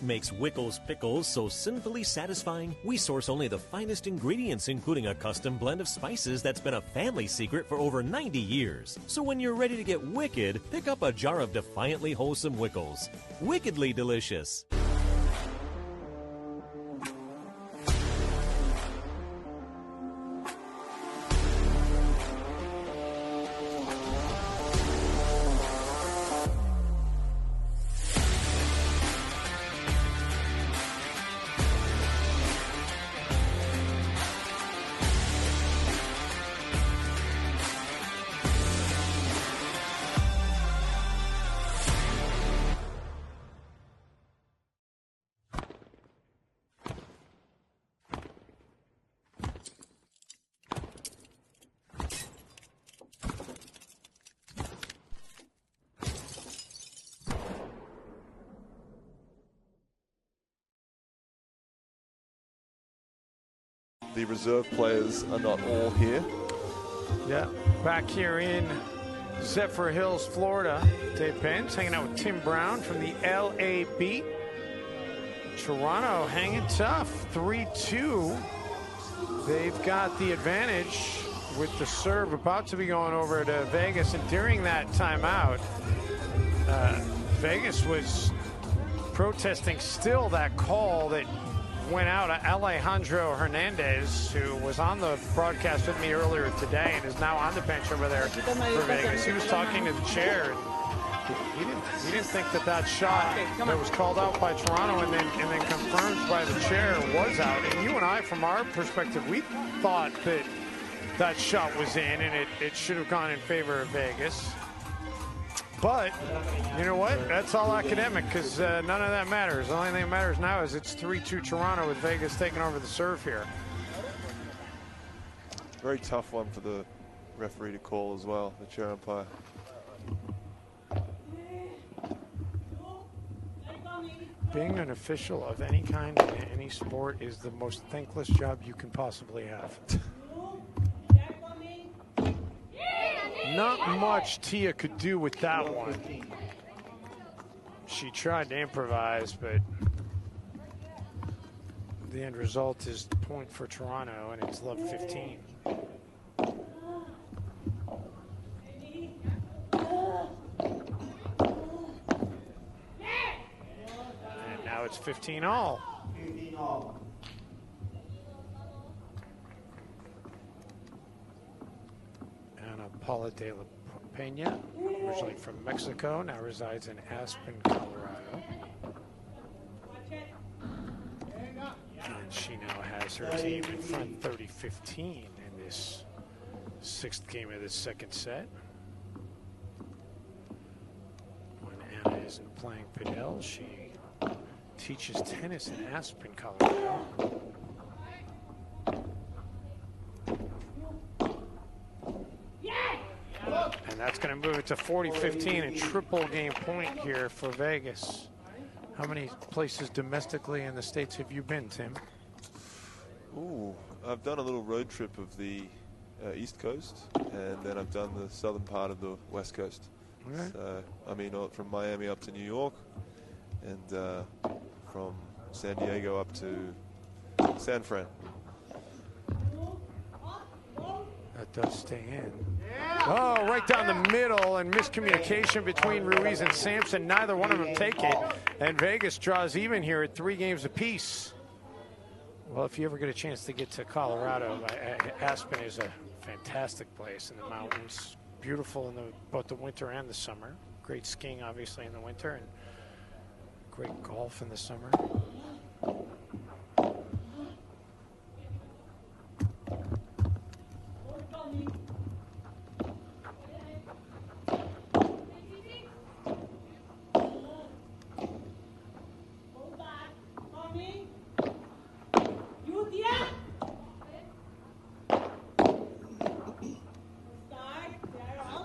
Makes Wickles pickles so sinfully satisfying, we source only the finest ingredients, including a custom blend of spices that's been a family secret for over 90 years. So when you're ready to get wicked, pick up a jar of defiantly wholesome Wickles. Wickedly delicious. The reserve players are not all here. Yeah, back here in Zephyrhills, Florida. Dave Benz hanging out with Tim Brown from the LA Beat. Toronto hanging tough, 3-2. They've got the advantage with the serve about to be going over to Vegas. And during that timeout, Vegas was protesting still that call that went out. Alejandro Hernandez, who was on the broadcast with me earlier today and is now on the bench over there for Vegas. He was talking to the chair. He didn't think that shot that was called out by Toronto and then confirmed by the chair was out. And you and I, from our perspective, we thought that shot was in and it should have gone in favor of Vegas. But you know what? That's all academic because none of that matters. The only thing that matters now is it's 3-2 Toronto with Vegas taking over the serve here. Very tough one for the referee to call as well, the chair umpire. Being an official of any kind in any sport is the most thankless job you can possibly have. Not much Tia could do with that one. She tried to improvise, but the end result is point for Toronto, and it's love 15. And now it's 15 all. 15 all. Paula de la Pena, originally from Mexico, now resides in Aspen, Colorado. And she now has her team in front 30-15 in this 6th game of the second set. When Anna isn't playing Padel, she teaches tennis in Aspen, Colorado. And that's going to move it to 40-15 and triple game point here for Vegas. How many places domestically in the States have you been, Tim? Ooh, I've done a little road trip of the East Coast, and then I've done the southern part of the West Coast. Okay. So, I mean, from Miami up to New York, and from San Diego up to San Fran. That does stay in. Oh, right down the middle, and miscommunication between Ruiz and Sampson. Neither one of them take it, and Vegas draws even here at 3 games apiece. Well, if you ever get a chance to get to Colorado, Aspen is a fantastic place in the mountains. Beautiful in both the winter and the summer. Great skiing, obviously, in the winter, and great golf in the summer.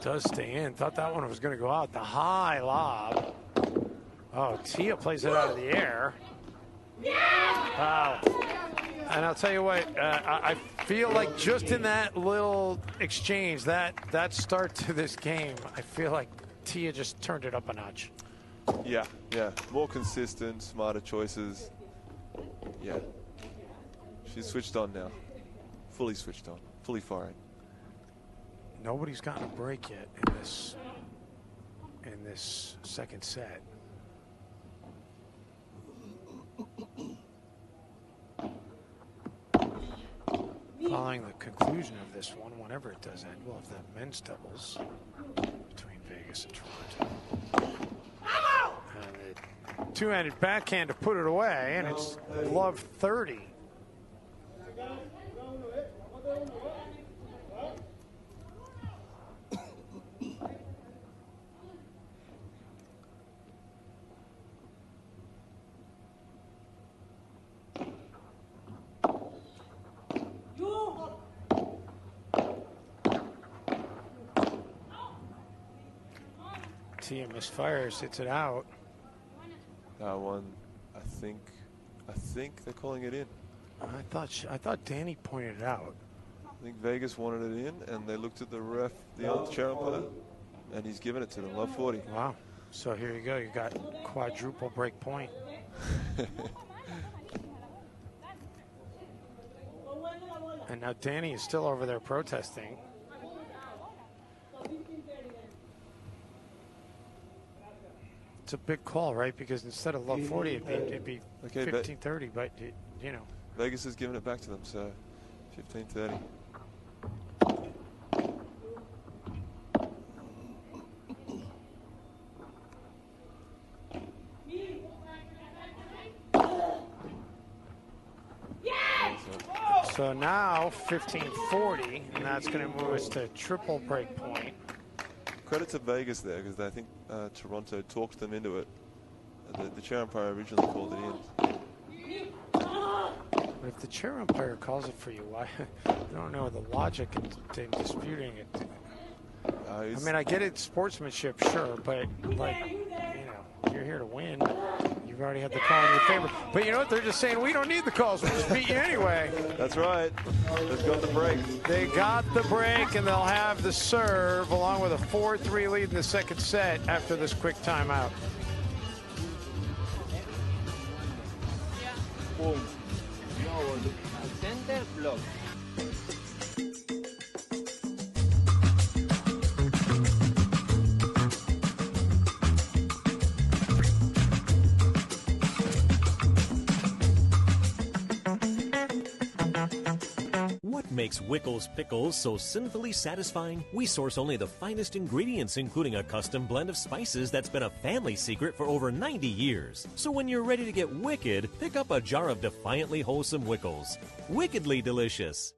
Does stay in. Thought that one was going to go out. The high lob. Oh, Tia plays it out of the air. Wow. And I'll tell you what, I feel like just in that little exchange, that start to this game, I feel like Tia just turned it up a notch. Yeah. More consistent, smarter choices. Yeah. She's switched on now. Fully switched on. Fully firing. Nobody's gotten a break yet in this second set. Following the conclusion of this one, whenever it does end, we'll have the men's doubles between Vegas and Toronto. And the two-handed backhand to put it away, and it's love 30. Tia misfires, hits it out. That one, I think they're calling it in. I thought Danny pointed it out. I think Vegas wanted it in, and they looked at the ref, the old chair umpire, and he's given it to them. Love 40. Wow. So here you go. You got quadruple break point. And now Danny is still over there protesting. It's a big call, right? Because instead of love 40, it'd be 15-30. But you know. Vegas has given it back to them, so 15-30. So now 15-40, and that's going to move us to triple break point. Credit to Vegas there, because I think Toronto talked them into it. The chair umpire originally called it in. But if the chair umpire calls it for you, why? I don't know the logic in disputing it. I mean, I get it, sportsmanship, sure, but like, you know, you're here to win. You've already had the call in your favor. But you know what? They're just saying, we don't need the calls. We'll just beat you anyway. That's right. They've got the break. They got the break, and they'll have the serve along with a 4-3 lead in the second set after this quick timeout. Boom. Center block. What makes Wickles pickles so sinfully satisfying? We source only the finest ingredients, including a custom blend of spices that's been a family secret for over 90 years. So when you're ready to get wicked, pick up a jar of defiantly wholesome Wickles. Wickedly delicious.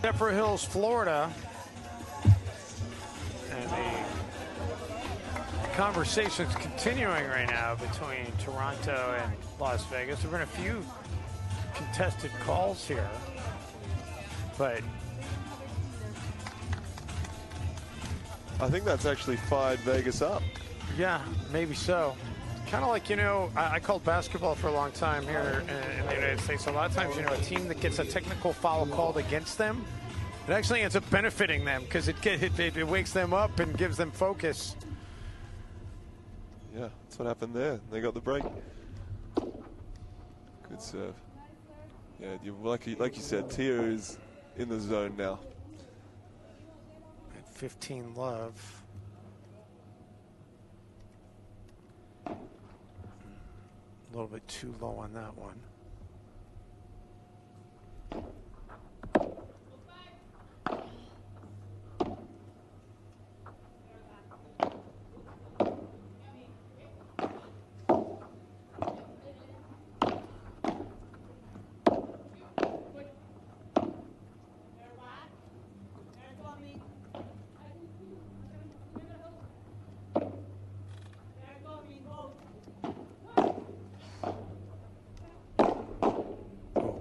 Zephyr Hills, Florida, and the conversation's continuing right now between Toronto and Las Vegas. There have been a few contested calls here, but I think that's actually fired Vegas up. yeah, maybe so. Kind of like, you know, I called basketball for a long time here in the United States. A lot of times, you know, a team that gets a technical foul called against them, it actually ends up benefiting them because it wakes them up and gives them focus. Yeah, that's what happened there. They got the break. Good serve. Yeah, like you said, Tia is in the zone now. At 15 love. A little bit too low on that one.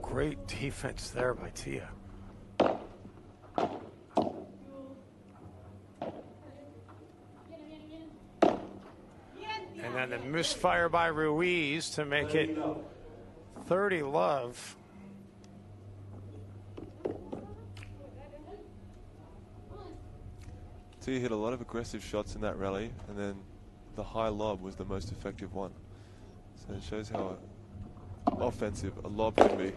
Great defense there by Tia. And then the misfire by Ruiz to make it 30 love. Tia hit a lot of aggressive shots in that rally, and then the high lob was the most effective one. So it shows how offensive a lob can be.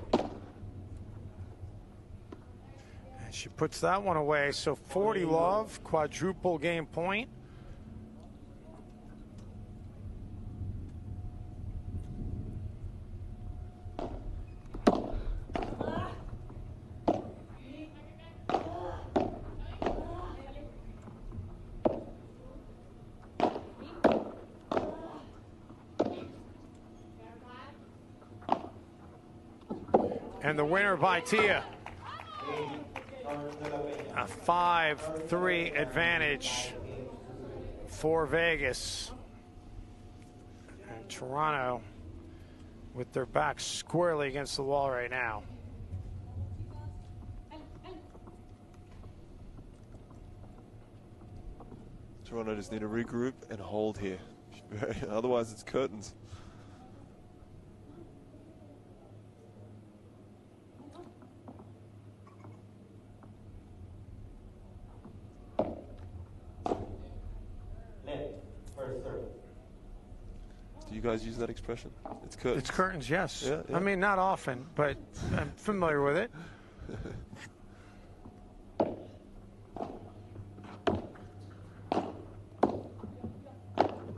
And she puts that one away. So 40 love, quadruple game point. And the winner by Tia. A 5-3 advantage for Vegas. And Toronto with their backs squarely against the wall right now. Toronto just need to regroup and hold here. Otherwise, it's curtains. Do you guys use that expression? It's curtains. It's curtains, yes. Yeah, yeah. I mean, not often, but I'm familiar with it.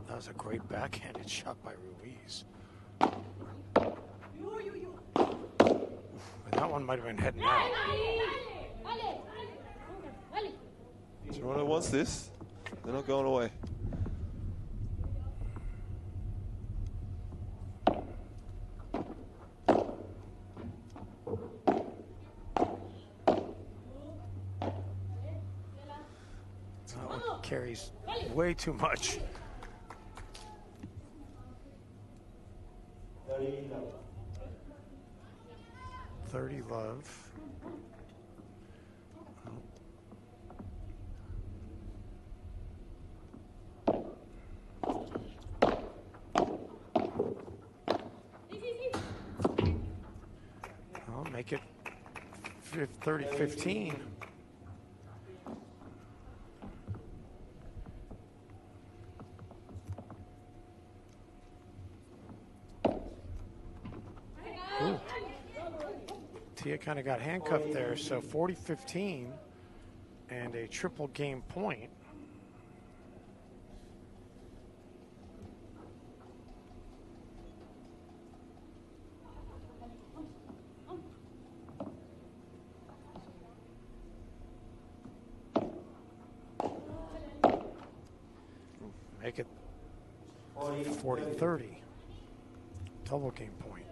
That was a great backhanded shot by Ruiz. That one might have been heading out. Toronto wants this. They're not going away. That one carries way too much. 30 love. I'll make it 30-15. Ooh. Tia kind of got handcuffed there, so 40-15 and a triple game point. Make it 40-30. Double game point.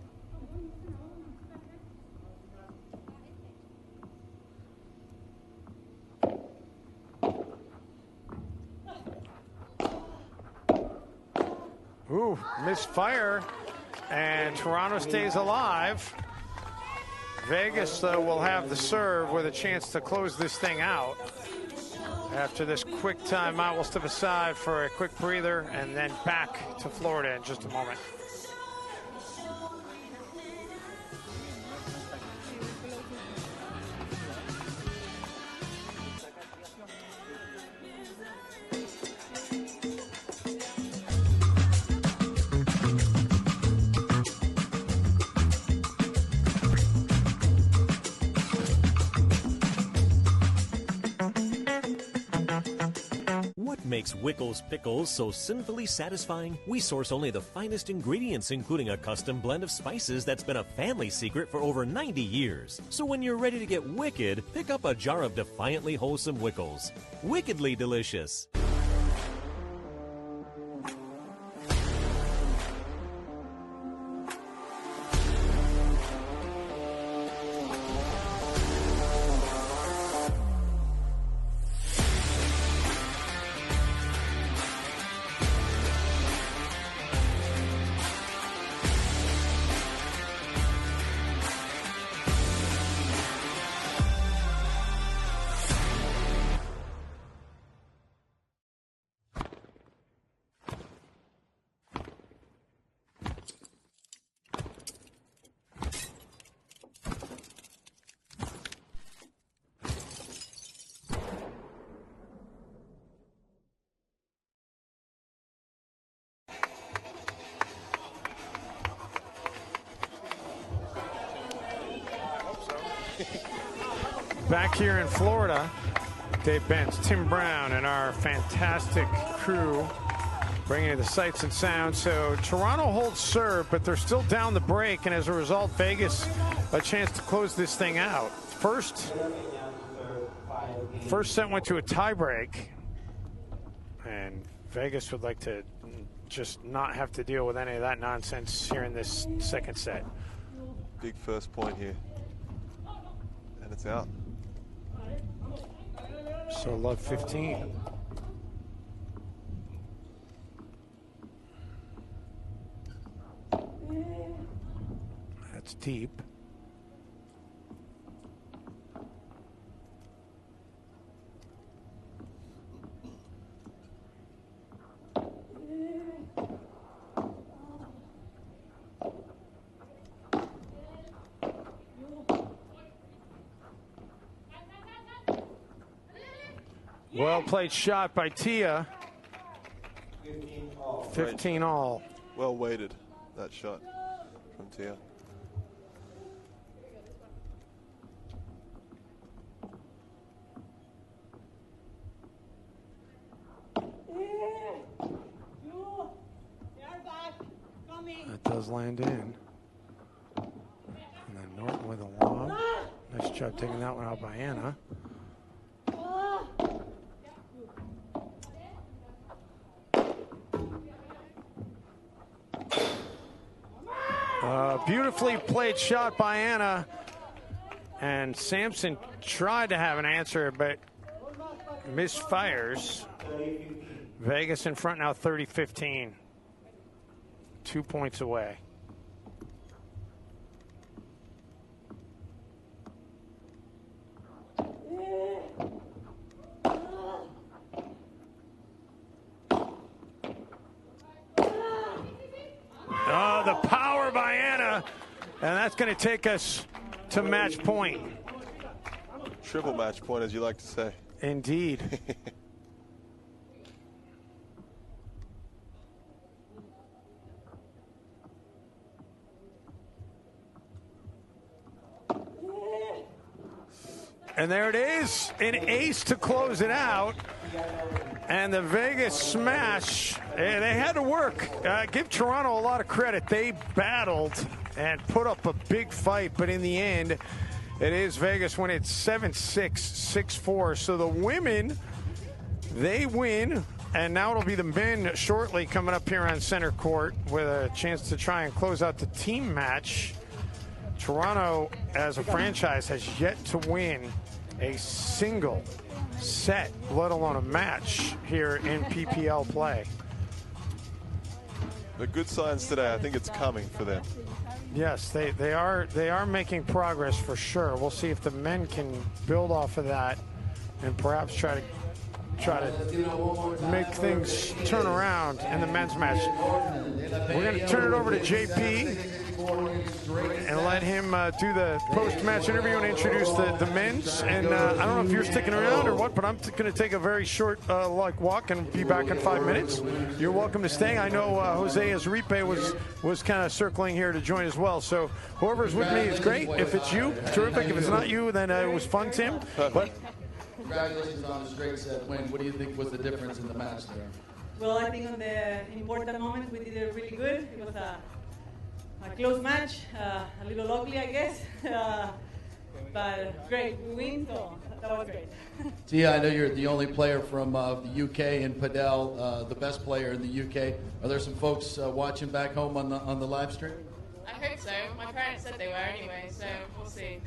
Ooh, misfire, and Toronto stays alive. Vegas, though, will have the serve with a chance to close this thing out. After this quick timeout, we'll step aside for a quick breather and then back to Florida in just a moment. What makes Wickles Pickles so sinfully satisfying? We source only the finest ingredients, including a custom blend of spices that's been a family secret for over 90 years. So when you're ready to get wicked, pick up a jar of defiantly wholesome Wickles. Wickedly delicious. Back here in Florida, Dave Benz, Tim Brown, and our fantastic crew bringing you the sights and sounds. So Toronto holds serve, but they're still down the break, and as a result, Vegas a chance to close this thing out. First set went to a tiebreak, and Vegas would like to just not have to deal with any of that nonsense here in this second set. Big first point here. And it's out. So love 15. yards deep. Well played shot by Tia. 15 all. Well weighted, that shot from Tia. That does land in. And then Norton with a lob. Nice job taking that one out by Anna. Beautifully played shot by Anna. And Sampson tried to have an answer, but misfires. Vegas in front now, 30-15. 2 points away. Oh, the power by Anna, and that's going to take us to match point. Triple match point, as you like to say. Indeed. And there it is, an ace to close it out. And the Vegas smash, they had to work. Give Toronto a lot of credit. They battled and put up a big fight, but in the end, it is Vegas when it's 7-6, 6-4. So the women, they win. And now it'll be the men shortly coming up here on center court with a chance to try and close out the team match. Toronto, as a franchise, has yet to win a single set, let alone a match here in PPL play. The good signs today. I think it's coming for them. Yes, they are making progress for sure. We'll see if the men can build off of that and perhaps try to make things turn around in the men's match. We're going to turn it over to JP and let him do the post-match interview and introduce the men's. And I don't know if you're sticking around or what, but I'm going to take a very short walk and be back in 5 minutes. You're welcome to stay. I know Jose Azripe was kind of circling here to join as well. So whoever's with me is great. If it's you, terrific. If it's not you, then it was fun, Tim. But congratulations on a straight set win. What do you think was the difference in the match there? Well, I think on the important moments we did it really good. It was a close match, a little ugly, I guess, but great. We win, so that was great. Tia, I know you're the only player from the UK in Padel, the best player in the UK. Are there some folks watching back home on the live stream? I hope so. My parents said they were anyway, so we'll see.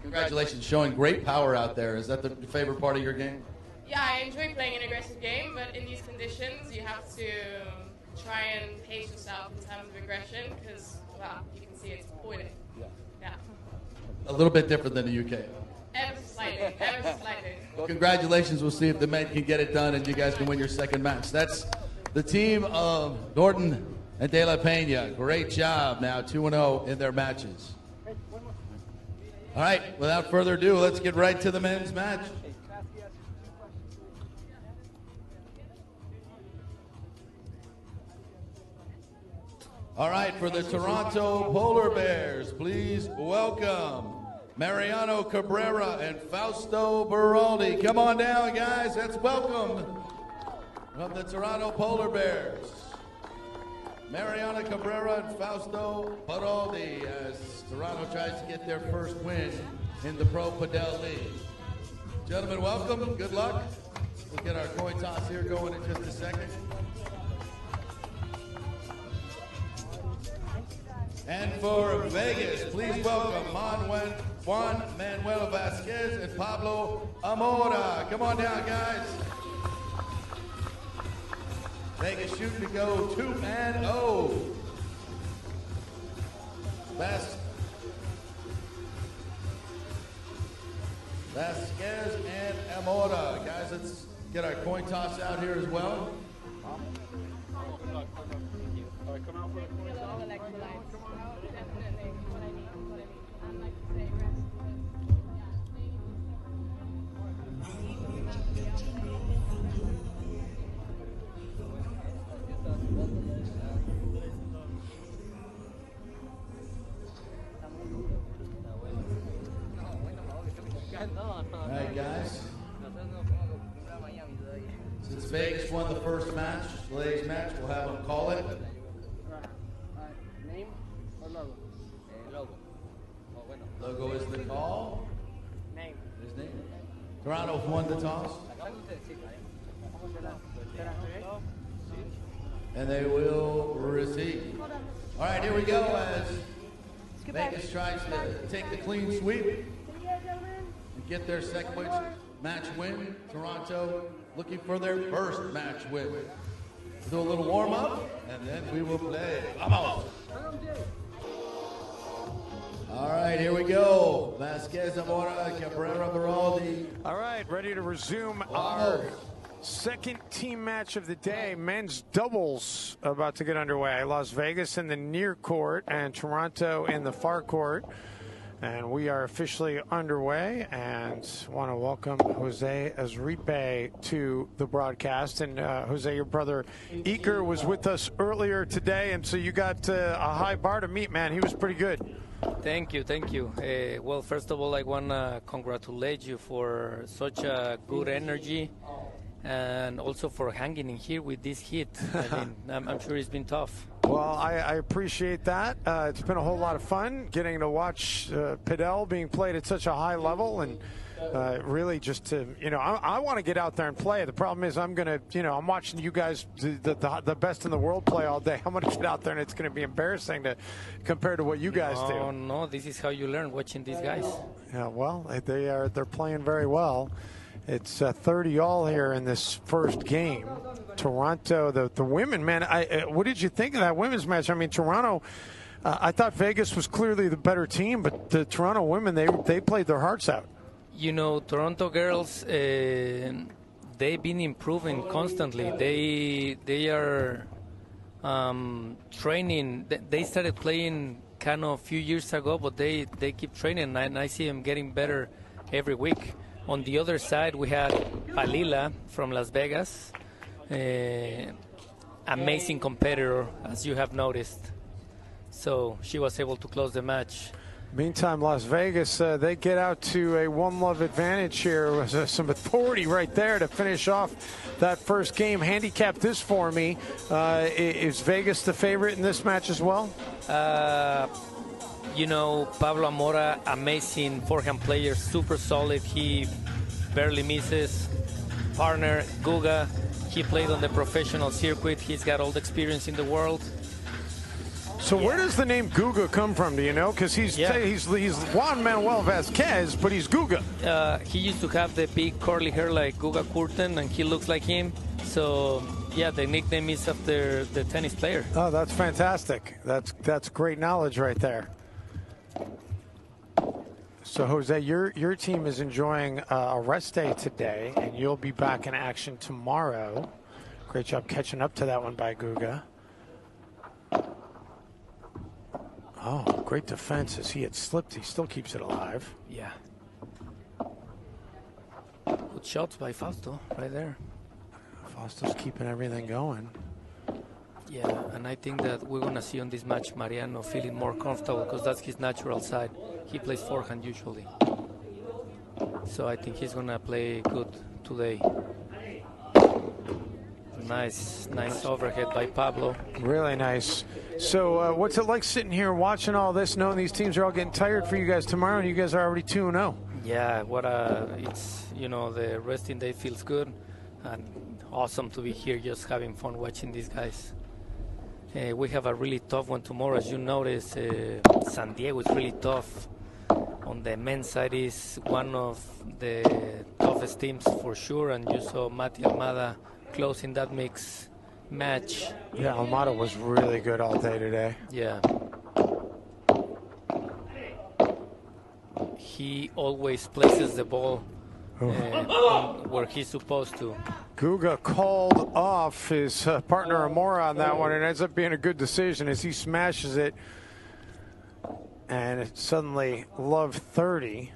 Congratulations, showing great power out there. Is that the favorite part of your game? Yeah, I enjoy playing an aggressive game, but in these conditions, you have to try and pace yourself in terms of aggression because, well, you can see it's boiling. Yeah. A little bit different than the UK. Ever so slightly. Ever so slightly. Well, congratulations. We'll see if the men can get it done and you guys can win your second match. That's the team of Norton and De La Pena. Great job now, 2-0 in their matches. All right, without further ado, let's get right to the men's match. All right, for the Toronto Polar Bears, please welcome Mariano Cabrera and Fausto Beraldi. Come on down, guys. Let's welcome from the Toronto Polar Bears, Mariano Cabrera and Fausto Beraldi, as Toronto tries to get their first win in the Pro Padel League. Gentlemen, welcome. Good luck. We'll get our coin toss here going in just a second. And for Vegas, please welcome Juan Manuel Vasquez and Pablo Amora. Come on down, guys. Vegas shooting to go 2-0. Best Vasquez and Amora. Guys, let's get our coin toss out here as well. All right, guys. Since Vegas won the first match, today's match, we'll have them call it. Name or logo? Logo. Logo is the call. Name. His name. Toronto's won the toss. And they will receive. All right, here we go as Vegas tries to take the clean sweep and get their second match win. Toronto looking for their first match win. We'll do a little warm up and then we will play. Vamos! All right, here we go. Vasquez, Amora, Cabrera, Baraldi. All right, ready to resume our second team match of the day. Men's doubles about to get underway. Las Vegas in the near court and Toronto in the far court. And we are officially underway and want to welcome Jose Azripe to the broadcast. And Jose, your brother Iker was with us earlier today, and so you got a high bar to meet, man. He was pretty good. Thank you, thank you. Well, first of all, I want to congratulate you for such a good energy and also for hanging in here with this heat. I mean, I'm sure it's been tough. Well, I appreciate that. It's been a whole lot of fun getting to watch Padel being played at such a high level, and really just to, I want to get out there and play. The problem is I'm going to, I'm watching you guys, the best in the world play all day. I'm going to get out there and it's going to be embarrassing to compare to what you guys do. Oh, no, this is how you learn, watching these guys. Yeah, well, they're playing very well. It's 30-all here in this first game. Toronto, the women, man, what did you think of that women's match? I mean, Toronto, I thought Vegas was clearly the better team, but the Toronto women, they played their hearts out. Toronto girls, they've been improving constantly. They are training. They started playing kind of a few years ago, but they keep training, and I see them getting better every week. On the other side, we had Palila from Las Vegas, amazing competitor, as you have noticed. So she was able to close the match. Meantime, Las Vegas, they get out to a 1-love advantage here. With some authority right there to finish off that first game. Handicap this for me. Is Vegas the favorite in this match as well? Pablo Amora, amazing forehand player, super solid. He barely misses. Partner, Guga, he played on the professional circuit. He's got all the experience in the world. So where does the name Guga come from, do you know? Because he's Juan Manuel Vasquez, but he's Guga. He used to have the big curly hair like Guga Kurten, and he looks like him. So, yeah, the nickname is after the tennis player. Oh, that's fantastic. That's great knowledge right there. So, Jose, your team is enjoying a rest day today, and you'll be back in action tomorrow. Great job catching up to that one by Guga. Oh, great defense. As he had slipped, he still keeps it alive. Yeah. Good shots by Fausto right there. Fausto's keeping everything going. Yeah, and I think that we're going to see on this match Mariano feeling more comfortable because that's his natural side. He plays forehand usually. So I think he's going to play good today. Nice overhead by Pablo. Really nice. So what's it like sitting here watching all this, knowing these teams are all getting tired for you guys tomorrow, and you guys are already 2-0? Yeah, it's, the resting day feels good, and awesome to be here just having fun watching these guys. We have a really tough one tomorrow. As you notice, San Diego is really tough. On the men's side is one of the toughest teams for sure, and you saw Mati Almada closing that mix match. Yeah, Almada was really good all day today. Yeah. he always places the ball where he's supposed to. Guga called off his partner Amora on that one. It ends up being a good decision as he smashes it. And it's suddenly Love 30.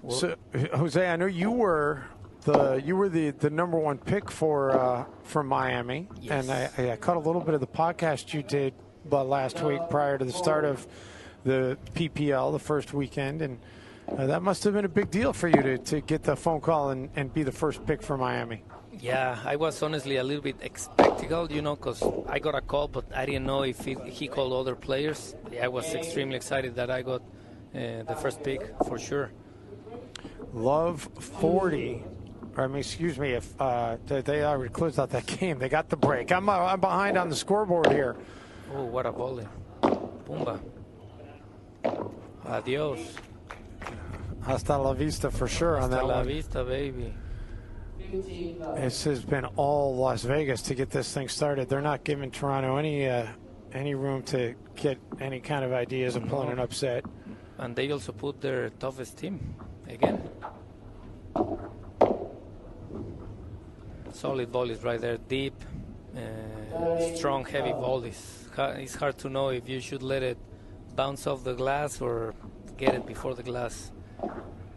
So, Jose, I know you were the number one pick for Miami. Yes. And I caught a little bit of the podcast you did last week prior to the start of the PPL, the first weekend. And that must have been a big deal for you to get the phone call and be the first pick for Miami. Yeah, I was honestly a little bit skeptical, because I got a call, but I didn't know if he called other players. I was extremely excited that I got the first pick for sure. Love 40. Excuse me, if they already closed out that game. They got the break. I'm behind on the scoreboard here. Oh, what a volley. Pumba. Adios. Hasta la vista for sure on that one. Hasta la vista, baby. This has been all Las Vegas to get this thing started. They're not giving Toronto any room to get any kind of ideas of pulling an upset. And they also put their toughest team again. Solid volleys right there, deep, strong, heavy volleys. It's hard to know if you should let it bounce off the glass or get it before the glass.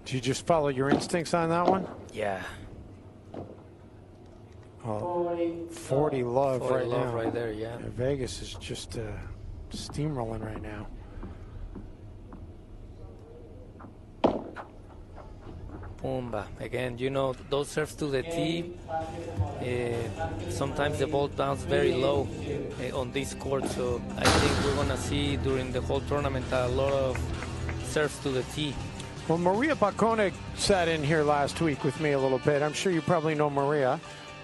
Did you just follow your instincts on that one? Yeah. Oh, 40 love 40 right love now. right there, yeah. Vegas is just steamrolling right now. Pumba. Again, those serves to the tee, sometimes the ball bounces very low on this court, so I think we're going to see during the whole tournament a lot of serves to the tee. Well, Maria Bacone sat in here last week with me a little bit. I'm sure you probably know Maria.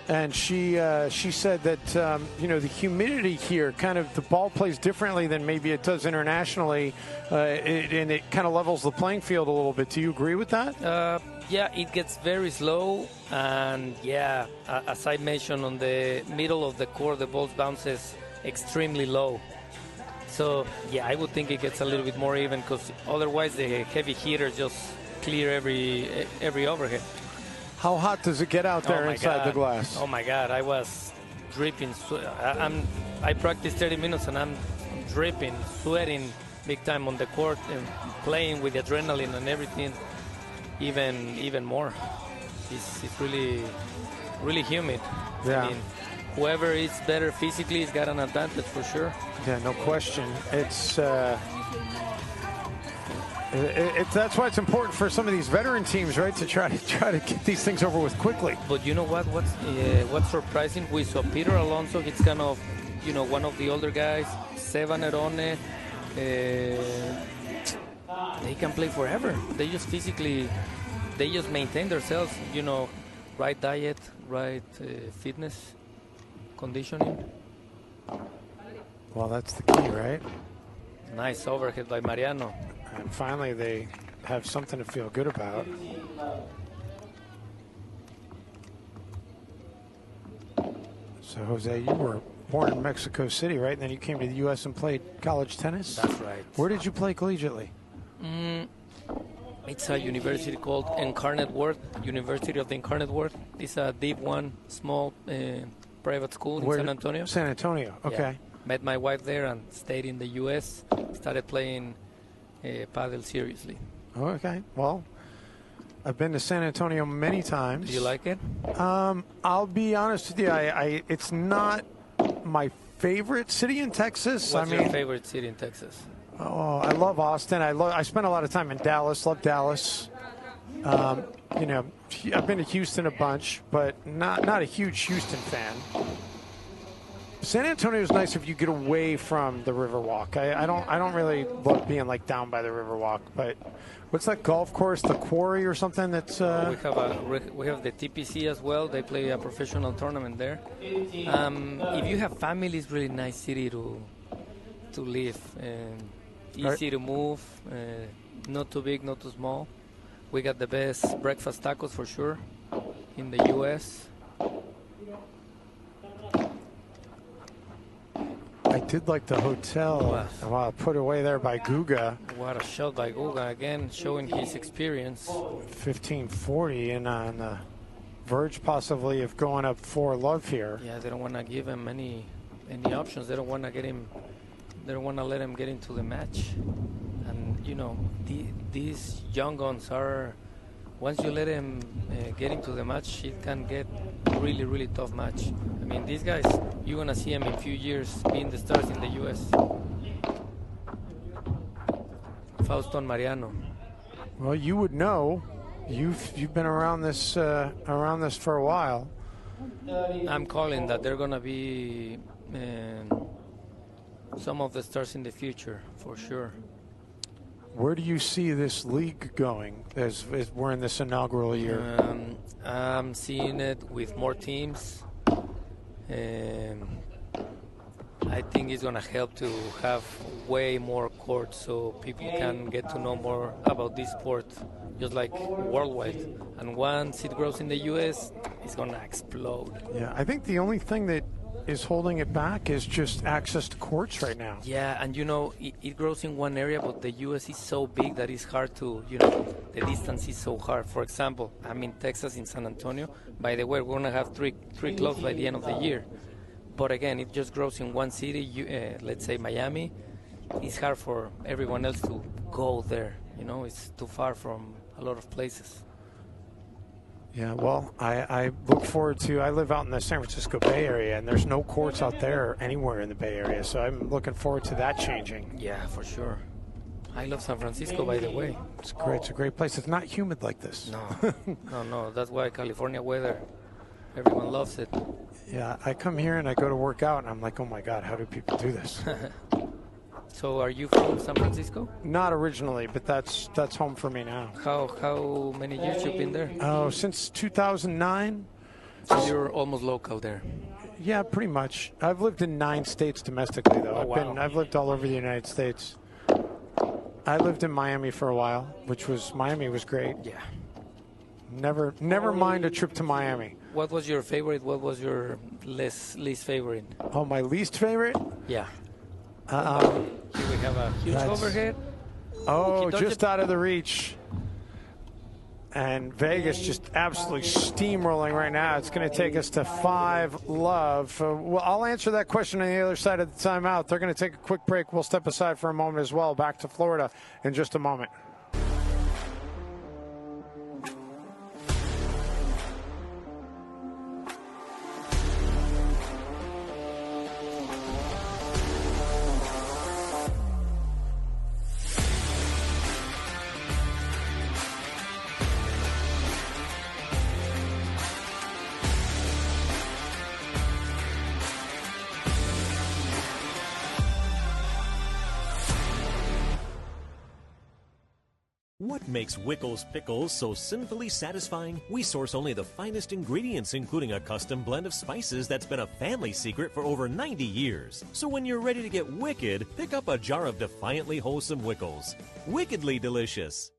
And she said that, the humidity here, kind of the ball plays differently than maybe it does internationally, and it kind of levels the playing field a little bit. Do you agree with that? Yeah, it gets very slow. And, yeah, as I mentioned, on the middle of the court, the ball bounces extremely low. So, yeah, I would think it gets a little bit more even because otherwise the heavy hitters just clear every overhead. How hot does it get out there inside the glass? Oh, my God. I was dripping. I practiced 30 minutes, and I'm dripping, sweating big time on the court and playing with the adrenaline and everything even more. It's really, really humid. Yeah. I mean, whoever is better physically has got an advantage for sure. Yeah, no question. It's that's why it's important for some of these veteran teams, right, to try to get these things over with quickly. But you know what? What's surprising? We saw Peter Alonso. He's kind of, one of the older guys. Seba Nerone. They can play forever. They just maintain themselves. Right diet, right fitness, conditioning. Well, that's the key, right? Nice overhead by Mariano. And finally, they have something to feel good about. So, Jose, you were born in Mexico City, right? And then you came to the U.S. and played college tennis? That's right. Where did you play collegiately? It's a university called Incarnate Word, University of the Incarnate Word. It's a Div 1 small private school in San Antonio. San Antonio, okay. Yeah. Met my wife there and stayed in the U.S. Started playing Padel seriously. Okay, well, I've been to San Antonio many times. Do you like it? I'll be honest with you, it's not my favorite city in Texas. What's your favorite city in Texas? Oh, I love Austin. I spent a lot of time in Dallas. Love Dallas. I've been to Houston a bunch, but not a huge Houston fan. San Antonio is nice if you get away from the Riverwalk. I don't really love being like down by the Riverwalk. But what's that golf course, the Quarry or something? That's we have the TPC as well. They play a professional tournament there. If you have family, it's really nice city to live. Easy to move. Not too big, not too small. We got the best breakfast tacos for sure in the U.S. I did like the hotel. Wow, put away there by Guga. What a shot by Guga, again, showing his experience. 1540 and on the verge possibly of going up 4-love here. Yeah, they don't want to give him any options. They don't want to get him. They don't want to let him get into the match. And you know, these young guns are. Once you let him get into the match, it can get really, really tough match. I mean, these guys, you're gonna see them in a few years being the stars in the U.S. Fausto and Mariano. Well, you would know. You've been around this for a while. I'm calling that they're gonna be some of the stars in the future for sure. Where do you see this league going as we're in this inaugural year? I'm seeing it with more teams. I think it's going to help to have way more courts so people can get to know more about this sport, just like worldwide. And once it grows in the U.S., it's going to explode. Yeah, I think the only thing that is holding it back is just access to courts right now. Yeah, and you know, it grows in one area, but the U.S. is so big that it's hard to, you know, the distance is so hard. For example, I'm in Texas, in San Antonio. By the way, we're going to have three clubs by the end of the year. But again, it just grows in one city, let's say Miami. It's hard for everyone else to go there. You know, it's too far from a lot of places. Yeah, well, I look forward to, I live out in the San Francisco Bay Area, and there's no courts out there anywhere in the Bay Area, so I'm looking forward to that changing. Yeah, for sure. I love San Francisco, by the way. It's great. It's a great place. It's not humid like this. No. No. That's why California weather, everyone loves it. Yeah, I come here and I go to work out, and I'm like, oh my God, how do people do this? So are you from San Francisco? Not originally, but that's home for me now. How many years you've been there? Oh, since 2009. So you're almost local there. Yeah, pretty much. I've lived in 9 states domestically, though. Oh, wow. I've lived all over the United States. I lived in Miami for a while, Miami was great. Yeah. Never mind a trip to Miami. What was your favorite? What was your least favorite? Oh, my least favorite? Yeah. Here we have a huge overhead. Oh, just out of the reach. And Vegas just absolutely steamrolling right now. It's going to take us to 5-love. Well, I'll answer that question on the other side of the timeout. They're going to take a quick break. We'll step aside for a moment as well. Back to Florida in just a moment. What makes Wickles Pickles so sinfully satisfying? We source only the finest ingredients, including a custom blend of spices that's been a family secret for over 90 years. So when you're ready to get wicked, pick up a jar of defiantly wholesome Wickles. Wickedly delicious.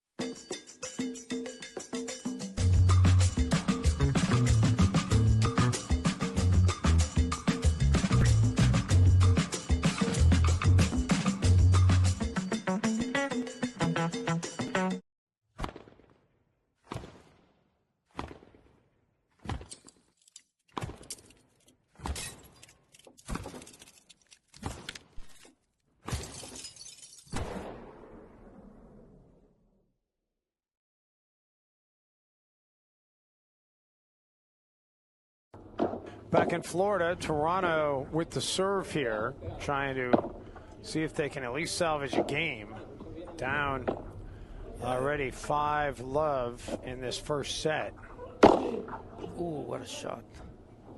Back in Florida, Toronto with the serve here, trying to see if they can at least salvage a game. Down already 5-love in this first set. Ooh, what a shot.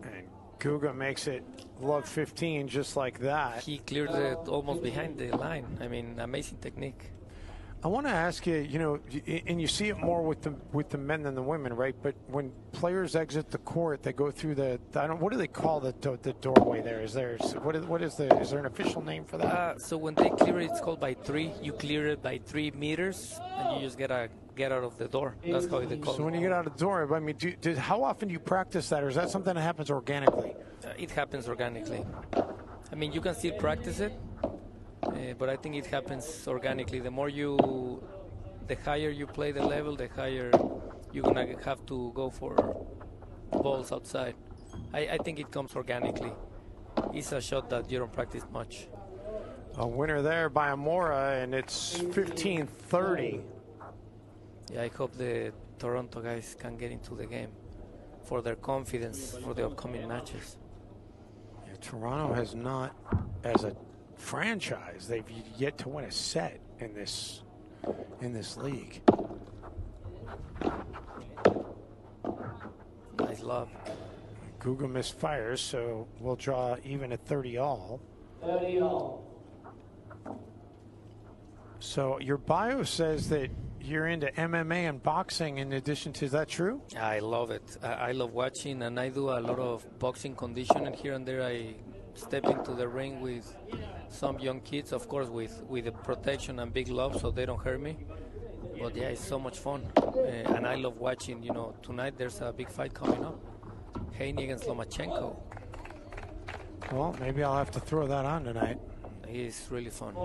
And Guga makes it love 15 just like that. He cleared it almost behind the line. I mean, amazing technique. I want to ask you, you know, and you see it more with the men than the women, right? But when players exit the court, they go through what do they call the doorway there? Is there is there an official name for that? So when they clear it, it's called by 3. You clear it by 3 meters, and you just get out of the door. That's how they call it. So when you get out of the door, I mean, how often do you practice that, or is that something that happens organically? It happens organically. I I mean, you can still practice it, but I think it happens organically. The higher you play the level, the higher you're gonna have to go for balls outside. I think it comes organically. It's a shot that you don't practice much. A winner there by Amora, and it's 15-30. Yeah, I hope the Toronto guys can get into the game for their confidence for the upcoming matches. Yeah, Toronto has not, as a franchise, they've yet to win a set in this league. Nice love. Guga misfires, so we'll draw even at 30 all. 30 all. So your bio says that you're into MMA and boxing in addition to, is that true? I love it. I love watching, and I do a lot of boxing conditioning. Here and there I step into the ring with some young kids, of course with the protection and big gloves so they don't hurt me. But yeah, it's so much fun. And I love watching. You know, tonight there's a big fight coming up. Haney against Lomachenko. Well, maybe I'll have to throw that on tonight. It's really fun.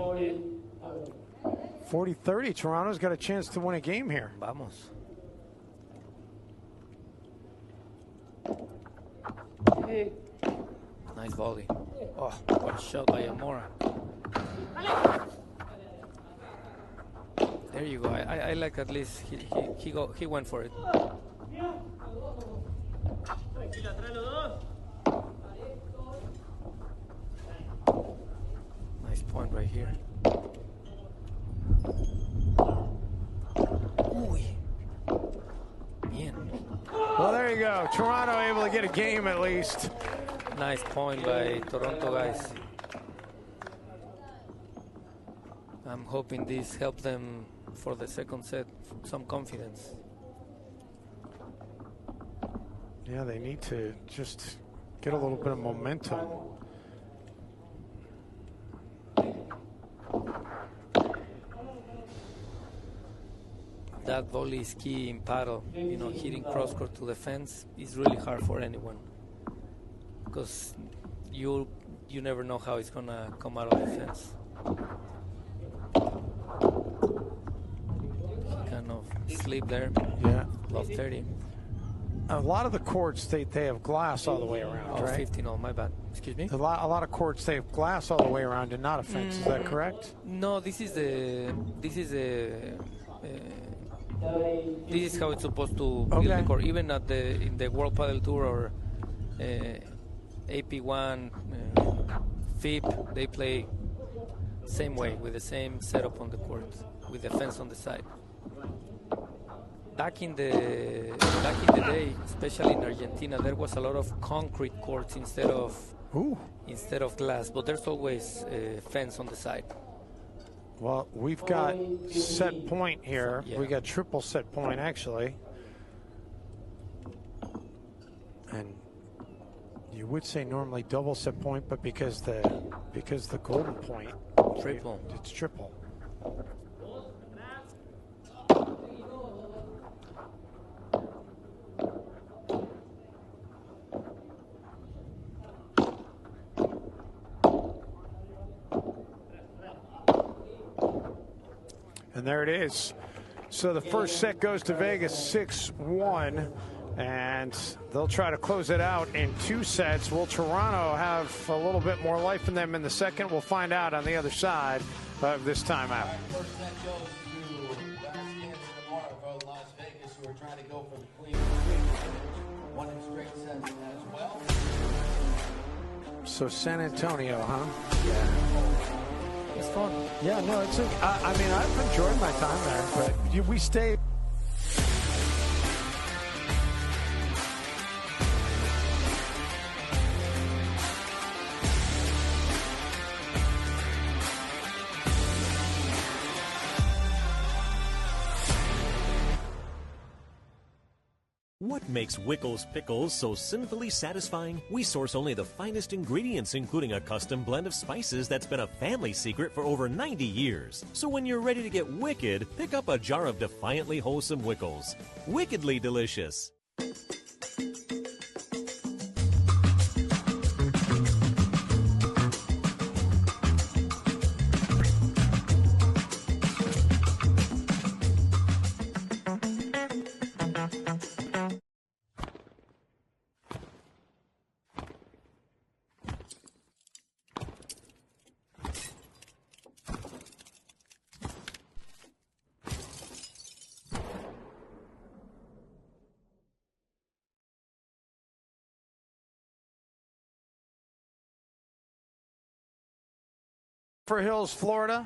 40-30, Toronto's got a chance to win a game here. Vamos. Nice volley. Oh, what a shot by Amora. There you go. I like at least he went for it. Nice point right here. Well, there you go. Toronto able to get a game at least. Nice point by Toronto guys. I'm hoping this helps them for the second set, some confidence. Yeah, they need to just get a little bit of momentum. That volley is key in paddle. You know, hitting cross court to the fence is really hard for anyone because you never know how it's gonna come out of the fence. Kind of sleep there. Yeah. Love 30. A lot of the courts they have glass all the way around, Oh, right? 15. Oh, my bad. Excuse me. A lot of courts they have glass all the way around and not a fence. Is that correct? No, this is how it's supposed to build the court. Even in the World Padel Tour or AP1, FIP, they play same way with the same setup on the court with the fence on the side. Back in the day, especially in Argentina, there was a lot of concrete courts instead of glass, but there's always a fence on the side. Well, we've got set point here. Yeah. We got triple set point actually. And you would say normally double set point, but because the golden point, triple. It's triple. And there it is. So the first set goes to Vegas 6-1, and they'll try to close it out in 2 sets. Will Toronto have a little bit more life in them in the second? We'll find out on the other side of this timeout. First set goes to Cancun tomorrow for Las Vegas, who are trying to go for the clean one in straight sets as well. So San Antonio, huh? Yeah. It's fun. Yeah, no, it's. I mean, I've enjoyed my time there, but we stayed. What makes Wickles pickles so sinfully satisfying? We source only the finest ingredients, including a custom blend of spices that's been a family secret for over 90 years. So when you're ready to get wicked, pick up a jar of defiantly wholesome Wickles. Wickedly delicious. Hills, Florida.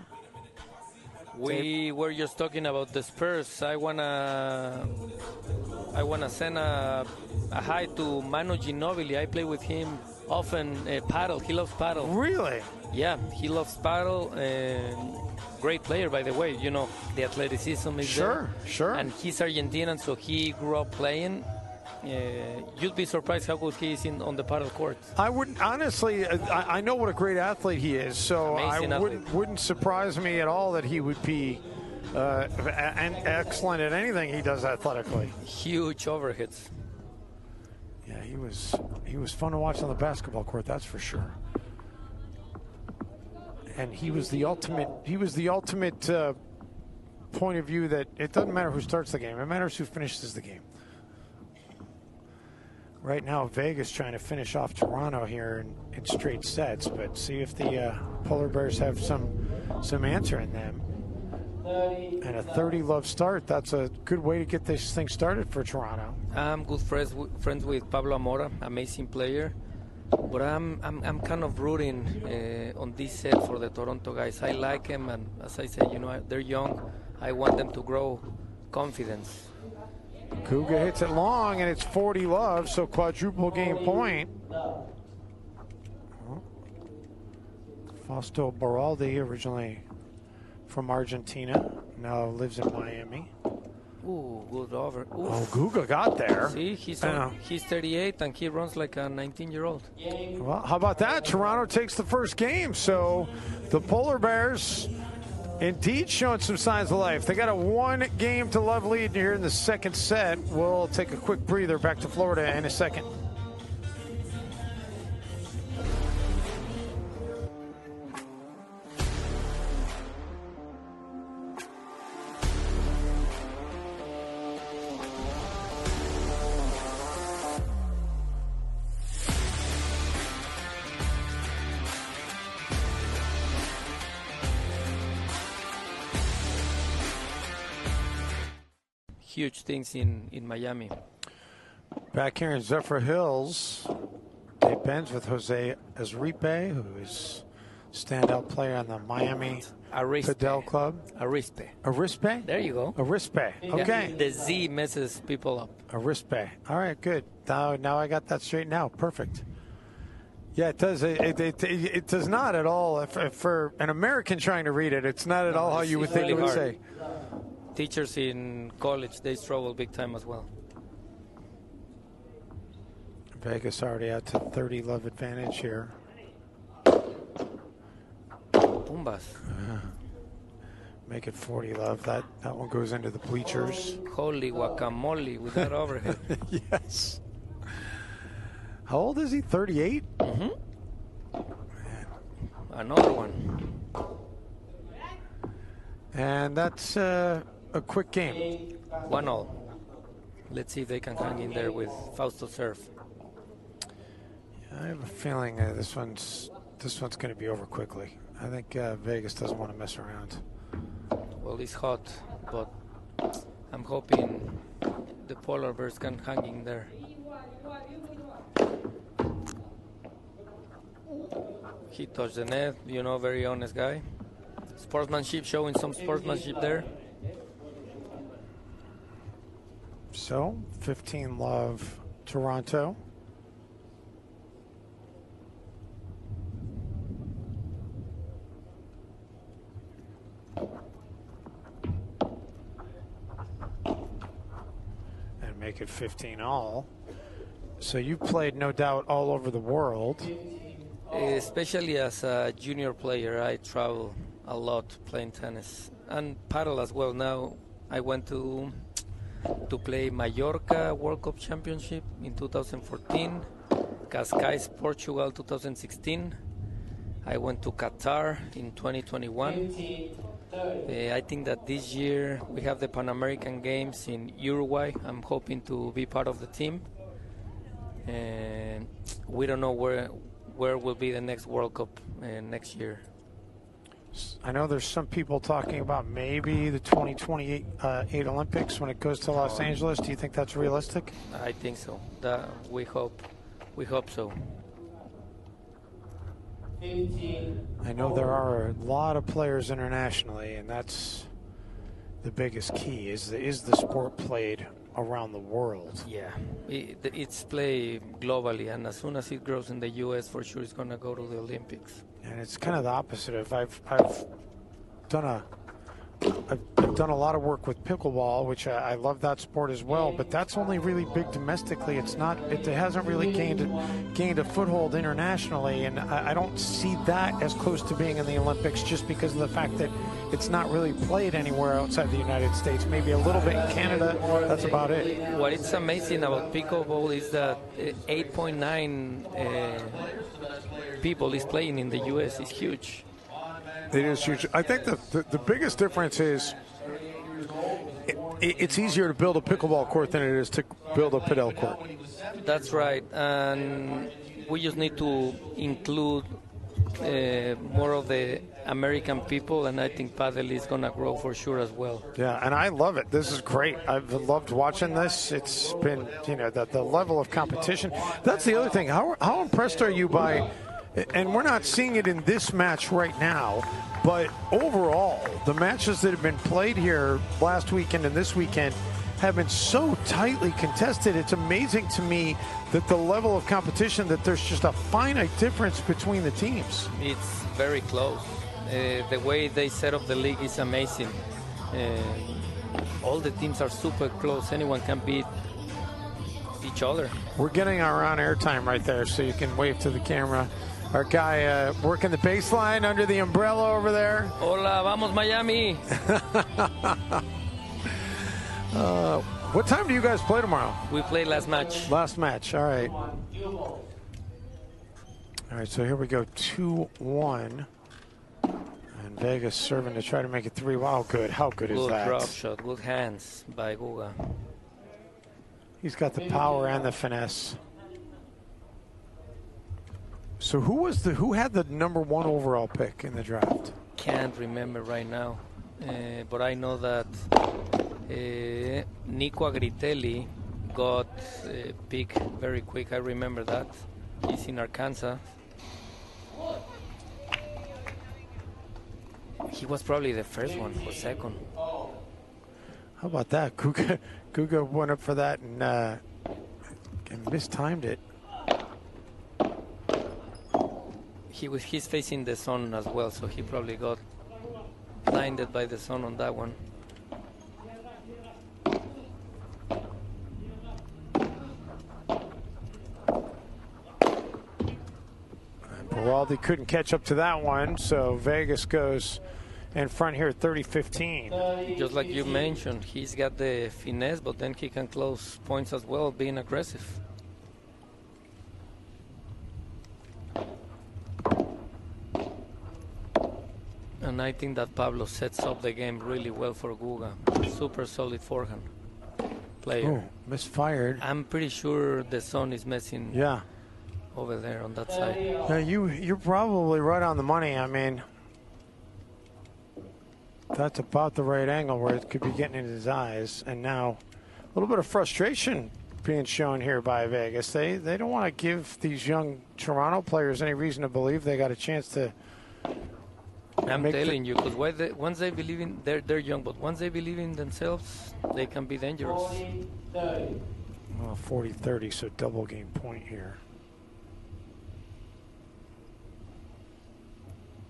We were just talking about the Spurs. I wanna send a hi to Manu Ginobili. I play with him often. Paddle. He loves paddle. Really? Yeah, he loves paddle. Great player, by the way. You know, the athleticism is there. Sure. And he's Argentinian, so he grew up playing. You'd be surprised how good he is on the paddle court. I wouldn't, honestly, I know what a great athlete he is, so wouldn't surprise me at all that he would be excellent at anything he does athletically. Huge overheads. Yeah, he was fun to watch on the basketball court, that's for sure. And he was the ultimate point of view that it doesn't matter who starts the game, it matters who finishes the game. Right now, Vegas trying to finish off Toronto here in straight sets, but see if the Polar Bears have some answer in them. And a 30-love start, that's a good way to get this thing started for Toronto. I'm good friends with Pablo Amora, amazing player. But I'm kind of rooting on this set for the Toronto guys. I like them, and as I said, they're young. I want them to grow confidence. Kuga hits it long, and it's 40-love, so quadruple game point. Fausto Baraldi, originally from Argentina, now lives in Miami. Ooh, good over. Oof. Oh, Guga got there. See, he's 38 and he runs like a 19-year-old. Well, how about that? Toronto takes the first game, so the Polar Bears indeed showing some signs of life. They got a 1-game-to-love lead here in the second set. We'll take a quick breather. Back to Florida in a second. Huge things in Miami. Back here in Zephyr Hills, Dave Benz with Jose Azripe, who is standout player on the Miami Padel Club. Arispe. There you go. Arispe. Okay. Yeah, the Z messes people up. Arispe. All right, good. Now I got that straight now. Perfect. Yeah, it does. It does not at all. If for an American trying to read it, it's not at all how you would think it would say. Teachers in college, they struggle big time as well. Vegas already out to 30-love advantage here. Pumbas. Make it 40-love. That one goes into the bleachers. Holy guacamole with that overhead. Yes. How old is he? 38? Mm-hmm. Another one. And that's a quick game. 1-0. Let's see if they can hang in there with Fausto serve. Yeah, I have a feeling this one's going to be over quickly. I think Vegas doesn't want to mess around. Well, it's hot, but I'm hoping the Polar Bears can hang in there. He touched the net, very honest guy. Sportsmanship, showing some sportsmanship there. So, 15-love Toronto. And make it 15-all. So you played, no doubt, all over the world. Especially as a junior player, I travel a lot playing tennis and paddle as well. Now I went to play Mallorca World Cup Championship in 2014, Cascais, Portugal 2016. I went to Qatar in 2021. I think that this year we have the Pan American Games in Uruguay. I'm hoping to be part of the team. And we don't know where will be the next World Cup next year. I know there's some people talking about maybe the 2028 Olympics when it goes to Los Angeles. Do you think that's realistic? I think so. We hope so. I know there are a lot of players internationally, and that's the biggest key. Is the sport played around the world? Yeah, it's played globally, and as soon as it grows in the U.S., for sure it's going to go to the Olympics. And it's kind of the opposite of I've done a lot of work with pickleball, which I love that sport as well, but that's only really big domestically. It hasn't really gained a foothold internationally, and I don't see that as close to being in the Olympics just because of the fact that it's not really played anywhere outside the United States. Maybe a little bit in Canada, that's about it. What is amazing about pickleball is that 8.9 people is playing in the U.S. is huge. It is huge. I think the biggest difference is it's easier to build a pickleball court than it is to build a Padel court. That's right, and we just need to include more of the American people, and I think Padel is going to grow for sure as well. Yeah, and I love it. This is great. I've loved watching this. It's been, the level of competition. That's the other thing. How impressed are you by, and we're not seeing it in this match right now, but overall, the matches that have been played here last weekend and this weekend have been so tightly contested. It's amazing to me that the level of competition, that there's just a finite difference between the teams. It's very close. The way they set up the league is amazing. All the teams are super close. Anyone can beat each other. We're getting our on-air time right there, so you can wave to the camera. Our guy working the baseline under the umbrella over there. Hola, vamos Miami. What time do you guys play tomorrow? We played last match. Last match, all right. All right, so here we go, 2-1. And Vegas serving to try to make it 3. Wow, good. How good is that? Good drop shot, good hands by Guga. He's got the power and the finesse. So who had the #1 overall pick in the draft? Can't remember right now, but I know that Nico Agritelli got picked very quick. I remember that. He's in Arkansas. He was probably the first one or second. How about that? Guga went up for that and mistimed it. He's facing the sun as well, so he probably got blinded by the sun on that one. Beraldi couldn't catch up to that one, so Vegas goes in front here, 30-15. Just like you mentioned, he's got the finesse, but then he can close points as well, being aggressive. And I think that Pablo sets up the game really well for Guga. Super solid forehand player. Oh, misfired. I'm pretty sure the sun is messing over there on that side. Yeah, you're probably right on the money. I mean, that's about the right angle where it could be getting in his eyes. And now a little bit of frustration being shown here by Vegas. They don't want to give these young Toronto players any reason to believe they got a chance to. I'm telling you, because once they believe in, they're young, but once they believe in themselves, they can be dangerous. 40-30, so double game point here.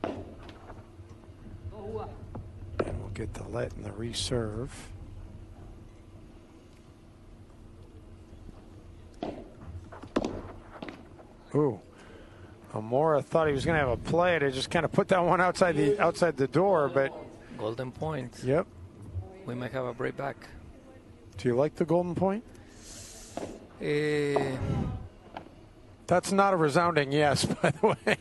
And we'll get the let and the reserve. Ooh. Amora thought he was going to have a play to just kind of put that one outside the door, but golden point. Yep. We might have a break back. Do you like the golden point? That's not a resounding yes, by the way.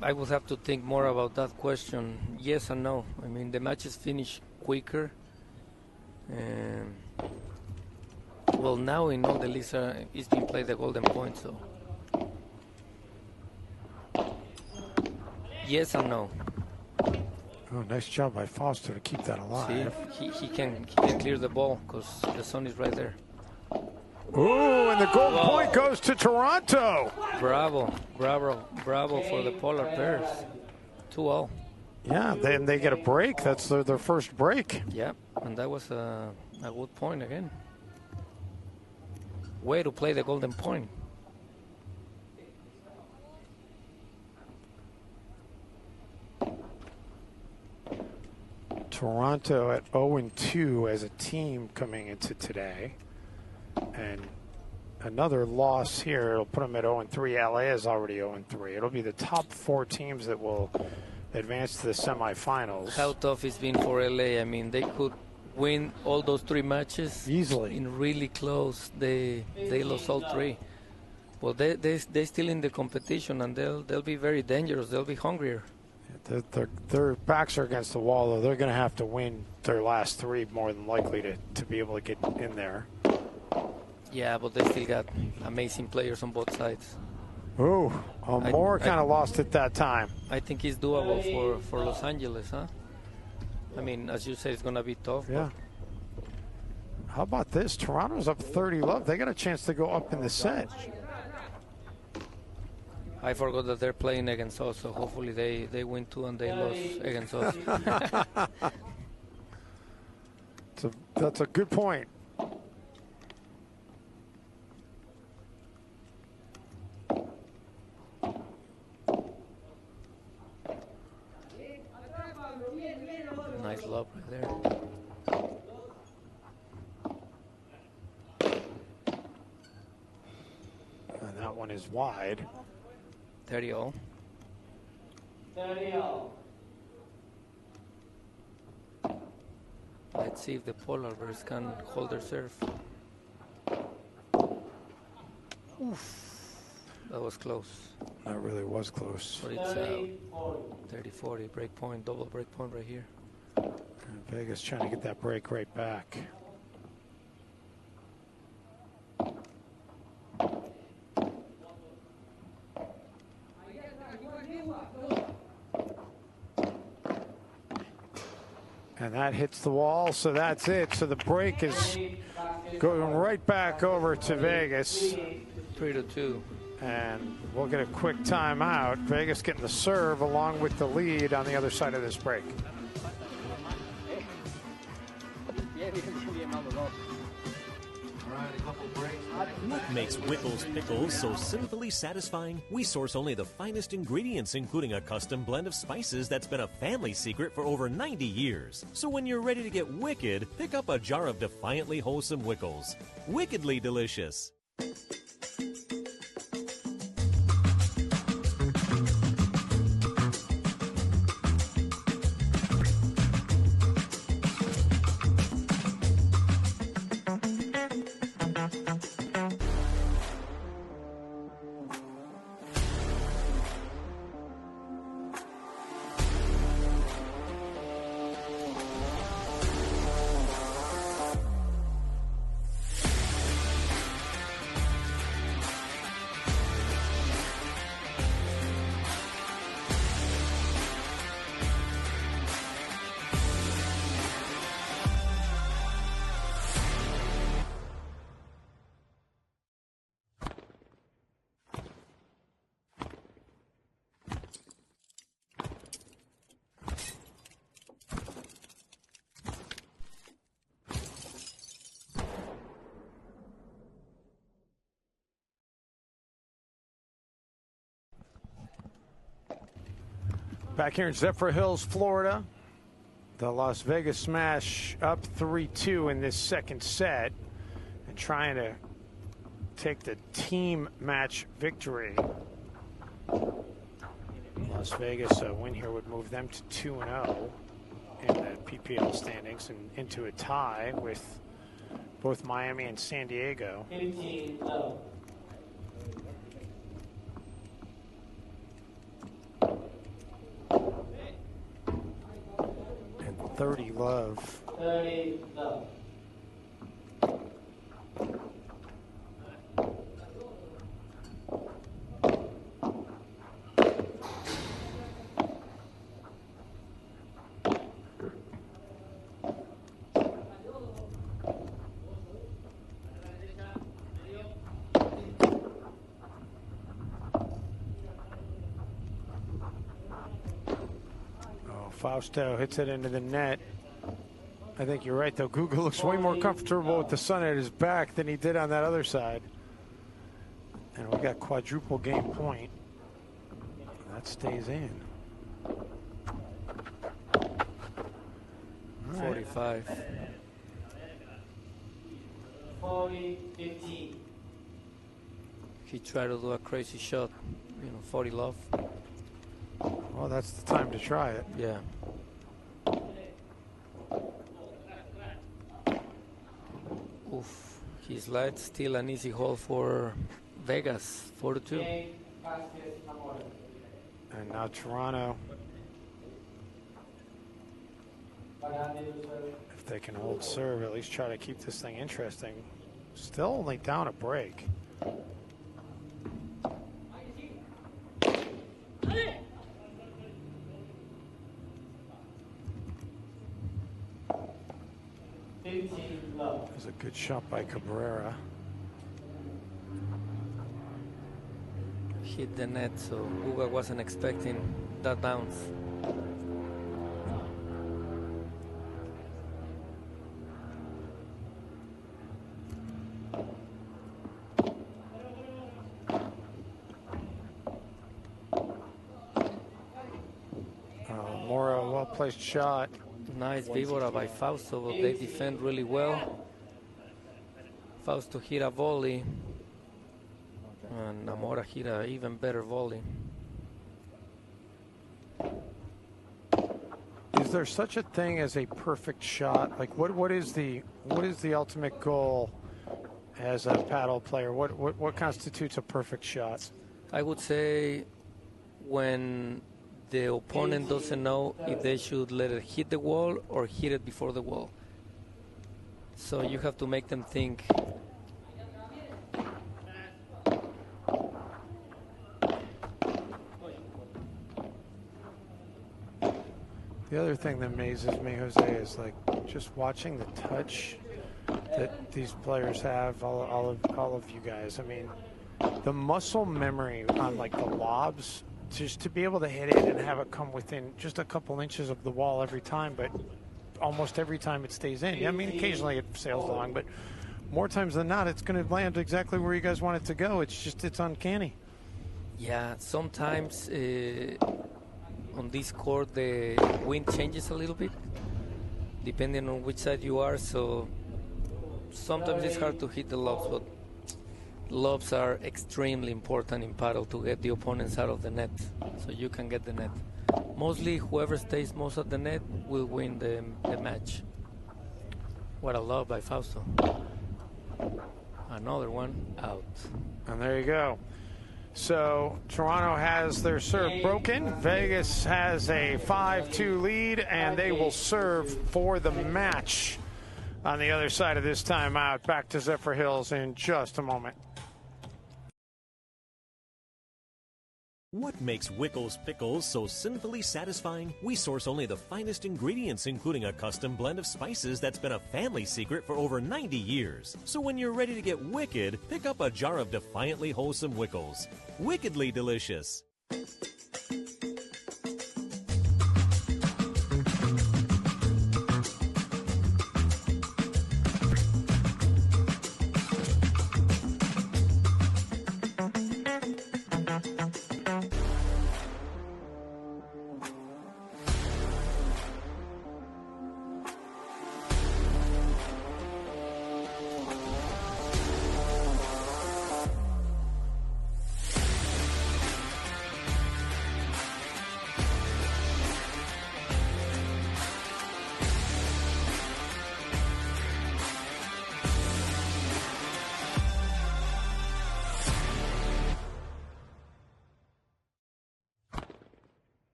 I would have to think more about that question. Yes and no. I mean, the matches finish quicker. Well, now in all the leagues it's been played the golden point, so. Yes and no. Oh, nice job by Foster to keep that alive. See, he can clear the ball because the sun is right there. Ooh, and the golden point goes to Toronto. Bravo. Bravo for the polar bears. 2-0. Yeah, then they get a break. That's their first break. Yeah, and that was a good point again. Way to play the golden point. Toronto at 0-2 as a team coming into today. And another loss here, it'll put them at 0-3. LA is already 0-3. It'll be the top 4 teams that will advance to the semifinals. How tough it's been for LA. I mean, they could win all those 3 matches easily. In really close. They lost all 3. But they're still in the competition, and they'll be very dangerous. They'll be hungrier. Their backs are against the wall, though. They're going to have to win their last 3 more than likely to be able to get in there. Yeah, but they still got amazing players on both sides. Ooh, Moore kind of lost it that time. I think it's doable for Los Angeles, huh? I mean, as you said, it's going to be tough. Yeah. How about this? Toronto's up 30-love. They got a chance to go up in the set. I forgot that they're playing against us, so hopefully they win too and they lose against us. That's a good point. Nice lob right there. And that one is wide. 30-0. 30-0. Let's see if the polar bears can hold their serve. Oof. That was close. That really was close. But it's 30-40 break point, double break point right here. And Vegas trying to get that break right back. And that hits the wall, so that's it. So the break is going right back over to Vegas. 3-2. And we'll get a quick timeout. Vegas getting the serve along with the lead on the other side of this break. What makes Wickles pickles so sinfully satisfying? We source only the finest ingredients, including a custom blend of spices that's been a family secret for over 90 years. So when you're ready to get wicked, pick up a jar of defiantly wholesome Wickles. Wickedly delicious. Back here in Zephyr Hills, Florida. The Las Vegas Smash up 3-2 in this second set and trying to take the team match victory. Las Vegas, a win here would move them to 2-0 in the PPL standings and into a tie with both Miami and San Diego. 15-0. And 30-love. 30-0. Fausto hits it into the net. I think you're right, though. Guga looks way more comfortable with the sun at his back than he did on that other side. And we got quadruple game point. That stays in. 45. 40-15. He tried to do a crazy shot, 40 love. Well, that's the time to try it. Yeah. Oof. He's light, still an easy hole for Vegas, 4-2. And now Toronto, if they can hold serve, at least try to keep this thing interesting. Still only down a break. There's a good shot by Cabrera. Hit the net, so Uga wasn't expecting that bounce. Mora, well-placed shot. Nice Vibora by Fausto, but they defend really well. Fausto hit a volley, and Namora hit an even better volley. Is there such a thing as a perfect shot? Like, what is the ultimate goal as a paddle player? What constitutes a perfect shot? I would say when the opponent doesn't know if they should let it hit the wall or hit it before the wall. So you have to make them think. The other thing that amazes me, Jose, is like just watching the touch that these players have, all of you guys. I mean, the muscle memory on like the lobs, just to be able to hit it and have it come within just a couple inches of the wall every time, but almost every time it stays in. I mean, occasionally it sails along, but more times than not, it's going to land exactly where you guys want it to go. It's uncanny. Yeah, sometimes on this court the wind changes a little bit depending on which side you are, so sometimes it's hard to hit the lobs, but lobs are extremely important in paddle to get the opponents out of the net so you can get the net. Mostly whoever stays most at the net will win the match. What a lob by Fausto. Another one out. And there you go. So Toronto has their serve broken. Vegas has a 5-2 lead, and they will serve for the match on the other side of this timeout. Back to Zephyr Hills in just a moment. What makes Wickles Pickles so sinfully satisfying? We source only the finest ingredients, including a custom blend of spices that's been a family secret for over 90 years. So when you're ready to get wicked, pick up a jar of defiantly wholesome Wickles. Wickedly delicious.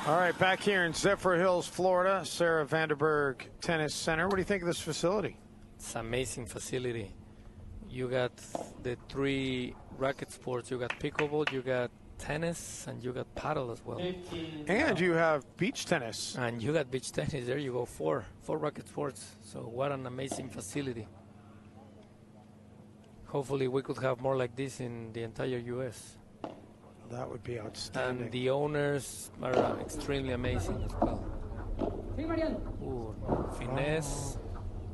All right, back here in Zephyr Hills, Florida, Sarah Vanderberg Tennis Center. What do you think of this facility? It's an amazing facility. you got the 3 racket sports. You got pickleball, you got tennis, and you got paddle as well. And you have beach tennis. And you got beach tennis. There you go, 4 racket sports. So what an amazing facility. Hopefully we could have more like this in the entire U.S. That would be outstanding. And the owners are extremely amazing as well. Ooh, finesse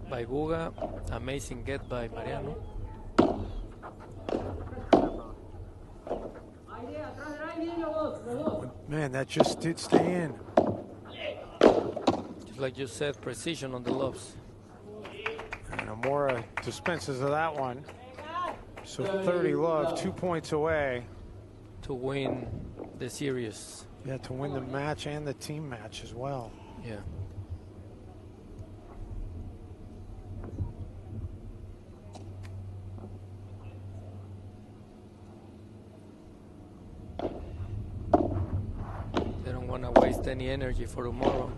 by Guga. Amazing get by Mariano. Man, that just did stay in. Just like you said, precision on the lobs. And Amora dispenses of that one. So 30 love, 2 points away. To win the series. Yeah, to win the match and the team match as well. Yeah. They don't want to waste any energy for tomorrow.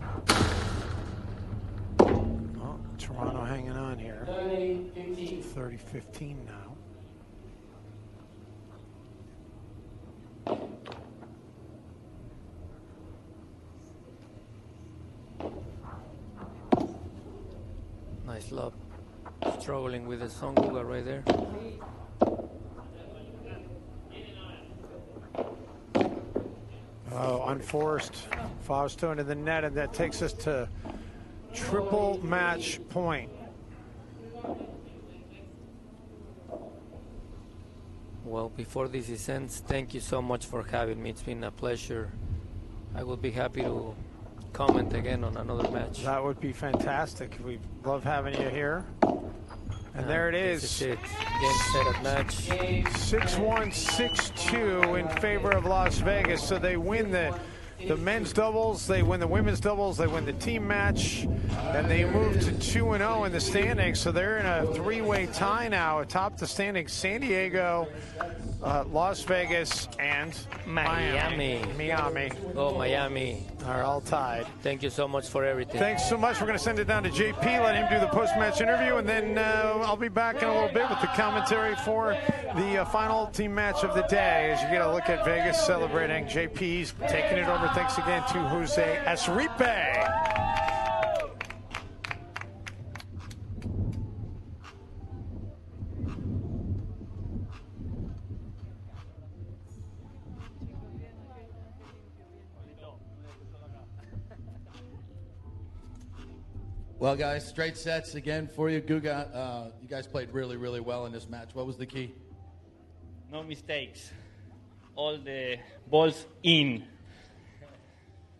Oh, Toronto hanging on here. 30-15 now. Nice lob. Struggling with the Son Guga right there. Oh, unforced. Fausto into the net, and that takes us to triple match point. Well, before this ends, thank you so much for having me. It's been a pleasure. I will be happy to comment again on another match. That would be fantastic. We love having you here. And there it is. This is it. Game, set, at match. 6-1, 6-2 in favor of Las Vegas. So they win the men's doubles, they win the women's doubles, they win the team match, and they move to 2-0 in the standings. So they're in a 3-way tie now atop the standings. San Diego, Las Vegas, and Miami. Oh, Miami. Are all tied. Thank you so much for everything. Thanks so much. We're going to send it down to JP, let him do the post-match interview, and then I'll be back in a little bit with the commentary for the final team match of the day as you get a look at Vegas celebrating. JP's taking it over. Thanks again to Jose Esripe. Well, guys, straight sets again for you. Guga, you guys played really, really well in this match. What was the key? No mistakes. All the balls in.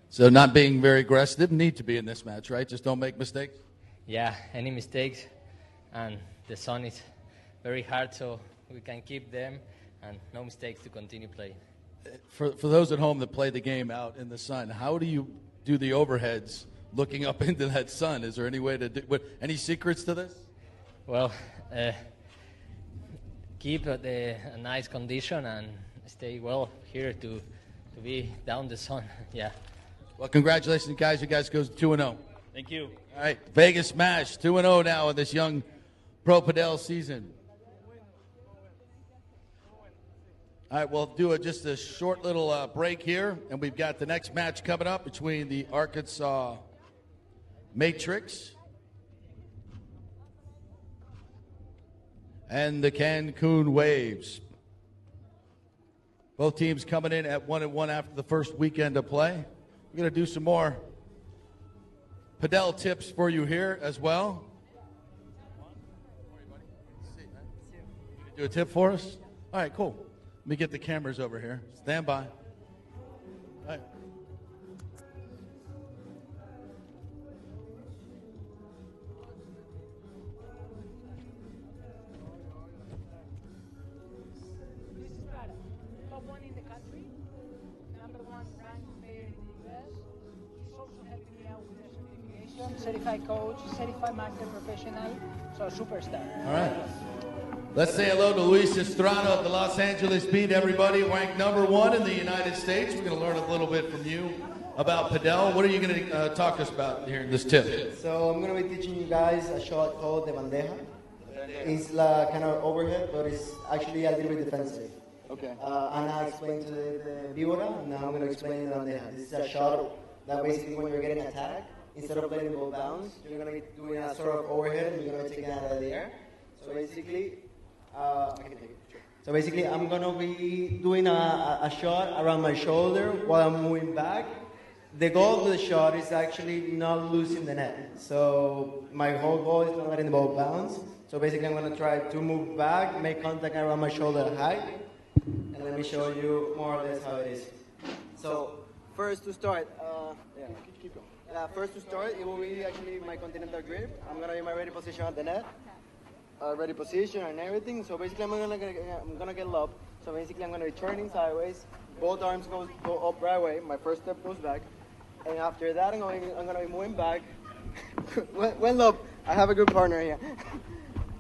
So not being very aggressive. Didn't need to be in this match, right? Just don't make mistakes? Yeah, any mistakes. And the sun is very hard, so we can keep them and no mistakes to continue playing. For those at home that play the game out in the sun, how do you do the overheads looking up into that sun? Is there any way to do any secrets to this? Well, keep a nice condition and stay well here to be down the sun. Yeah. Well, congratulations, guys. You guys go 2-0. Thank you. All right, Vegas Smash 2-0 now in this young Pro Padel season. All right, we'll do just a short little break here, and we've got the next match coming up between the Arkansas Matrix and the Cancun Waves. Both teams coming in at 1-1 after the first weekend of play. We're going to do some more Padel tips for you here as well. You do a tip for us? All right, cool. Let me get the cameras over here. Stand by. All right. Certified coach, certified master professional, so superstar. All right. Let's say hello to Luis Estrada of the Los Angeles Beat, everybody. Ranked #1 in the United States. We're going to learn a little bit from you about Padel. What are you going to talk to us about here in this tip? So I'm going to be teaching you guys a shot called the bandeja. It's like kind of overhead, but it's actually a little bit defensive. Okay. And I explained to the viewer, and now I'm going to explain it on the This is a shot that basically when you're getting attacked, instead of letting the ball bounce, you're going to be doing a sort of overhead, and you're going to take it out of the air. So basically, I can take it. So basically, I'm going to be doing a shot around my shoulder while I'm moving back. The goal of the shot is actually not losing the net. So my whole goal is not letting the ball bounce. So basically, I'm going to try to move back, make contact around my shoulder height, and let me show you more or less how it is. So first to start, keep going. First to start, it will be actually my continental grip. I'm going to be in my ready position at the net. Ready position and everything. So basically, I'm gonna get lob. So basically, I'm gonna be turning sideways. Both arms go up right way. My first step goes back, and after that, I'm gonna be moving back. when lob, I have a good partner here.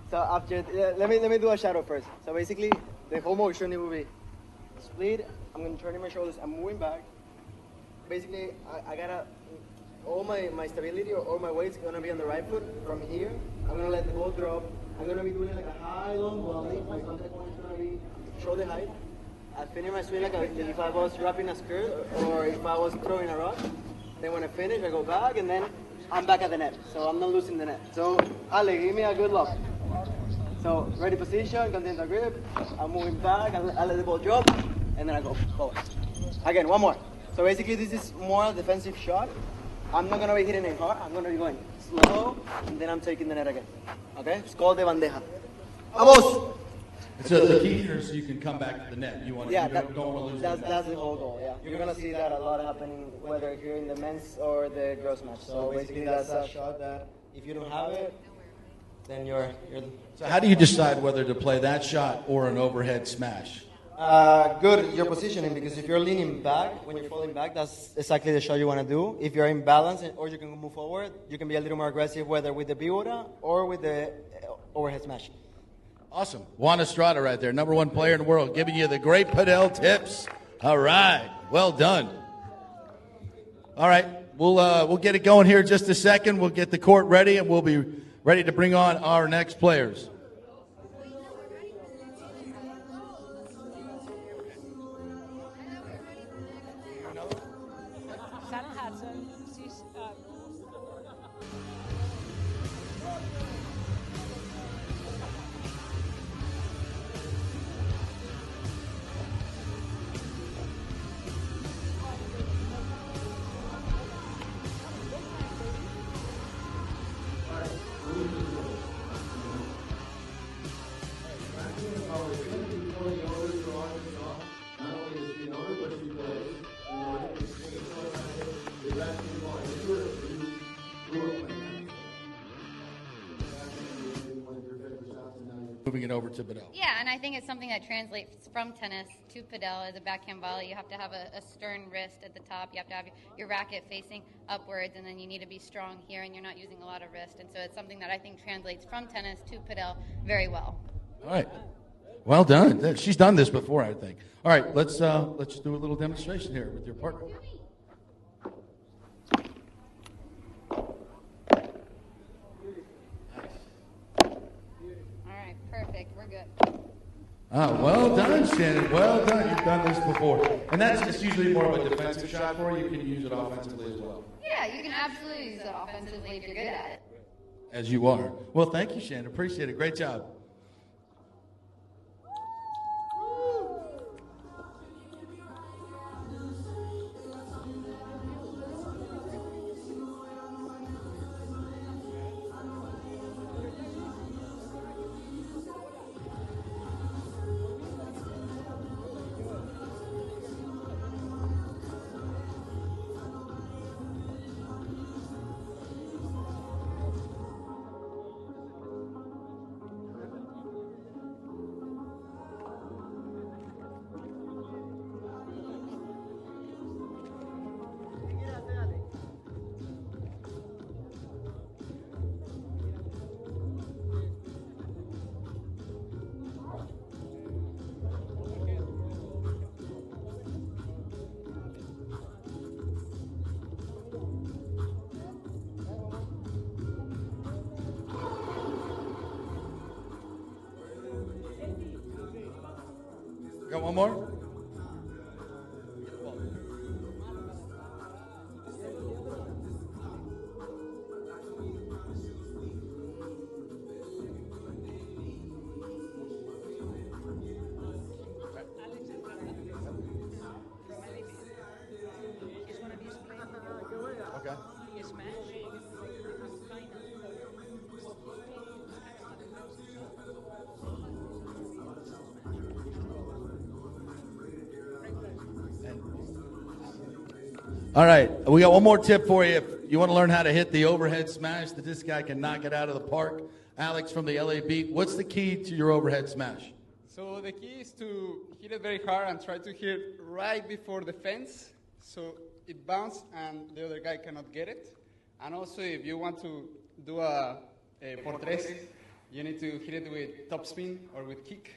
So after, let me do a shadow first. So basically, the whole motion it will be split. I'm gonna turn in my shoulders. I'm moving back. Basically, I gotta. All my stability or all my weight's gonna be on the right foot. From here, I'm gonna let the ball drop. I'm gonna be doing like a high long volley. My contact point is gonna be shoulder height. I finish my swing like if I was wrapping a skirt or if I was throwing a rock. Then when I finish, I go back and then I'm back at the net. So I'm not losing the net. So Ale, give me a good lob. So ready position, continental grip. I'm moving back. I let the ball drop, and then I go forward. Again, one more. So basically, this is more a defensive shot. I'm not going to be hitting it hard. I'm going to be going slow, and then I'm taking the net again. Okay? It's called the bandeja. Vamos! So the key here is so you can come back to the net. You want to, don't want to lose that's the whole goal, yeah. You're going to see that a lot happening, whether here in the men's or the girls' match. So basically, that's a shot that if you don't have it, then you're So how do you decide whether to play that shot or an overhead smash? Good, your positioning, because if you're leaning back, when you're falling back, that's exactly the shot you want to do. If you're in balance or you can move forward, you can be a little more aggressive, whether with the biura or with the overhead smash. Awesome. Juan Estrada right there, number one player in the world, giving you the great Padel tips. All right, well done. All right, we'll get it going here in just a second. We'll get the court ready, and we'll be ready to bring on our next players. Moving it over to Padel. Yeah, and I think it's something that translates from tennis to Padel as a backhand volley. You have to have a stern wrist at the top. You have to have your racket facing upwards, and then you need to be strong here, and you're not using a lot of wrist. And so it's something that I think translates from tennis to Padel very well. All right. Well done. She's done this before, I think. All right, let's do a little demonstration here with your partner. Perfect. We're good. Well done, Shannon. Well done. You've done this before. And that's just usually more of a defensive shot for you. You can use it offensively as well. Yeah, you can absolutely use it offensively if you're good at it. As you are. Well, thank you, Shannon. Appreciate it. Great job. Got one more? Okay. All right, we got one more tip for you. If you want to learn how to hit the overhead smash that this guy can knock it out of the park, Alex from the LA Beat, what's the key to your overhead smash? So the key is to hit it very hard and try to hit it right before the fence so it bounces and the other guy cannot get it. And also if you want to do a por tres, you need to hit it with topspin or with kick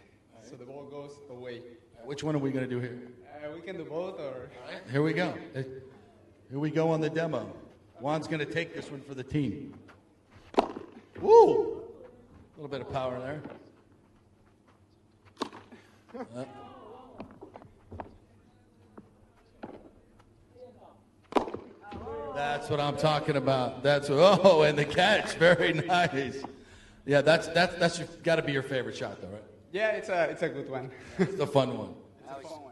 so the ball goes away. Which one are we going to do here? We can do both or... Here we go. Here we go on the demo. Juan's going to take this one for the team. Woo! A little bit of power there. That's what I'm talking about. And the catch, very nice. Yeah, that's got to be your favorite shot, though, right? Yeah, it's a good one. It's a fun one.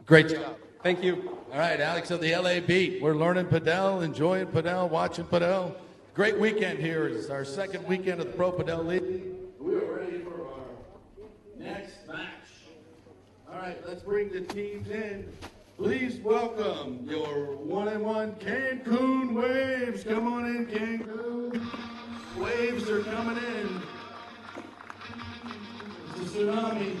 Great job. Thank you. All right, Alex of the LA Beat. We're learning Padel, enjoying Padel, watching Padel. Great weekend here. It's our second weekend of the Pro Padel League. We are ready for our next match. All right, let's bring the teams in. Please welcome your 1-1 Cancun Waves. Come on in, Cancun. Waves are coming in. It's a tsunami.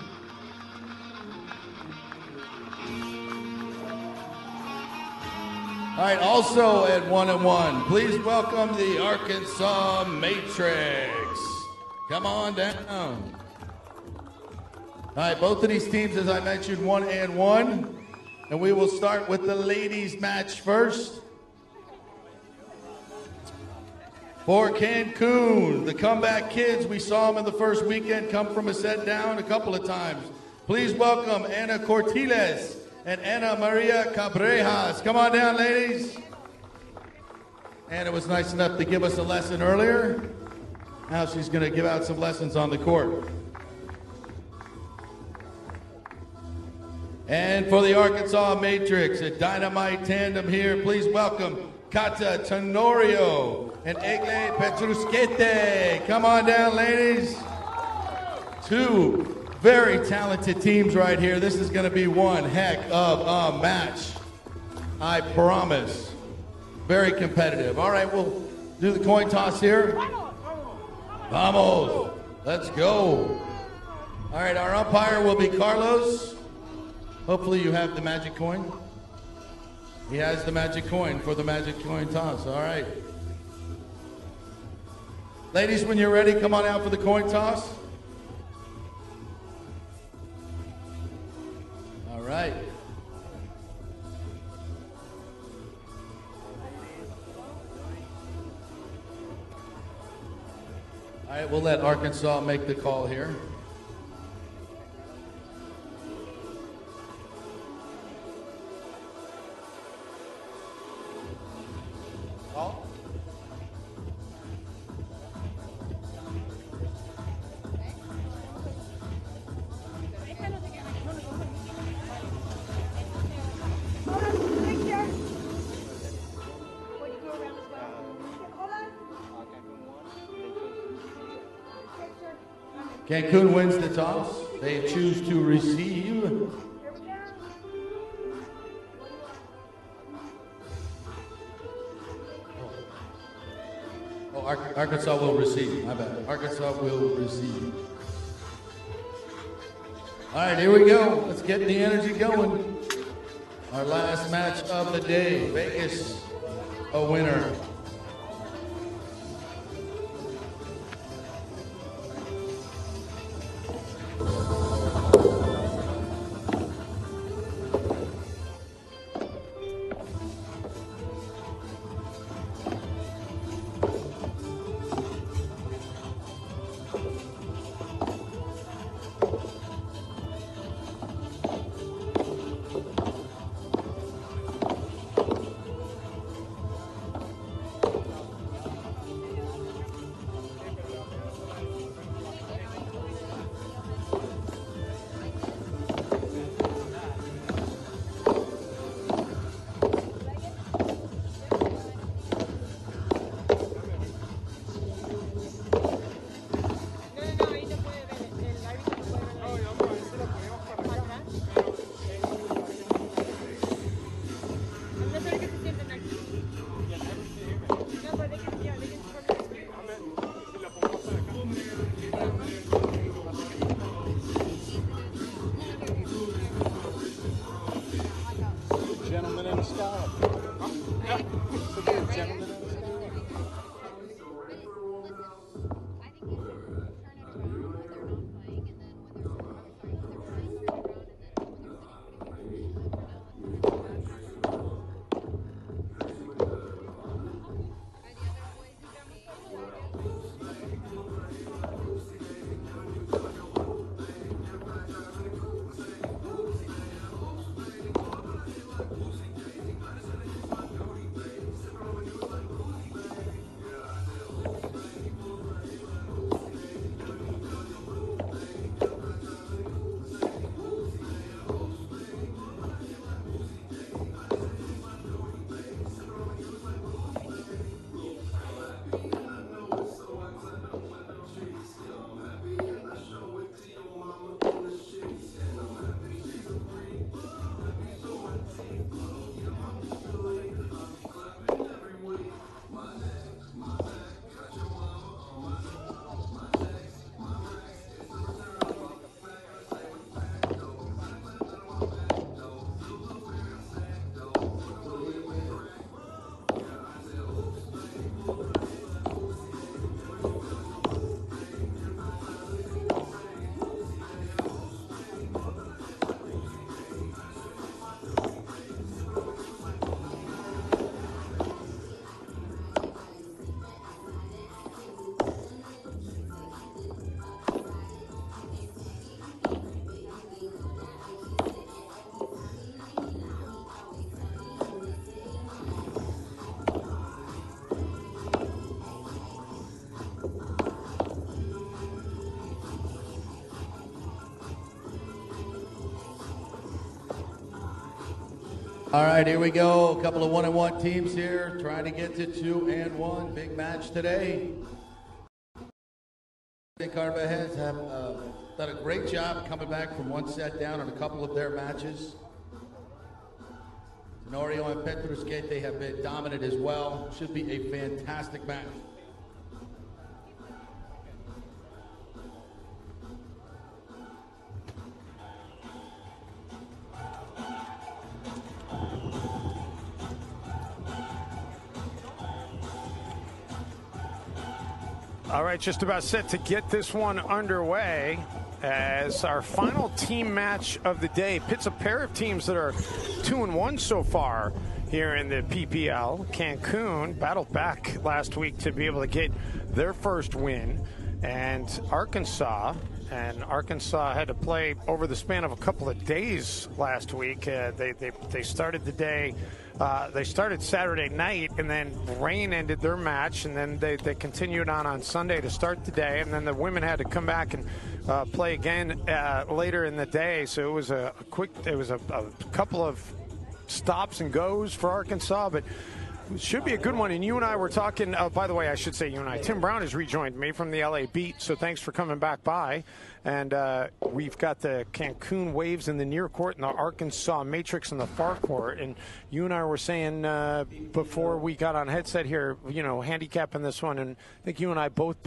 All right, also at 1-1, please welcome the Arkansas Matrix. Come on down. All right, both of these teams, as I mentioned, 1-1. And we will start with the ladies match first. For Cancun, the comeback kids, we saw them in the first weekend come from a set down a couple of times. Please welcome Ana Cortiles and Ana Maria Cabrejas. Come on down, ladies. Anna was nice enough to give us a lesson earlier. Now she's going to give out some lessons on the court. And for the Arkansas Matrix, a dynamite tandem here, please welcome Kata Tenorio and Egle Petruskete. Come on down, ladies. Two very talented teams right here. This is going to be one heck of a match. I promise. Very competitive. All right, we'll do the coin toss here. Vamos. Let's go. All right, our umpire will be Carlos. Hopefully you have the magic coin. He has the magic coin for the magic coin toss. All right. Ladies, when you're ready, come on out for the coin toss. All right. All right, we'll let Arkansas make the call here. Cancun wins the toss. They choose to receive. Arkansas will receive. My bad. Arkansas will receive. All right, here we go. Let's get the energy going. Our last match of the day. Vegas, a winner. sky. Look at the gentleman in the sky. All right, here we go. A couple of 1-1 teams here trying to get to 2-1. Big match today. The Carvajals have done a great job coming back from one set down on a couple of their matches. Tenorio and Petrusquete have been dominant as well. Should be a fantastic match. All right, just about set to get this one underway as our final team match of the day pits a pair of teams that are 2-1 so far here in the PPL. Cancun battled back last week to be able to get their first win, and Arkansas had to play over the span of a couple of days last week. They started the day. They started Saturday night, and then rain ended their match, and then they continued on Sunday to start the day, and then the women had to come back and play again later in the day. So it was a couple of stops and goes for Arkansas, but it should be a good one. And you and I were talking, by the way, I should say you and I, Tim Brown has rejoined me from the LA Beat, so thanks for coming back by. And we've got the Cancun Waves in the near court and the Arkansas Matrix in the far court. And you and I were saying before we got on headset here, you know, handicapping this one, and I think you and I both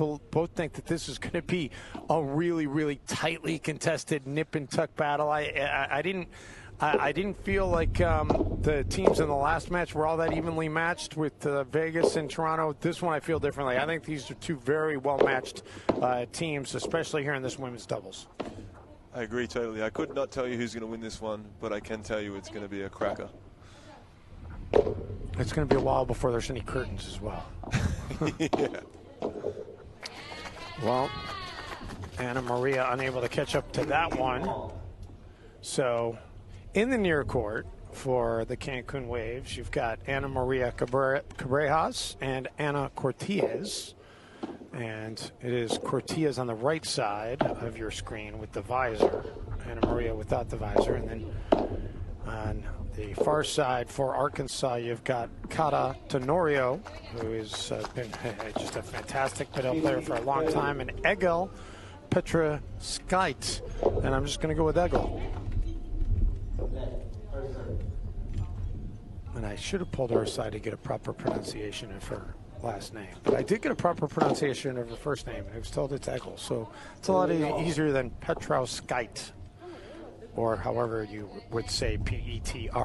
think that this is going to be a really, really tightly contested nip and tuck battle. I didn't feel like the teams in the last match were all that evenly matched with Vegas and Toronto. This one I feel differently. I think these are two very well-matched teams, especially here in this women's doubles. I agree totally. I could not tell you who's going to win this one, but I can tell you it's going to be a cracker. It's going to be a while before there's any curtains as well. Yeah. Well, Anna Maria unable to catch up to that one. So in the near court for the Cancun Waves, you've got Ana Maria Cabrejas and Ana Cortez. And it is Cortez on the right side of your screen with the visor, Ana Maria without the visor. And then on the far side for Arkansas, you've got Cara Tenorio, who has been just a fantastic Padel player for a long time, and Egil Petrusquete. And I'm just going to go with Egil. And I should have pulled her aside to get a proper pronunciation of her last name. But I did get a proper pronunciation of her first name, and I was told it's Egil. So it's a lot easier than Petrusquete. or however you would say Petrauskaite.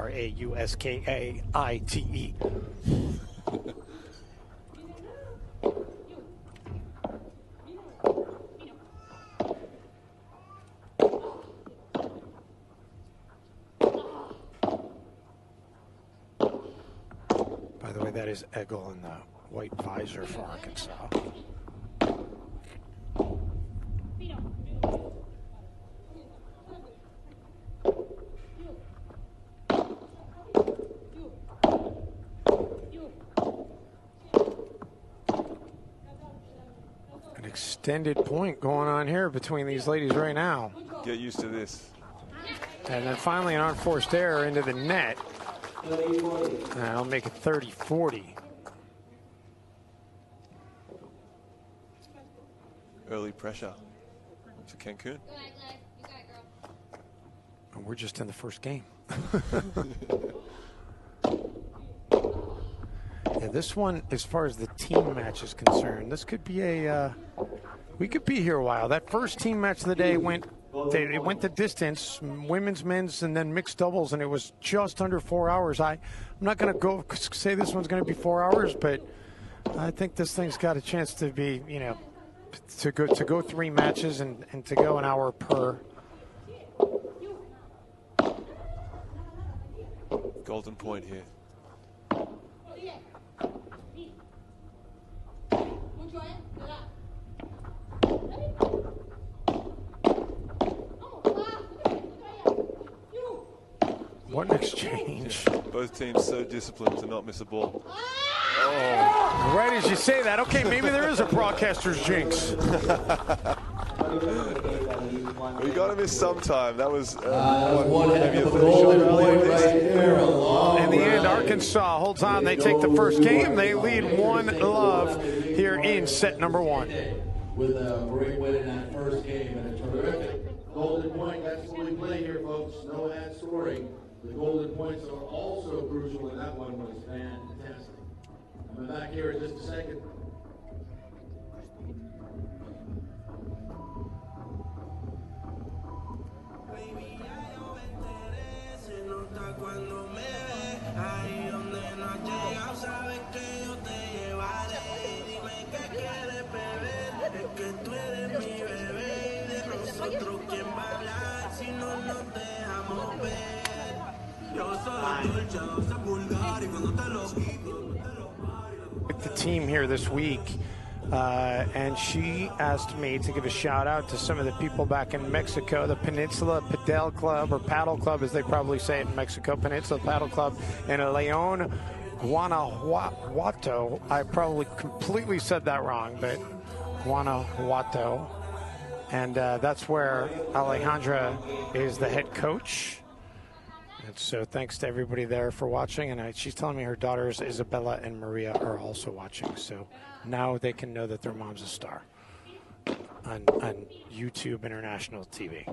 By the way, that is Eggle in the white visor for Arkansas. An extended point going on here between these ladies right now. Get used to this. And then finally an unforced error into the net. And I'll make it 30-40. Early pressure to Cancun. And we're just in the first game. Yeah, this one, as far as the team match is concerned, this could be a, we could be here a while. That first team match of the day went the distance, women's, men's, and then mixed doubles, and it was just under 4 hours. I'm not going to say this one's going to be 4 hours, but I think this thing's got a chance to be, you know, to go 3 matches and to go an hour per. Golden point here. What an exchange. Both teams so disciplined to not miss a ball. Oh. Right as you say that, okay, maybe there is a broadcaster's jinx. We got to miss sometime. That was one heck of a golden point right there. In the end, Arkansas holds on. They take the first game. They lead 1-0 here in set number 1. With a great win in that first game and a terrific golden point. That's what we play here, folks. No ad scoring. The golden points are also crucial, and that one was fantastic. I'm back here in just a second. The team here this week, and she asked me to give a shout out to some of the people back in Mexico, the Peninsula Padel Club, or Paddle Club as they probably say it in Mexico, Peninsula Paddle Club in León, Guanajuato. I probably completely said that wrong, but Guanajuato. And that's where Alejandra is the head coach. And so thanks to everybody there for watching. And she's telling me her daughters, Isabella and Maria, are also watching. So now they can know that their mom's a star on YouTube International TV.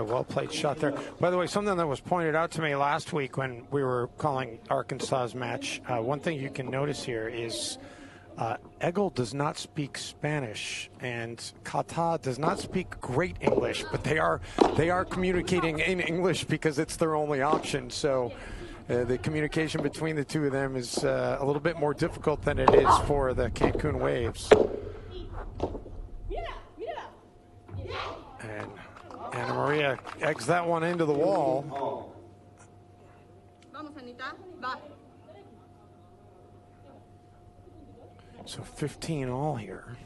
Well played shot there. By the way, something that was pointed out to me last week when we were calling Arkansas's match, one thing you can notice here is Eggle does not speak Spanish and Kata does not speak great English, but they are communicating in English because it's their only option. So the communication between the two of them is a little bit more difficult than it is for the Cancun Waves. And Ana Maria eggs that one into the wall. So 15 all here.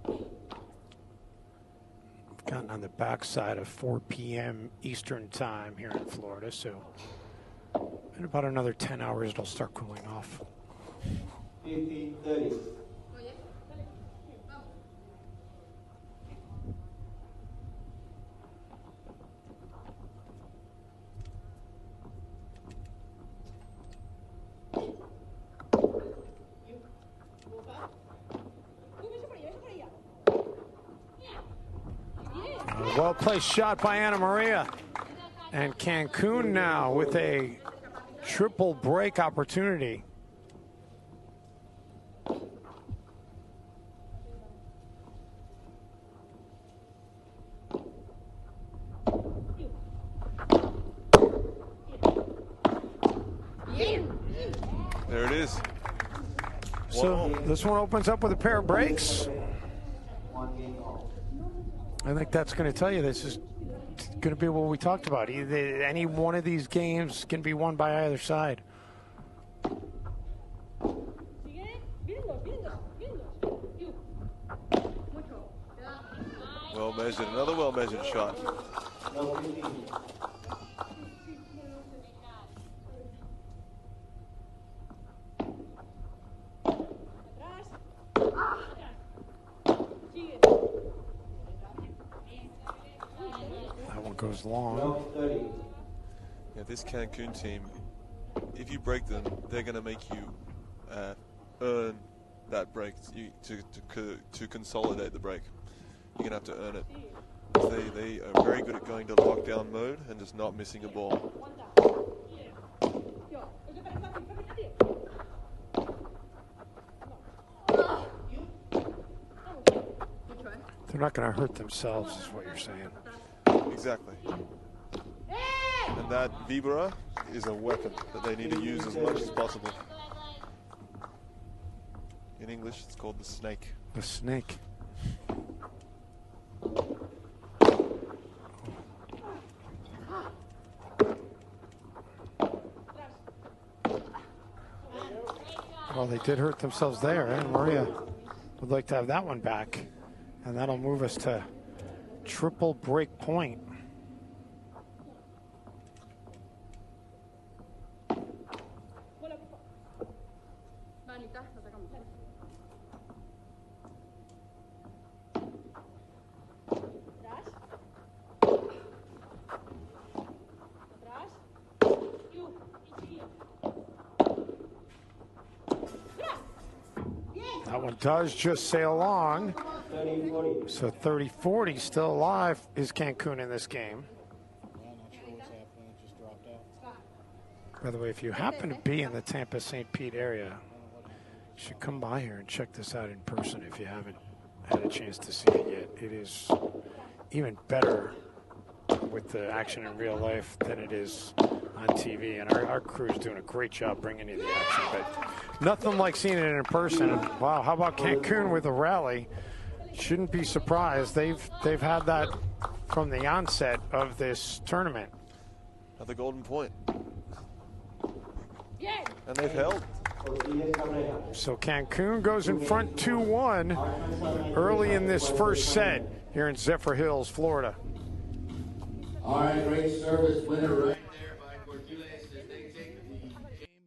We've gotten on the backside of 4 p.m. Eastern time here in Florida, so in about another 10 hours it'll start cooling off. 15:30. well-placed shot by Anna Maria. And Cancun now with a triple break opportunity. There it is. So this one opens up with a pair of breaks. I think that's going to tell you this is going to be what we talked about. Either any one of these games can be won by either side. Well measured, another well measured shot. That one goes long. Yeah, this Cancun team, if you break them, they're going to make you earn that break to consolidate the break. You're going to have to earn it. They are very good at going to lockdown mode and just not missing a ball. They're not going to hurt themselves, is what you're saying. Exactly. And that Vibra is a weapon that they need to use as much as possible. In English, it's called the snake. The snake. Well, they did hurt themselves there, and Maria would like to have that one back. And that'll move us to triple break point. That one does just sail along. So 30-40 still alive is Cancun in this game. By the way, if you happen to be in the Tampa St. Pete area, you should come by here and check this out in person if you haven't had a chance to see it yet. It is even better with the action in real life than it is on TV, and our crew is doing a great job bringing you the action, but nothing like seeing it in person. And wow, how about Cancun with a rally? Shouldn't be surprised. They've had that from the onset of this tournament. At the golden point. And they've held. So Cancun goes in front 2-1 early in this first set here in Zephyr Hills, Florida. All right, great service winner right there by Cortules. They take the game.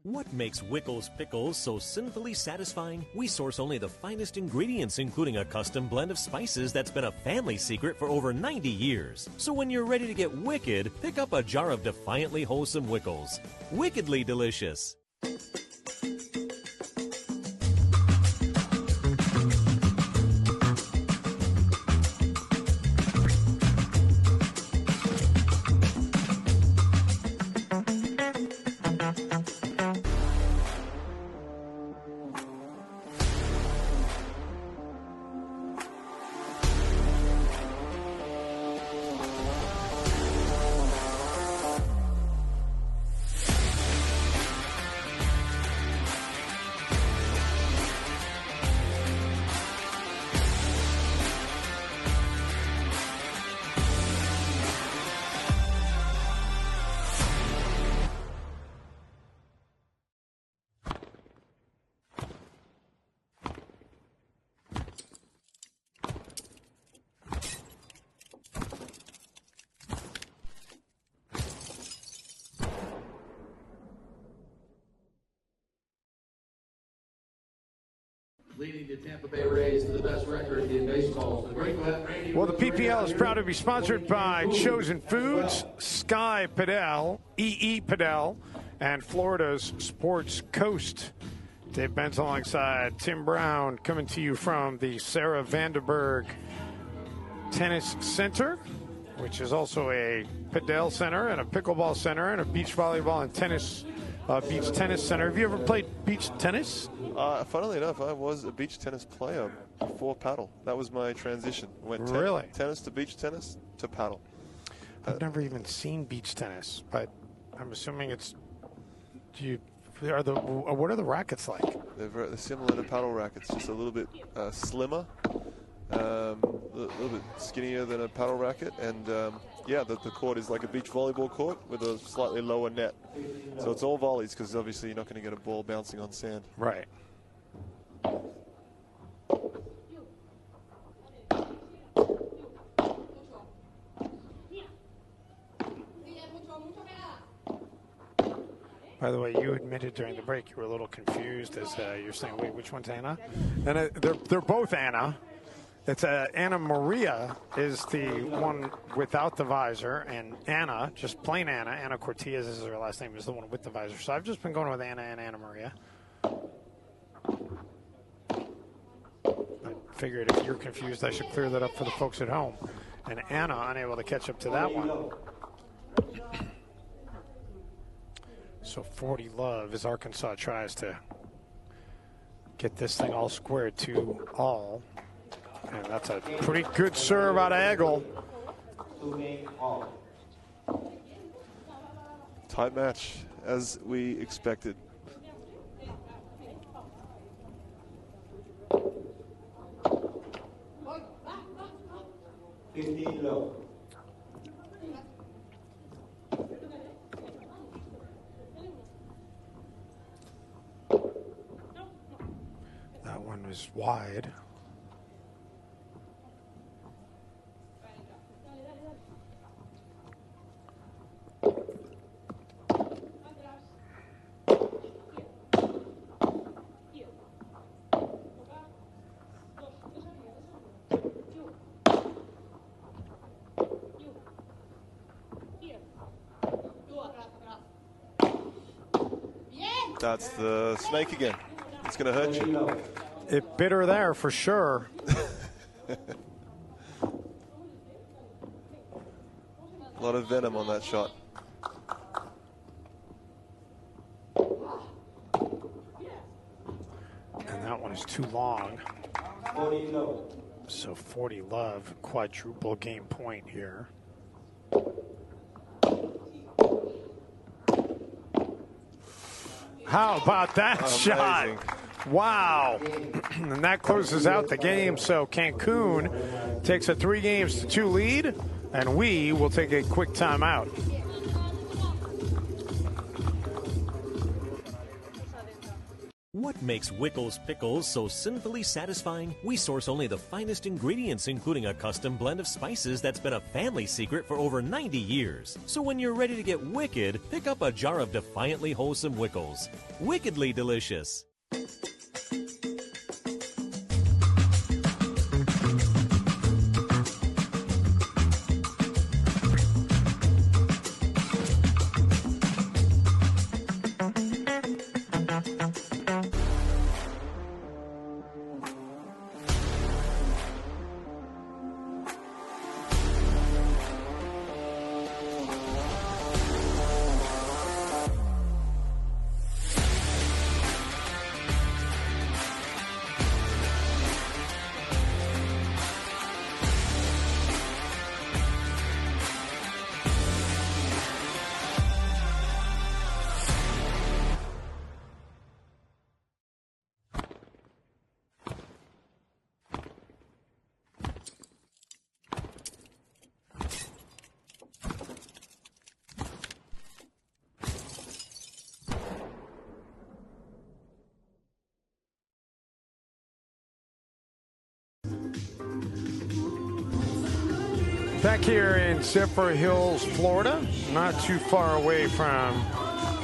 What makes Wickles Pickles so sinfully satisfying? We source only the finest ingredients, including a custom blend of spices that's been a family secret for over 90 years. So when you're ready to get wicked, pick up a jar of defiantly wholesome Wickles. Wickedly delicious. Leading the Tampa Bay Rays to the best record in baseball. So great to have Randy. Well, the PPL is proud to be sponsored by Chosen Foods, Sky Padel, EE Padel, and Florida's Sports Coast. Dave Benz alongside Tim Brown coming to you from the Sarah Vandenberg Tennis Center which is also a Padel center and a pickleball center and a beach volleyball and tennis, beach tennis center. Have you ever played beach tennis? Funnily enough, I was a beach tennis player before paddle. That was my transition. Went Really? Tennis to beach tennis to paddle. I've never even seen beach tennis, but I'm assuming it's. What are the rackets like? They're similar to paddle rackets, just a little bit slimmer, a little bit skinnier than a paddle racket, and yeah, the court is like a beach volleyball court with a slightly lower net. So it's all volleys because obviously you're not going to get a ball bouncing on sand. Right. By the way, you admitted during the break you were a little confused as you're saying, wait, which one's Anna? And they're both Anna. It's Anna Maria is the one without the visor, and Anna, just plain Anna Cortez is her last name, is the one with the visor. So I've just been going with Anna and Anna Maria. I figured if you're confused, I should clear that up for the folks at home. And Anna unable to catch up to that one. So 40 love as Arkansas tries to get this thing all squared to all. And that's a pretty good serve out of Eggle. Tight match, as we expected. That one was wide. That's the snake again. It's going to hurt you. It bit her there for sure. A lot of venom on that shot. And that one is too long. So 40 love, quadruple game point here. How about that shot? Wow. And that closes out the game. So Cancun takes a 3-2 lead, and we will take a quick timeout. What makes Wickles Pickles so sinfully satisfying? We source only the finest ingredients, including a custom blend of spices that's been a family secret for over 90 years. So when you're ready to get wicked, pick up a jar of defiantly wholesome Wickles. Wickedly delicious. Back here in Zephyr Hills, Florida, not too far away from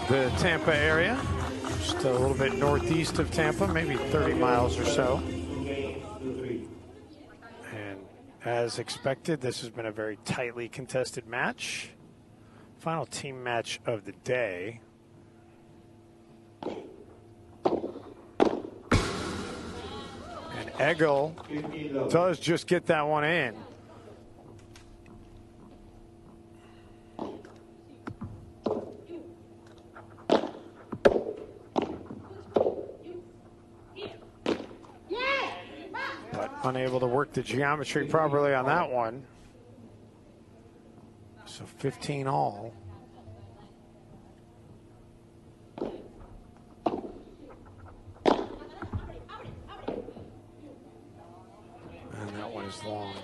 the Tampa area. Just a little bit northeast of Tampa, maybe 30 miles or so. And as expected, this has been a very tightly contested match. Final team match of the day. And Eggle does just get that one in. but unable to work the geometry properly on that one. So 15 all. And that one is long.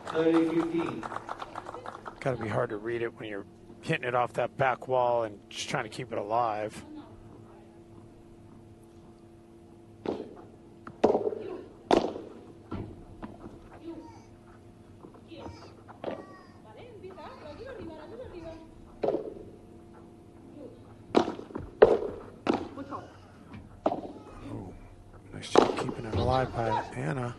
30-15. Got to be hard to read it when you're hitting it off that back wall and just trying to keep it alive. Nice job keeping it alive by Anna.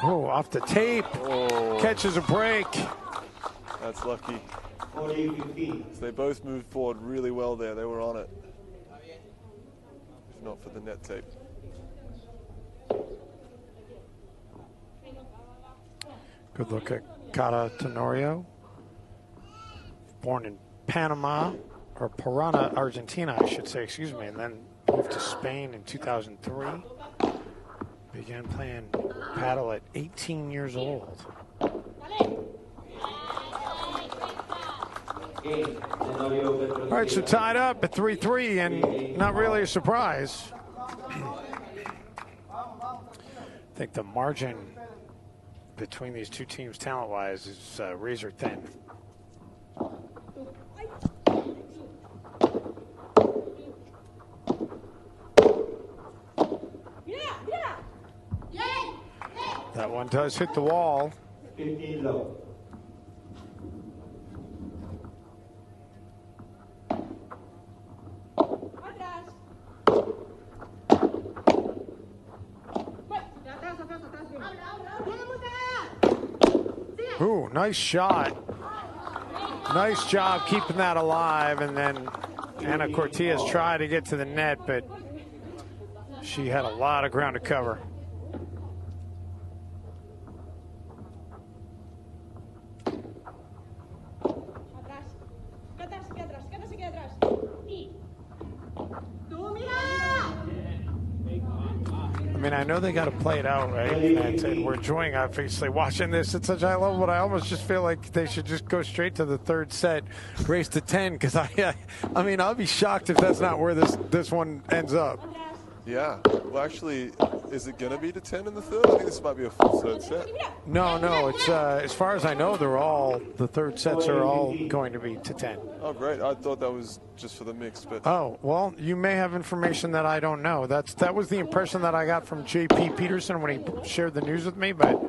Oh, off the tape. Oh. Catches a break. That's lucky. 40-15. So they both moved forward really well there. They were on it. If not for the net tape. Good look at Cata Tenorio. Born in Panama, or Parana, Argentina, I should say, excuse me, and then moved to Spain in 2003. Began playing paddle at 18 years old. All right, so tied up at 3-3, and not really a surprise. I think the margin between these two teams talent-wise is razor thin. That one does hit the wall. 15 low. Ooh, nice shot. Nice job keeping that alive, and then Ana Cortez tried to get to the net, but she had a lot of ground to cover. I mean, I know they got to play it out, right? And we're enjoying, obviously, watching this at such a high level, but I almost just feel like they should just go straight to the third set, race to 10, because I mean, I'll be shocked if that's not where this one ends up. Yeah. Well, actually, is it going to be to 10 in the third? I think this might be a full third set. No, it's as far as I know, the third sets are all going to be to 10. Oh, great. I thought that was just for the mix, but... Oh, well, you may have information that I don't know. That was the impression that I got from J.P. Peterson when he shared the news with me, but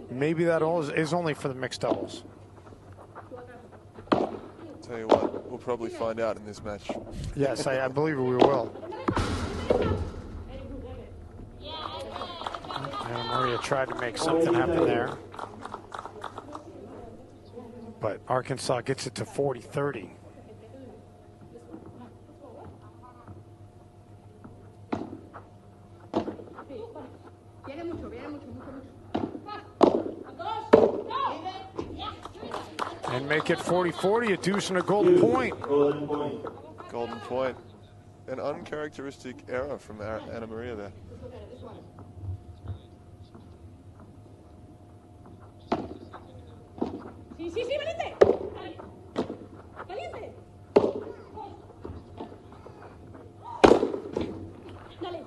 maybe that all is only for the mixed doubles. Tell you what, we'll probably find out in this match. Yes, I believe we will. And Maria tried to make something happen there. But Arkansas gets it to 40-30. And make it 40-40, a deuce and a golden point. Golden point. Golden point. An uncharacteristic error from Ana Maria there.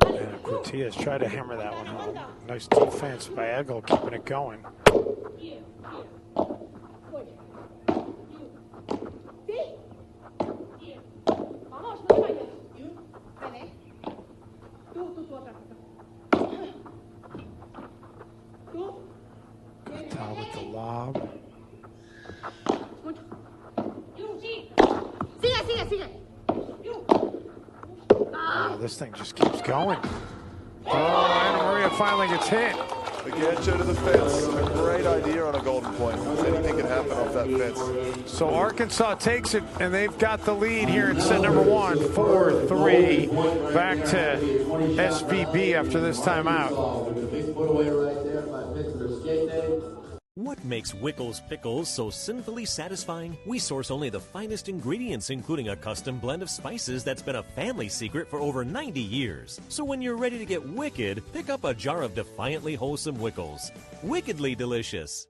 And Cortez tried to hammer that one home. Nice defense by Eggle, keeping it going. Top with the lob. Oh, this thing just keeps going. Oh, Ana Maria finally gets hit. The gancho to the fence, a great idea on a golden point. Anything can happen off that fence. So Arkansas takes it, and they've got the lead here in set number 1, 4-3. Back to SVB after this timeout. What makes Wickles Pickles so sinfully satisfying? We source only the finest ingredients, including a custom blend of spices that's been a family secret for over 90 years. So when you're ready to get wicked, pick up a jar of defiantly wholesome Wickles. Wickedly delicious.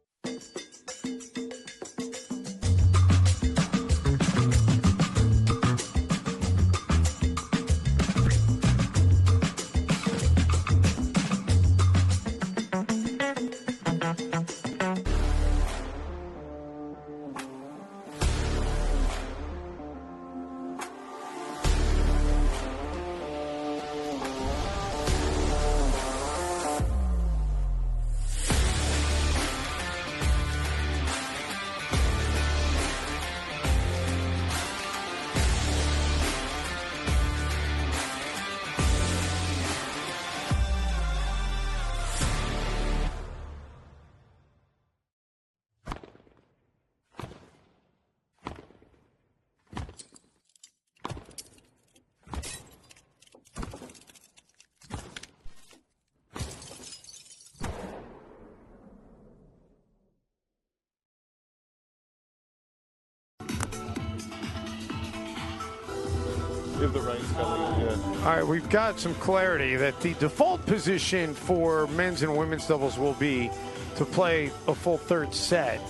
If the rain's coming, yeah. All right, we've got some clarity that the default position for men's and women's doubles will be to play a full third set.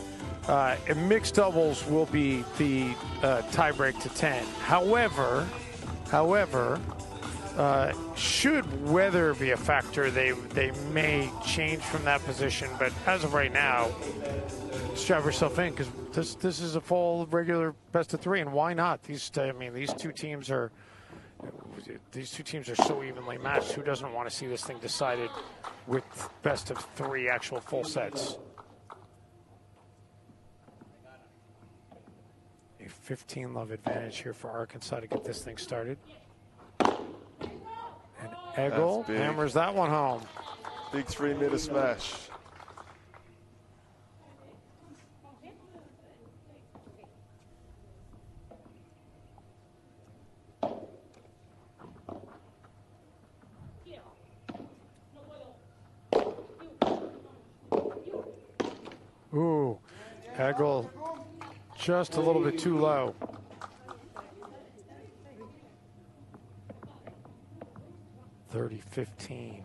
And mixed doubles will be the tiebreak to 10. However, should weather be a factor, they may change from that position. But as of right now, strap yourself in because this is a full regular best of 3, and why not? These two teams are so evenly matched. Who doesn't want to see this thing decided with best of 3 actual full sets? A 15-love advantage here for Arkansas to get this thing started. And Eggle hammers that one home. Big 3-meter smash. Ooh, Eggle just a little bit too low. $30-15.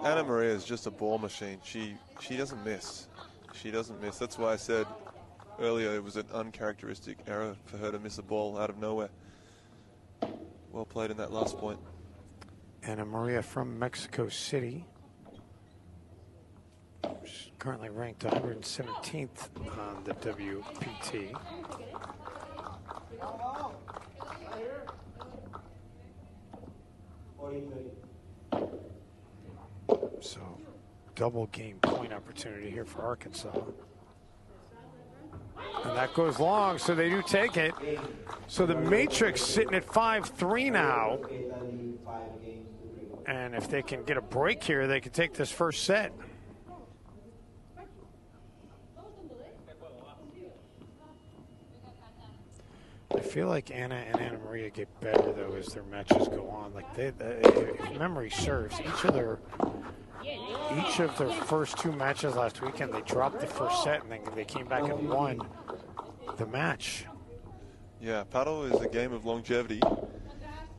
Anna Maria is just a ball machine. She doesn't miss. She doesn't miss. That's why I said earlier it was an uncharacteristic error for her to miss a ball out of nowhere. Well played in that last point. Anna Maria from Mexico City. She's currently ranked 117th on the WPT. So, double game point opportunity here for Arkansas. And that goes long, so they do take it. So the Matrix sitting at 5-3 now. And if they can get a break here, they can take this first set. I feel like Anna and Anna Maria get better, though, as their matches go on. Like, if memory serves, each of their first 2 matches last weekend, they dropped the first set, and then they came back and won the match. Yeah, Padel is a game of longevity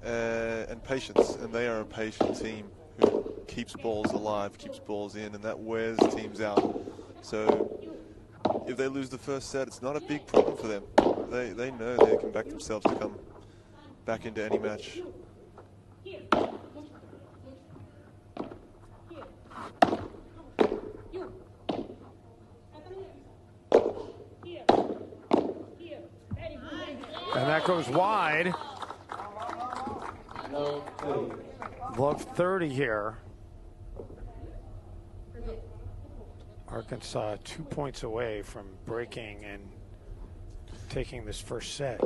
and patience, and they are a patient team who keeps balls alive, keeps balls in, and that wears teams out. So if they lose the first set, it's not a big problem for them. They know they can back themselves to come back into any match. And that goes wide. Love 30 here. Arkansas 2 points away from breaking and taking this first set.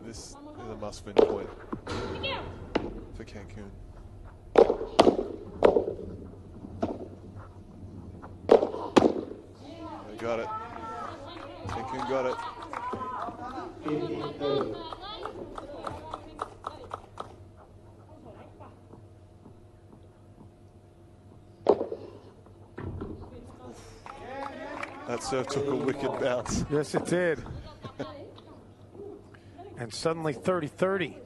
This is a must-win point for Cancun. They got it. Cancun got it. That serve took a wicked bounce. Yes, it did. And suddenly 30-30.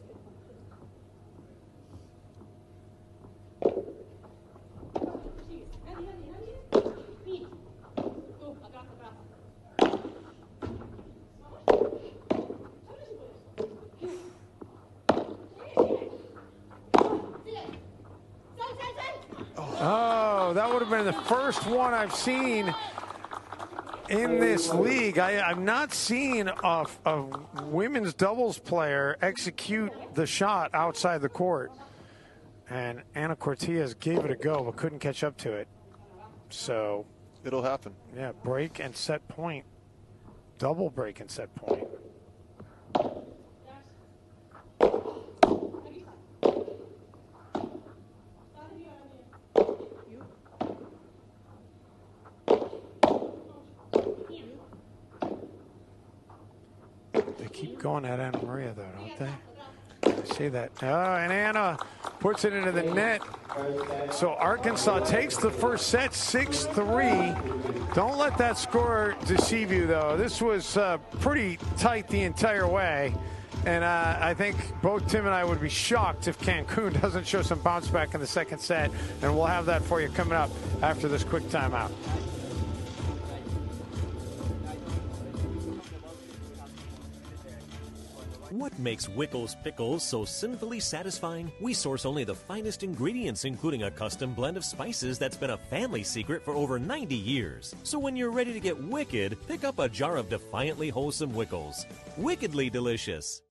Oh, that would have been the first one I've seen in this league. I've not seen a women's doubles player execute the shot outside the court. And Ana Cortez gave it a go, but couldn't catch up to it. So it'll happen. Yeah, break and set point. Double break and set point. They keep going at Anna Maria, though, don't they? I see that. Oh, and Anna puts it into the net. So Arkansas takes the first set, 6-3. Don't let that score deceive you, though. This was pretty tight the entire way. And I think both Tim and I would be shocked if Cancun doesn't show some bounce back in the second set. And we'll have that for you coming up after this quick timeout. What makes Wickles pickles so sinfully satisfying? We source only the finest ingredients, including a custom blend of spices that's been a family secret for over 90 years. So when you're ready to get wicked, pick up a jar of defiantly wholesome Wickles. Wickedly delicious.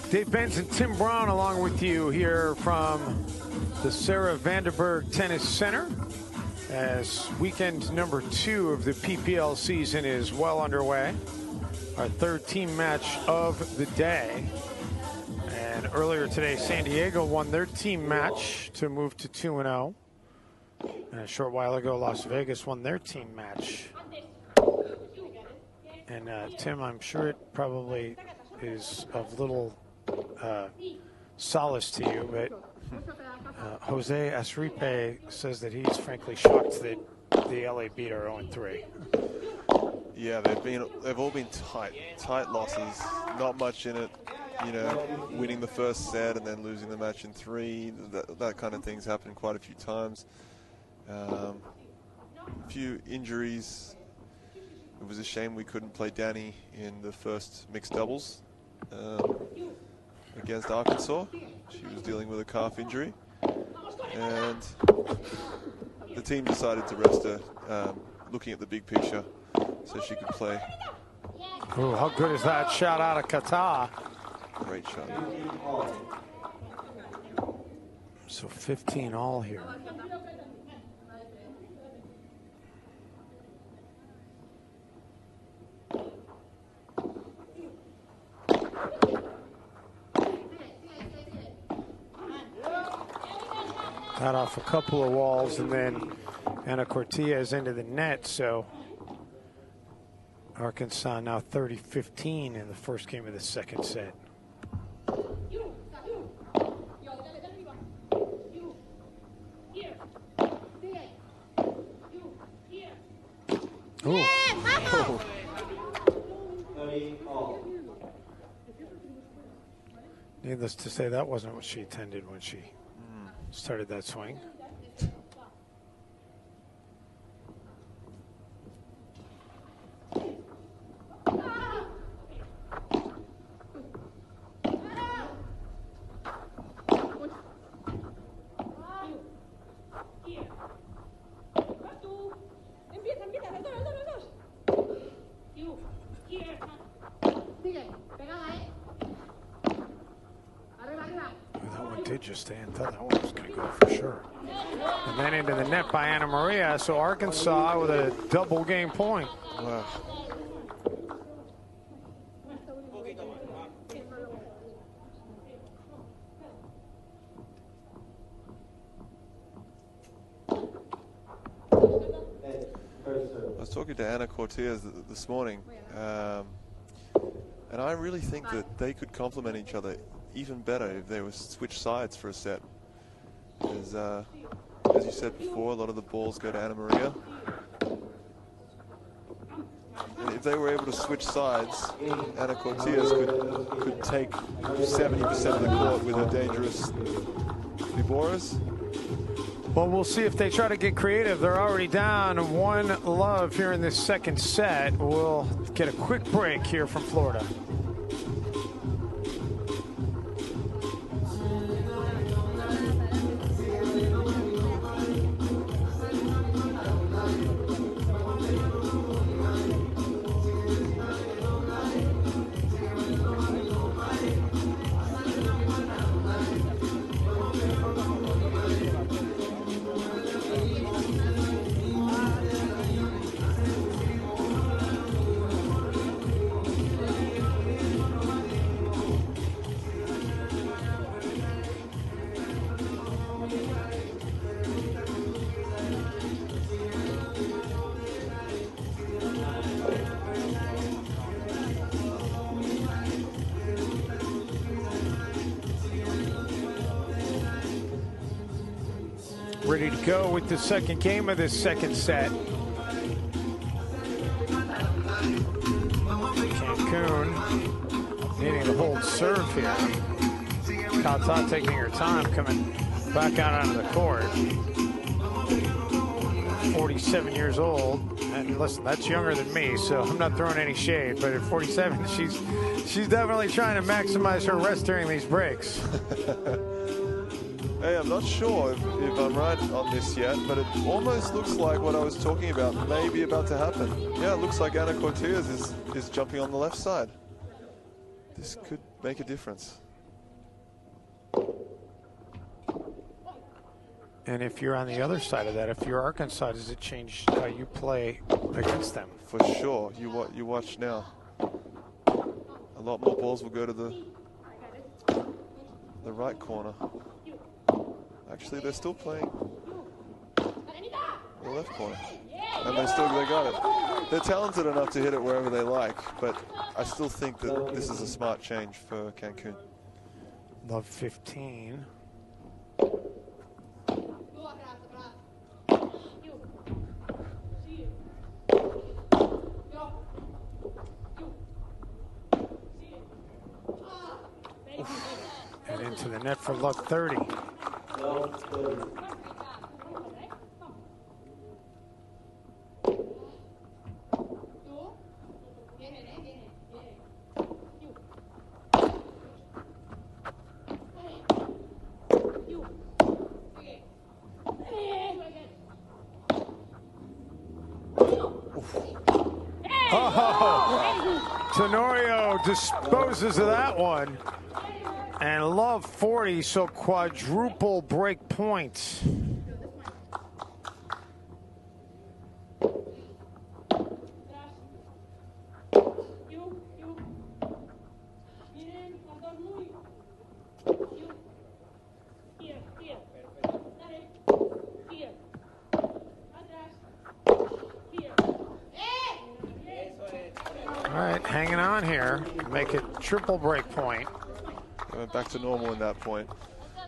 Dave Benson, Tim Brown along with you here from the Sarah Vandenberg Tennis Center as weekend number 2 of the PPL season is well underway. Our third team match of the day. And earlier today, San Diego won their team match to move to 2-0. And a short while ago, Las Vegas won their team match. And Tim, I'm sure it probably is of little solace to you, but Jose Asripe says that he's frankly shocked that the LA beat are 0-3. Yeah, they've all been tight losses, not much in it. You know, winning the first set and then losing the match in 3, that kind of thing's happened quite a few times. A few injuries. It was a shame we couldn't play Danny in the first mixed doubles against Arkansas. She was dealing with a calf injury, and the team decided to rest her, looking at the big picture, so she could play. Ooh, how good is that shot out of Qatar? Great shot. So 15 all here. Got off a couple of walls, and then Ana Cortez into the net. So Arkansas now 30-15 in the first game of the second set. Ooh. Oh. Needless to say, that wasn't what she intended when she started that swing. Just stand. Thought that one was going to go for sure. And then into the net by Ana Maria. So Arkansas with a double game point. Wow. I was talking to Ana Cortez this morning, and I really think that they could complement each other even better if they were switch sides for a set. As you said before, a lot of the balls go to Ana Maria. And if they were able to switch sides, Ana Cortez could take 70% of the court with her dangerous Viboras. Well, we'll see if they try to get creative. They're already down 1-love here in this second set. We'll get a quick break here from Florida. Ready to go with the second game of this second set. Cancun needing to hold serve here. Kauta taking her time, coming back out onto the court. 47 years old, and listen, that's younger than me, so I'm not throwing any shade. But at 47, she's definitely trying to maximize her rest during these breaks. Hey, I'm not sure if I'm right on this yet, but it almost looks like what I was talking about may be about to happen. Yeah, it looks like Ana Cortez is jumping on the left side. This could make a difference. And if you're on the other side of that, if you're Arkansas, does it change how you play against them? For sure. You watch now. A lot more balls will go to the right corner. Actually, they're still playing the left corner. And they got it. They're talented enough to hit it wherever they like, but I still think that this is a smart change for Cancun. Love 15. And into the net for luck 30. Oh, Tenorio disposes of that one. And love 40, so quadruple break points. on here, make it triple break point. Back to normal in that point.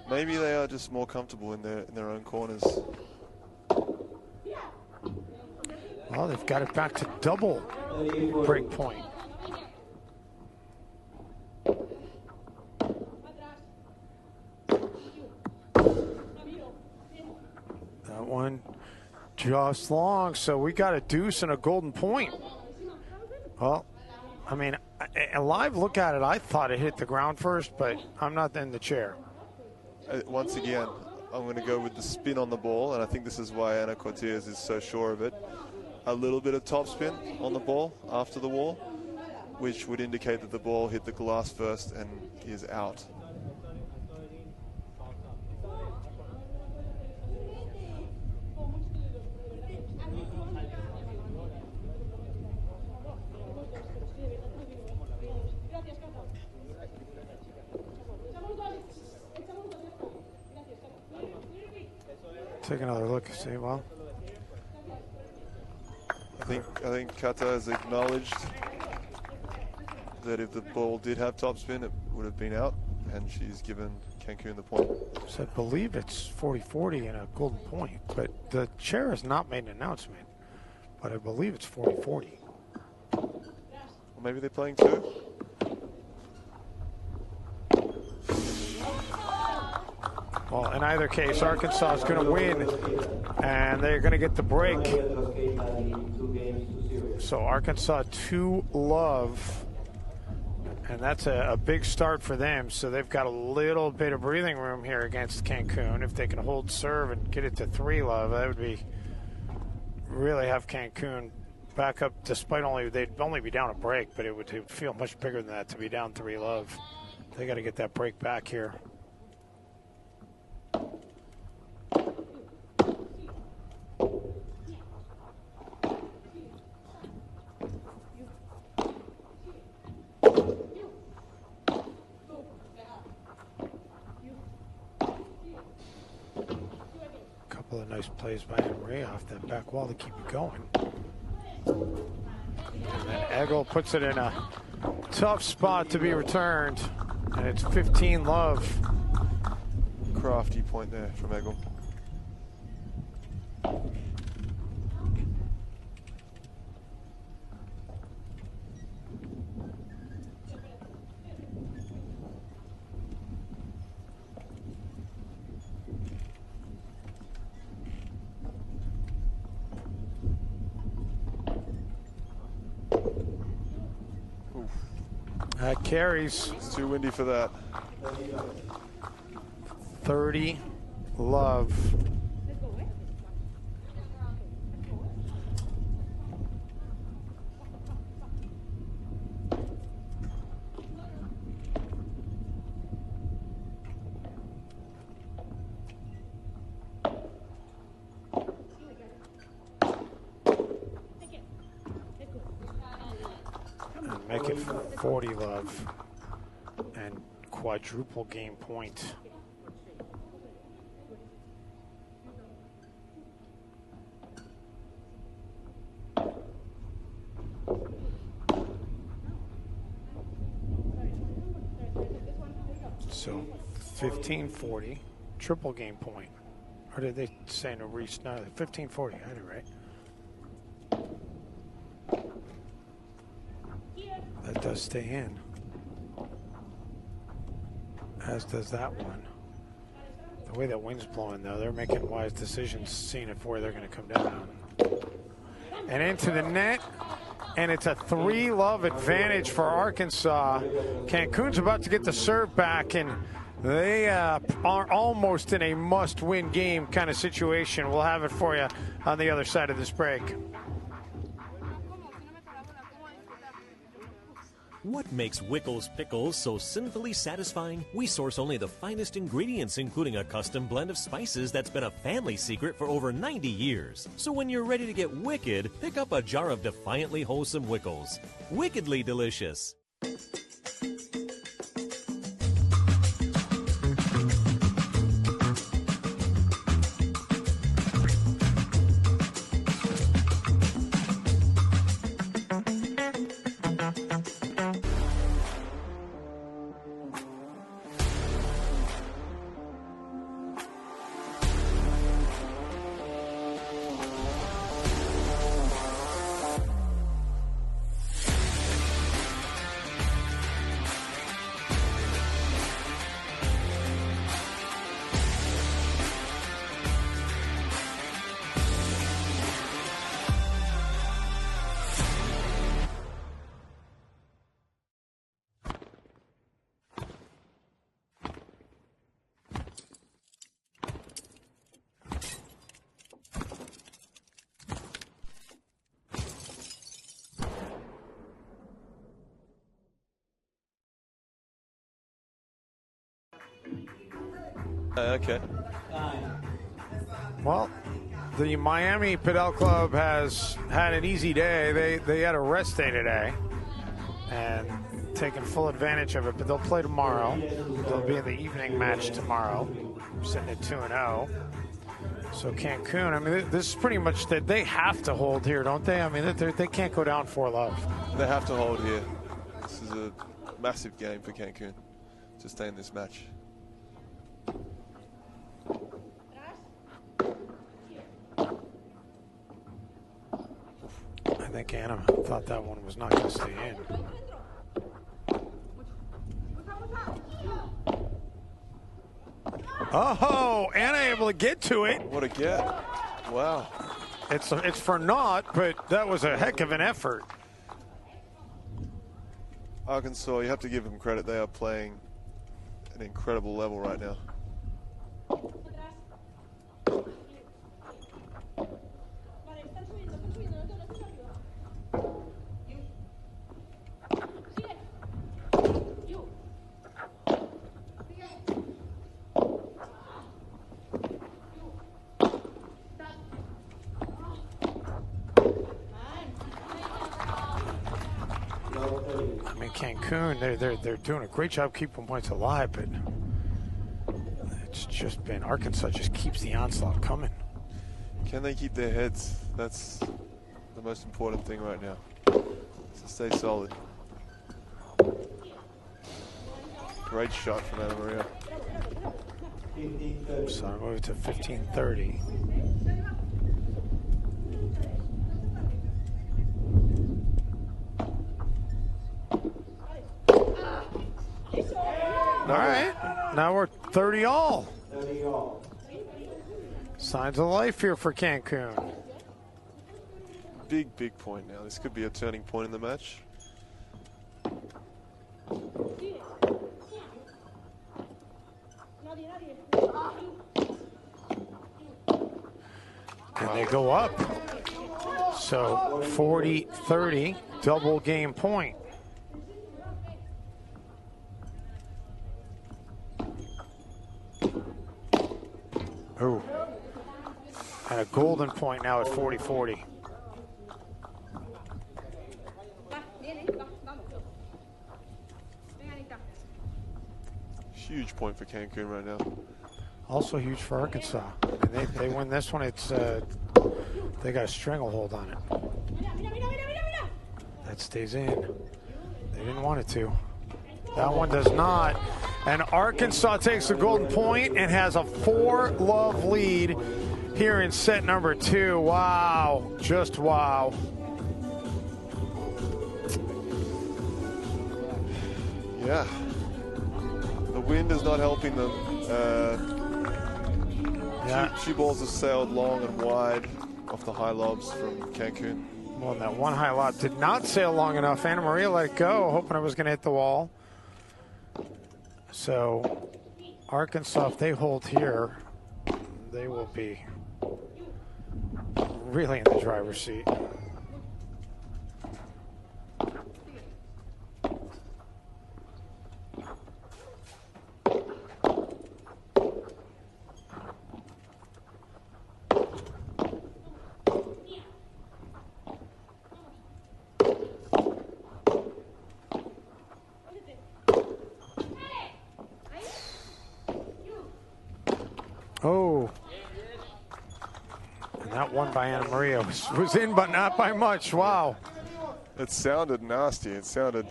Maybe they are just more comfortable in their own corners. Well, they've got it back to double break point. That one just long, so we got a deuce and a golden point. Well, I mean, a live look at it, I thought it hit the ground first, but I'm not in the chair. Once again, I'm going to go with the spin on the ball, and I think this is why Ana Cortez is so sure of it. A little bit of topspin on the ball after the wall, which would indicate that the ball hit the glass first and is out. Take another look, see, well. I think Kata has acknowledged that if the ball did have topspin, it would have been out, and she's given Cancun the point. So I believe it's 40-40 and a golden point, but the chair has not made an announcement, but I believe it's 40-40. Or maybe they're playing two? Well, in either case, Arkansas is going to win, and they're going to get the break. So Arkansas 2-love, and that's a big start for them. So they've got a little bit of breathing room here against Cancun. If they can hold serve and get it to 3-love, that would be really have Cancun back up. Despite they'd only be down a break, but it would feel much bigger than that to be down 3-love. They got to get that break back here. Couple of nice plays by Henry off that back wall to keep it going. And then Eggle puts it in a tough spot to be returned, and it's 15-love. Crafty point there from Eggle. That carries. It's too windy for that. 30-love. And make it 40-love and quadruple game point. So 15-40, triple game point. Or did they say no reach? No, 15-40, I know, right? That does stay in. As does that one. The way that wind's blowing, though, they're making wise decisions, seeing if where they're going to come down. And into the net, and it's a 3-love advantage for Arkansas. Cancun's about to get the serve back, and they are almost in a must-win game kind of situation. We'll have it for you on the other side of this break. What makes Wickles Pickles so sinfully satisfying? We source only the finest ingredients, including a custom blend of spices that's been a family secret for over 90 years. So when you're ready to get wicked, pick up a jar of defiantly wholesome Wickles. Wickedly delicious. Okay. Well, the Miami Padel Club has had an easy day. They had a rest day today and taken full advantage of it, but they'll play tomorrow. They'll be in the evening match tomorrow, sitting at 2-0. So Cancun, I mean, this is pretty much that they have to hold here, don't they? I mean, they can't go down 4-love. They have to hold here. This is a massive game for Cancun to stay in this match. I think Anna thought that one was not going to stay in. Oh, Anna able to get to it. What a get. Wow. It's for naught, but that was a heck of an effort. Arkansas, you have to give them credit. They are playing an incredible level right now. I mean, Cancun, they're doing a great job keeping points alive, but it's just been Arkansas just keeps the onslaught coming. Can they keep their heads? That's the most important thing right now. So stay solid. Great shot from Anna Maria. So I move to 15-30. All right, now we're 30 all. 30 all. Signs of life here for Cancun. Big point now. This could be a turning point in the match. And they go up. So 40-30, double game point. Ooh. And a golden point now at 40-40. Huge point for Cancun right now. Also huge for Arkansas. And they win this one. It's they got a stranglehold on it. That stays in. They didn't want it to. That one does not. And Arkansas takes the golden point and has a 4-love lead here in set number 2. Wow. Just wow. Yeah. The wind is not helping them. Yeah. Two balls have sailed long and wide off the high lobs from Cancun. Well, that one high lob did not sail long enough. Anna Maria let it go, hoping it was going to hit the wall. So Arkansas, if they hold here, they will be really in the driver's seat. Oh, and that one by Anna Maria was in, but not by much. Wow. It sounded nasty. It sounded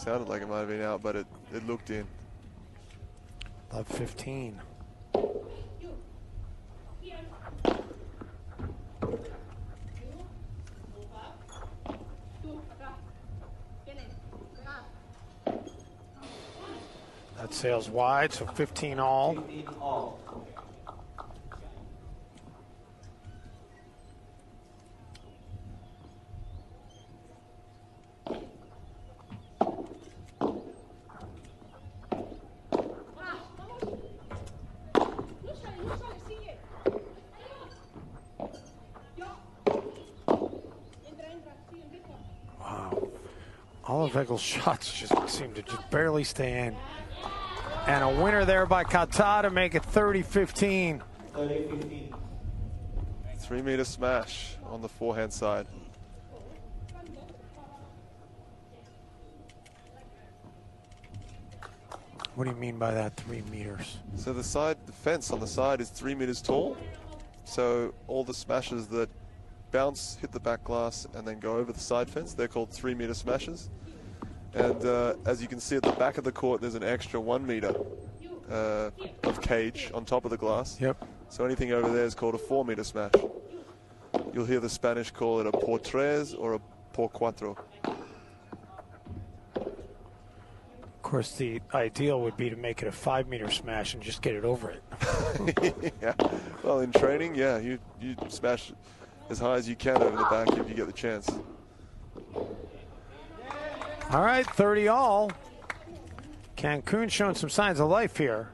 like it might have been out, but it looked in. Love 15. That sails wide, so 15 all. 15 all. All of Eggle's shots just seem to just barely stay in. And a winner there by Kata to make it 30-15. 30-15. 3-meter smash on the forehand side. What do you mean by that, 3 meters? So the fence on the side is 3 meters tall. So all the smashes that bounce, hit the back glass, and then go over the side fence, they're called 3-meter smashes. And as you can see at the back of the court, there's an extra 1 meter of cage on top of the glass. Yep. So anything over there is called a 4-meter smash. You'll hear the Spanish call it a por tres or a por cuatro. Of course, the ideal would be to make it a 5-meter smash and just get it over it. Yeah. Well, in training, yeah, you smash as high as you can over the back if you get the chance. All right, 30 all. Cancun showing some signs of life here.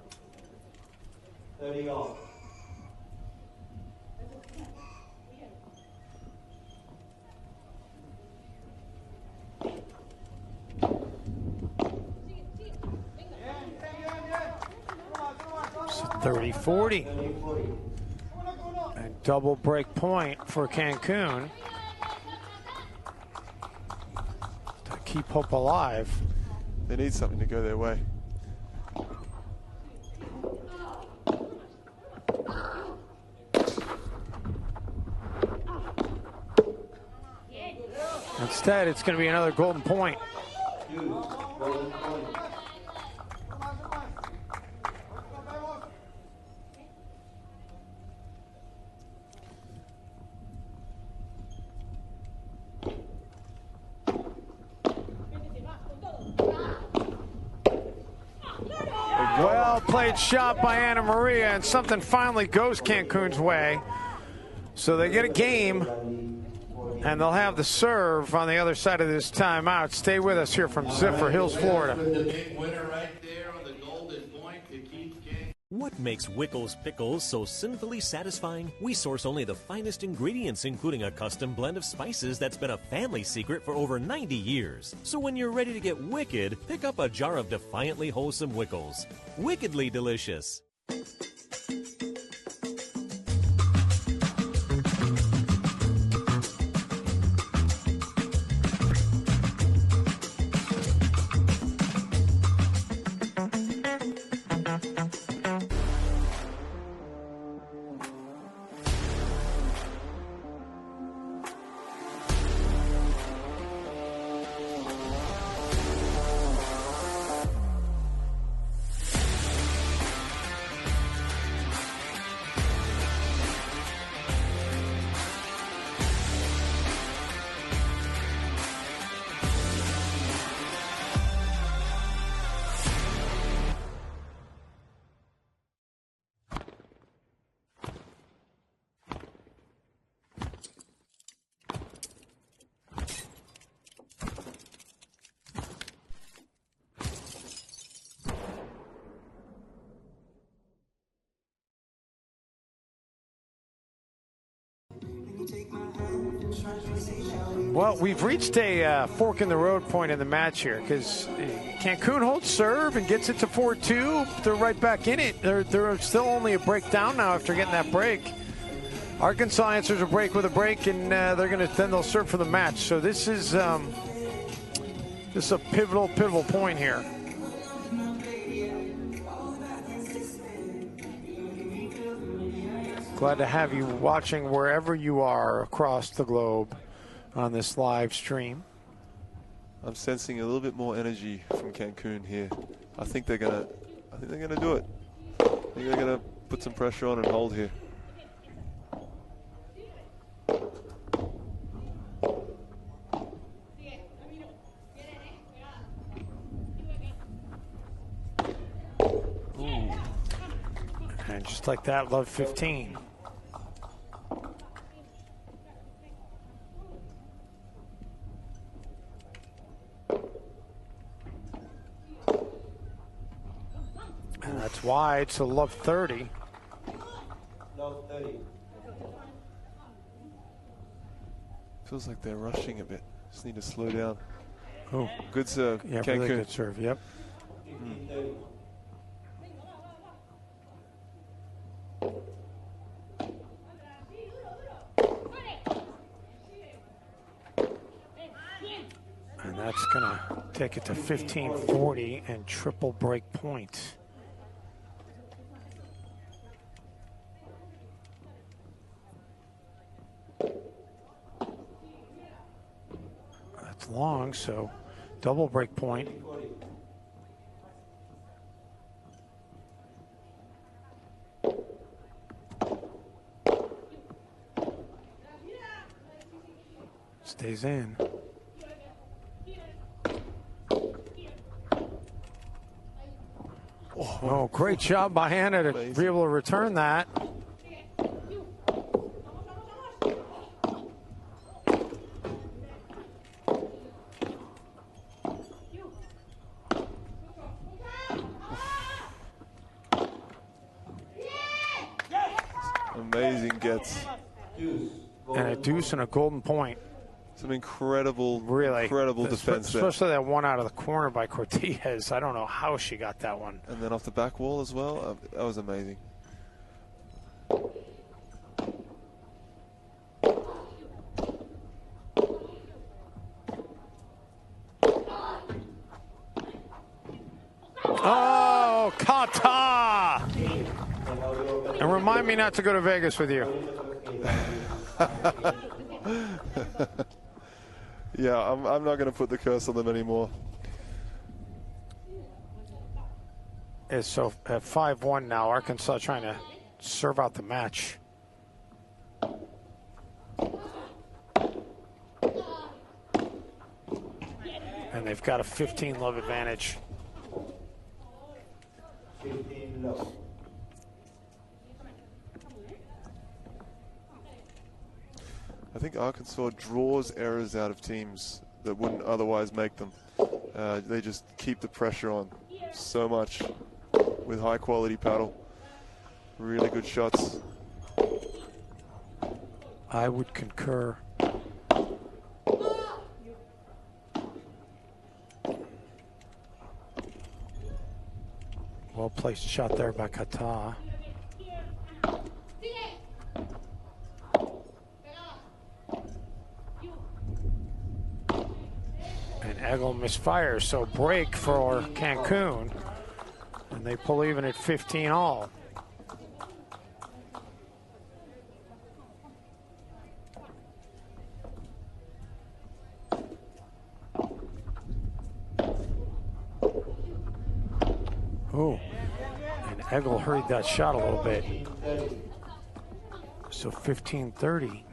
30 all. So 30-40. And double break point for Cancun to keep hope alive. They need something to go their way. Instead, it's going to be another golden point. Well played shot by Anna Maria, and something finally goes Cancun's way. So they get a game, and they'll have the serve on the other side of this timeout. Stay with us here from Zephyr Hills, Florida. The big winner right there on the golden point to keep game. What makes Wickles Pickles so sinfully satisfying? We source only the finest ingredients, including a custom blend of spices that's been a family secret for over 90 years. So when you're ready to get wicked, pick up a jar of defiantly wholesome Wickles. Wickedly delicious. Well, we've reached a fork in the road point in the match here because Cancun holds serve and gets it to 4-2. They're right back in it. They're still only a break down now after getting that break. Arkansas answers a break with a break, and they'll serve for the match. So this is a pivotal point here. Glad to have you watching wherever you are across the globe on this live stream. I'm sensing a little bit more energy from Cancun here. I think they're gonna do it. I think they're gonna put some pressure on and hold here. Ooh. And just like that, love 15. And that's wide, so love 30. Love 30. Feels like they're rushing a bit. Just need to slow down. Oh, good serve. Yeah, Cancun. really good serve. Yep. 15-30. And that's going to take it to 15-40 and triple break point. That's long, so double break point. Stays in. Oh, great job by Hannah to be able to return that. Amazing gets. And a deuce and a golden point. Some incredible, really incredible defense there. Especially that one out of the corner by Cortez. I don't know how she got that one. And then off the back wall as well. That was amazing. Oh, Kata! And remind me not to go to Vegas with you. Yeah, I'm not going to put the curse on them anymore. So at 5-1 now, Arkansas trying to serve out the match. And they've got a 15-love advantage. 15 love. I think Arkansas draws errors out of teams that wouldn't otherwise make them. They just keep the pressure on so much with high-quality paddle. Really good shots. I would concur. Well-placed shot there by Kata. And Egel misfires, so break for Cancun. And they pull even at 15 all. Oh, and Egel hurried that shot a little bit. So 15-30.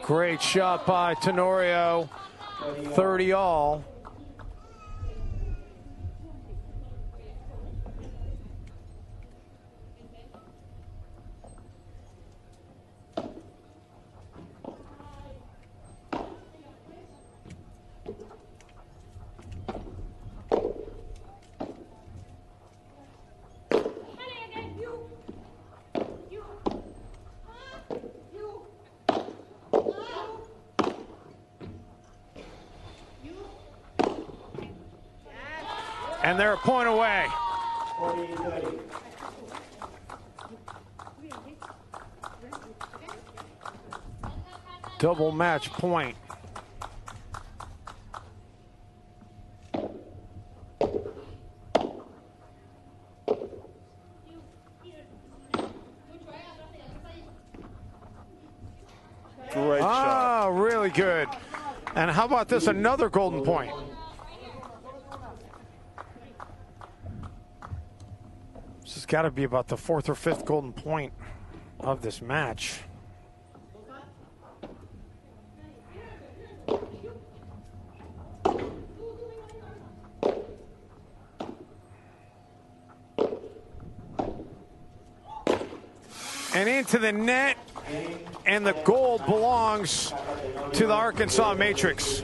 Great shot by Tenorio. 30 all. And they're a point away. 40-30. Double match point. Great shot. Really good. And how about this, another golden point? This has got to be about the fourth or fifth golden point of this match. And into the net, and the gold belongs to the Arkansas Matrix.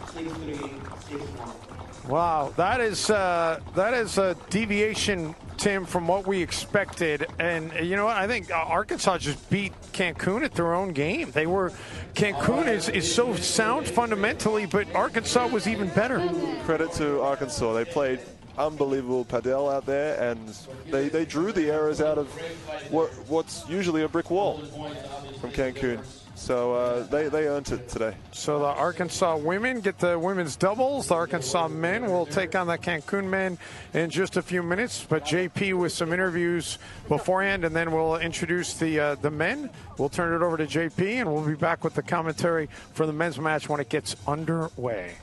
6-3, 6-1. Wow, that is a deviation, Tim, from what we expected. And you know what? I think Arkansas just beat Cancun at their own game. Cancun is so sound fundamentally, but Arkansas was even better. Credit to Arkansas. They played unbelievable Padel out there, and they drew the errors out of what's usually a brick wall from Cancun. So they earned it today. So the Arkansas women get the women's doubles. The Arkansas men will take on the Cancun men in just a few minutes. But JP with some interviews beforehand, and then we'll introduce the men. We'll turn it over to JP, and we'll be back with the commentary for the men's match when it gets underway.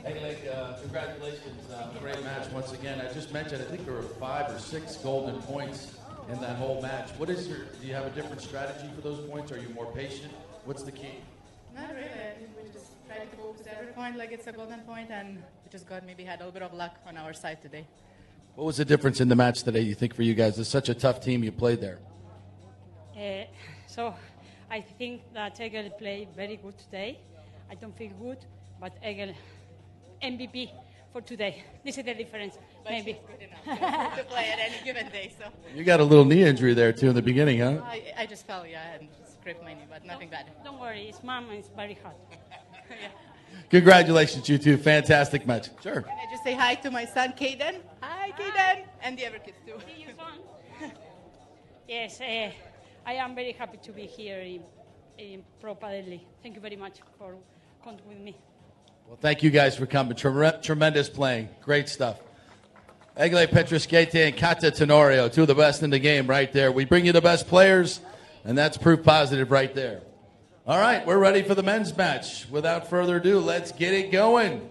Hey, congratulations. Great match once again. I just mentioned, I think there were 5 or 6 golden points in that whole match. Do you have a different strategy for those points? Are you more patient? What's the key? Not really. I think we just tried to focus every point like it's a golden point, and we just maybe had a little bit of luck on our side today. What was the difference in the match today, you think, for you guys? It's such a tough team you played there. So I think that Egel played very good today. I don't feel good, but Egel MVP for today. This is the difference, but maybe. She's good enough to play at any given day. So You got a little knee injury there, too, in the beginning, huh? I just fell, and scraped my knee, but nothing bad. Don't worry, it's mom and it's very hot. Yeah. Congratulations, you two. Fantastic match. Sure. Can I just say hi to my son, Caden? Hi, Caden. And the other kids, too. See you soon. Yes, I am very happy to be here in Pro Padel League. Thank you very much for coming with me. Well, thank you guys for coming. Tremendous playing. Great stuff. Egle Petroskete and Kata Tenorio, two of the best in the game right there. We bring you the best players, and that's proof positive right there. All right, we're ready for the men's match. Without further ado, let's get it going.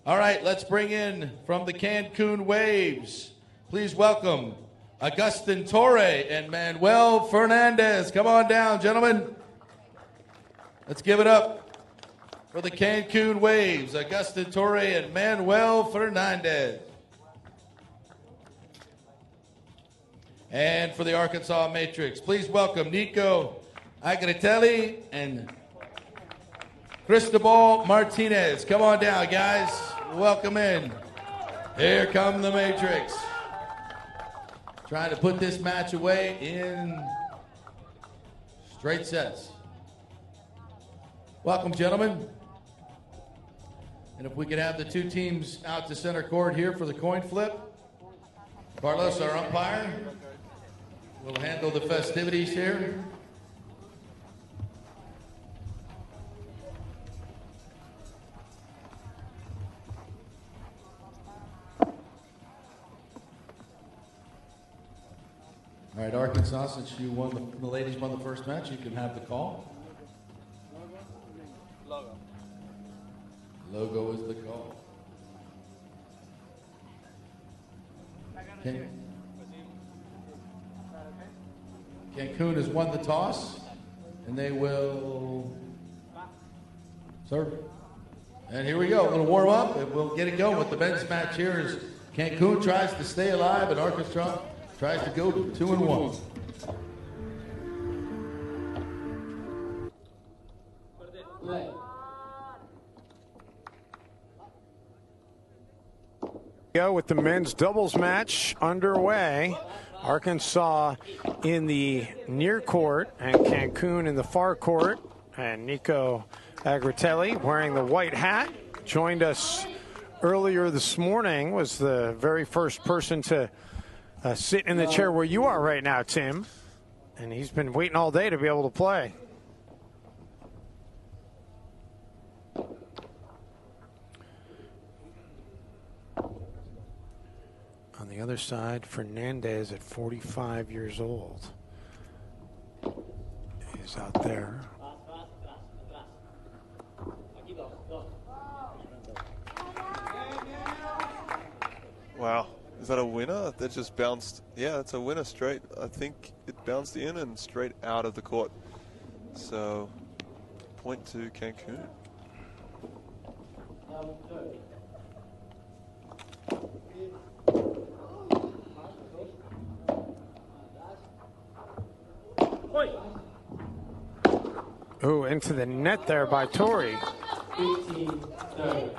All right, let's bring in from the Cancun Waves. Please welcome Agustin Torre and Manuel Fernandez. Come on down, gentlemen. Let's give it up for the Cancun Waves, Agustin Torre and Manuel Fernandez. And for the Arkansas Matrix, please welcome Nico Agritelli and Cristobal Martinez. Come on down, guys. Welcome in. Here come the Matrix. Trying to put this match away in straight sets. Welcome, gentlemen. And if we could have the two teams out to center court here for the coin flip. Carlos, our umpire, will handle the festivities here. All right, Arkansas, since you won the ladies won the first match, you can have the call. Logo is the call. Cancun has won the toss, and they will serve. And here we go, a little warm up, and we'll get it going with the men's match here as Cancun tries to stay alive, and Arkansas tries to go to 2-1. With the men's doubles match underway, Arkansas in the near court and Cancun in the far court, and Nico Agritelli wearing the white hat joined us earlier this morning, was the very first person to sit in the chair where you are right now, Tim, and he's been waiting all day to be able to play. On the other side, Fernandez at 45 years old is out there. Wow, is that a winner? That just bounced. Yeah, that's a winner straight. I think it bounced in and straight out of the court. So, point to Cancun. Oh, into the net there by Torrey. 15-30.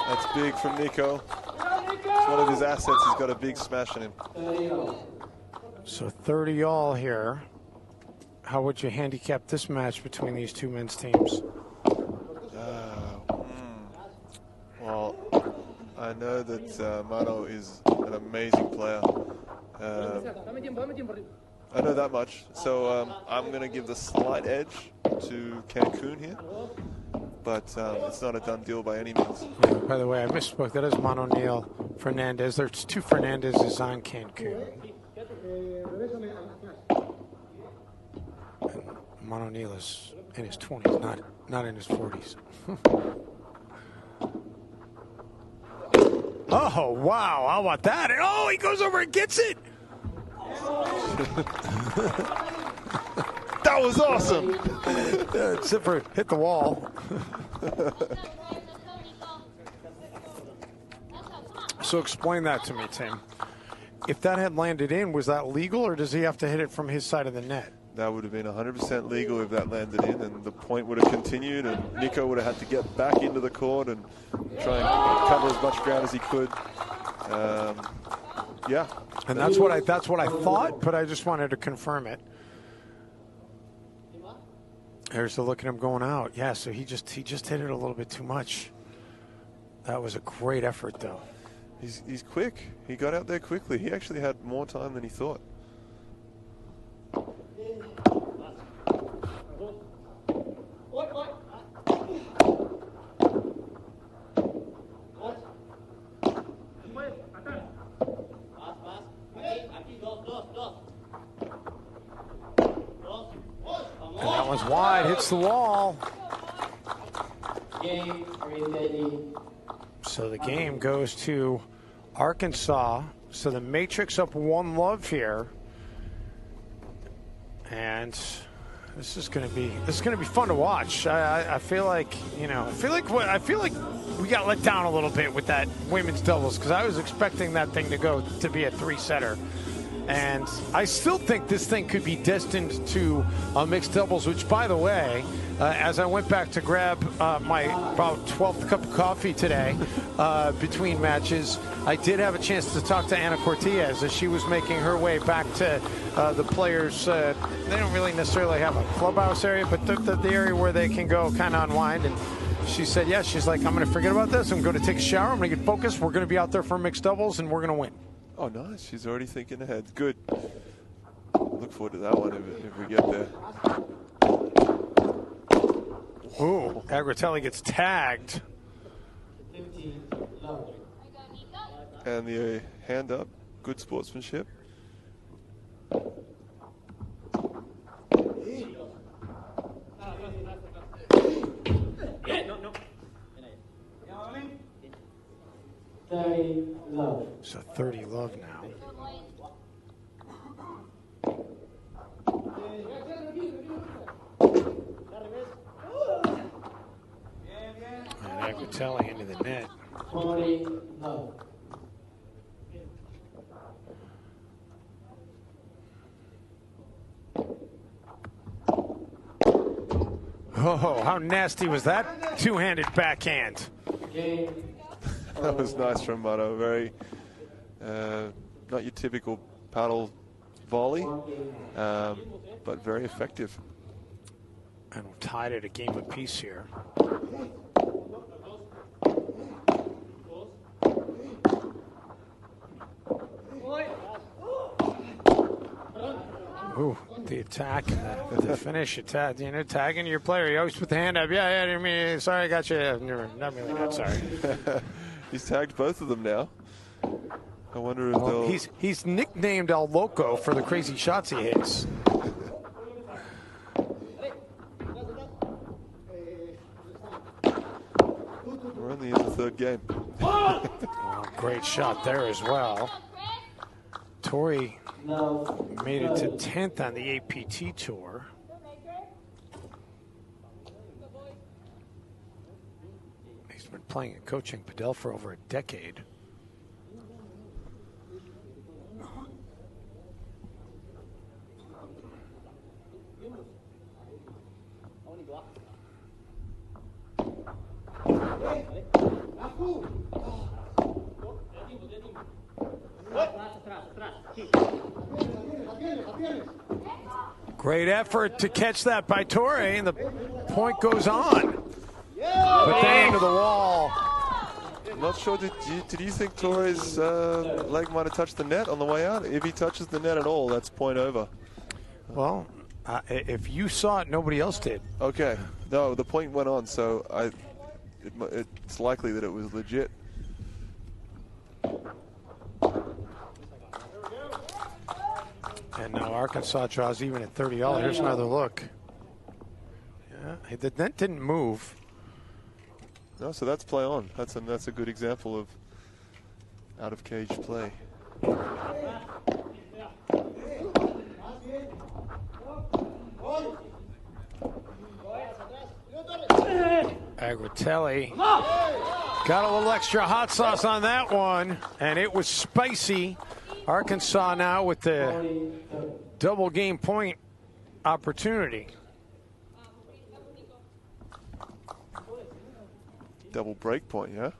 That's big from Nico. It's one of his assets. He's got a big smash in him. So 30 all here. How would you handicap this match between these two men's teams? Well, I know that Mano is an amazing player. I know that much. So I'm going to give the slight edge to Cancun here. But it's not a done deal by any means. Yeah, by the way, I misspoke. That is Mono Neal Fernandez. There's two Fernandezes on Cancun. Mono Neal is in his 20s, not in his 40s. Oh, wow. How about that? Oh, he goes over and gets it. That was awesome. Zipper hit the wall. So explain that to me, Tim. If that had landed in, was that legal, or does he have to hit it from his side of the net? That would have been 100% legal if that landed in, and the point would have continued, and Nico would have had to get back into the court and try and cover as much ground as he could. Yeah. And that's what I thought, but I just wanted to confirm it. There's the look at him going out. Yeah, so he just hit it a little bit too much. That was a great effort, though. He's quick. He got out there quickly. He actually had more time than he thought. And that one's wide, hits the wall. So the game goes to Arkansas. So the Matrix up 1-love here. And this is going to be fun to watch. I feel like, I feel like we got let down a little bit with that women's doubles, because I was expecting that thing to be a 3-setter. And I still think this thing could be destined to mixed doubles, which, by the way, as I went back to grab my about 12th cup of coffee today between matches, I did have a chance to talk to Ana Cortez as she was making her way back to the players. They don't really necessarily have a clubhouse area, but the area where they can go kind of unwind. And she said, yes, she's like, I'm going to forget about this. I'm going to take a shower. I'm going to get focused. We're going to be out there for mixed doubles, and we're going to win. Oh, nice. She's already thinking ahead. Good. Look forward to that one if we get there. Ooh, Agritelli gets tagged. And the hand up. Good sportsmanship. So 30 love now. And Agritelli into the net. 20 love. Oh, how nasty was that two-handed backhand? That was nice from Mano. Very, not your typical paddle volley, but very effective. And we're tied at a game apiece here. Ooh, the attack and the finish attack. Tagging your player. You always put the hand up. Yeah, I mean, sorry, I got you. Not really that sorry. He's tagged both of them now. I wonder if they'll... He's nicknamed El Loco for the crazy shots he hits. We're only in the third game. Great shot there as well. Tori made it to 10th on the APT tour. He's been playing and coaching Padel for over a decade. Great effort to catch that by Torre, and the point goes on. But then into the wall. I'm not sure, did you think Torre's leg might have touched the net on the way out? If he touches the net at all, that's point over. Well, if you saw it, nobody else did. Okay. No, the point went on, so it's likely that it was legit. And now Arkansas draws even at 30 all. Here's another look. Yeah, the net didn't move. No, so that's play on. That's a good example of out of cage play. Agritelli got a little extra hot sauce on that one, and it was spicy. Arkansas now with the double game point opportunity. Double break point, yeah?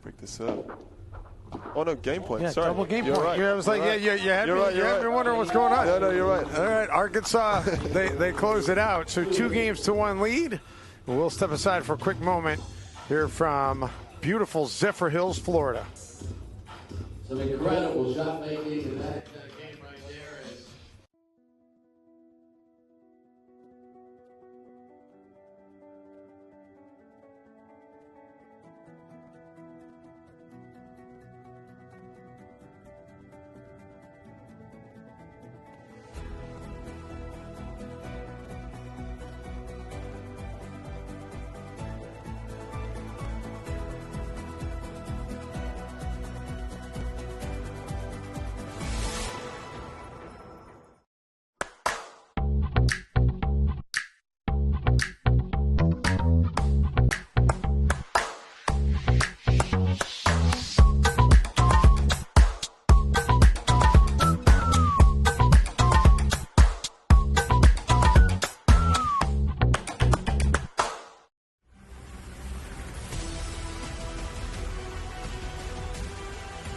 Break this up. Oh, no, game point. Yeah, sorry. double game you're point. Right. Yeah, I was like, right. you had me wondering what's going on. No, you're right. All right, Arkansas, they close it out. So 2-1 lead. We'll step aside for a quick moment here from beautiful Zephyr Hills, Florida. Some incredible shot making in that game right there.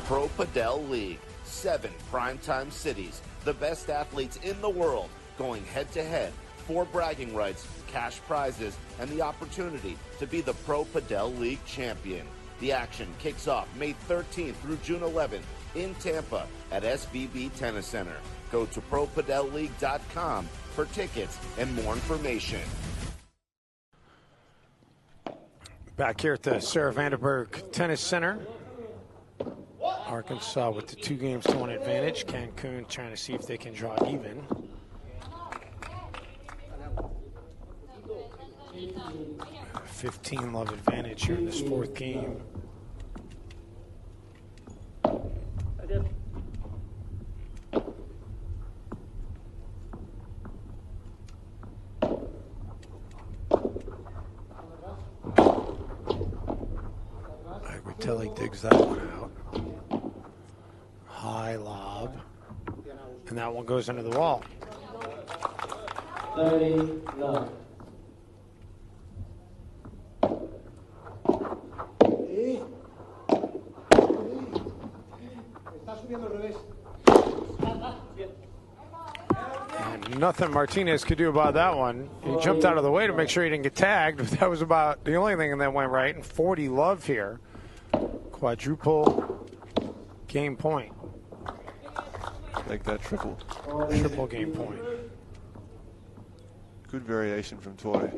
Pro Padel League. 7 primetime cities. The best athletes in the world going head-to-head. 4 bragging rights, cash prizes, and the opportunity to be the Pro Padel League champion. The action kicks off May 13th through June 11th in Tampa at SVB Tennis Center. Go to ProPadelLeague.com for tickets and more information. Back here at the Sarah Vandenberg Tennis Center. Arkansas with the 2-1 advantage. Cancun trying to see if they can draw even. A 15-love advantage here in this 4th game. Agritelli digs that one out. High lob. And that one goes into the wall. 30 love. And nothing Martinez could do about that one. He jumped out of the way to make sure he didn't get tagged, but that was about the only thing that went right. And 40 love here. Quadruple game point. Make that triple. Triple game point. Good variation from Torre.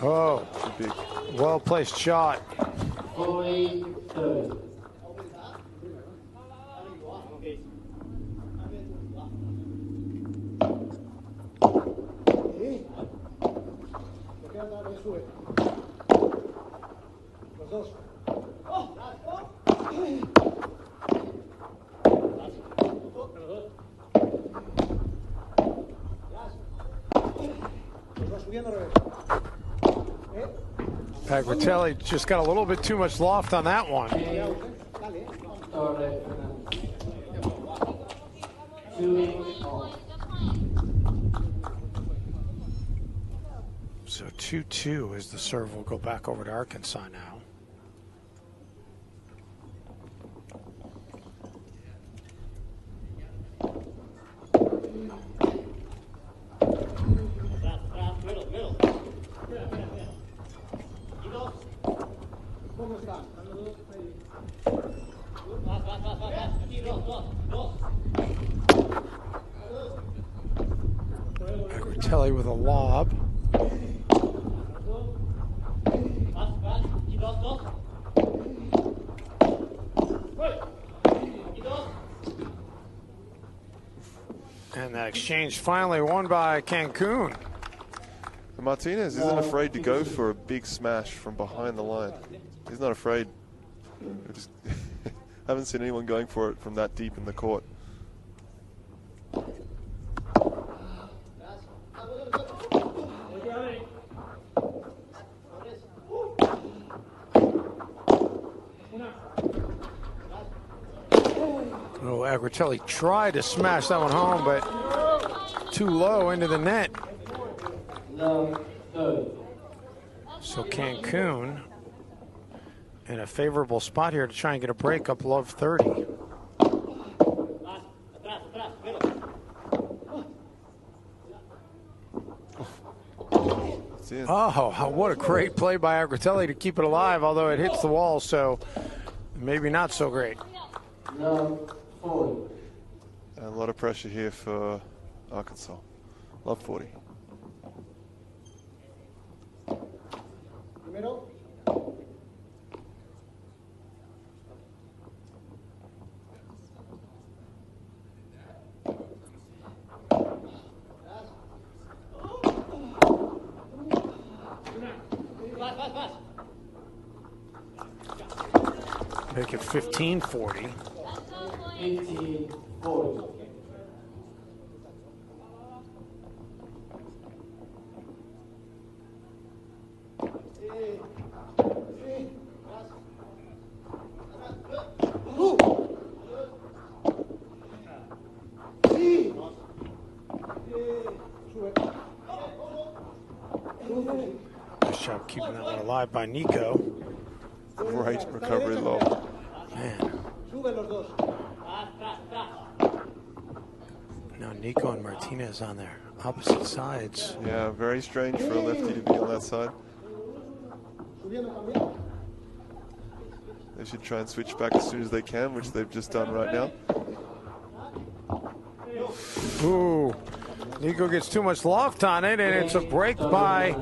Oh, well-placed shot. 40-30. Agritelli just got a little bit too much loft on that one. So 2-2 as the serve will go back over to Arkansas now. Agritelli with a lob. And that exchange finally won by Cancun. And Martinez isn't afraid to go for a big smash from behind the line. He's not afraid. I just haven't seen anyone going for it from that deep in the court. Oh, Agritelli tried to smash that one home, but too low into the net. So Cancun in a favorable spot here to try and get a break up love 30. Oh, what a great play by Agritelli to keep it alive, although it hits the wall, so maybe not so great. And a lot of pressure here for Arkansas. Love 40. Make it 15-40. 15-40. Nice job keeping that one alive by Nico. Great recovery low. Man. Now Nico and Martinez on their opposite sides. Yeah, very strange for a lefty to be on that side. They should try and switch back as soon as they can, which they've just done right now. Ooh, Nico gets too much loft on it, and it's a break by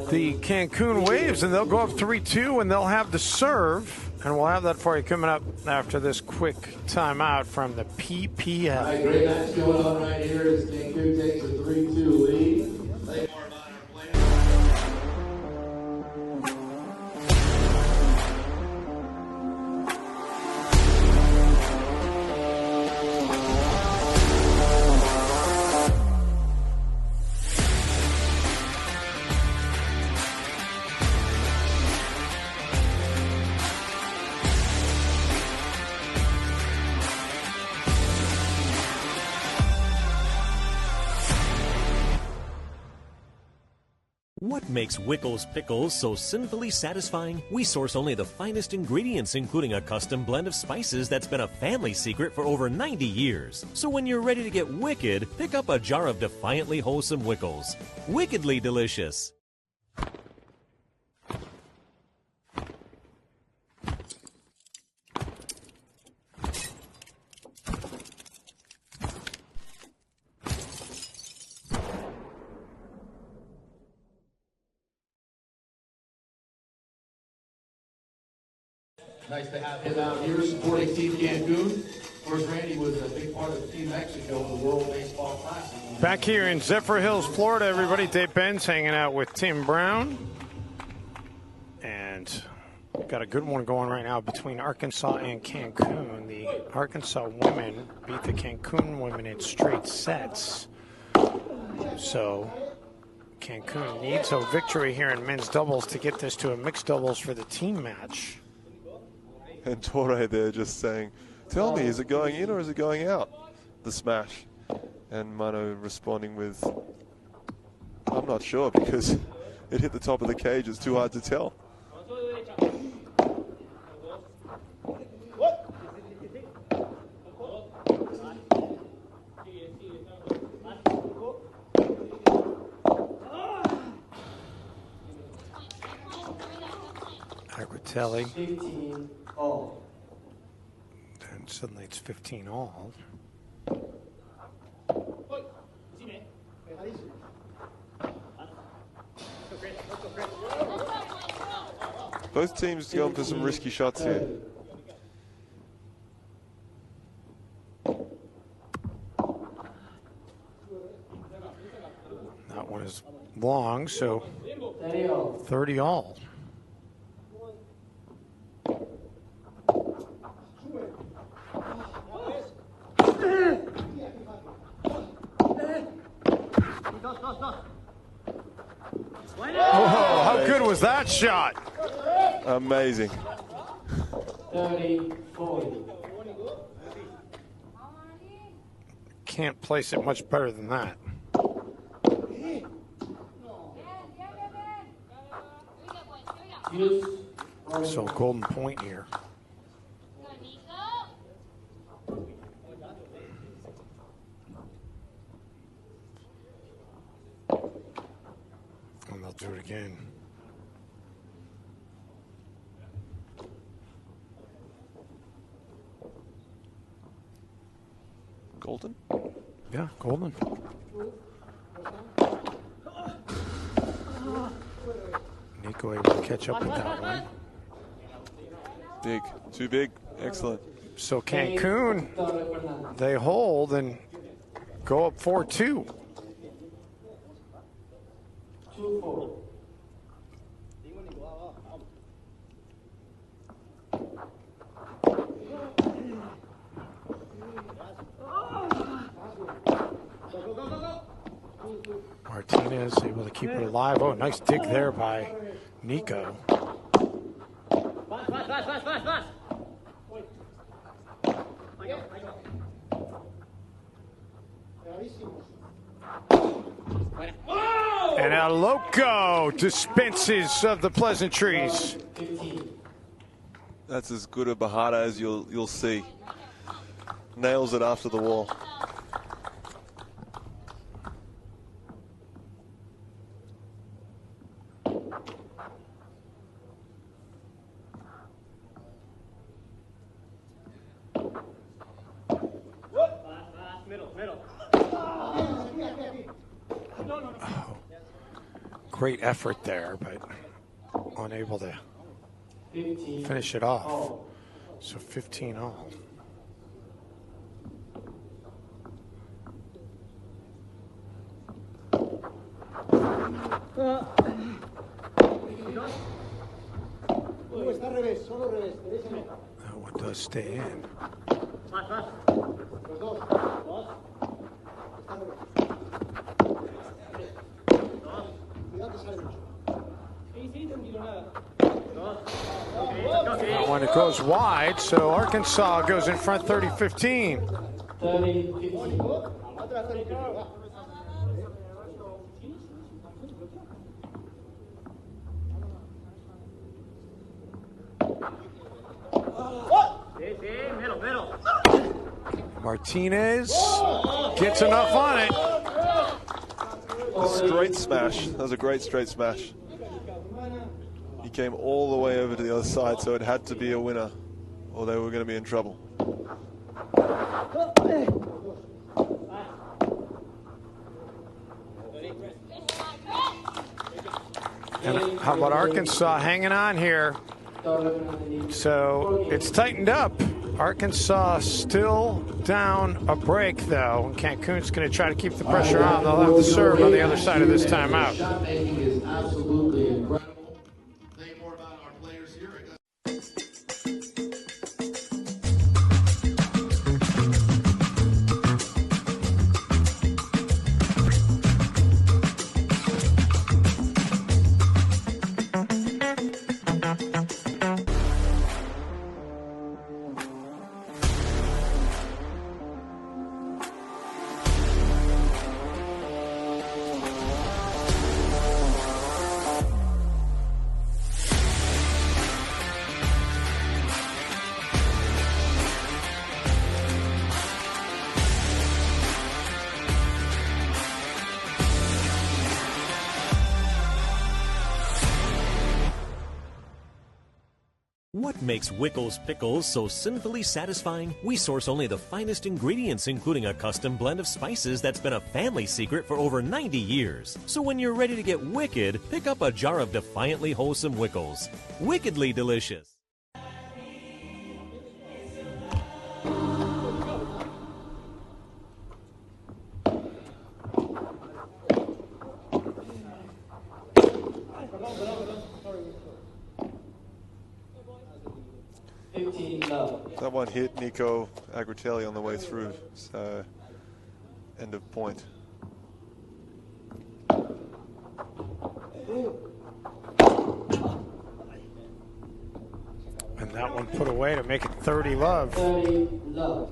the Cancun Waves, and they'll go up 3-2, and they'll have the serve. And we'll have that for you coming up after this quick timeout from the PPL. All right, great match going on right here as Cancun takes a 3-2 lead. What makes Wickles Pickles so sinfully satisfying? We source only the finest ingredients, including a custom blend of spices that's been a family secret for over 90 years. So when you're ready to get wicked, pick up a jar of defiantly wholesome Wickles. Wickedly delicious. Nice to have him out here supporting Team Cancun. Of course, Randy was a big part of Team Mexico in the World Baseball Classic. Back here in Zephyr Hills, Florida, everybody. Dave Benz hanging out with Tim Brown. And got a good one going right now between Arkansas and Cancun. The Arkansas women beat the Cancun women in straight sets. So Cancun needs a victory here in men's doubles to get this to a mixed doubles for the team match. And Torre there just saying, tell me, is it going in or is it going out? the smash. And Mano responding with, I'm not sure, because it hit the top of the cage. It's too hard to tell. Agritelli. 15 all. And suddenly it's 15 all. Both teams going for some risky shots here. That one is long, so 30 all. Oh, how good was that shot? Amazing. 30, 40. Can't place it much better than that. So golden point here. And they'll do it again. Golden? Yeah, golden. Nico able to catch up with that one. Big. Too big. Excellent. So Cancun, they hold and go up 4-2. 2-4. Martinez able to keep it alive. Oh, nice dig there by Nico. And a Loco dispenses of the pleasantries. That's as good a Bajada as you'll see. Nails it after the wall. Great effort there, but unable to finish it off. So 15 all. That one does stay in. That one, it goes wide, so Arkansas goes in front 30-15. 30-15. Martinez gets enough on it. Straight smash. That was a great straight smash. He came all the way over to the other side, so it had to be a winner, or they were going to be in trouble. And how about Arkansas hanging on here? So it's tightened up. Arkansas still down a break, though. Cancun's going to try to keep the pressure on. They'll have to serve on the other side of this timeout. Shot making is absolutely incredible. Say more about our players here. What makes Wickles pickles so sinfully satisfying? We source only the finest ingredients, including a custom blend of spices that's been a family secret for over 90 years. So when you're ready to get wicked, pick up a jar of defiantly wholesome Wickles. Wickedly delicious. That one hit Nico Agritelli on the way through, so end of point. And that one put away to make it 30 love. 30 love.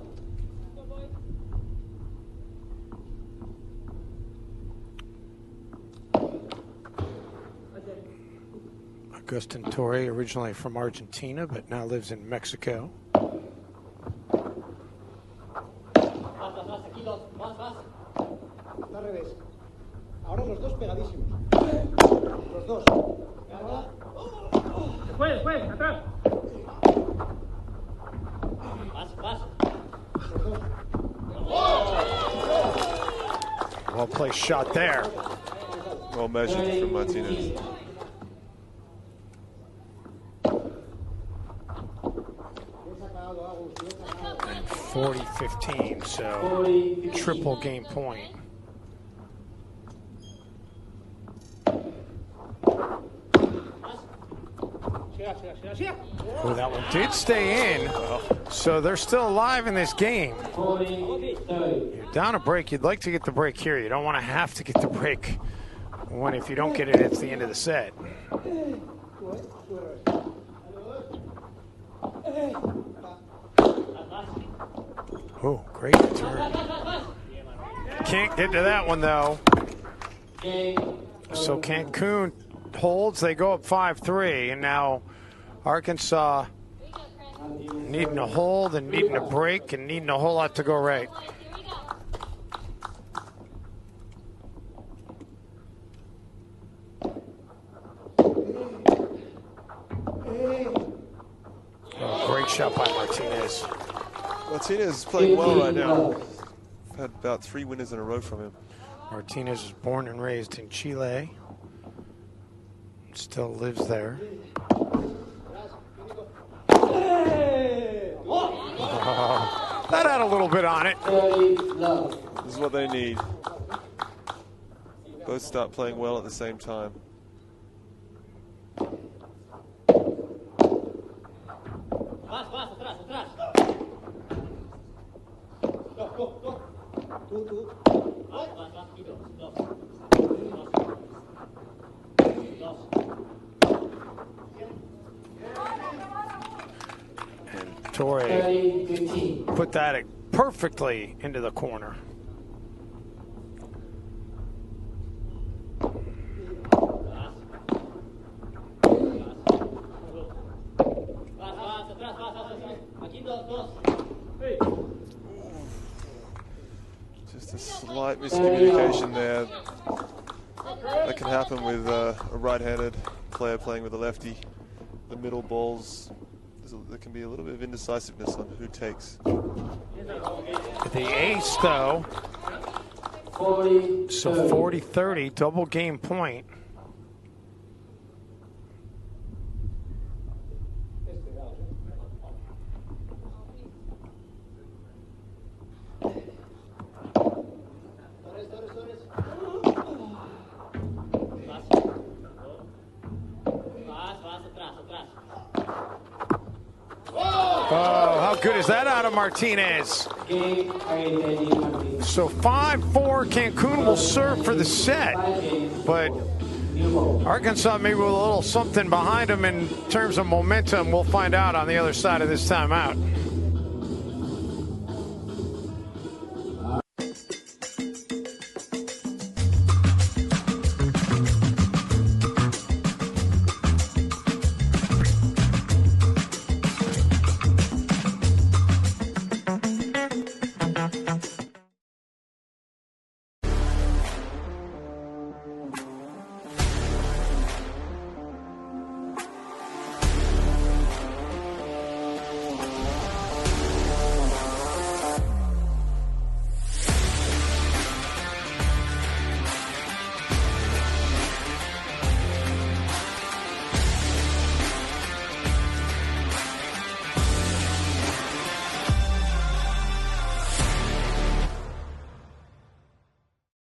Agustin Torre, originally from Argentina, but now lives in Mexico. Al revés. Ahora los dos pegadísimos. Los dos. Después, atrás. Vas. Los dos. Well placed shot there. Well measured from Martinez. 40-15, so triple game point. Oh, that one did stay in, so they're still alive in this game. You're down a break. You'd like to get the break here. You don't want to have to get the break when if you don't get it, it's the end of the set. Oh, great return. Can't get to that one, though. So Cancun holds. They go up 5-3, and now Arkansas needing a hold and needing a break and needing a whole lot to go right. Oh, great shot by Martinez. Martinez is playing well right now. I've had about 3 winners in a row from him. Martinez was born and raised in Chile. Still lives there. Oh, that had a little bit on it. This is what they need. Both start playing well at the same time. And Torre put that perfectly into the corner. Just a slight miscommunication there. That can happen with a right-handed player playing with a lefty. The middle balls, there can be a little bit of indecisiveness on who takes. The ace, though. So 40-30, double game point. Oh, how good is that out of Martinez? So 5-4, Cancun will serve for the set, but Arkansas maybe with a little something behind them in terms of momentum. We'll find out on the other side of this timeout.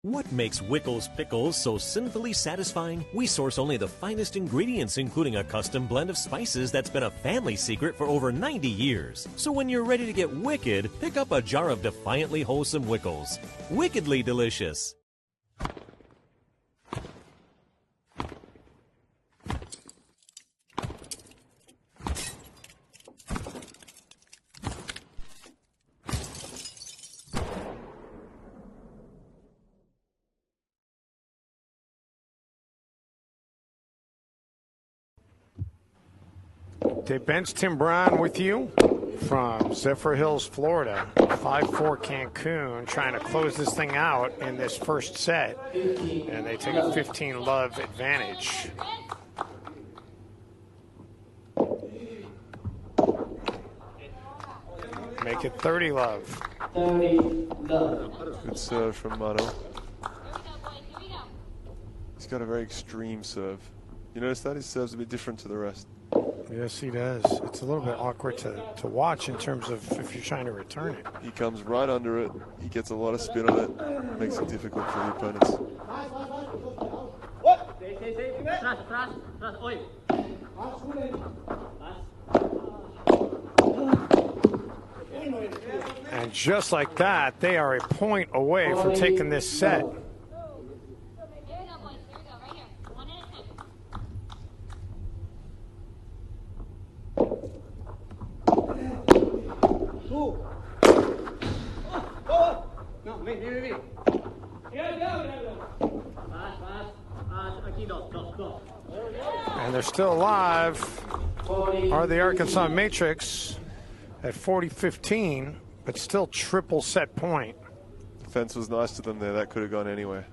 What makes Wickles Pickles so sinfully satisfying? We source only the finest ingredients, including a custom blend of spices that's been a family secret for over 90 years. So when you're ready to get wicked, pick up a jar of defiantly wholesome Wickles. Wickedly delicious. Dave Benz, Tim Brown with you from Zephyr Hills, Florida. 5-4 Cancun, trying to close this thing out in this first set. And they take a 15-love advantage. Make it 30-love. 30-love. Good serve from Mano. He's got a very extreme serve. You notice that? His serve's a bit different to the rest. Yes, he does. It's a little bit awkward to watch in terms of if you're trying to return it. He comes right under it. He gets a lot of spin on it. Makes it difficult for the opponents. And just like that, they are a point away from taking this set. And they're still alive. Are the Arkansas Matrix at 40-15, but still triple set point. The fence was nice to them there. That could have gone anywhere.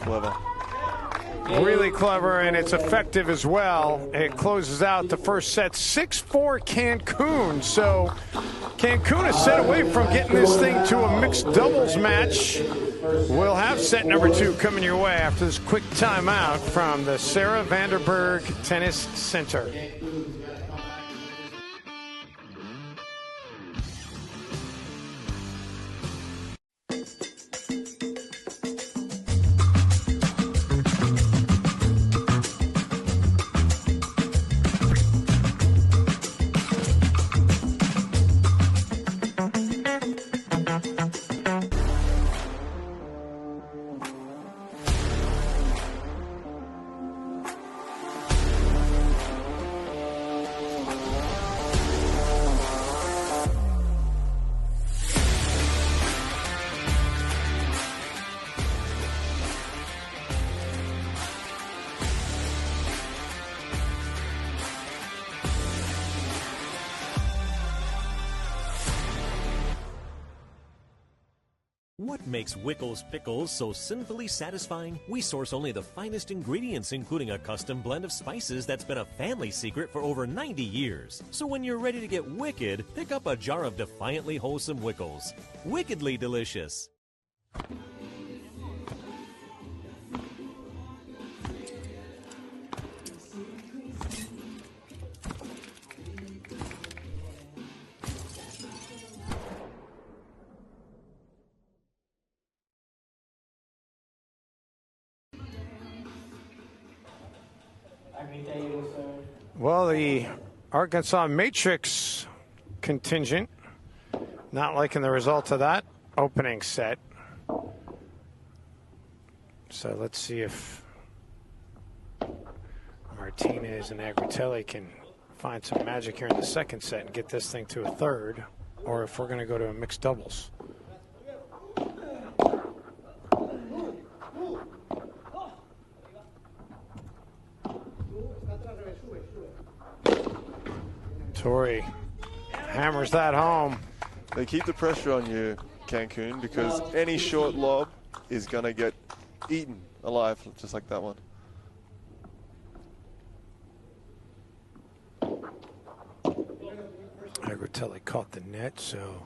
Clever. Really clever, and it's effective as well. It closes out the first set 6-4 Cancun. So Cancun is set away from getting this thing to a mixed doubles match. We'll have set number 2 coming your way after this quick timeout from the Sarah Vanderburg Tennis Center. What makes Wickles Pickles so sinfully satisfying? We source only the finest ingredients, including a custom blend of spices that's been a family secret for over 90 years. So when you're ready to get wicked, pick up a jar of defiantly wholesome Wickles. Wickedly delicious. Well, the Arkansas Matrix contingent not liking the result of that opening set. So let's see if Martinez and Agritelli can find some magic here in the second set and get this thing to a third, or if we're going to go to a mixed doubles. Torrey hammers that home. They keep the pressure on you, Cancun, because any short lob is going to get eaten alive, just like that one. Agritelli caught the net, so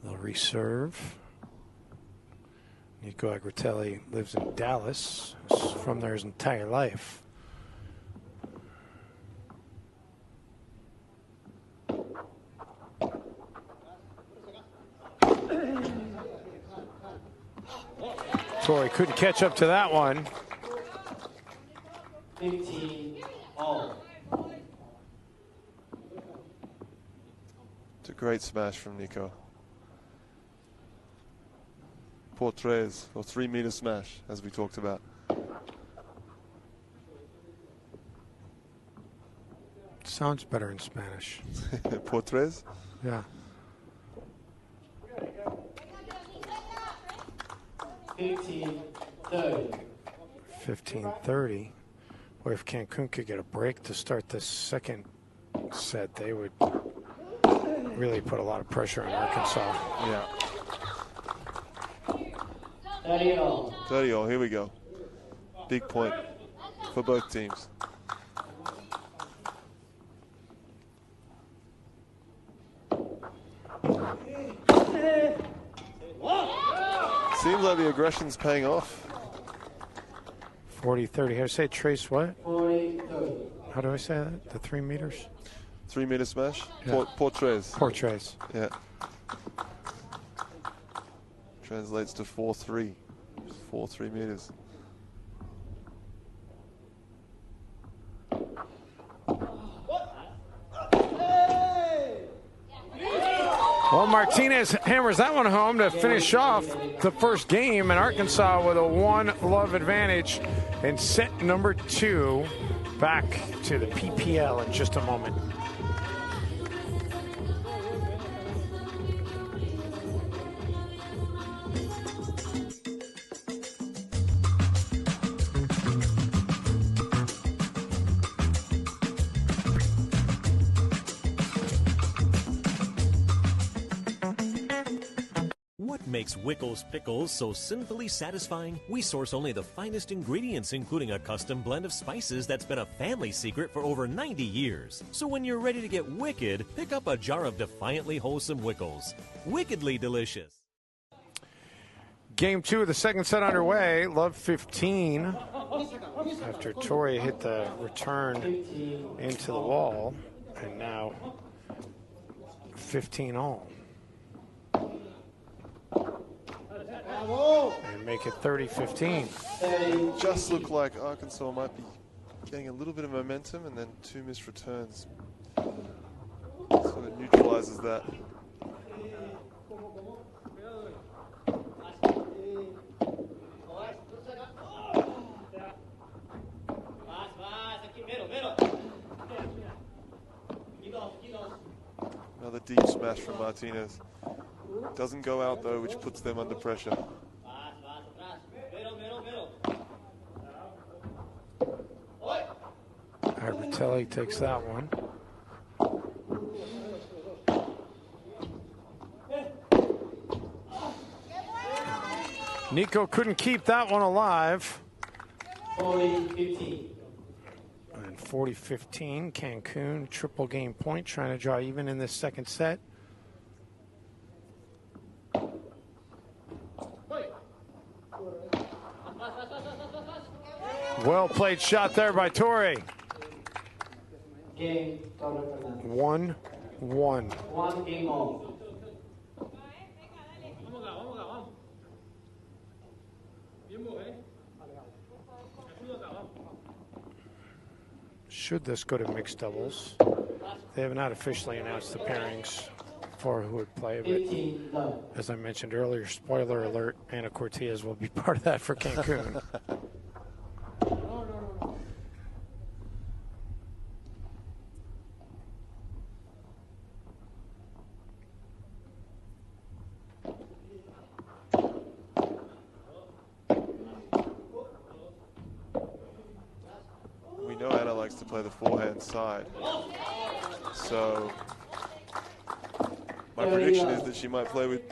they'll reserve. Nico Agritelli lives in Dallas. He's from there his entire life. Torrey couldn't catch up to that one. 15 all. It's a great smash from Nico. Por tres, or 3 meter smash, as we talked about. Sounds better in Spanish. Por tres? Yeah. 15-30. 15-30. Or if Cancun could get a break to start this second set, they would really put a lot of pressure on Arkansas. Yeah. 30 all. 30 all, here we go. Big point for both teams. Seems like the aggression's paying off. 40-30. How do I say trace what? 40-30. How do I say that? The 3 meters? 3 meter smash? Yeah. Por tres. Por tres. Yeah. Translates to 4-3. 4 meters. Well, Martinez hammers that one home to finish off the first game, and Arkansas with a 1-love advantage in set number 2. Back to the PPL in just a moment. What makes Wickles pickles so sinfully satisfying? We source only the finest ingredients, including a custom blend of spices that's been a family secret for over 90 years. So when you're ready to get wicked, pick up a jar of defiantly wholesome Wickles. Wickedly delicious. Game 2 of the second set underway. Love 15 after Torrey hit the return into the wall, and now 15 all. And make it 30-15. Just looked like Arkansas might be getting a little bit of momentum, and then 2 missed returns sort of neutralizes that. Another deep smash from Martinez. Doesn't go out though, which puts them under pressure. Arbertelli takes that one. Nico couldn't keep that one alive. 40-15. And 40-15, Cancun, triple game point, trying to draw even in this second set. Well played shot there by Torrey. Game, Torrey Fernandez. 1-1. 1 game all. Should this go to mixed doubles? They have not officially announced the pairings for who would play, but as I mentioned earlier, spoiler alert, Ana Cortez will be part of that for Cancun. We know Ana likes to play the forehand side. So my prediction is that she might play with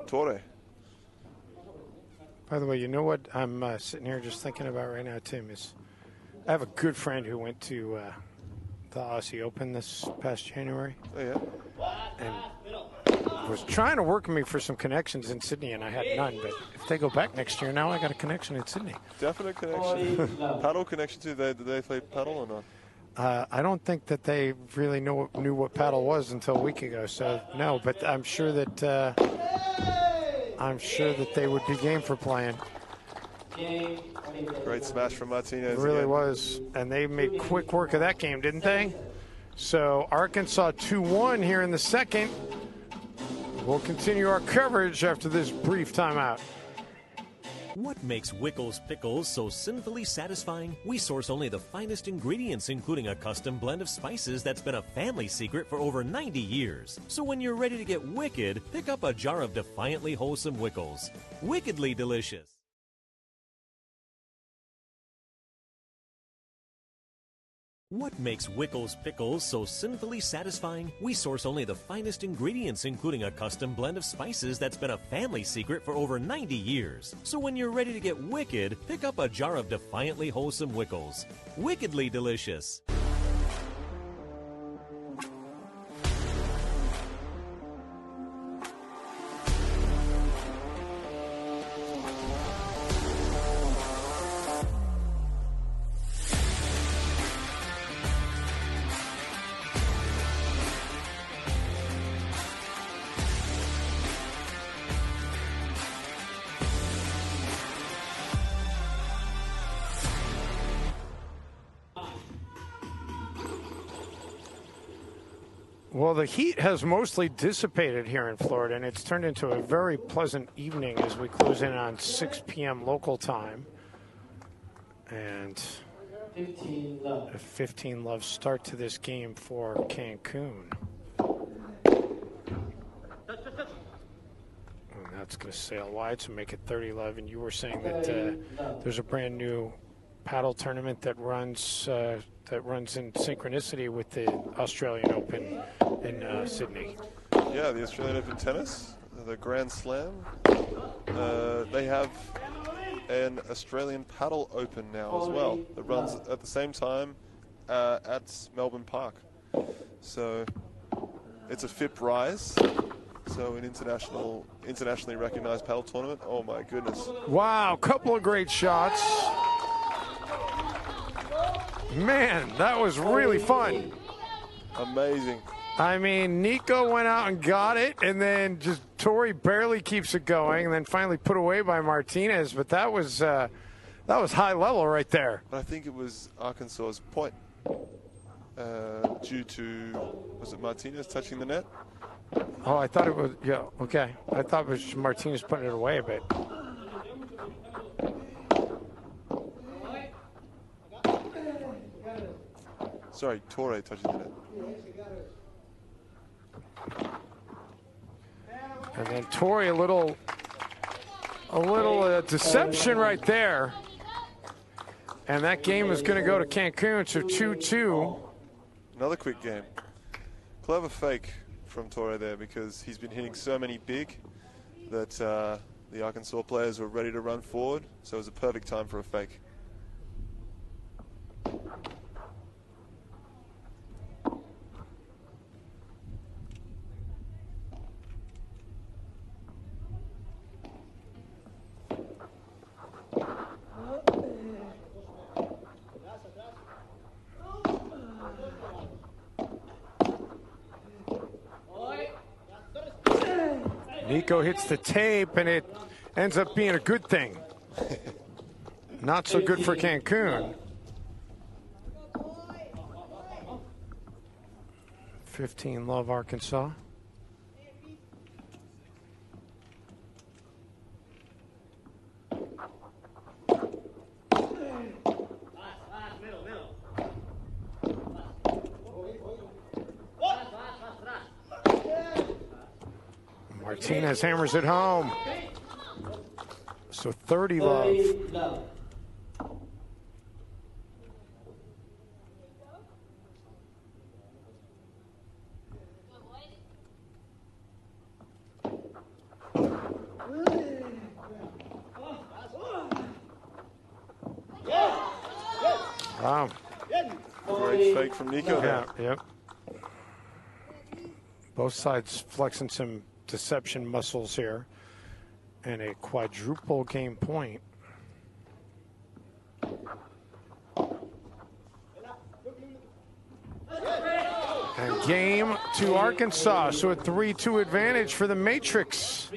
Torrey. By the way, you know what I'm sitting here just thinking about right now, Tim, is I have a good friend who went to the Aussie Open this past January. Oh, yeah? And was trying to work me for some connections in Sydney, and I had none. But if they go back next year, now I got a connection in Sydney. Definite connection. Paddle connection too. Did they play paddle or not? I don't think that they really knew what paddle was until a week ago. So no, but I'm sure that they would be game for playing. Great smash from Martinez. It really again. was. And they made quick work of that game, didn't they? So Arkansas 2-1 here in the second. We'll continue our coverage after this brief timeout. What makes Wickles pickles so sinfully satisfying? We source only the finest ingredients, including a custom blend of spices that's been a family secret for over 90 years. So when you're ready to get wicked, pick up a jar of defiantly wholesome Wickles. Wickedly delicious. What makes Wickles pickles so sinfully satisfying? We source only the finest ingredients, including a custom blend of spices that's been a family secret for over 90 years. So when you're ready to get wicked, pick up a jar of defiantly wholesome Wickles. Wickedly delicious. Well, the heat has mostly dissipated here in Florida, and it's turned into a very pleasant evening as we close in on 6 p.m. local time. And 15-love start to this game for Cancun. And that's going to sail wide, so make it 30-love. And you were saying that there's a brand new paddle tournament that runs in synchronicity with the Australian Open in Sydney. Yeah, the Australian Open tennis, the Grand Slam. They have an Australian Paddle Open now as well. That runs at the same time at Melbourne Park. So it's a FIP Rise. So an internationally recognized paddle tournament. Oh my goodness! Wow, couple of great shots. Man, that was really fun. Amazing. I mean, Nico went out and got it, and then just Tori barely keeps it going, and then finally put away by Martinez. But that was high level right there. But I think it was Arkansas's point due to, was it Martinez touching the net? Oh, I thought it was, yeah, okay. I thought it was Martinez putting it away a bit. Sorry, Torre touching the net. And then Tori, a little deception right there. And that game is going to go to Cancun, so 2-2. Another quick game. Clever fake from Torre there, because he's been hitting so many big that the Arkansas players were ready to run forward, so it was a perfect time for a fake. Nico hits the tape, and it ends up being a good thing. Not so good for Cancun. 15-love Arkansas. Martinez hammers it home. So 30-love. Wow. Great fake from Nico there. Yeah, yep. Both sides flexing some deception muscles here. And a quadruple game point. And game to Arkansas. So a 3-2 advantage for the Matrix.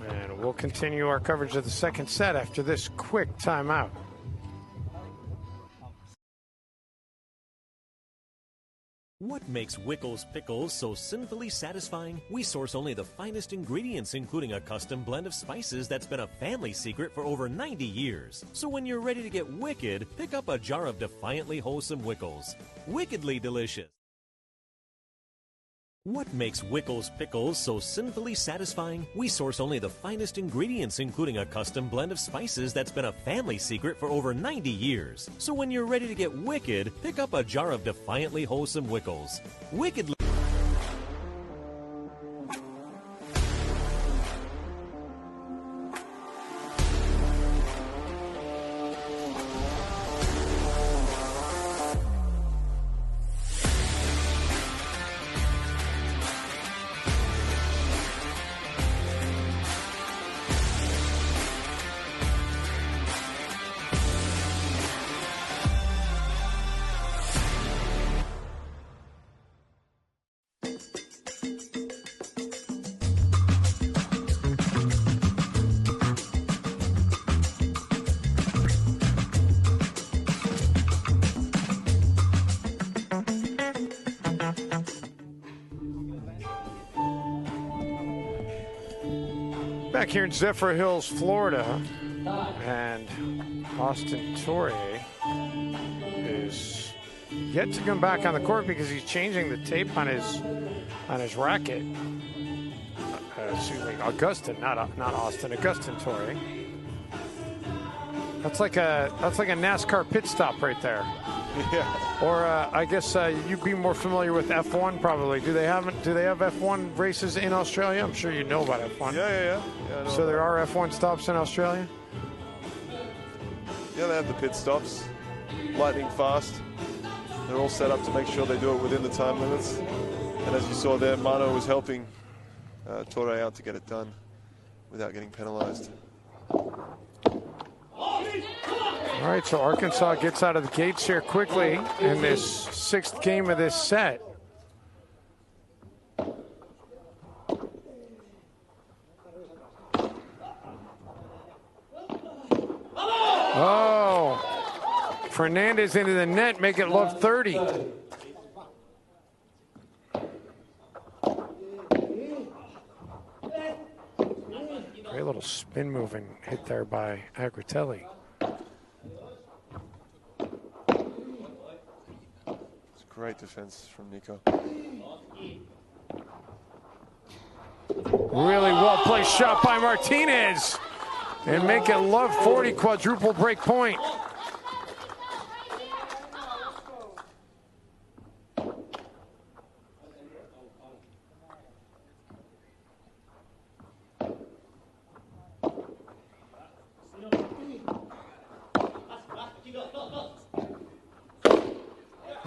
And we'll continue our coverage of the second set after this quick timeout. What makes Wickles pickles so sinfully satisfying? We source only the finest ingredients, including a custom blend of spices that's been a family secret for over 90 years. So when you're ready to get wicked, pick up a jar of defiantly wholesome Wickles. Wickedly delicious. What makes Wickles pickles so sinfully satisfying? We source only the finest ingredients, including a custom blend of spices that's been a family secret for over 90 years. So when you're ready to get wicked, pick up a jar of defiantly wholesome Wickles. Wickedly. Back here in Zephyr Hills, Florida, and Austin Torre is yet to come back on the court because he's changing the tape on his racket. Excuse me, Augustin, not Austin. Augustin Torre. That's like a NASCAR pit stop right there. Yeah. Or I guess you'd be more familiar with F1 probably. Do they have F1 races in Australia? I'm sure you know about F1. Yeah. So there are F1 stops in Australia? Yeah, they have the pit stops, lightning fast. They're all set up to make sure they do it within the time limits. And as you saw there, Mano was helping Torre out to get it done without getting penalized. All right, so Arkansas gets out of the gates here quickly in this sixth game of this set. Oh, Fernandez into the net, make it love 30. Great little spin move and hit there by Agritelli. Great defense from Nico. Really well placed shot by Martinez. And make it love 40, quadruple break point.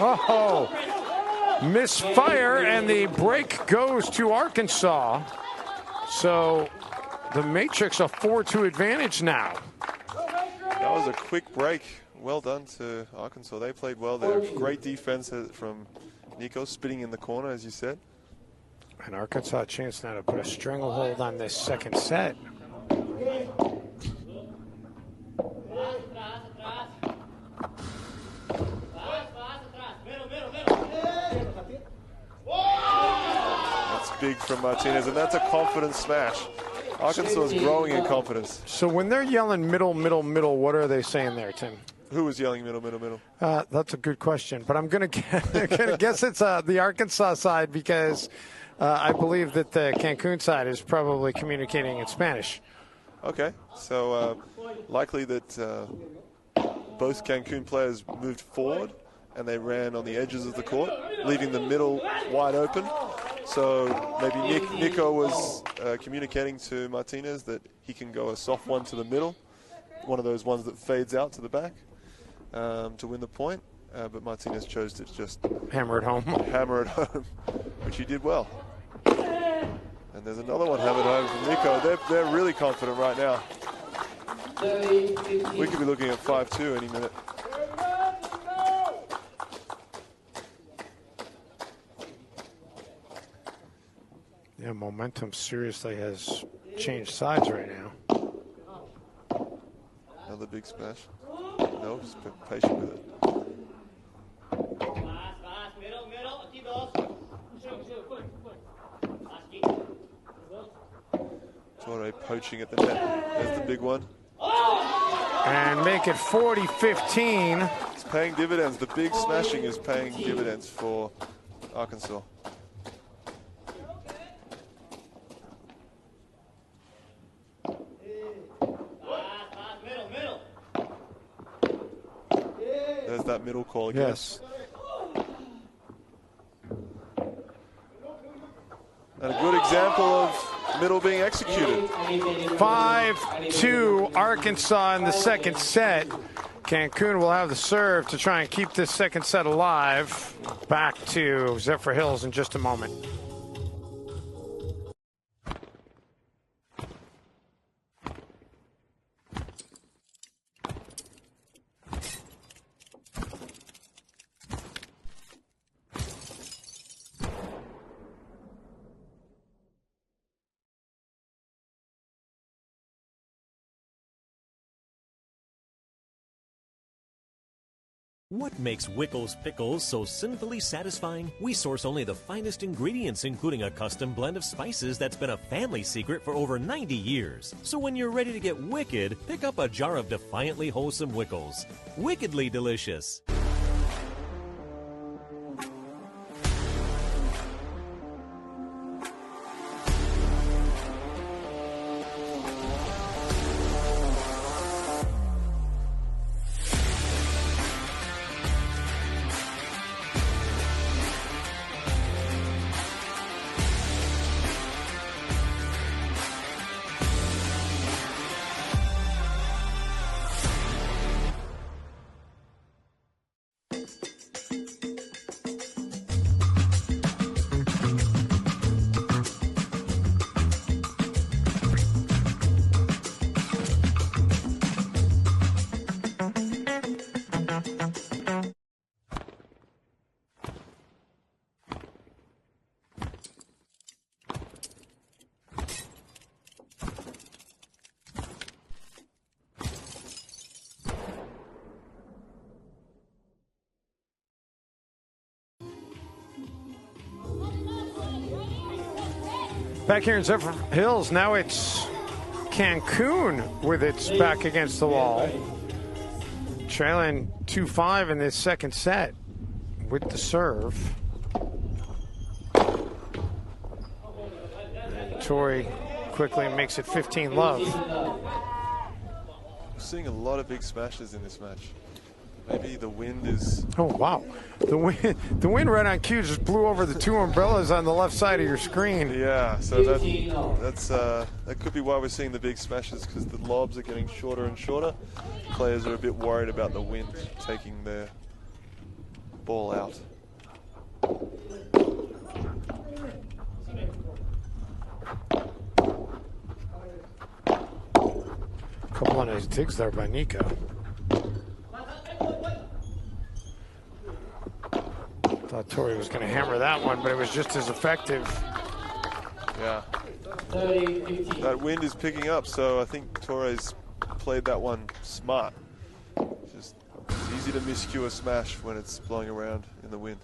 Oh, misfire, and the break goes to Arkansas. So the Matrix a 4-2 advantage now. That was a quick break. Well done to Arkansas. They played well there. Great defense from Nico, spitting in the corner, as you said. And Arkansas a chance now to put a stranglehold on this second set. Big from Martinez, and that's a confidence smash. Arkansas is growing in confidence. So when they're yelling middle, middle, middle, what are they saying there, Tim? Who was yelling middle, middle, middle? That's a good question, but I'm going to guess it's the Arkansas side because I believe that the Cancun side is probably communicating in Spanish. Okay, so likely that both Cancun players moved forward and they ran on the edges of the court, leaving the middle wide open. So maybe Nico was communicating to Martinez that he can go a soft one to the middle, one of those ones that fades out to the back to win the point. But Martinez chose to just hammer it home, which he did well. And there's another one hammered home from Nico. They're really confident right now. We could be looking at 5-2 any minute. Yeah, momentum seriously has change sides right now. Another big smash. No, just patient with it. Torre poaching at the net. There's the big one. And make it 40-15. It's paying dividends. The big smashing is paying dividends for Arkansas. There's that middle call again. Yes. And a good example of middle being executed. 5-2 Arkansas in the second set. Cancun will have the serve to try and keep this second set alive. Back to Zephyr Hills in just a moment. What makes Wickles Pickles so sinfully satisfying? We source only the finest ingredients, including a custom blend of spices that's been a family secret for over 90 years. So when you're ready to get wicked, pick up a jar of defiantly wholesome Wickles. Wickedly delicious. Back here in Zephyr Hills, now it's Cancun with its back against the wall. Trailing 2-5 in this second set with the serve. And Torrey quickly makes it 15-love. We're seeing a lot of big smashes in this match. Maybe the wind is... Oh, wow. The wind right on cue just blew over the two umbrellas on the left side of your screen. Yeah, so that could be why we're seeing the big smashes, because the lobs are getting shorter and shorter. Players are a bit worried about the wind taking their ball out. A couple of nice digs there by Nico. Thought Torrey was going to hammer that one, but it was just as effective. Yeah. That wind is picking up, so I think Torres played that one smart. Just it's easy to miscue a smash when it's blowing around in the wind.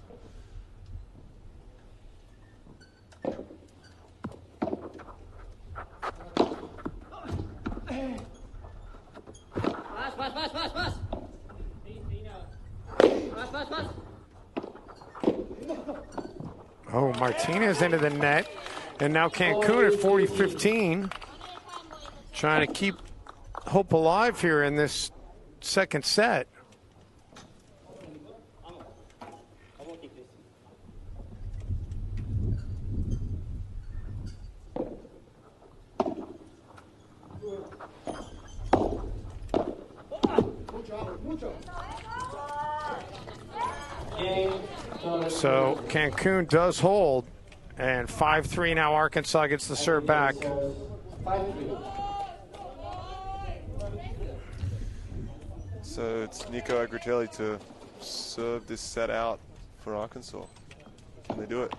Oh, Martinez into the net. And now Cancun at 40-15. Trying to keep hope alive here in this second set. So Cancun does hold, and 5-3 now. Arkansas gets the serve back. So it's Nico Agritelli to serve this set out for Arkansas. Can they do it?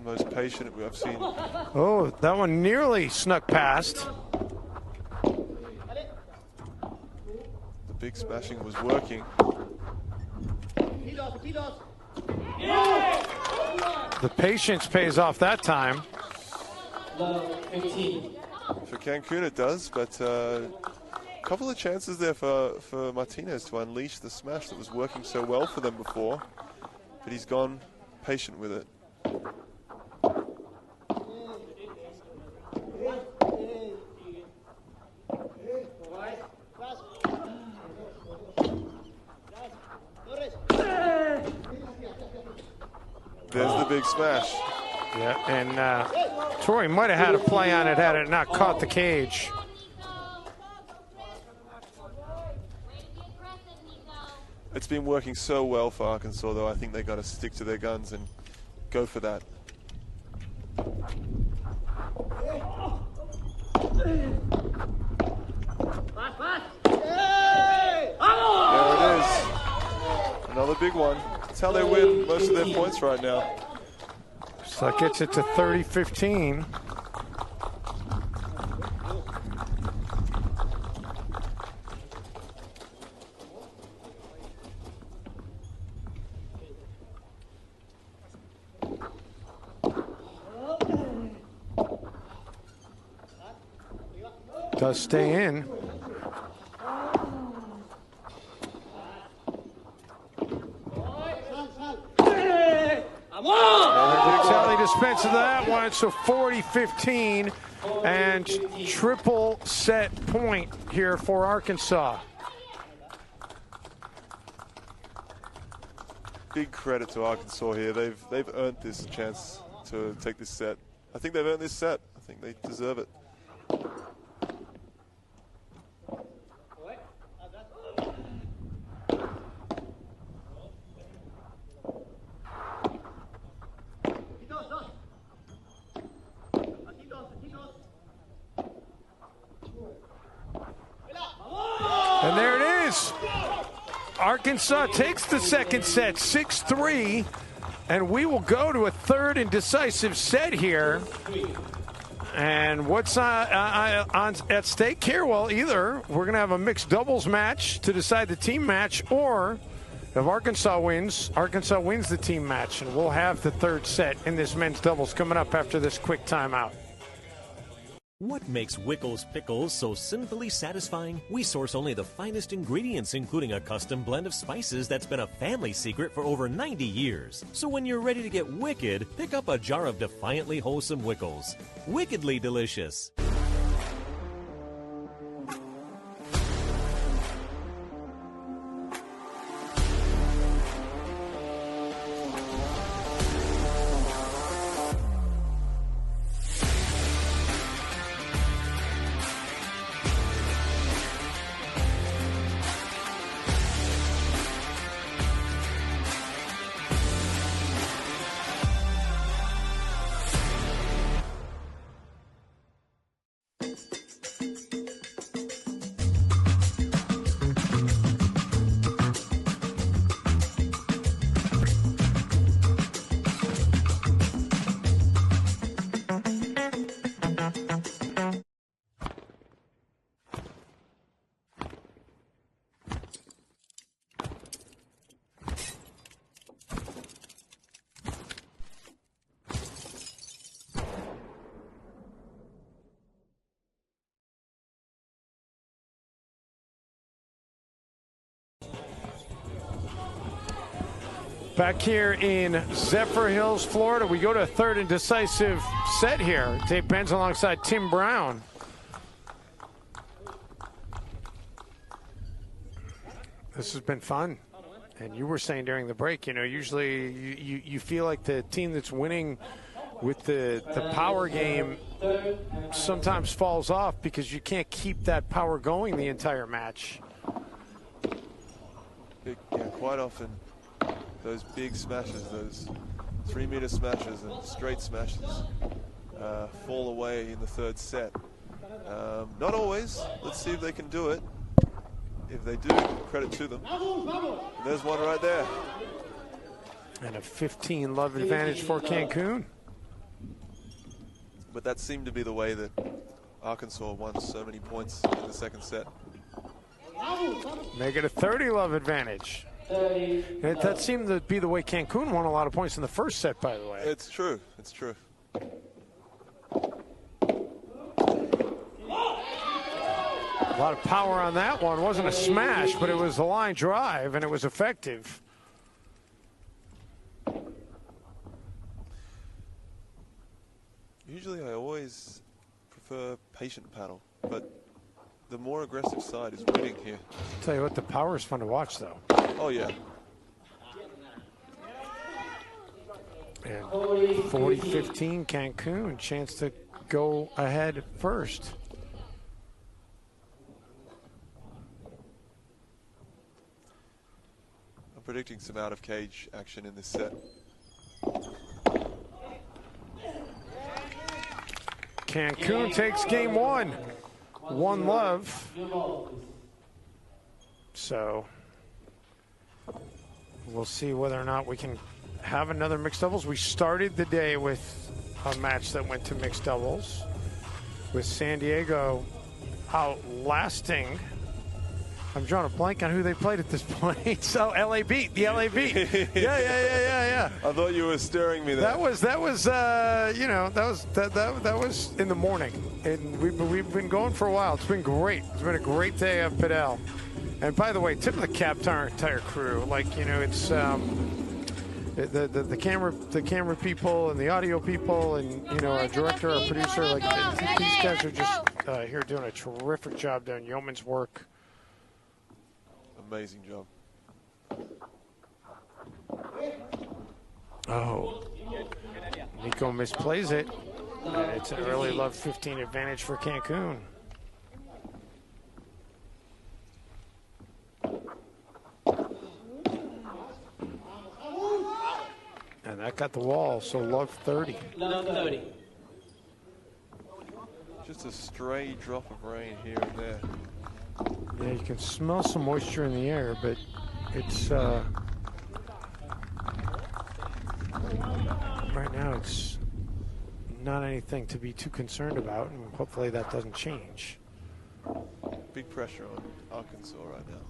most patient I've seen. Oh, that one nearly snuck past. The big smashing was working. The patience pays off that time. For Cancun it does, but a couple of chances there for Martinez to unleash the smash that was working so well for them before, but he's gone patient with it. There's the big smash. Yeah, and Troy might have had a play on it had it not caught the cage. It's been working so well for Arkansas, though. I think they got to stick to their guns and go for that. There it is. Another big one. That's how they win most of their points right now. So that gets it to 30-15. Does stay in. Kelly dispenses that one, so 40-15 and triple set point here for Arkansas. Big credit to Arkansas here. They've earned this chance to take this set. I think they've earned this set. I think they deserve it. And there it is. Arkansas takes the second set, 6-3, and we will go to a third and decisive set here. And what's at stake here? Well, either we're going to have a mixed doubles match to decide the team match, or if Arkansas wins the team match, and we'll have the third set in this men's doubles coming up after this quick timeout. What makes Wickles pickles so sinfully satisfying? We source only the finest ingredients, including a custom blend of spices that's been a family secret for over 90 years. So when you're ready to get wicked, pick up a jar of defiantly wholesome Wickles. Wickedly delicious. Back here in Zephyr Hills, Florida, we go to a third and decisive set here. Dave Benz alongside Tim Brown. This has been fun. And you were saying during the break, you know, usually you feel like the team that's winning with the power game sometimes falls off because you can't keep that power going the entire match. Yeah, quite often those big smashes, those 3-meter smashes and straight smashes fall away in the third set. Not always. Let's see if they can do it. If they do, credit to them. And there's one right there. And a 15 love advantage for Cancun. But that seemed to be the way that Arkansas won so many points in the second set. Make it a 30-love advantage. That seemed to be the way Cancun won a lot of points in the first set, by the way. It's true. It's true. A lot of power on that one. It wasn't a smash, but it was a line drive, and it was effective. Usually I always prefer patient paddle, but the more aggressive side is winning here. I'll tell you what, the power is fun to watch, though. Oh, yeah. And 40-15 Cancun, chance to go ahead first. I'm predicting some out-of-cage action in this set. Cancun takes game one. 1-love. So we'll see whether or not we can have another mixed doubles. We started the day with a match that went to mixed doubles with San Diego outlasting. I'm drawing a blank on who they played at this point. So LA beat the LA beat. Yeah. I thought you were stirring me there. That was in the morning, and we've been going for a while. It's been great. It's been a great day of Padel. And by the way, tip of the cap to our entire crew. It's the camera people and the audio people, and our director, our producer. These guys are just here doing a terrific job doing yeoman's work. Amazing job. Oh, Nico misplays it, and it's an early love 15 advantage for Cancun. And that got the wall, so love 30. Love 30. Just a stray drop of rain here and there. Yeah, you can smell some moisture in the air, but it's right now it's not anything to be too concerned about, and hopefully that doesn't change. Big pressure on Arkansas right now.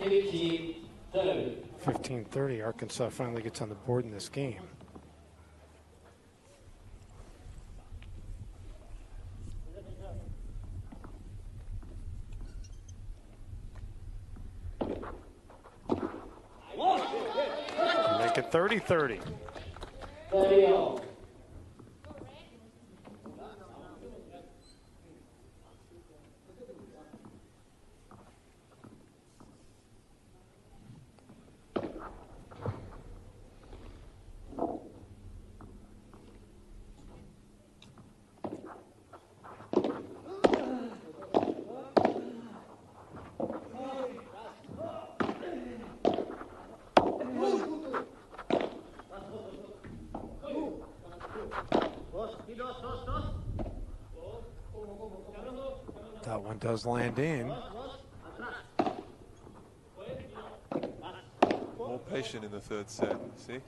$15-30. 15-30, Arkansas finally gets on the board in this game. Make it 30-30. 30-all. That one does land in. More patient in the third set, see?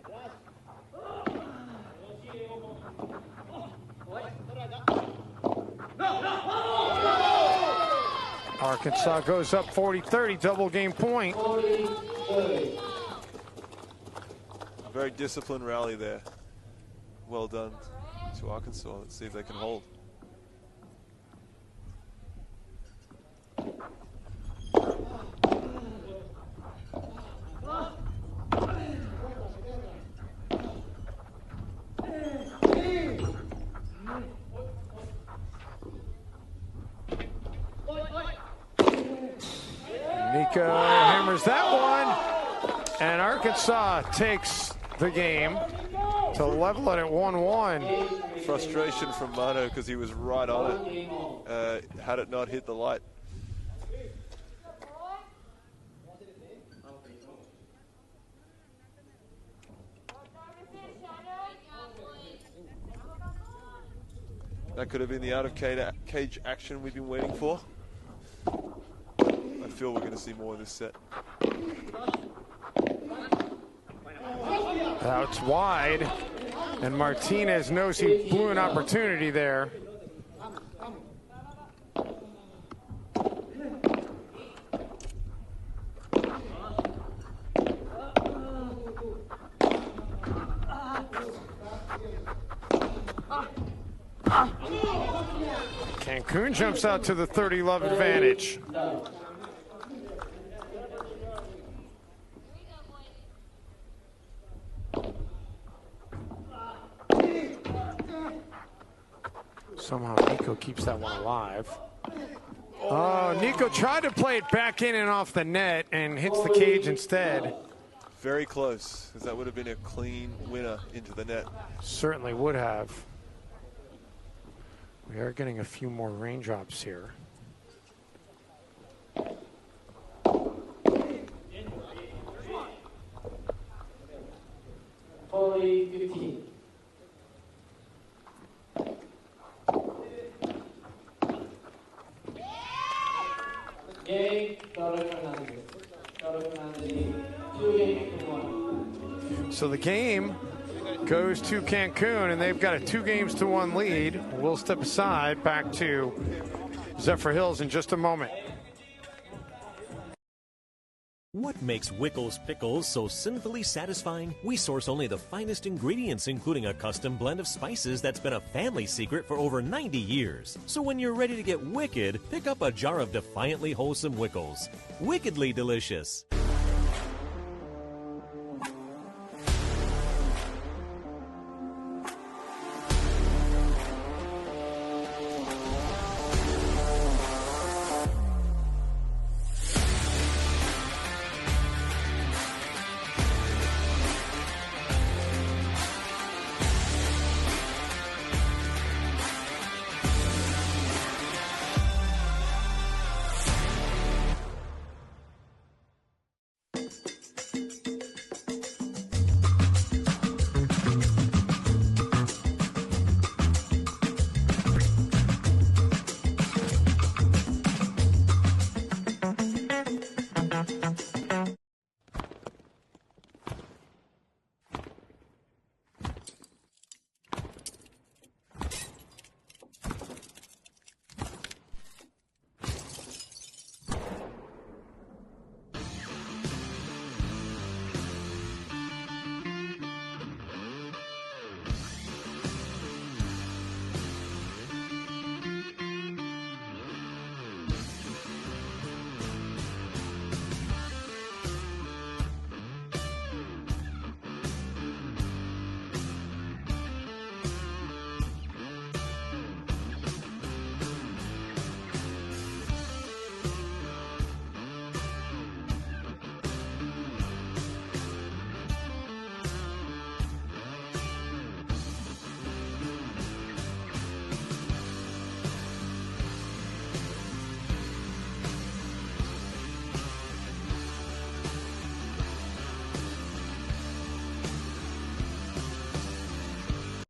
Arkansas goes up 40-30, double game point. 40-30. A very disciplined rally there. Well done to Arkansas. Let's see if they can hold. Nico hammers that one, and Arkansas takes the game to level it at 1-1. Frustration from Mano because he was right on it. Had it not hit the light. That could have been the out-of-cage action we've been waiting for. I feel we're going to see more of this set. It's wide, and Martinez knows he blew an opportunity there. Cancun jumps out to the 30-love advantage. Somehow Nico keeps that one alive. Oh, Nico tried to play it back in and off the net and hits the cage instead. Very close, because that would have been a clean winner into the net. Certainly would have. We are getting a few more raindrops here. Volley 15. Game, Carlos Fernandez. Carlos Fernandez, 2 games to 1. So the game goes to Cancun, and they've got a 2-1 lead. We'll step aside back to Zephyr Hills in just a moment. What makes Wickles Pickles so sinfully satisfying? We source only the finest ingredients, including a custom blend of spices that's been a family secret for over 90 years. So when you're ready to get wicked, pick up a jar of defiantly wholesome Wickles. Wickedly delicious.